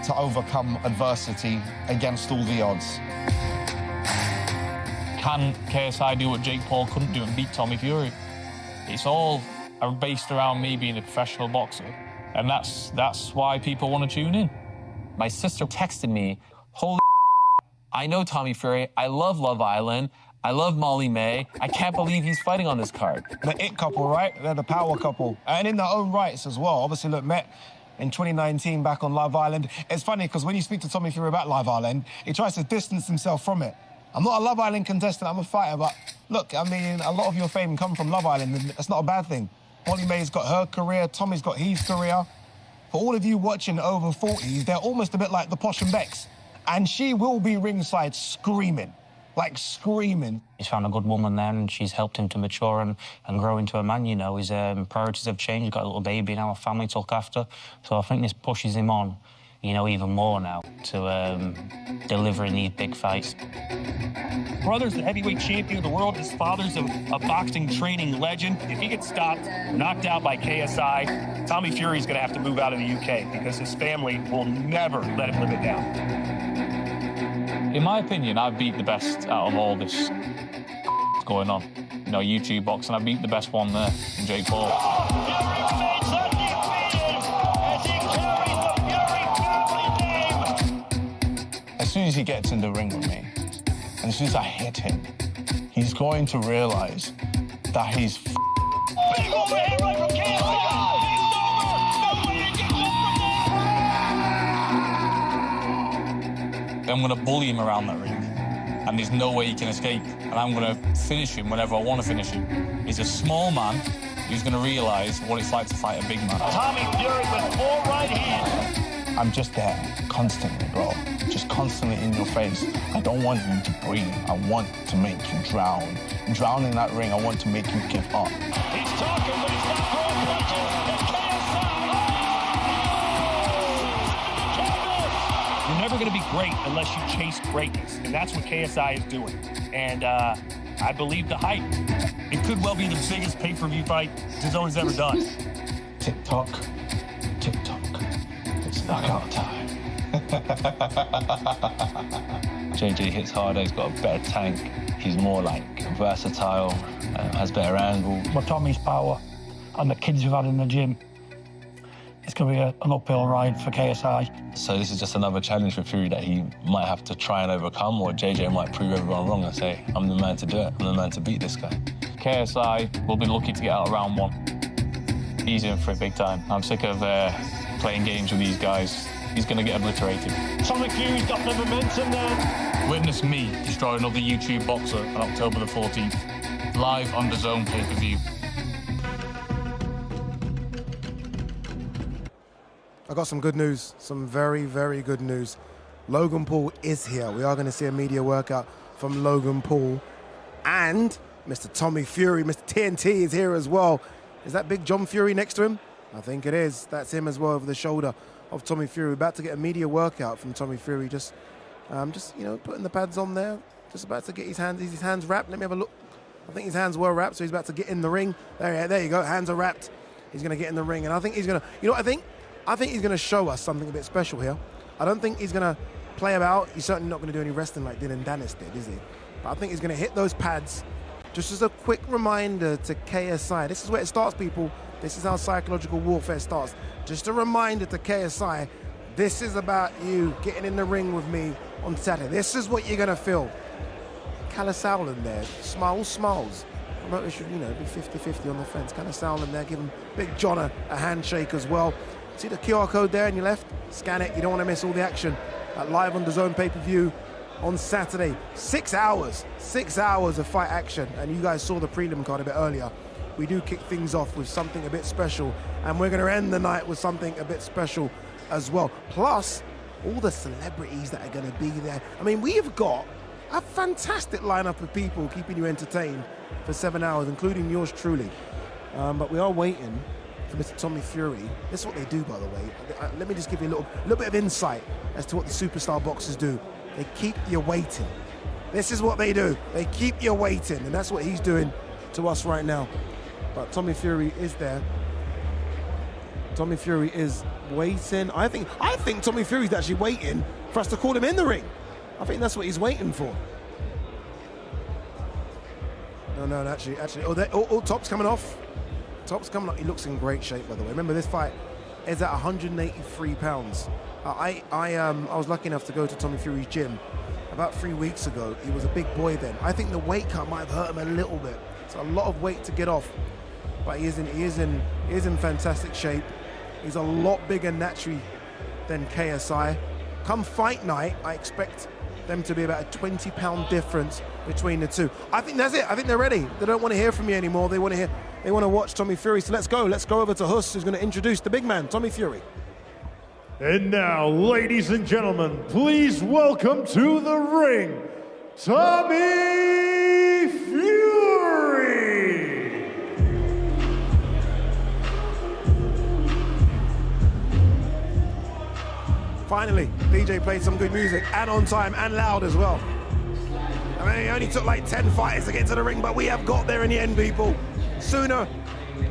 to overcome adversity against all the odds. Can KSI do what Jake Paul couldn't do and beat Tommy Fury? It's all based around me being a professional boxer. And that's why people want to tune in. My sister texted me, holy I know Tommy Fury. I love Love Island. I love Molly May. I can't believe he's fighting on this card. The it couple, right? They're the power couple. And in their own rights as well. Obviously, look, met in 2019 back on Love Island. It's funny because when you speak to Tommy Fury about Love Island, he tries to distance himself from it. I'm not a Love Island contestant, I'm a fighter, but look, I mean, a lot of your fame come from Love Island, and that's not a bad thing. Molly May's got her career, Tommy's got his career. For all of you watching over 40s, they're almost a bit like the Posh and Becks. And she will be ringside screaming, like screaming. He's found a good woman there, and she's helped him to mature and grow into a man, you know. His priorities have changed. He's got a little baby now, a family to look after. So I think this pushes him on, you know, even more now to delivering these big fights. Brother's the heavyweight champion of the world. His father's a boxing training legend. If he gets stopped, knocked out by KSI, Tommy Fury's going to have to move out of the UK because his family will never let him live it down. In my opinion, I've beat the best out of all this going on. You know, YouTube boxing, I've beat the best one there, Jake Paul. As soon as he gets in the ring with me, and as soon as I hit him, he's going to realize that he's Big overhead right from KSI! I'm going to bully him around that ring, and there's no way he can escape. And I'm going to finish him whenever I want to finish him. He's a small man who's going to realize what it's like to fight a big man. Tommy Fury with 4 right hands. I'm just there constantly, bro. Just constantly in your face. I don't want you to breathe. I want to make you drown. Drown in that ring. I want to make you give up. He's talking, but he's not throwing punches. You're never going to be great unless you chase greatness, and that's what KSI is doing. And I believe the hype. It could well be the biggest pay-per-view fight DAZN has ever done. Tick-tock, tick-tock. It's knockout time. JJ hits harder, he's got a better tank. He's more like versatile, has better angle. But Tommy's power and the kids we've had in the gym, it's going to be an uphill ride for KSI. So this is just another challenge for Fury that he might have to try and overcome, or JJ might prove everyone wrong and say, I'm the man to do it. I'm the man to beat this guy. KSI will be lucky to get out of round 1. He's in for it big time. I'm sick of playing games with these guys. He's going to get obliterated. Tommy Fury's got the momentum now. Witness me destroy another YouTube boxer on October the 14th. Live on DAZN pay-per-view. I got some good news, some very, very good news. Logan Paul is here. We are going to see a media workout from Logan Paul. And Mr. Tommy Fury, Mr. TNT is here as well. Is that Big John Fury next to him? I think it is. That's him as well over the shoulder of Tommy Fury. We're about to get a media workout from Tommy Fury. Just you know, putting the pads on there. Just about to get his hands wrapped. Let me have a look. I think his hands were wrapped, so he's about to get in the ring. There you go. Hands are wrapped. He's going to get in the ring. And I think he's going to, you know what I think? I think he's going to show us something a bit special here. I don't think he's going to play about. He's certainly not going to do any wrestling like Deen and Danis did, is he? But I think he's going to hit those pads. Just as a quick reminder to KSI, this is where it starts, people. This is how psychological warfare starts. Just a reminder to KSI, this is about you getting in the ring with me on Saturday. This is what you're going to feel. Kalle Sauerland there, smiles. I know it should, you know, be 50-50 on the fence. Kalle Sauerland there, giving Big John a handshake as well. See the QR code there on your left? Scan it. You don't want to miss all the action. Live on DAZN pay-per-view on Saturday. 6 hours of fight action. And you guys saw the prelim card a bit earlier. We do kick things off with something a bit special. And we're going to end the night with something a bit special as well. Plus, all the celebrities that are going to be there. I mean, we have got a fantastic lineup of people keeping you entertained for 7 hours, including yours truly. But we are waiting for Mr. Tommy Fury. This is what they do, by the way. Let me just give you a little bit of insight as to what the superstar boxers do. They keep you waiting. This is what they do. They keep you waiting, and that's what he's doing to us right now. But Tommy Fury is there. Tommy Fury is waiting. I think Tommy Fury's actually waiting for us to call him in the ring. I think that's what he's waiting for. No, actually. Oh, Top's coming off. Top's coming up. He looks in great shape, by the way. Remember, this fight is at 183 pounds. I was lucky enough to go to Tommy Fury's gym about 3 weeks ago. He was a big boy then. I think the weight cut might have hurt him a little bit. It's a lot of weight to get off, but he is in fantastic shape. He's a lot bigger naturally than KSI. Come fight night, I expect them to be about a 20-pound difference between the two. I think that's it. I think they're ready. They don't want to hear from me anymore. They want to watch Tommy Fury. So let's go. Let's go over to Huss, who's going to introduce the big man, Tommy Fury. And now, ladies and gentlemen, please welcome to the ring, Tommy Fury. Finally, DJ played some good music, and on time, and loud as well. I mean, it only took like 10 fighters to get to the ring, but we have got there in the end, people. Sooner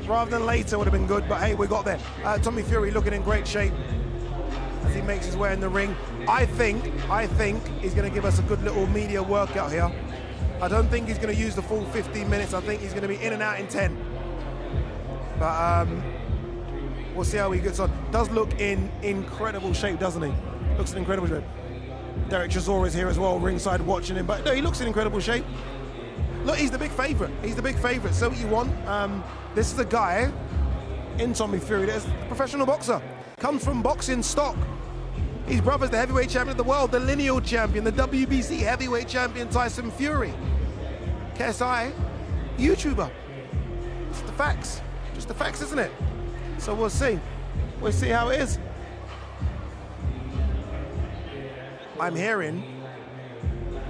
rather than later would have been good, but hey, we got there. Tommy Fury looking in great shape as he makes his way in the ring. I think he's going to give us a good little media workout here. I don't think he's going to use the full 15 minutes. I think he's going to be in and out in 10. But we'll see how he gets on. Does look in incredible shape, doesn't he? Looks in incredible shape. Derek Chisora is here as well, ringside watching him. But no, he looks in incredible shape. Look, he's the big favourite. He's the big favourite. So what you want? This is a guy in Tommy Fury that's a professional boxer. Comes from boxing stock. His brother's the heavyweight champion of the world, the lineal champion, the WBC heavyweight champion Tyson Fury. KSI, YouTuber. It's the facts. Just the facts, isn't it? So we'll see. We'll see how it is. I'm hearing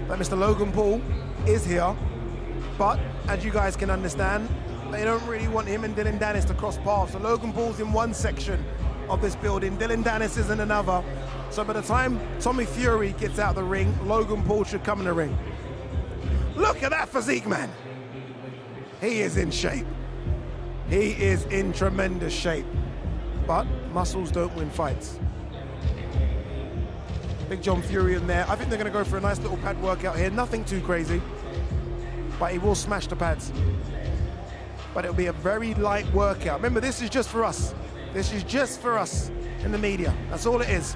that Mr. Logan Paul is here, but as you guys can understand, they don't really want him and Deen Danis to cross paths. So Logan Paul's in one section of this building, Deen Danis is in another. So by the time Tommy Fury gets out of the ring, Logan Paul should come in the ring. Look at that physique, man. He is in shape. He is in tremendous shape. But muscles don't win fights. Big John Fury in there. I think they're going to go for a nice little pad workout here. Nothing too crazy. But he will smash the pads. But it'll be a very light workout. Remember, this is just for us. This is just for us in the media. That's all it is.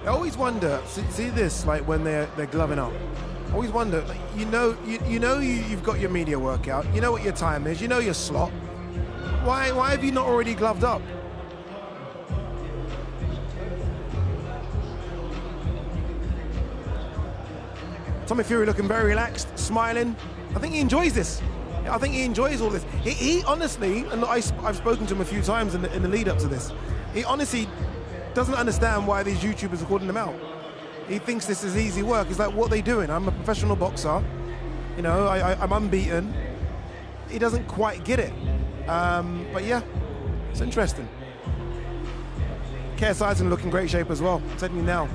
I always wonder, see this, like when they're gloving up. I always wonder, like, you've got your media workout, you know what your time is, you know your slot. Why have you not already gloved up? Tommy Fury looking very relaxed, smiling. I think he enjoys this. I think he enjoys all this. He honestly, and I've spoken to him a few times in the lead up to this, he honestly doesn't understand why these YouTubers are calling him out. He thinks this is easy work. He's like, what are they doing? I'm a professional boxer. You know, I'm unbeaten. He doesn't quite get it. But yeah, it's interesting. KSI's in looking great shape as well. I'm telling you now.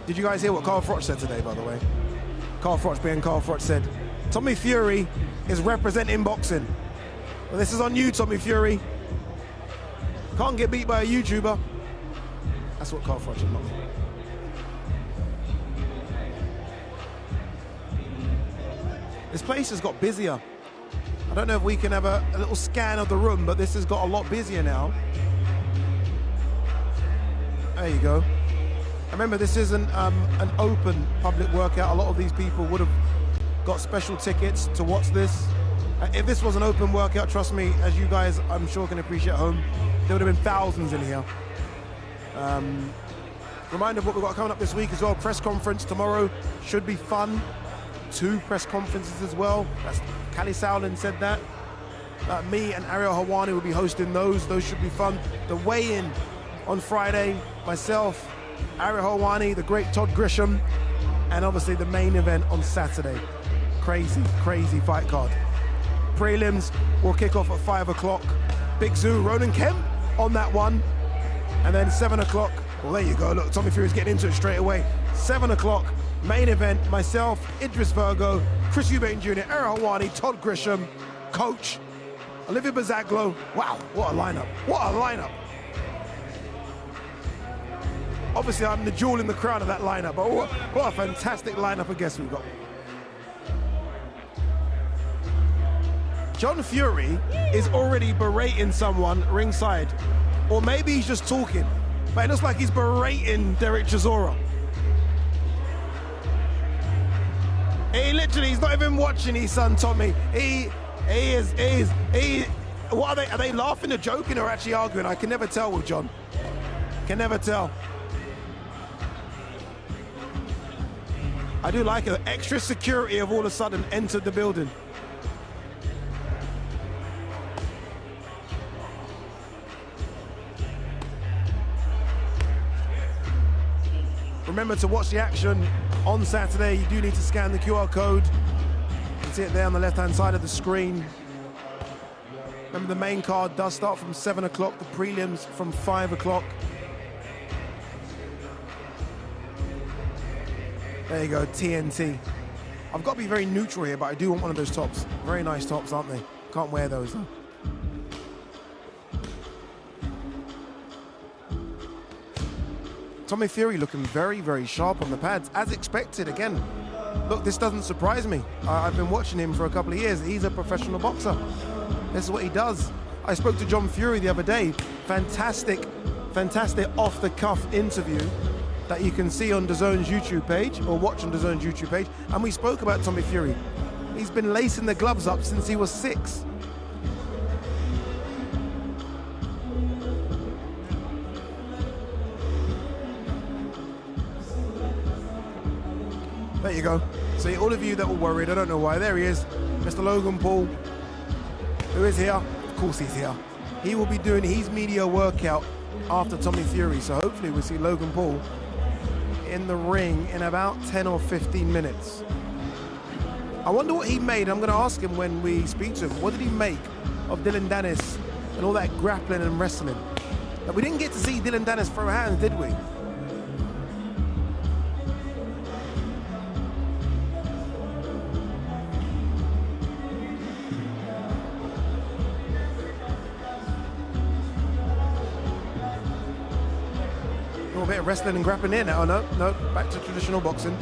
Did you guys hear what Carl Froch said today, by the way? Carl Froch, being Carl Froch, said, Tommy Fury is representing boxing. Well, this is on you, Tommy Fury. Can't get beat by a YouTuber. That's what Carl Froch said, not me. This place has got busier. I don't know if we can have a little scan of the room, but this has got a lot busier now. There you go. Remember, this isn't an open public workout. A lot of these people would have got special tickets to watch this. If this was an open workout, trust me, as you guys, I'm sure, can appreciate at home, there would have been thousands in here. Reminder of what we've got coming up this week as well. Press conference tomorrow should be fun. 2 press conferences as well. That's Kalle Sauerland said that. Me and Ariel Helwani will be hosting those. Those should be fun. The weigh-in on Friday, myself, Ariel Helwani, the great Todd Grisham, and obviously the main event on Saturday. Crazy, crazy fight card. Prelims will kick off at 5 o'clock. Big Zoo, Ronan Kemp on that one. And then 7 o'clock, well, there you go. Look, Tommy Fury's getting into it straight away. 7 o'clock, main event, myself, Idris Virgo, Chris Eubank Jr., Ariel Helwani, Todd Grisham, Coach, Olivia Bazaglo. Wow, what a lineup. What a lineup. Obviously, I'm the jewel in the crown of that lineup, but what a fantastic lineup of guests we've got. John Fury is already berating someone ringside. Or maybe he's just talking. But it looks like he's berating Derek Chisora. He literally, he's not even watching his son Tommy. What are they laughing or joking or actually arguing? I can never tell with John. Can never tell. I do like it. Extra security have all of a sudden entered the building. Remember to watch the action on Saturday. You do need to scan the QR code. You can see it there on the left-hand side of the screen. Remember, the main card does start from 7 o'clock, the prelims from 5 o'clock. There you go, TNT. I've got to be very neutral here, but I do want one of those tops. Very nice tops, aren't they? Can't wear those, though. Tommy Fury looking very, very sharp on the pads, as expected. Again, look, this doesn't surprise me. I've been watching him for a couple of years. He's a professional boxer. This is what he does. I spoke to John Fury the other day. Fantastic, fantastic off-the-cuff interview that you can see on DAZN's YouTube page, or watch on DAZN's YouTube page. And we spoke about Tommy Fury. He's been lacing the gloves up since he was 6. There you go. See, all of you that were worried, I don't know why, there he is, Mr. Logan Paul, who is here. Of course he's here. He will be doing his media workout after Tommy Fury, so hopefully we'll see Logan Paul in the ring in about 10 or 15 minutes. I wonder what he made. I'm going to ask him when we speak to him. What did he make of Dillon Danis and all that grappling and wrestling? But we didn't get to see Dillon Danis throw hands, did we? A bit of wrestling and grappling here now. No, back to traditional boxing.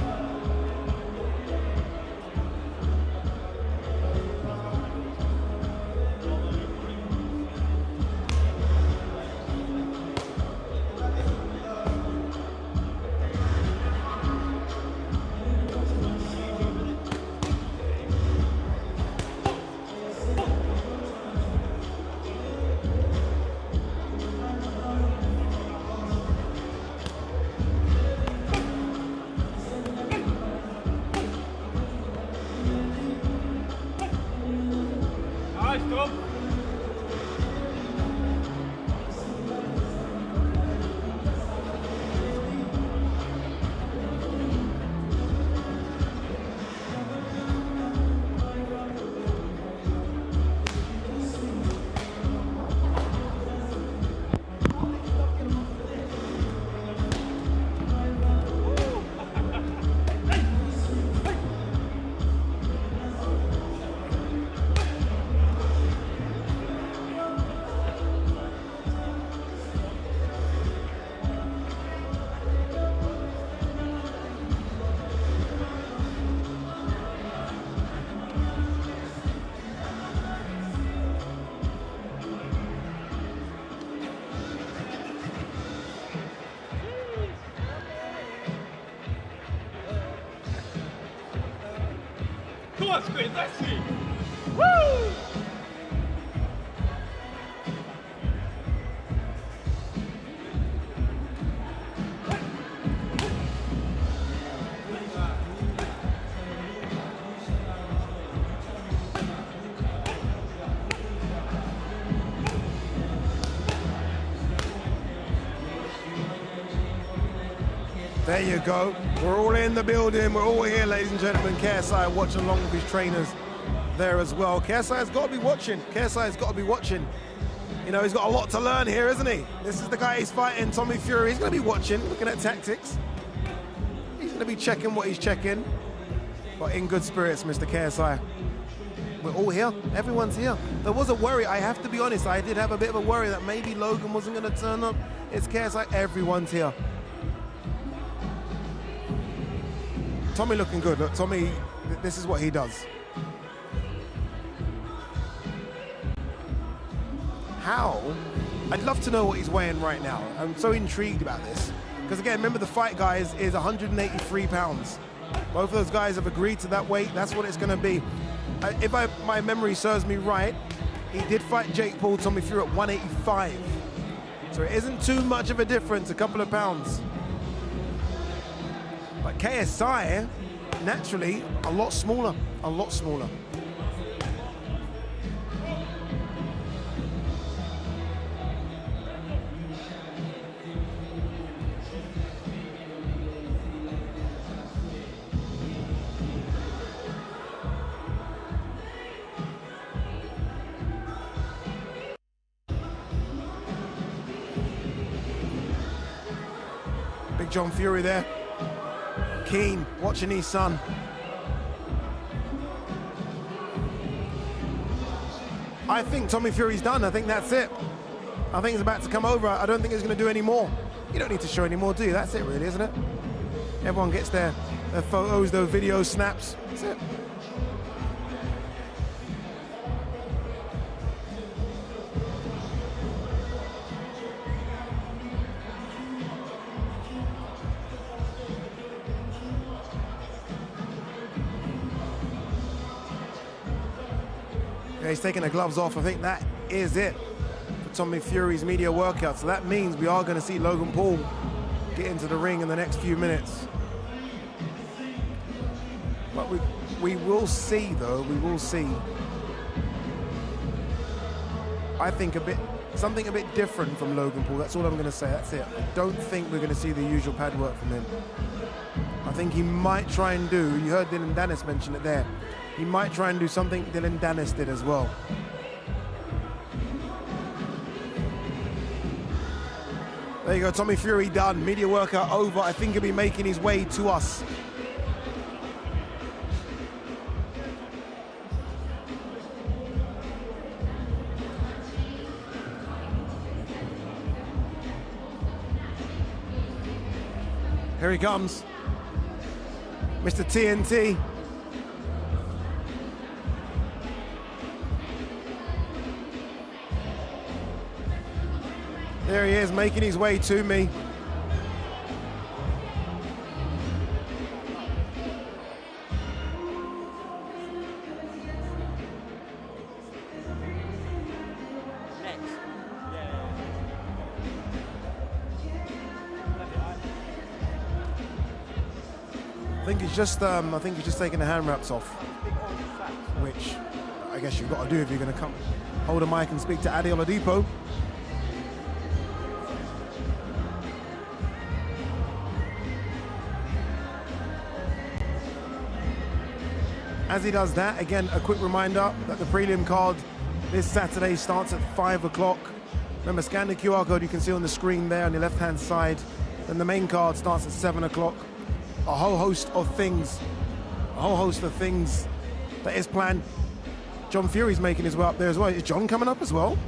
Let's see. Woo! There you go. We're all in the building. We're all here, ladies and gentlemen. KSI watching along with his trainers there as well. KSI's got to be watching. KSI's got to be watching. You know, he's got a lot to learn here, isn't he? This is the guy he's fighting, Tommy Fury. He's going to be watching, looking at tactics. He's going to be checking what he's checking. But in good spirits, Mr. KSI. We're all here. Everyone's here. There was a worry. I have to be honest. I did have a bit of a worry that maybe Logan wasn't going to turn up. It's KSI. Everyone's here. Tommy looking good. Look, Tommy, this is what he does. how. I'd love to know what he's weighing right now. I'm so intrigued about this. Because again, remember the fight, guys, is 183 pounds. Both of those guys have agreed to that weight. That's what it's going to be. If my memory serves me right, he did fight Jake Paul, Tommy Fury at 185. So it isn't too much of a difference, a couple of pounds. But KSI, naturally, a lot smaller, a lot smaller. Big John Fury there. Keen, watching his son. I think Tommy Fury's done. I think that's it. I think he's about to come over. I don't think he's going to do any more. You don't need to show any more, do you? That's it, really, isn't it? Everyone gets their photos, their videos, snaps. That's it. He's taking the gloves off. I think that is it for Tommy Fury's media workout. So that means we are going to see Logan Paul get into the ring in the next few minutes. But we will see, though. We will see. I think something a bit different from Logan Paul. That's all I'm going to say. That's it. I don't think we're going to see the usual pad work from him. I think he might try and do, you heard Dylan Danis mention it there, he might try and do something Dylan Danis did as well. There you go, Tommy Fury done. Media workout over. I think he'll be making his way to us. Here he comes. Mr. TNT. There he is, making his way to me. I think he's just taking the hand wraps off, which I guess you've got to do if you're going to come hold a mic and speak to Adi Oladipo. As he does that, again, a quick reminder that the prelim card this Saturday starts at 5 o'clock. Remember, scan the QR code you can see on the screen there on the left-hand side. Then the main card starts at 7 o'clock. A whole host of things that is planned. John Fury's making his way up there as well. Is John coming up as well?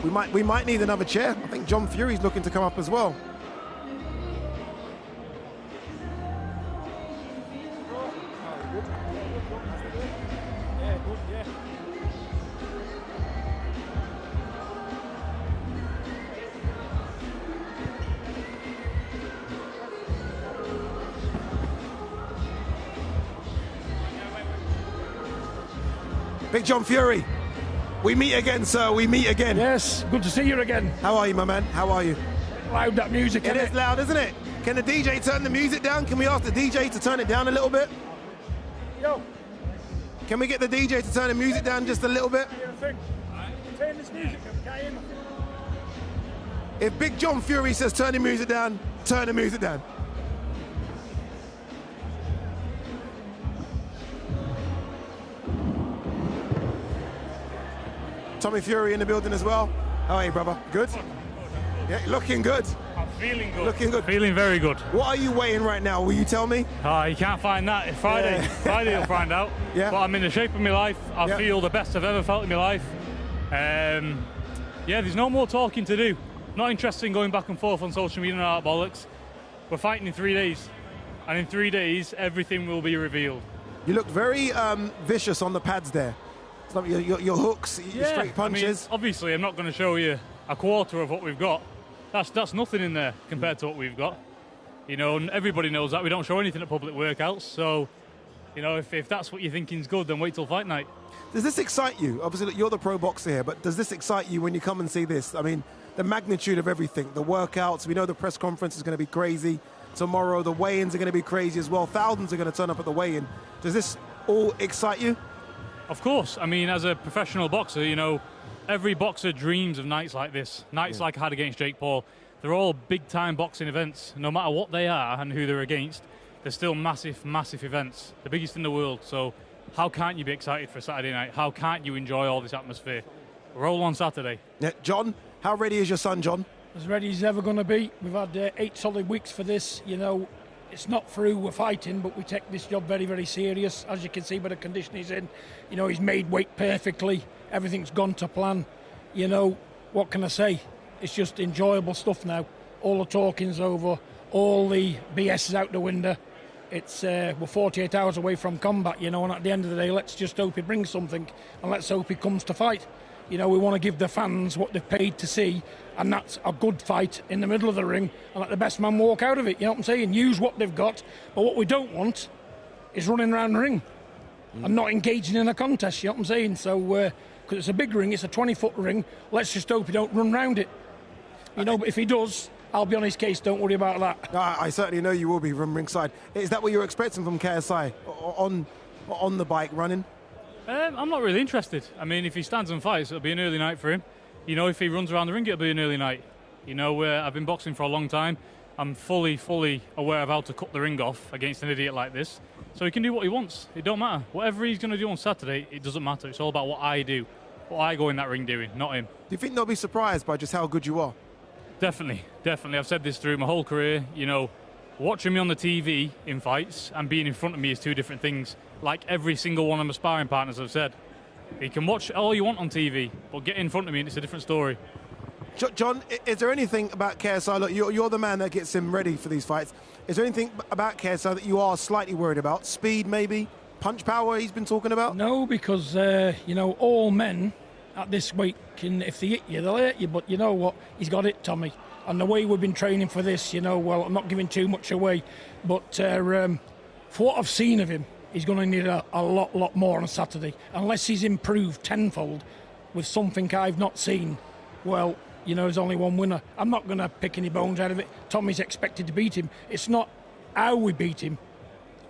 We might need another chair. I think John Fury's looking to come up as well. Big John Fury, we meet again, sir. We meet again. Yes, good to see you again. How are you, my man? How are you? Loud, that music. It is loud, isn't it? Can the DJ turn the music down? Can we ask the DJ to turn it down a little bit? Yo. Can we get the DJ to turn the music down just a little bit? Turn this music up, If Big John Fury says turn the music down, turn the music down. Tommy Fury in the building as well. How are you, brother? Good? Yeah, looking good. I'm feeling good. Looking good. Feeling very good. What are you weighing right now? Will you tell me? You can't find that. It's Friday. Yeah. Friday you'll find out. Yeah. But I'm in the shape of my life. I feel the best I've ever felt in my life. Yeah, there's no more talking to do. Not interested in going back and forth on social media and all that bollocks. We're fighting in 3 days. And in 3 days, everything will be revealed. You looked very vicious on the pads there. It's not your hooks, your straight punches. I mean, obviously, I'm not going to show you a quarter of what we've got. That's nothing in there compared to what we've got. You know, and everybody knows that. We don't show anything at public workouts. So, you know, if that's what you're thinking is good, then wait till fight night. Does this excite you? Obviously, you're the pro boxer here, but does this excite you when you come and see this? I mean, the magnitude of everything, the workouts. We know the press conference is going to be crazy. Tomorrow, the weigh-ins are going to be crazy as well. Thousands are going to turn up at the weigh-in. Does this all excite you? Of course. I mean, as a professional boxer, you know, every boxer dreams of nights like this. Nights like I had against Jake Paul. They're all big-time boxing events. No matter what they are and who they're against, they're still massive, massive events. The biggest in the world. So how can't you be excited for Saturday night? How can't you enjoy all this atmosphere? Roll on Saturday. Yeah, John, how ready is your son, John? As ready as he's ever going to be. We've had 8 solid weeks for this. You know, it's not through we're fighting, but we take this job very, very serious. As you can see by the condition he's in, you know, he's made weight perfectly. Everything's gone to plan. You know, what can I say? It's just enjoyable stuff now. All the talking's over. All the BS is out the window. It's we're 48 hours away from combat, you know, and at the end of the day, let's just hope he brings something, and let's hope he comes to fight. You know, we want to give the fans what they've paid to see, and that's a good fight in the middle of the ring, and let the best man walk out of it. You know what I'm saying? Use what they've got, but what we don't want is running around the ring and not engaging in a contest. You know what I'm saying? So, because it's a big ring, it's a 20-foot ring. Let's just hope he don't run round it. You know, but if he does, I'll be on his case. Don't worry about that. I certainly know you will be from ringside. Is that what you're expecting from KSI on the bike running? I'm not really interested. I mean, if he stands and fights, it'll be an early night for him. You know, if he runs around the ring, it'll be an early night. You know, I've been boxing for a long time. I'm fully aware of how to cut the ring off against an idiot like this. So he can do what he wants. It don't matter. Whatever he's going to do on Saturday, it doesn't matter. It's all about what I do, what I go in that ring doing, not him. Do you think they'll be surprised by just how good you are? Definitely. I've said this through my whole career. You know, watching me on the TV in fights and being in front of me is two different things. Like every single one of my sparring partners have said. You can watch all you want on TV, but get in front of me and it's a different story. John, is there anything about KSI? Look, you're the man that gets him ready for these fights. Is there anything about KSI that you are slightly worried about? Speed, maybe? Punch power he's been talking about? No, because, you know, all men at this weight can, if they hit you, they'll hit you. But you know what? He's got it, Tommy. And the way we've been training for this, you know, well, I'm not giving too much away, but for what I've seen of him, he's going to need a lot more on Saturday. Unless he's improved tenfold with something I've not seen, well, you know, there's only one winner. I'm not going to pick any bones out of it. Tommy's expected to beat him. It's not how we beat him,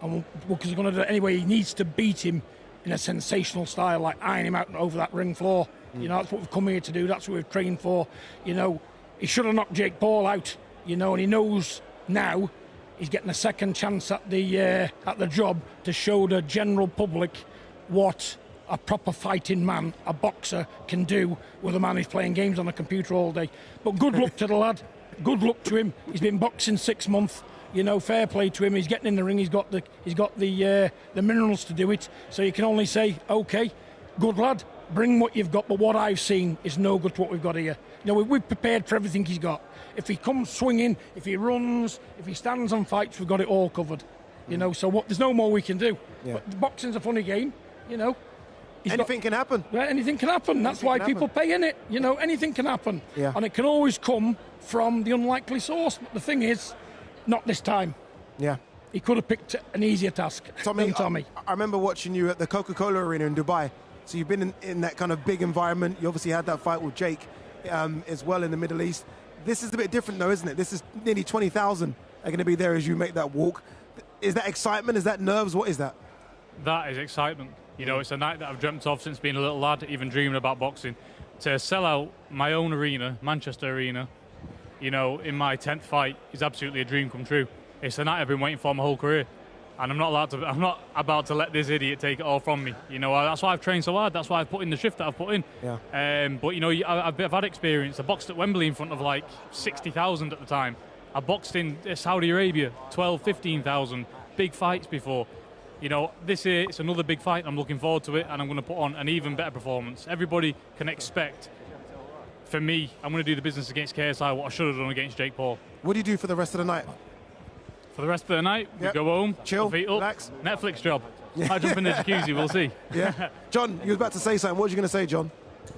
because he's going to do it anyway. He needs to beat him in a sensational style, like iron him out over that ring floor. You know, that's what we've come here to do. That's what we've trained for. You know, he should have knocked Jake Paul out, you know, and he knows now he's getting a second chance at the job to show the general public what a proper fighting man, a boxer, can do with a man who's playing games on a computer all day. But good luck to the lad. Good luck to him. He's been boxing 6 months. You know, fair play to him. He's getting in the ring. He's got the minerals to do it. So you can only say, okay, good lad. Bring what you've got. But what I've seen is no good to what we've got here. You know, we've prepared for everything he's got. If he comes swinging, if he runs, if he stands and fights, we've got it all covered. You know, so there's no more we can do. Yeah. But boxing's a funny game. You know. Anything can happen. Well, anything can happen. That's why people pay in it. You know, anything can happen. Yeah. And it can always come from the unlikely source. But the thing is, not this time. Yeah. He could have picked an easier task than Tommy. I remember watching you at the Coca-Cola Arena in Dubai. So you've been in that kind of big environment. You obviously had that fight with Jake as well in the Middle East. This is a bit different though, isn't it? This is nearly 20,000 are going to be there as you make that walk. Is that excitement? Is that nerves? What is that? That is excitement. You know, it's a night that I've dreamt of since being a little lad, even dreaming about boxing. To sell out my own arena, Manchester Arena, you know, in my 10th fight is absolutely a dream come true. It's a night I've been waiting for my whole career. And I'm not about to let this idiot take it all from me. You know, that's why I've trained so hard. That's why I've put in the shift that I've put in. Yeah. But, you know, I've had experience. I boxed at Wembley in front of like 60,000 at the time. I boxed in Saudi Arabia, 12, 15,000. Big fights before. You know, it's another big fight. I'm looking forward to it, and I'm going to put on an even better performance. Everybody can expect, for me, I'm going to do the business against KSI what I should have done against Jake Paul. What do you do for the rest of the night? For the rest of the night, we go home, chill, feet up, relax. Netflix job. I'll jump in the jacuzzi, we'll see. Yeah. John, you was about to say something. What were you going to say, John?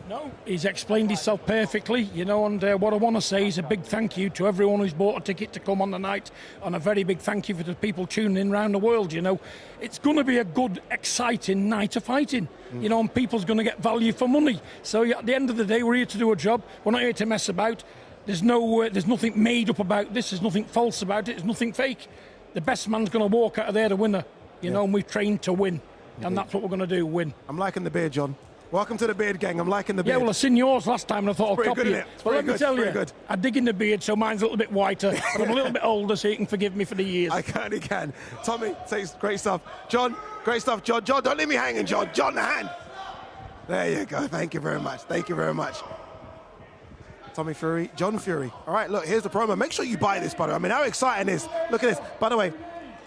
No, he's explained himself perfectly, you know, and what I want to say is a big thank you to everyone who's bought a ticket to come on the night, and a very big thank you for the people tuning in around the world, you know. It's going to be a good, exciting night of fighting, you know, and people's going to get value for money. So at the end of the day, we're here to do a job. We're not here to mess about. There's nothing made up about this. There's nothing false about it. There's nothing fake. The best man's going to walk out of there the winner, you know, and we've trained to win. And that's what we're going to do, win. I'm liking the beard, John. Welcome to the beard gang. I'm liking the beard. Yeah, well, I seen yours last time and I thought I'll copy it. But let me tell you, I dig in the beard, so mine's a little bit whiter. But I'm a little bit older, so you can forgive me for the years. I certainly can. Tommy, says great stuff. John, great stuff. John, don't leave me hanging, John. John, the hand. There you go. Thank you very much. Thank you very much. Tommy Fury, John Fury. All right, look, here's the promo. Make sure you buy this, by the way. I mean, how exciting is. Look at this. By the way,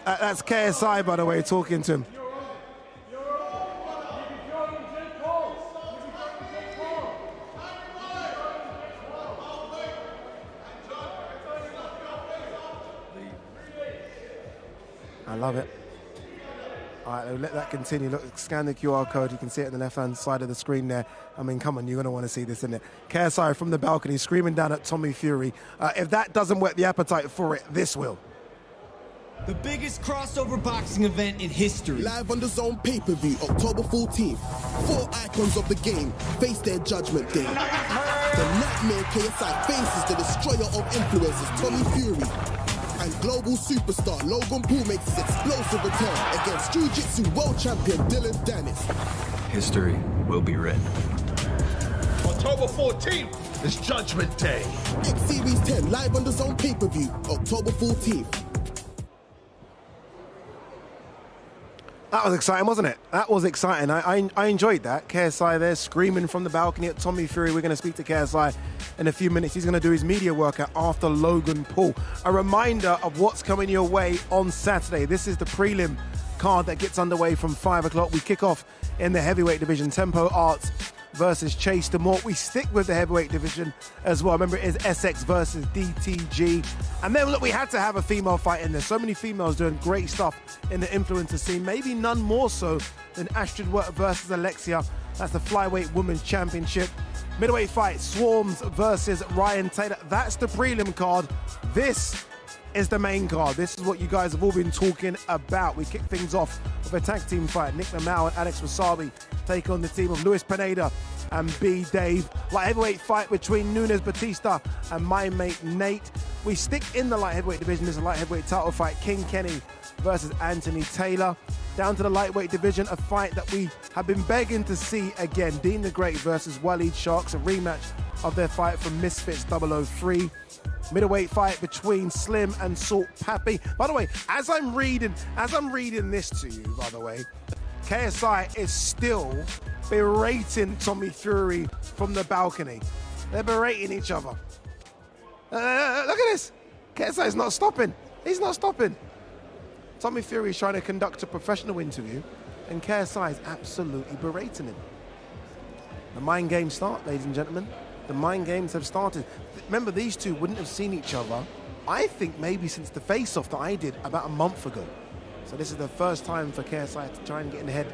that's KSI, by the way, talking to him. I love it. All right, let that continue. Look, scan the QR code. You can see it on the left-hand side of the screen there. I mean, come on, you're going to want to see this, isn't it? KSI from the balcony screaming down at Tommy Fury. If that doesn't whet the appetite for it, this will. The biggest crossover boxing event in history. Live on the DAZN pay-per-view, October 14th. 4 icons of the game face their judgment day. The nightmare KSI faces the destroyer of influencers, Tommy Fury. And global superstar Logan Paul makes his explosive return against Jiu-Jitsu world champion Deen the Great. History will be written. October 14th is Judgment Day. X Series 10 live on the DAZN pay-per-view, October 14th. That was exciting, wasn't it? That was exciting. I enjoyed that. KSI there screaming from the balcony at Tommy Fury. We're going to speak to KSI in a few minutes. He's going to do his media workout after Logan Paul. A reminder of what's coming your way on Saturday. This is the prelim card that gets underway from 5 o'clock. We kick off in the heavyweight division. Tempo Arts versus Chase DeMort. We stick with the heavyweight division as well. Remember, it is SX versus DTG. And then, look, we had to have a female fight in there. So many females doing great stuff in the influencer scene. Maybe none more so than Astrid Wett versus Alexia. That's the flyweight women's championship. Middleweight fight, Swarms versus Ryan Taylor. That's the prelim card. This is the main card. This is what you guys have all been talking about. We kick things off with a tag team fight. Nichlmao and Alex Wassabi take on the team of Luis Pineda and BDave. Light heavyweight fight between Nunes Batista and my mate Nate. We stick in the light heavyweight division. There's a light heavyweight title fight. King Kenny versus Anthony Taylor. Down to the lightweight division, a fight that we have been begging to see again. Deen the Great versus Waleed Sharks, a rematch of their fight from Misfits 003. Middleweight fight between Slim and Salt Papi. By the way, as I'm reading this to you, by the way, KSI is still berating Tommy Fury from the balcony. They're berating each other. Look at this. KSI's not stopping. He's not stopping. Tommy Fury is trying to conduct a professional interview, and KSI is absolutely berating him. The mind games start, ladies and gentlemen. The mind games have started. Remember, these two wouldn't have seen each other, I think, maybe since the face-off that I did about a month ago. So this is the first time for KSI to try and get in the head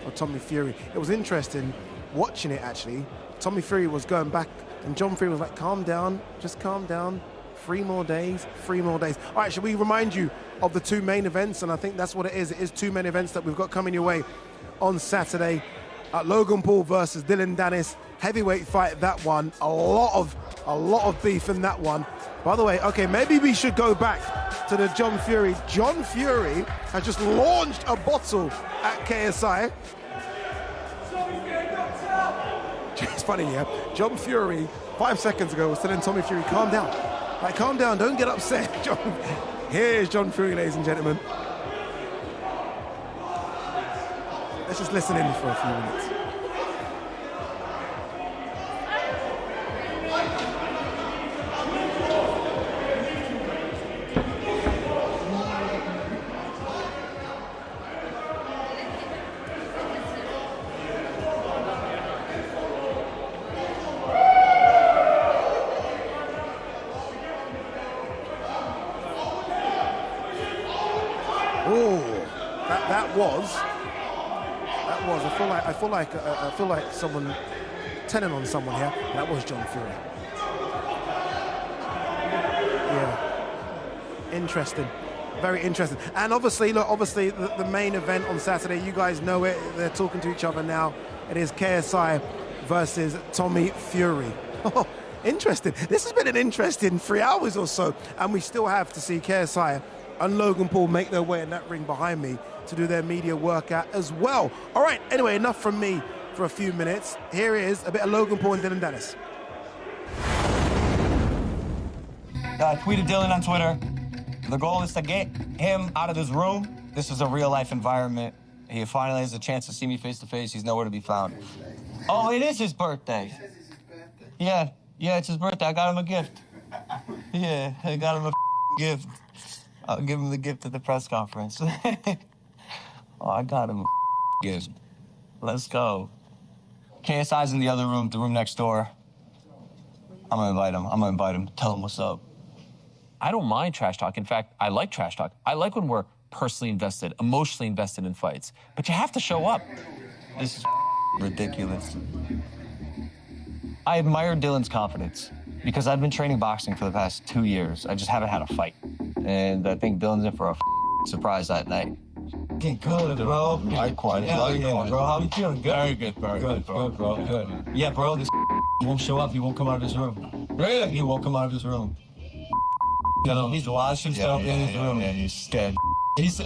of Tommy Fury. It was interesting watching it, actually. Tommy Fury was going back, and John Fury was like, calm down, just calm down. 3 more days, 3 more days. All right, should we remind you of the 2 main events? And I think that's what it is. It is 2 main events that we've got coming your way on Saturday. Logan Paul versus Deen Danis. Heavyweight fight, that one. A lot of beef in that one. By the way, okay, maybe we should go back to the John Fury. John Fury has just launched a bottle at KSI. It's funny, yeah. John Fury, 5 seconds ago, was telling Tommy Fury, calm down. Like, calm down, don't get upset. Here's John Fury, ladies and gentlemen. Let's just listen in for a few minutes. I feel like someone telling on someone here. That was John Fury. Yeah, interesting, very interesting. And obviously, look, the main event on Saturday. You guys know it. They're talking to each other now. It is KSI versus Tommy Fury. Oh, interesting. This has been an interesting 3 hours or so, and we still have to see KSI and Logan Paul make their way in that ring behind me to do their media workout as well. All right, anyway, enough from me for a few minutes. Here is a bit of Logan Paul and Deen and Danis. I tweeted Dylan on Twitter. The goal is to get him out of this room. This is a real-life environment. He finally has a chance to see me face-to-face. He's nowhere to be found. Oh, it is his birthday. Yeah, it's his birthday. I got him a gift. Yeah, I got him a gift. I'll give him the gift at the press conference. Oh, I got him a gift. Let's go. KSI's in the other room, the room next door. I'm gonna invite him. Tell him what's up. I don't mind trash talk. In fact, I like trash talk. I like when we're personally invested, emotionally invested in fights. But you have to show up. This is ridiculous. I admire Dylan's confidence because I've been training boxing for the past 2 years. I just haven't had a fight. And I think Dylan's in for a surprise that night. Getting good, bro. Quiet. Yeah, bro. How you feeling? Good? Very good, good, bro. Good. Yeah, bro, this won't show up. He won't come out of his room. Really? He won't come out of his room. He's watching stuff in his room. Yeah, he's scared. He's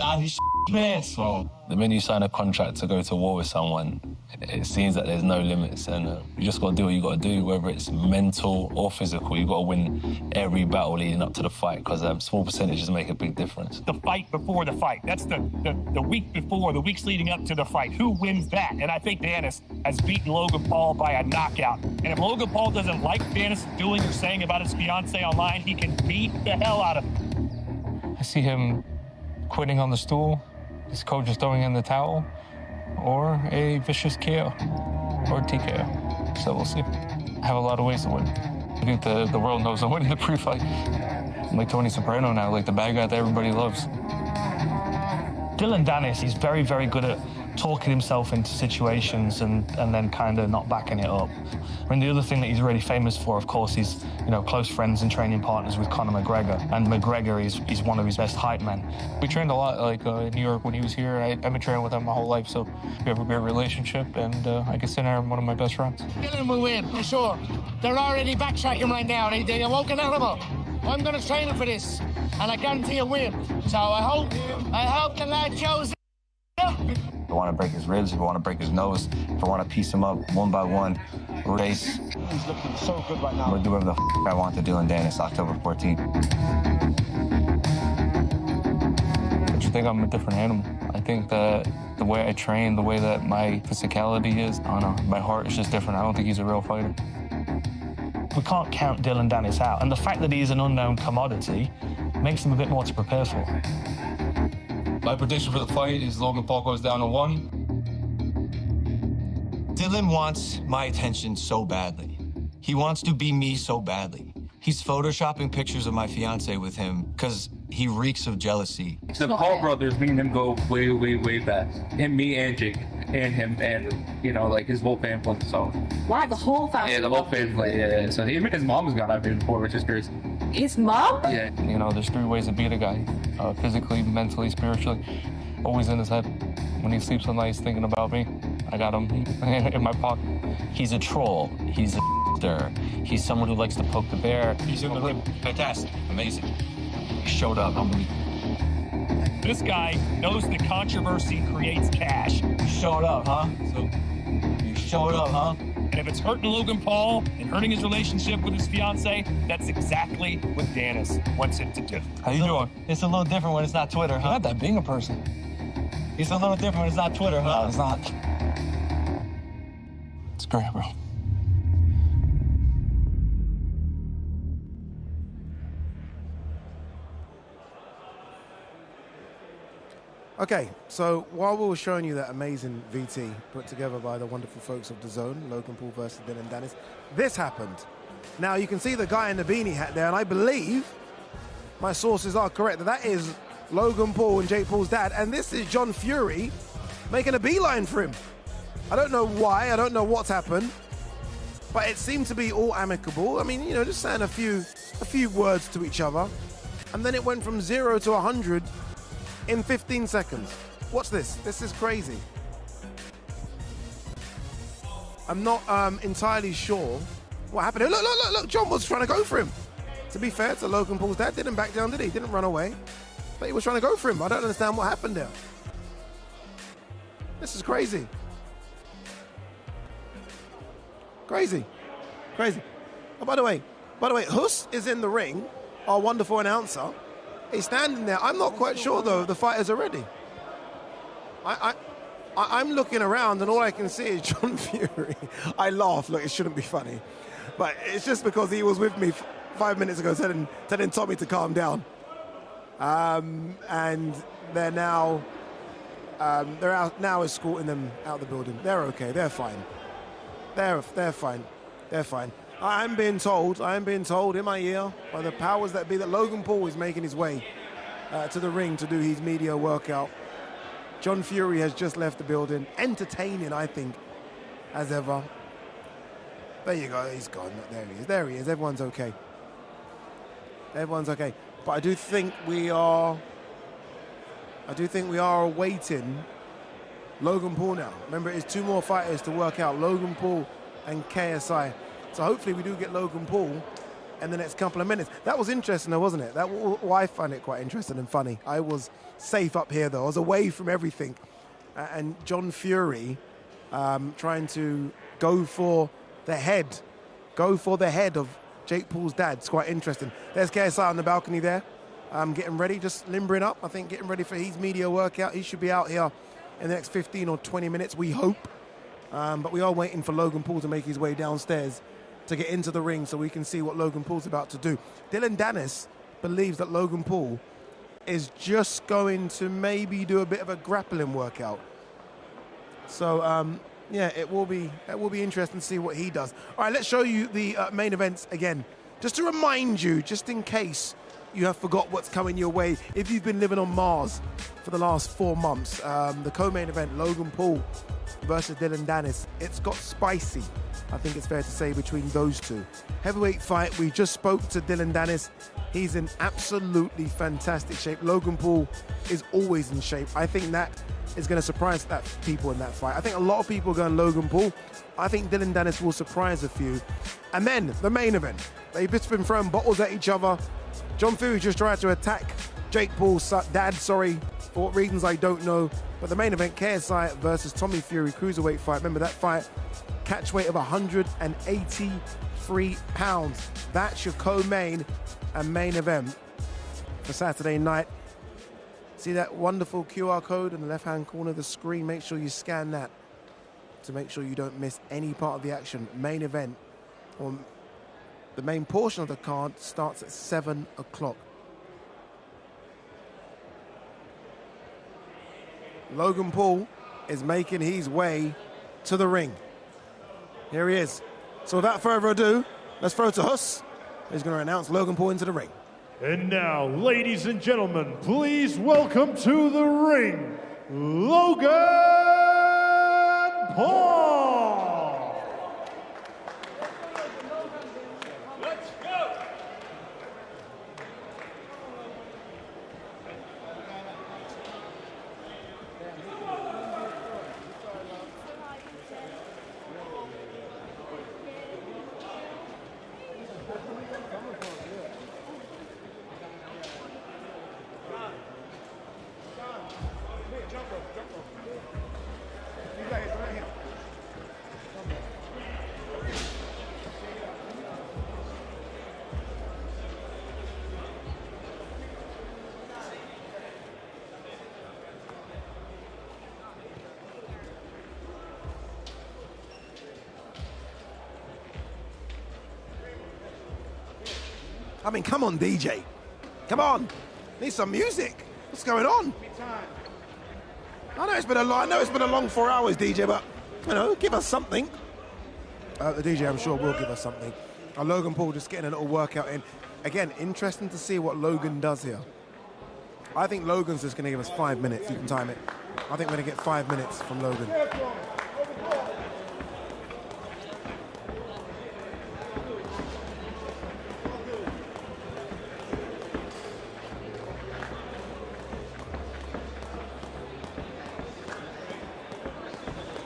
man. So the minute you sign a contract to go to war with someone, it seems that there's no limits, and you just got to do what you got to do, whether it's mental or physical. You got to win every battle leading up to the fight, because small percentages make a big difference. The fight before the fight. That's the week before, the weeks leading up to the fight. Who wins that? And I think Danis has beaten Logan Paul by a knockout. And if Logan Paul doesn't like Danis doing or saying about his fiance online, he can beat the hell out of him. I see him quitting on the stool, his coach is throwing in the towel, or a vicious KO or TKO. So we'll see. I have a lot of ways to win. I think the world knows I'm winning the pre-fight. I'm like Tony Soprano now, like the bad guy that everybody loves. Dylan Danis, he's very, very good at talking himself into situations and then kind of not backing it up. I mean, the other thing that he's really famous for, of course, is, close friends and training partners with Conor McGregor. And McGregor is one of his best hype men. We trained a lot, in New York when he was here. I've been training with him my whole life, so we have a great relationship, and I consider him one of my best friends. Dylan will win, for sure. They're already backtracking right now. They're woke an animal. I'm going to train him for this, and I guarantee a win. So I hope the lad shows up. If I want to break his ribs, if I want to break his nose, if I want to piece him up one by one, race. He's looking so good right now. I'm going to do whatever the I want to Dylan Danis, October 14th. I just think I'm a different animal. I think that the way I train, the way that my physicality is, I don't know, my heart is just different. I don't think he's a real fighter. We can't count Dylan Danis out, and the fact that he's an unknown commodity makes him a bit more to prepare for. My prediction for the fight is Logan Paul goes down to 1. Dylan wants my attention so badly. He wants to be me so badly. He's photoshopping pictures of my fiance with him because he reeks of jealousy. The Paul brothers, me and him go way, way, way back. Him, me, and Jake, and him, and, his whole family. So. Why, the whole family? Yeah, the whole family, yeah. So even his mom has gone out here before, which is crazy. His mom? Yeah. There's 3 ways to beat a guy. Physically, mentally, spiritually. Always in his head. When he sleeps at night, he's thinking about me. I got him in my pocket. He's a troll. He's a He's someone who likes to poke the bear. He's in the ring. Fantastic. Amazing. He showed up. Unbelievable. This guy knows that controversy creates cash. You showed up, huh? You showed up, huh? And if it's hurting Logan Paul and hurting his relationship with his fiance, that's exactly what Danis wants him to do. How you doing? It's a little different when it's not Twitter, huh? Not that being a person. It's a little different when it's not Twitter, huh? No, it's not. It's great, bro. Okay, so while we were showing you that amazing VT put together by the wonderful folks of DAZN, Logan Paul versus Dylan Danis, this happened. Now, you can see the guy in the beanie hat there, and I believe my sources are correct that is Logan Paul and Jake Paul's dad, and this is John Fury making a beeline for him. I don't know why. I don't know what's happened. But it seemed to be all amicable. I mean, you know, just saying a few words to each other. And then it went from 0 to 100 in 15 seconds. Watch this. This is crazy. I'm not entirely sure what happened. Look, John was trying to go for him. To be fair to Logan Paul's dad, didn't back down, did he? Didn't run away. But he was trying to go for him. I don't understand what happened there. This is crazy. Crazy. Oh, by the way, Huss is in the ring, our wonderful announcer. He's standing there. I'm not quite sure, though, the fighters are ready. I'm looking around, and all I can see is John Fury. I laugh. Look, it shouldn't be funny. But it's just because he was with me 5 minutes ago telling Tommy to calm down. And they're now escorting them out of the building. They're okay. They're fine. They're fine. They're fine. I am being told in my ear by the powers that be that Logan Paul is making his way to the ring to do his media workout. John Fury has just left the building, entertaining, I think, as ever. There you go, he's gone. There he is. Everyone's okay. But I do think we are awaiting Logan Paul now. Remember, it's 2 more fighters to work out, Logan Paul and KSI. So hopefully we do get Logan Paul in the next couple of minutes. That was interesting though, wasn't it? I find it quite interesting and funny. I was safe up here though. I was away from everything. And John Fury trying to go for the head of Jake Paul's dad. It's quite interesting. There's KSI on the balcony there, getting ready, just limbering up, I think, getting ready for his media workout. He should be out here in the next 15 or 20 minutes, we hope. But we are waiting for Logan Paul to make his way downstairs to get into the ring so we can see what Logan Paul's about to do. Dillon Danis believes that Logan Paul is just going to maybe do a bit of a grappling workout. So, yeah, it will be interesting to see what he does. All right, let's show you the main events again. Just to remind you, just in case you have forgot what's coming your way, if you've been living on Mars for the last 4 months, the co-main event, Logan Paul versus Dillon Danis, it's got spicy, I think it's fair to say, between those two. Heavyweight fight, we just spoke to Dillon Danis. He's in absolutely fantastic shape. Logan Paul is always in shape. I think that is going to surprise people in that fight. I think a lot of people are going Logan Paul. I think Dillon Danis will surprise a few. And then the main event. They've just been throwing bottles at each other. John Fury just tried to attack Jake Paul's dad, for what reasons I don't know. But the main event, KSI versus Tommy Fury, cruiserweight fight. Remember that fight, catch weight of 183 pounds. That's your co-main and main event for Saturday night. See that wonderful QR code in the left-hand corner of the screen? Make sure you scan that to make sure you don't miss any part of the action. Main event, or the main portion of the card, starts at 7 o'clock. Logan Paul is making his way to the ring. Here he is. So without further ado, let's throw to Huss, who's going to announce Logan Paul into the ring. And now, ladies and gentlemen, please welcome to the ring, Logan Paul. Let's go. I mean, come on, DJ. Come on. Need some music. What's going on? I know it's been a long 4 hours, DJ, but, you know, give us something. The DJ, I'm sure, will give us something. Logan Paul just getting a little workout in. Again, interesting to see what Logan does here. I think Logan's just going to give us 5 minutes. You can time it. I think we're going to get 5 minutes from Logan.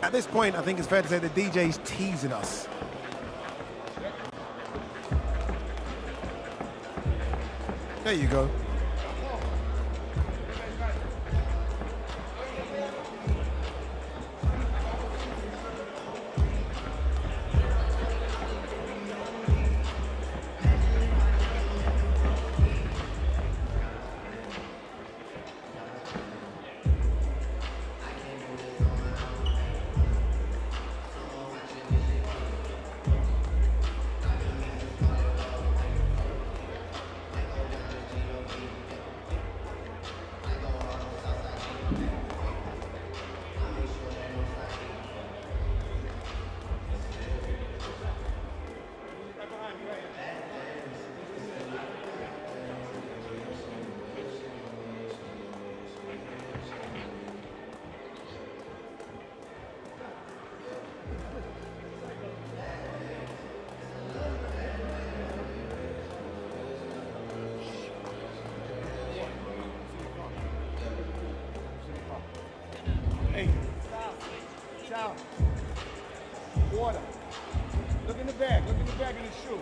At this point, I think it's fair to say the DJ's teasing us. There you go. Hey, ciao. Water. Look in the bag. Look in the bag of the shoe.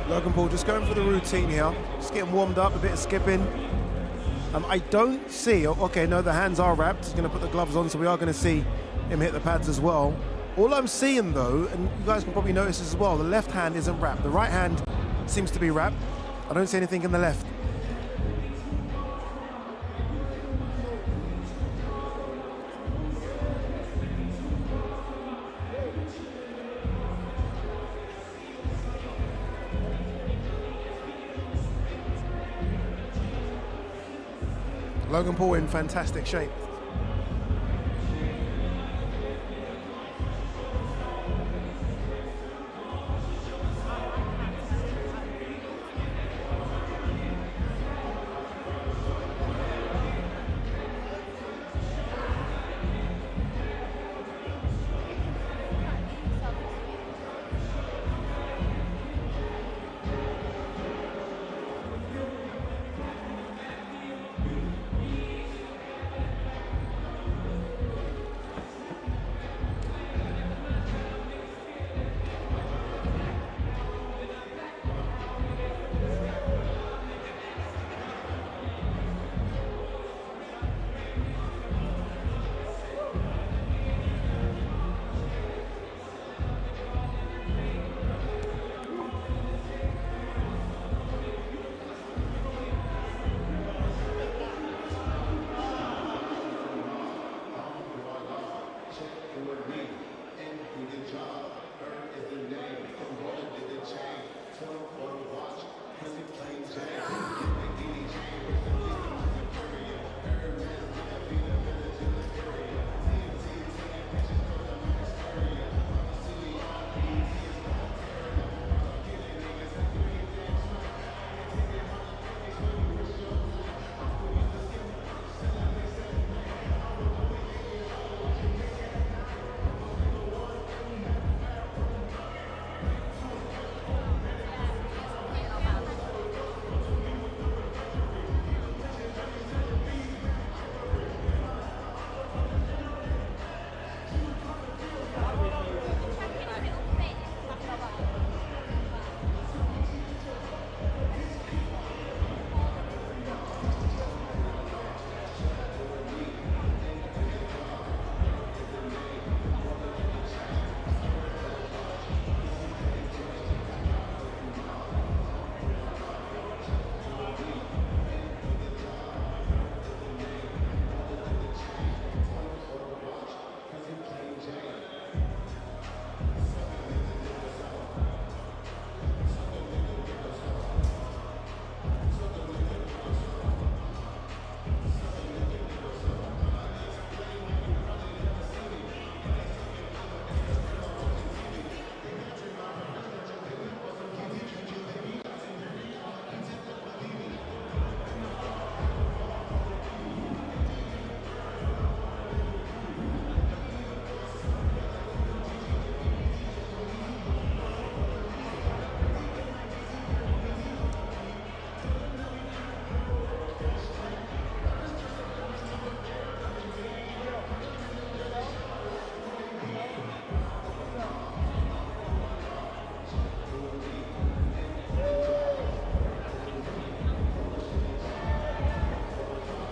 Logan Paul just going for the routine here, just getting warmed up, a bit of skipping. I don't see, okay, no, the hands are wrapped. He's going to put the gloves on, so we are going to see him hit the pads as well. All I'm seeing though, and you guys can probably notice as well, the left hand isn't wrapped. The right hand seems to be wrapped. I don't see anything in the left. Logan Paul in fantastic shape.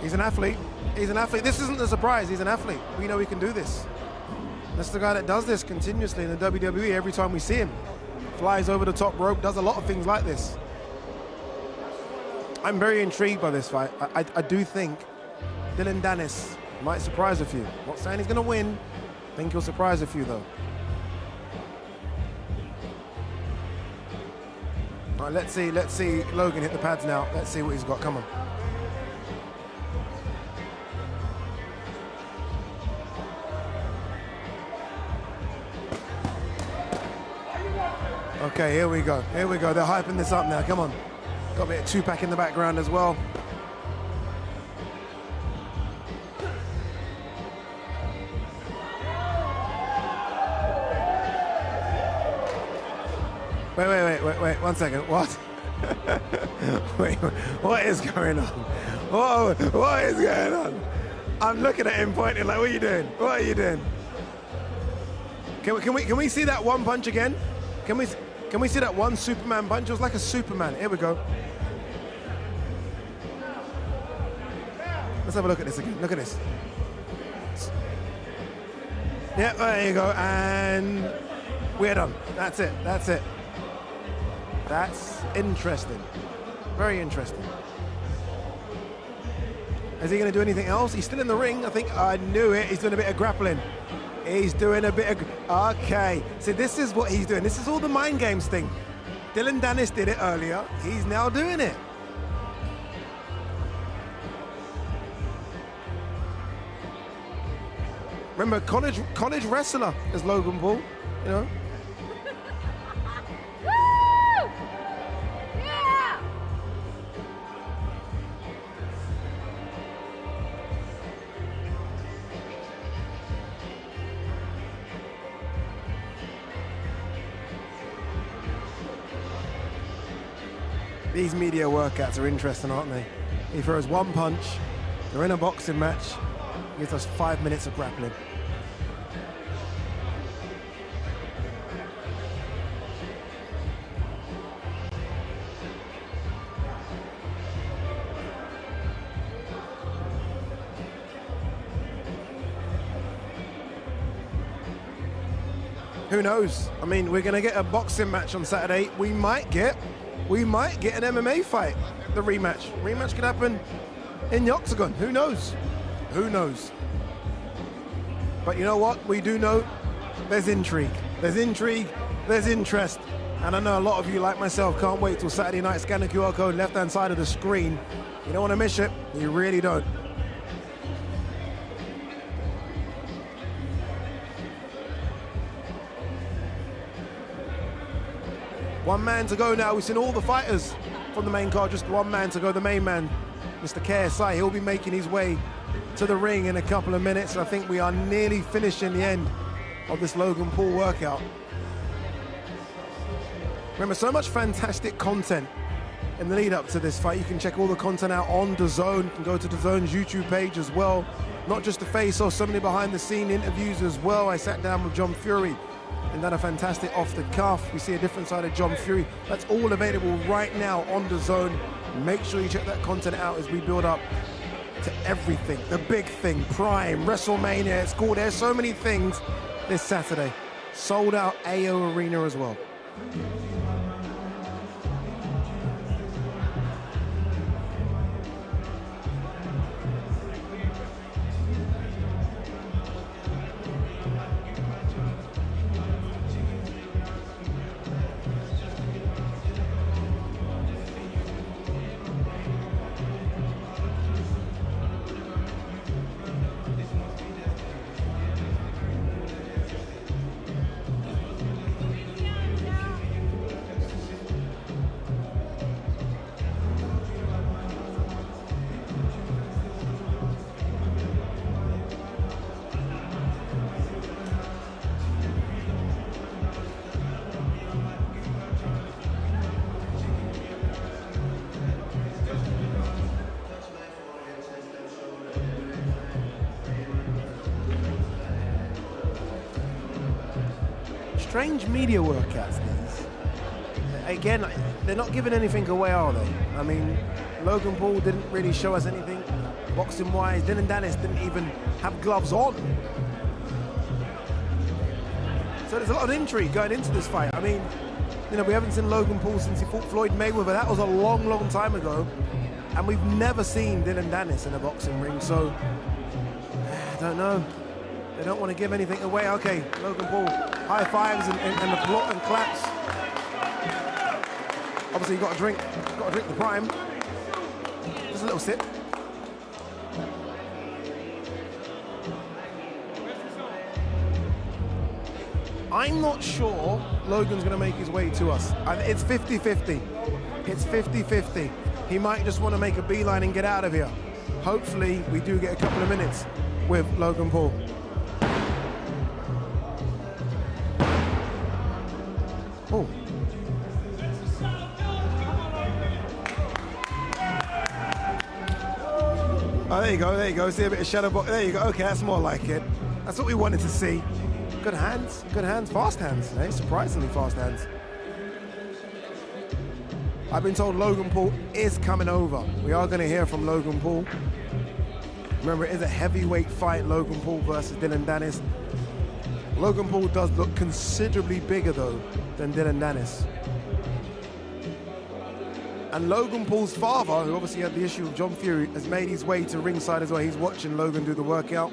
He's an athlete. He's an athlete. This isn't a surprise. He's an athlete. We know he can do this. That's the guy that does this continuously in the WWE every time we see him. Flies over the top rope, does a lot of things like this. I'm very intrigued by this fight. I do think Deen Danis might surprise a few. Not saying he's going to win. I think he'll surprise a few, though. All right, let's see Logan hit the pads now. Let's see what he's got. Come on. Okay, here we go. Here we go. They're hyping this up now. Come on. Got a bit of two-pack in the background as well. Wait, 1 second. What? Wait, what is going on? Whoa, what is going on? I'm looking at him pointing like, what are you doing? What are you doing? Can we see that one punch again? Can we see that one Superman punch? It was like a Superman. Here we go. Let's have a look at this again. Look at this. Yeah, there you go. And we're done. That's it. That's it. That's interesting. Very interesting. Is he going to do anything else? He's still in the ring. I think I knew it. He's doing a bit of grappling. He's doing a bit of... Okay. So this is what he's doing. This is all the mind games thing. Deen Danis did it earlier. He's now doing it. Remember, college wrestler is Logan Paul, you know? These media workouts are interesting, aren't they? He throws one punch, they're in a boxing match, he gives us 5 minutes of grappling. Who knows? I mean, we're going to get a boxing match on Saturday. We might get an MMA fight, the rematch. Rematch could happen in the octagon. Who knows? Who knows? But you know what? We do know there's intrigue. There's intrigue, there's interest. And I know a lot of you, like myself, can't wait till Saturday night. Scan the QR code left-hand side of the screen. You don't want to miss it. You really don't. One man to go now. We've seen all the fighters from the main card. Just one man to go, the main man, Mr. KSI. He'll be making his way to the ring in a couple of minutes. I think we are nearly finishing the end of this Logan Paul workout. Remember, so much fantastic content in the lead up to this fight. You can check all the content out on DAZN. You can go to DAZN's YouTube page as well. Not just the face-off, so many behind-the-scene interviews as well. I sat down with John Fury and done a fantastic off the cuff. We see a different side of John Fury. That's all available right now on DAZN. Make sure you check that content out as we build up to everything. The big thing, Prime, WrestleMania. It's cool. There's so many things this Saturday. Sold out AO Arena as well. Strange media workouts, these. Again, they're not giving anything away, are they? I mean, Logan Paul didn't really show us anything. boxing-wise. Deen Danis didn't even have gloves on. So there's a lot of intrigue going into this fight. I mean, you know, we haven't seen Logan Paul since he fought Floyd Mayweather. That was a long, long time ago. And we've never seen Deen Danis in a boxing ring, so I don't know. They don't want to give anything away. Okay, Logan Paul, high fives and claps. Obviously, you got to drink the prime. Just a little sip. I'm not sure Logan's going to make his way to us. It's 50-50. It's 50-50. He might just want to make a beeline and get out of here. Hopefully, we do get a couple of minutes with Logan Paul. Oh. Oh, there you go, there you go. See a bit of shadow box. There you go. Okay, that's more like it. That's what we wanted to see. Good hands, fast hands, eh? Surprisingly fast hands. I've been told Logan Paul is coming over. We are going to hear from Logan Paul. Remember, it is a heavyweight fight, Logan Paul versus Deen Danis. Logan Paul does look considerably bigger, though, than Deen Danis. And Logan Paul's father, who obviously had the issue of John Fury, has made his way to ringside as well. He's watching Logan do the workout.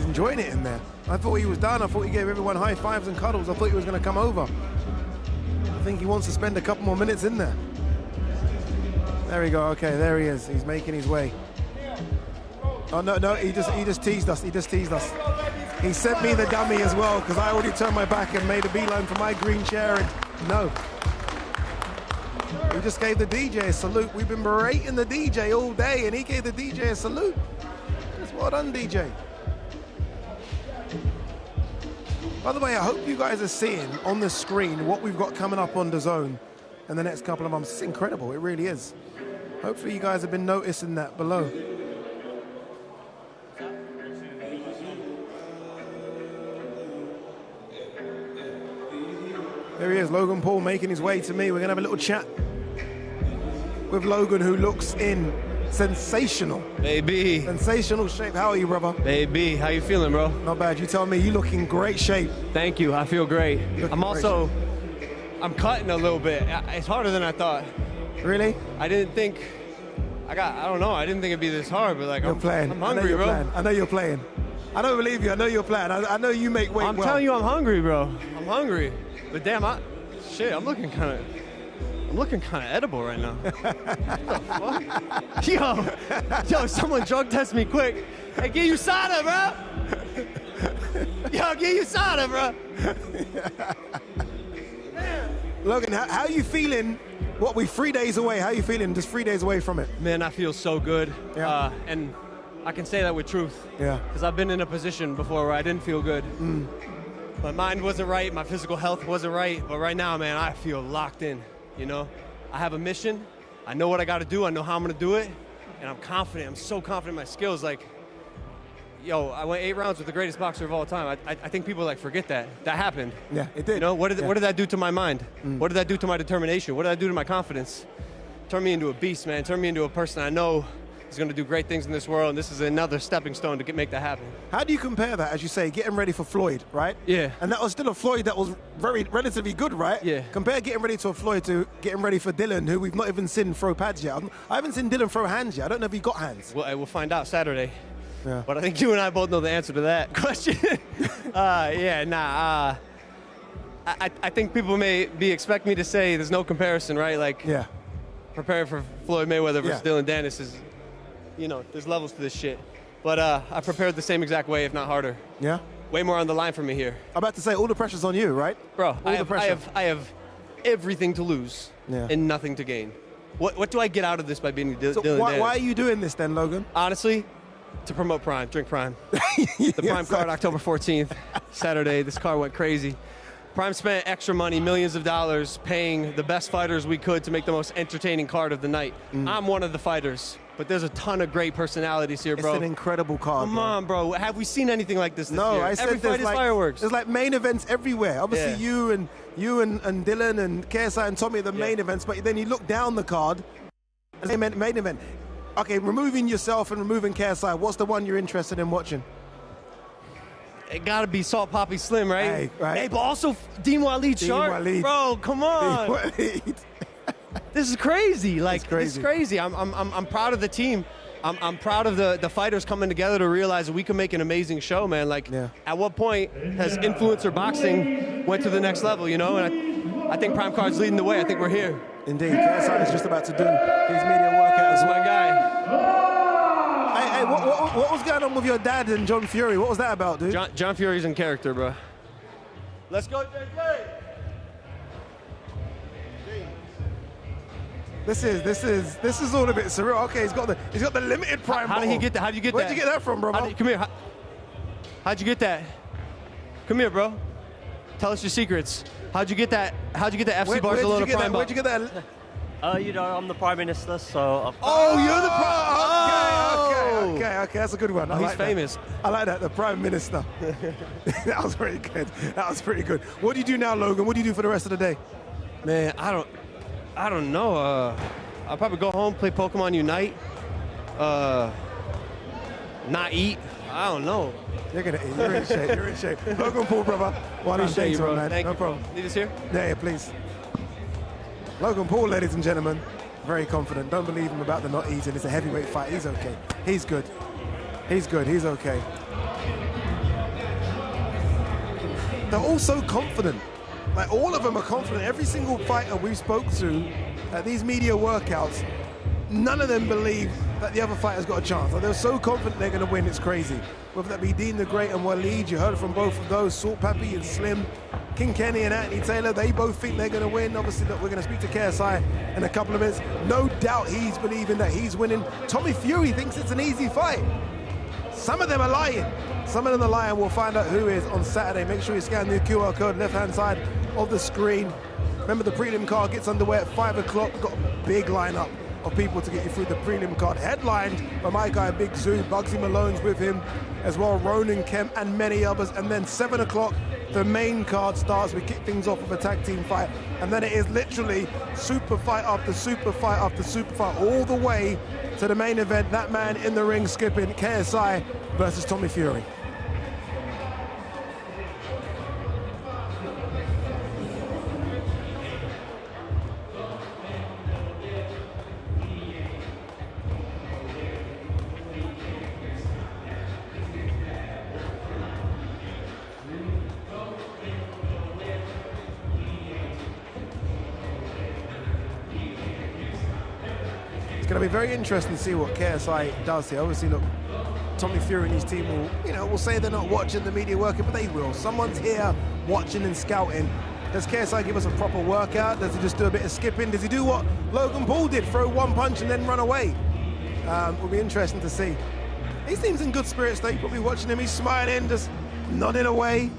Enjoying it in there. I thought he was done. I thought he gave everyone high fives and cuddles. I thought he was going to come over. I think he wants to spend a couple more minutes in there. There we go. Okay, there he is. He's making his way. Oh no, he just teased us. He just teased us. He sent me the dummy as well because I already turned my back and made a beeline for my green chair. And no. He just gave the DJ a salute. We've been berating the DJ all day, and he gave the DJ a salute. Just well done, DJ. By the way, I hope you guys are seeing on the screen what we've got coming up on DAZN in the next couple of months. It's incredible, it really is. Hopefully you guys have been noticing that below. There he is, Logan Paul making his way to me. We're gonna have a little chat with Logan, who looks in sensational. Baby. Sensational shape. How are you, brother? Baby, how you feeling, bro? Not bad. You tell me. You look in great shape. Thank you. I feel great. I'm cutting a little bit. It's harder than I thought. Really? I didn't think, I don't know. I didn't think it'd be this hard, but like, I'm hungry, bro. I know you're playing. I don't believe you. I know you're playing. I know you make weight. I'm telling you, I'm hungry, bro. I'm hungry. But damn, I'm looking kind of edible right now. What the fuck? Yo, someone drug test me quick. Hey, give you soda, bro. Yo, give you soda, bro. Logan, how are you feeling? What, we 3 days away? How are you feeling just 3 days away from it? Man, I feel so good. Yeah. And I can say that with truth. Yeah. Because I've been in a position before where I didn't feel good. Mm. My mind wasn't right. My physical health wasn't right. But right now, man, I feel locked in. You know, I have a mission. I know what I got to do. I know how I'm going to do it. And I'm confident. I'm so confident in my skills. Like, yo, I went 8 rounds with the greatest boxer of all time. I think people like forget that. That happened. Yeah, it did. You know, what did that do to my mind? What did that do to my determination? What did that do to my confidence? Turned me into a beast, man. Turned me into a person I know is going to do great things in this world. And this is another stepping stone to make that happen. How do you compare that, as you say, getting ready for Floyd, right? Yeah. And that was still a Floyd that was relatively good, right? Yeah. Compare getting ready to a Floyd to getting ready for Dylan, who we've not even seen throw pads yet. I haven't seen Dylan throw hands yet. I don't know if he got hands. Well, we'll find out Saturday. Yeah. But I think you and I both know the answer to that question. I think people may expect me to say there's no comparison, right? Like, yeah. Preparing for Floyd Mayweather versus Deen Danis is, you know, there's levels to this shit. But I prepared the same exact way, if not harder. Yeah. Way more on the line for me here. I'm about to say, all the pressure's on you, right? Bro, I have everything to lose and nothing to gain. What do I get out of this by being Deen Danis? Why are you doing this then, Logan? Honestly, to promote Prime, drink Prime. The Prime card, October 14th, Saturday. This card went crazy. Prime spent extra money, millions of dollars, paying the best fighters we could to make the most entertaining card of the night. I'm one of the fighters, but there's a ton of great personalities here, bro. It's an incredible card. Come on, bro. Have we seen anything like this year? I said every fight is fireworks. There's like main events everywhere. Obviously, you and Dylan and KSI and Tommy are the main events, but then you look down the card, main event. Okay, removing yourself and removing KSI, what's the one you're interested in watching? It gotta be Salt Papi Slim, right? Hey, right. Hey, but also Deen Waleed Sharp. Waleed. Bro, come on. This is crazy. Like, it's crazy. I'm proud of the team. I'm proud of the fighters coming together to realize that we can make an amazing show, man. Like, at what point has influencer boxing went to the next level, you know? And I think Prime Card's leading the way. I think we're here. Indeed. KSI is just about to do his media workout as my guy. Hey, what was going on with your dad and John Fury? What was that about, dude? John Fury's in character, bro. Let's go, JJ. This is all a bit surreal. Okay, he's got the limited prime. How did he get that? How did you get that? Where'd you get that from, bro? Come here. How'd you get that? Come here, bro. Tell us your secrets. How'd you get that? How'd you get the FC Barcelona prime? Where'd you get that? You know, I'm the Prime Minister, so... Oh, you're the Prime... Okay, that's a good one. He's famous. I like that, the Prime Minister. That was very good. That was pretty good. What do you do now, Logan? What do you do for the rest of the day? Man, I don't know. I'll probably go home, play Pokemon Unite, not eat. I don't know. You're gonna eat. You're in shape. You're in shape. Logan Paul, brother. Appreciate you, bro. Man. Thank no you. problem. Need us here? Yeah, please. Logan Paul, ladies and gentlemen, very confident. Don't believe him about the not eating. It's a heavyweight fight. He's okay. He's good. He's good. He's okay. They're all so confident. Like, all of them are confident. Every single fighter we spoke to at these media workouts, none of them believe that the other fighter's got a chance. Like, they're so confident they're going to win, it's crazy. Whether that be Deen the Great and Waleed, you heard from both of those, Salt Papi and Slim, King Kenny and Anthony Taylor, they both think they're going to win. Obviously, look, we're going to speak to KSI in a couple of minutes. No doubt he's believing that he's winning. Tommy Fury thinks it's an easy fight. Some of them are lying. Some of them are lying. We'll find out who is on Saturday. Make sure you scan the QR code left-hand side of the screen. Remember, the prelim card gets underway at 5 o'clock. Got a big lineup of people to get you through the prelim card, headlined by my guy Big Zoo. Bugsy Malone's with him as well, Ronan Kemp and many others. And then 7 o'clock, the main card starts. We kick things off with a tag team fight, and then it is literally super fight after super fight after super fight, all the way to the main event. That man in the ring skipping, KSI versus Tommy Fury. It's going to be very interesting to see what KSI does here. Obviously, look, Tommy Fury and his team will say they're not watching the media working, but they will. Someone's here watching and scouting. Does KSI give us a proper workout? Does he just do a bit of skipping? Does he do what Logan Paul did, throw one punch and then run away? Will be interesting to see. He seems in good spirits though. You're probably watching him. He's smiling, just nodding away.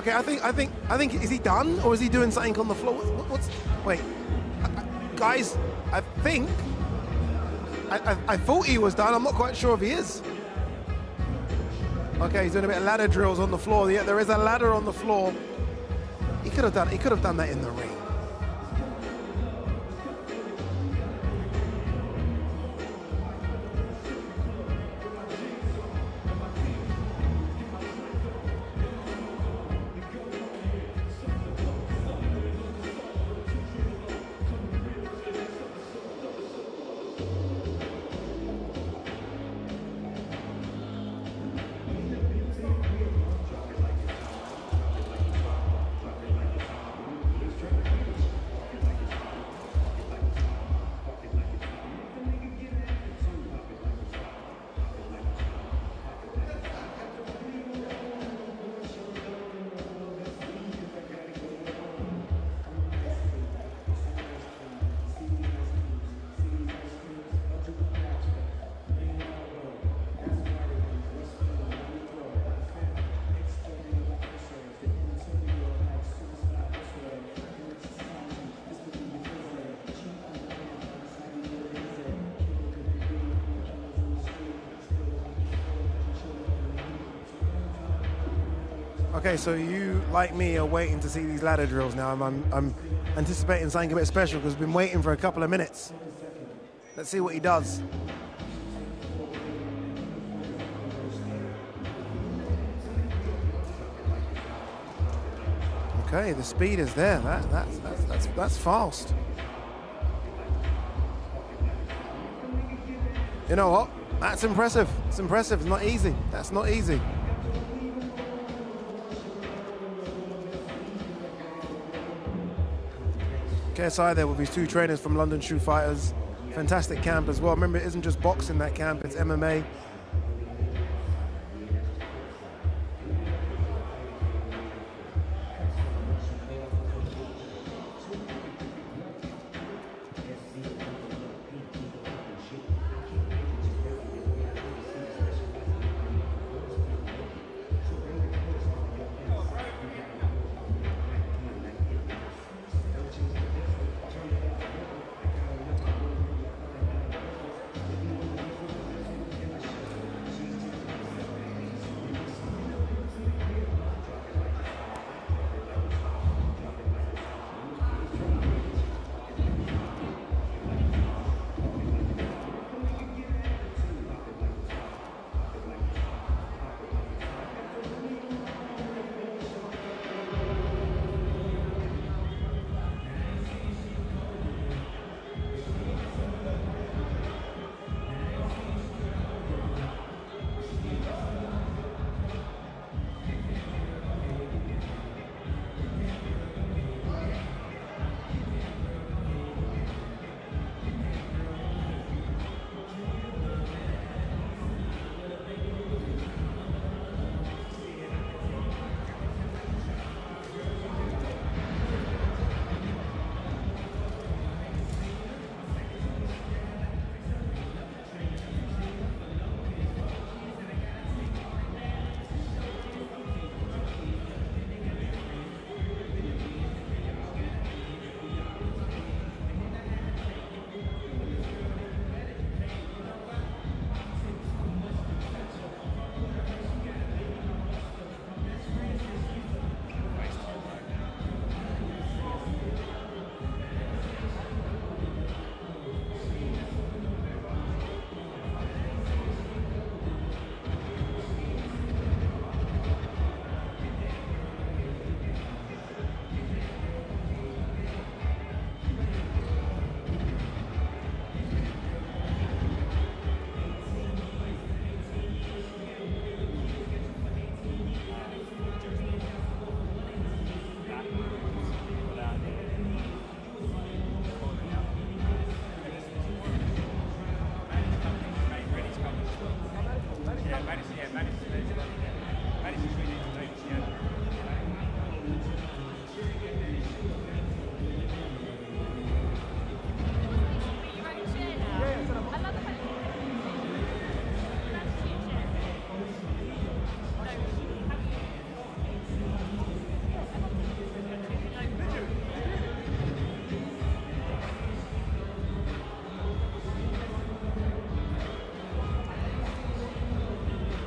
Okay, I think, is he done or is he doing something on the floor? Wait, guys, I thought he was done. I'm not quite sure if he is. Okay, he's doing a bit of ladder drills on the floor. Yeah, there is a ladder on the floor. He could have done that in the ring. Okay, so you, like me, are waiting to see these ladder drills now. I'm anticipating something a bit special because we've been waiting for a couple of minutes. Let's see what he does. Okay, the speed is there. That's fast. You know what? That's impressive. It's impressive. It's not easy. That's not easy. KSI there with his two trainers from London Shoe Fighters. Fantastic camp as well. Remember, it isn't just boxing that camp, it's MMA.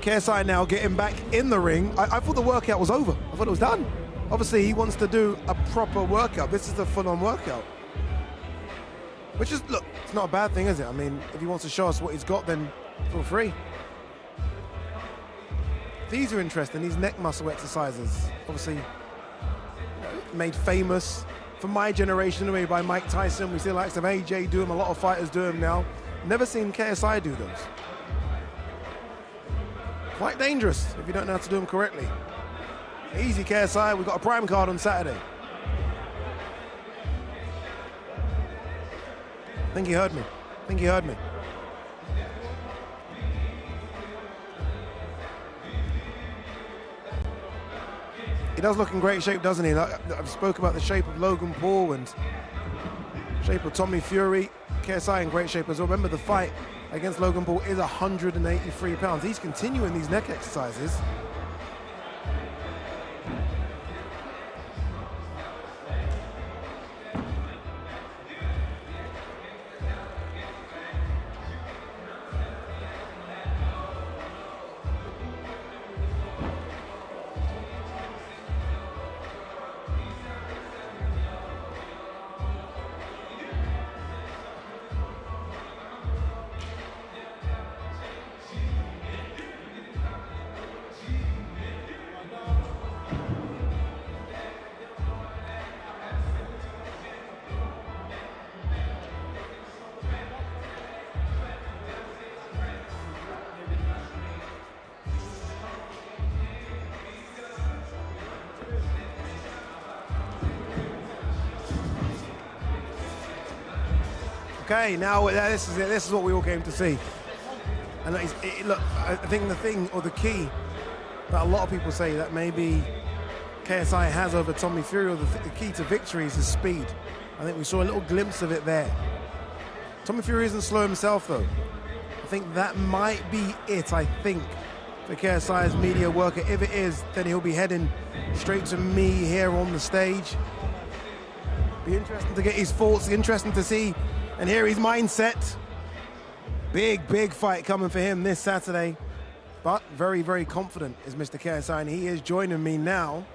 KSI now getting back in the ring. I thought the workout was over. I thought it was done. Obviously, he wants to do a proper workout. This is a full-on workout. Which is, look, it's not a bad thing, is it? I mean, if he wants to show us what he's got, then feel free. These are interesting, these neck muscle exercises. Obviously, made famous for my generation anyway by Mike Tyson. We see the likes of AJ do them, a lot of fighters do them now. Never seen KSI do those. Quite dangerous if you don't know how to do them correctly. Easy, KSI. We've got a prime card on Saturday. I think he heard me. I think he heard me. He does look in great shape, doesn't he? I've spoke about the shape of Logan Paul and shape of Tommy Fury. KSI in great shape as well. Remember, the fight against Logan Paul is 183 pounds. He's continuing these neck exercises. Okay, now this is it. This is what we all came to see. And look, I think the thing, or the key, that a lot of people say that maybe KSI has over Tommy Fury, or the key to victory is his speed. I think we saw a little glimpse of it there. Tommy Fury isn't slow himself, though. I think that might be it, I think, for KSI's media worker. If it is, then he'll be heading straight to me here on the stage. Be interesting to get his thoughts, interesting to see and hear his mindset. Big, big fight coming for him this Saturday. But very, very confident is Mr. KSI, and he is joining me now.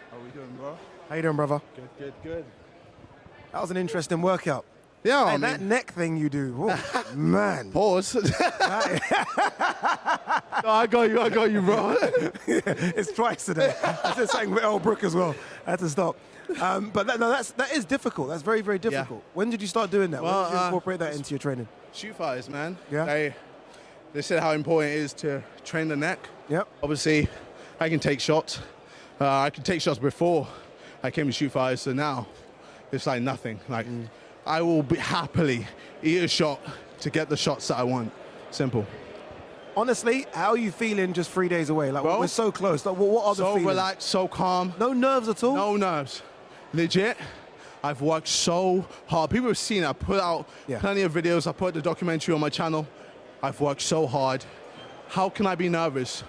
How we doing, bro? How you doing, brother? Good, good, good. That was an interesting workout. Yeah, hey, I mean, that neck thing you do, oh, man. Pause. No, I got you, bro. It's twice today. I said something with Earl Brook as well. I had to stop. But that is difficult. That's very, very difficult. Yeah. When did you start doing that? Well, when did you incorporate that into your training? Shoot fighters, man. Yeah. They said how important it is to train the neck. Yep. Obviously, I can take shots. I could take shots before I came to shoot fighters, so now it's like nothing. Like I will happily eat a shot to get the shots that I want. Simple. Honestly, how are you feeling just 3 days away? Like, bro, we're so close. Like, what are the feelings? So relaxed, so calm. No nerves at all? No nerves. Legit. I've worked so hard. People have seen it. I put out plenty of videos. I put the documentary on my channel. I've worked so hard. How can I be nervous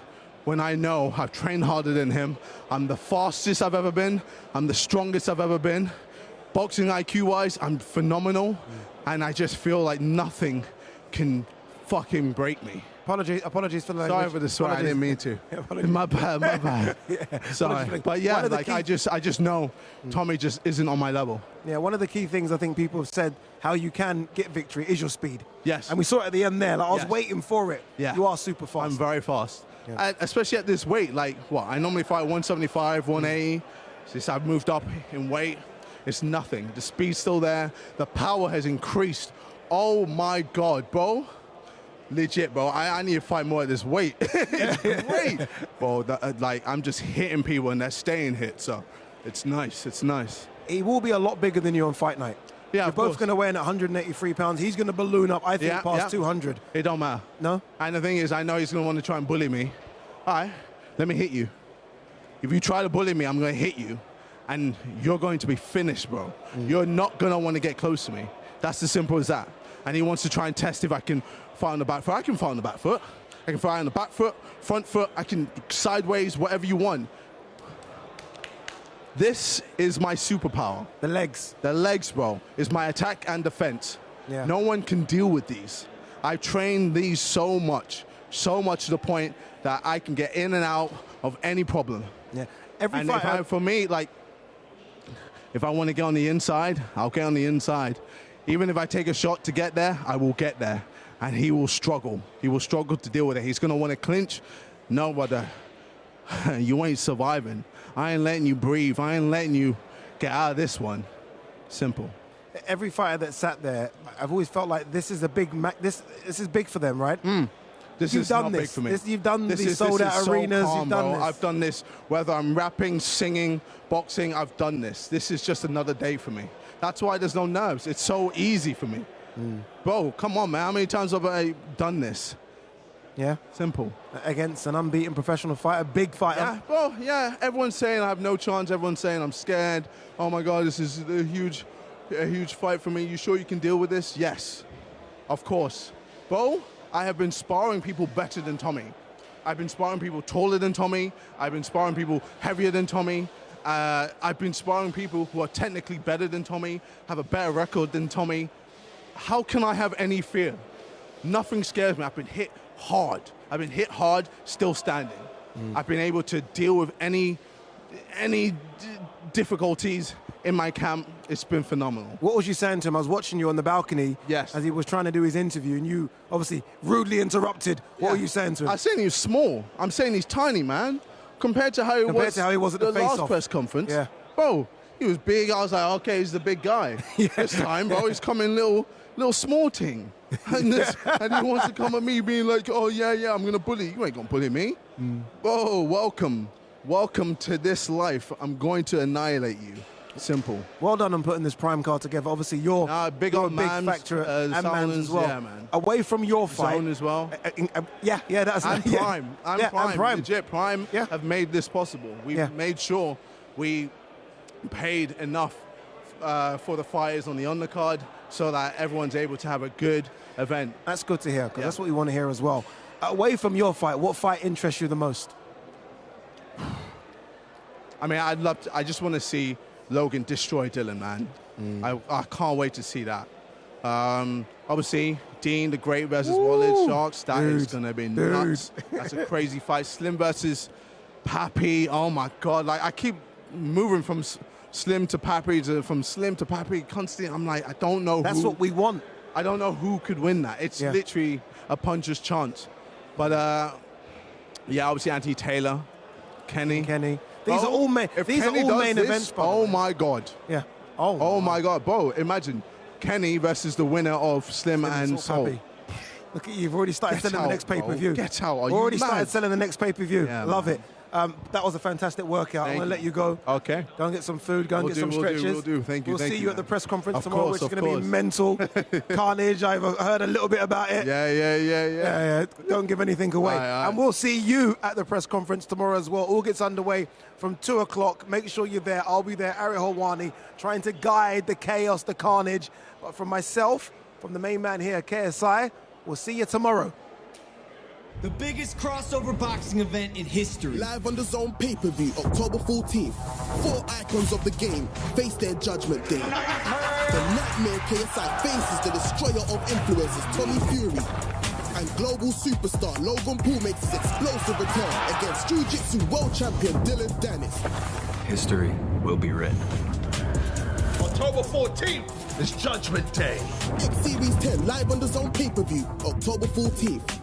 when I know I've trained harder than him? I'm the fastest I've ever been. I'm the strongest I've ever been. Boxing IQ-wise, I'm phenomenal. And I just feel like nothing can fucking break me. Apologies for the language. Sorry for the swear, I didn't mean to. My bad. Sorry. But yeah, like I just know Tommy just isn't on my level. Yeah, one of the key things I think people have said how you can get victory is your speed. Yes. And we saw it at the end there. Like, I was waiting for it. Yeah. You are super fast. I'm very fast. Yeah. And especially at this weight, like what? I normally fight 175, 180. Since I've moved up in weight, it's nothing. The speed's still there. The power has increased. Oh my God, bro. Legit, bro. I need to fight more at this weight. It's great. Bro, like, I'm just hitting people and they're staying hit, so it's nice. It's nice. He will be a lot bigger than you on fight night. Yeah, You're both going to weigh in at 183 pounds. He's going to balloon up, I think, past 200. It don't matter. No? And the thing is, I know he's going to want to try and bully me. All right, let me hit you. If you try to bully me, I'm going to hit you. And you're going to be finished, bro. You're not going to want to get close to me. That's as simple as that. And he wants to try and test if I can fight on the back foot. I can fight on the back foot. I can fight on the back foot, front foot. I can sideways, whatever you want. This is my superpower. The legs. The legs, bro, is my attack and defense. Yeah. No one can deal with these. I train these so much to the point that I can get in and out of any problem. Yeah. For me, like, if I want to get on the inside, I'll get on the inside. Even if I take a shot to get there, I will get there. And he will struggle. He will struggle to deal with it. He's going to want to clinch. No, brother, you ain't surviving. I ain't letting you breathe. I ain't letting you get out of this one. Simple. Every fighter that sat there, I've always felt like this is a big this is big for them, right? This is not big for me. You've done these sold-out arenas. Calm, you've done this. I've done this. Whether I'm rapping, singing, boxing, I've done this. This is just another day for me. That's why there's no nerves. It's so easy for me. Bro, come on, man. How many times have I done this? Yeah. Simple. Against an unbeaten professional fighter, big fighter. Yeah, well, yeah. Everyone's saying I have no chance. Everyone's saying I'm scared. Oh, my God, this is a huge fight for me. You sure you can deal with this? Yes, of course. Bro, I have been sparring people better than Tommy. I've been sparring people taller than Tommy. I've been sparring people heavier than Tommy. I've been sparring people who are technically better than Tommy, have a better record than Tommy. How can I have any fear? Nothing scares me. I've been hit hard. I've been hit hard, still standing. I've been able to deal with any difficulties in my camp. It's been phenomenal. What was you saying to him? I was watching you on the balcony as he was trying to do his interview, and you obviously rudely interrupted. What were you saying to him? I'm saying he's small. I'm saying he's tiny, man. Compared to how he was at the last press conference. Yeah. Bro, he was big. I was like, okay, he's the big guy. This time, bro, he's coming little small ting. And he wants to come at me being like, oh, yeah, I'm going to bully you. You ain't going to bully me. Bro, welcome to this life. I'm going to annihilate you. Simple. Well done on putting this prime card together. Obviously, you're a big factor and Mans as well. Yeah, man. Away from your fight. Zone as well. That's and Prime. And Prime. Legit, Prime have made this possible. We've made sure we paid enough for the fighters on the undercard so that everyone's able to have a good event. That's good to hear, because that's what we want to hear as well. Away from your fight, what fight interests you the most? I mean, I just want to see Logan destroy Dylan, man. I can't wait to see that. Obviously, Deen the Great versus Walid Sharks. That is going to be nuts. That's a crazy fight. Slim versus Papi. Oh, my God. Like, I keep moving from Slim to Papi, from Slim to Papi constantly. I'm like, I don't know That's what we want. I don't know who could win that. It's literally a puncher's chance. But, obviously, Anthony Taylor, Kenny. These are all main events. Oh, my God. Yeah. Oh, my God. Bro, imagine Kenny versus the winner of Slim and Soul. Look at you. You've already started selling the next pay-per-view. Get out. Already started selling the next pay-per-view. Yeah, love it. That was a fantastic workout. I'm going to let you go. Okay. Go and get some food. Go and get some stretches. We'll do. Thank you. We'll see you at the press conference of tomorrow, course, which is going to be mental carnage. I've heard a little bit about it. Yeah. Don't give anything away. And we'll see you at the press conference tomorrow as well. All gets underway from 2 o'clock. Make sure you're there. I'll be there, Ari Holwani, trying to guide the chaos, the carnage. But from myself, from the main man here, KSI, we'll see you tomorrow. The biggest crossover boxing event in history. Live on the DAZN pay-per-view, October 14th. 4 icons of the game face their judgment day. The nightmare KSI faces the destroyer of influencers, Tommy Fury. And global superstar Logan Paul makes his explosive return against Jiu-Jitsu world champion Deen the Great. History will be written. October 14th is Judgment Day. X Series 10 live on the DAZN pay-per-view, October 14th.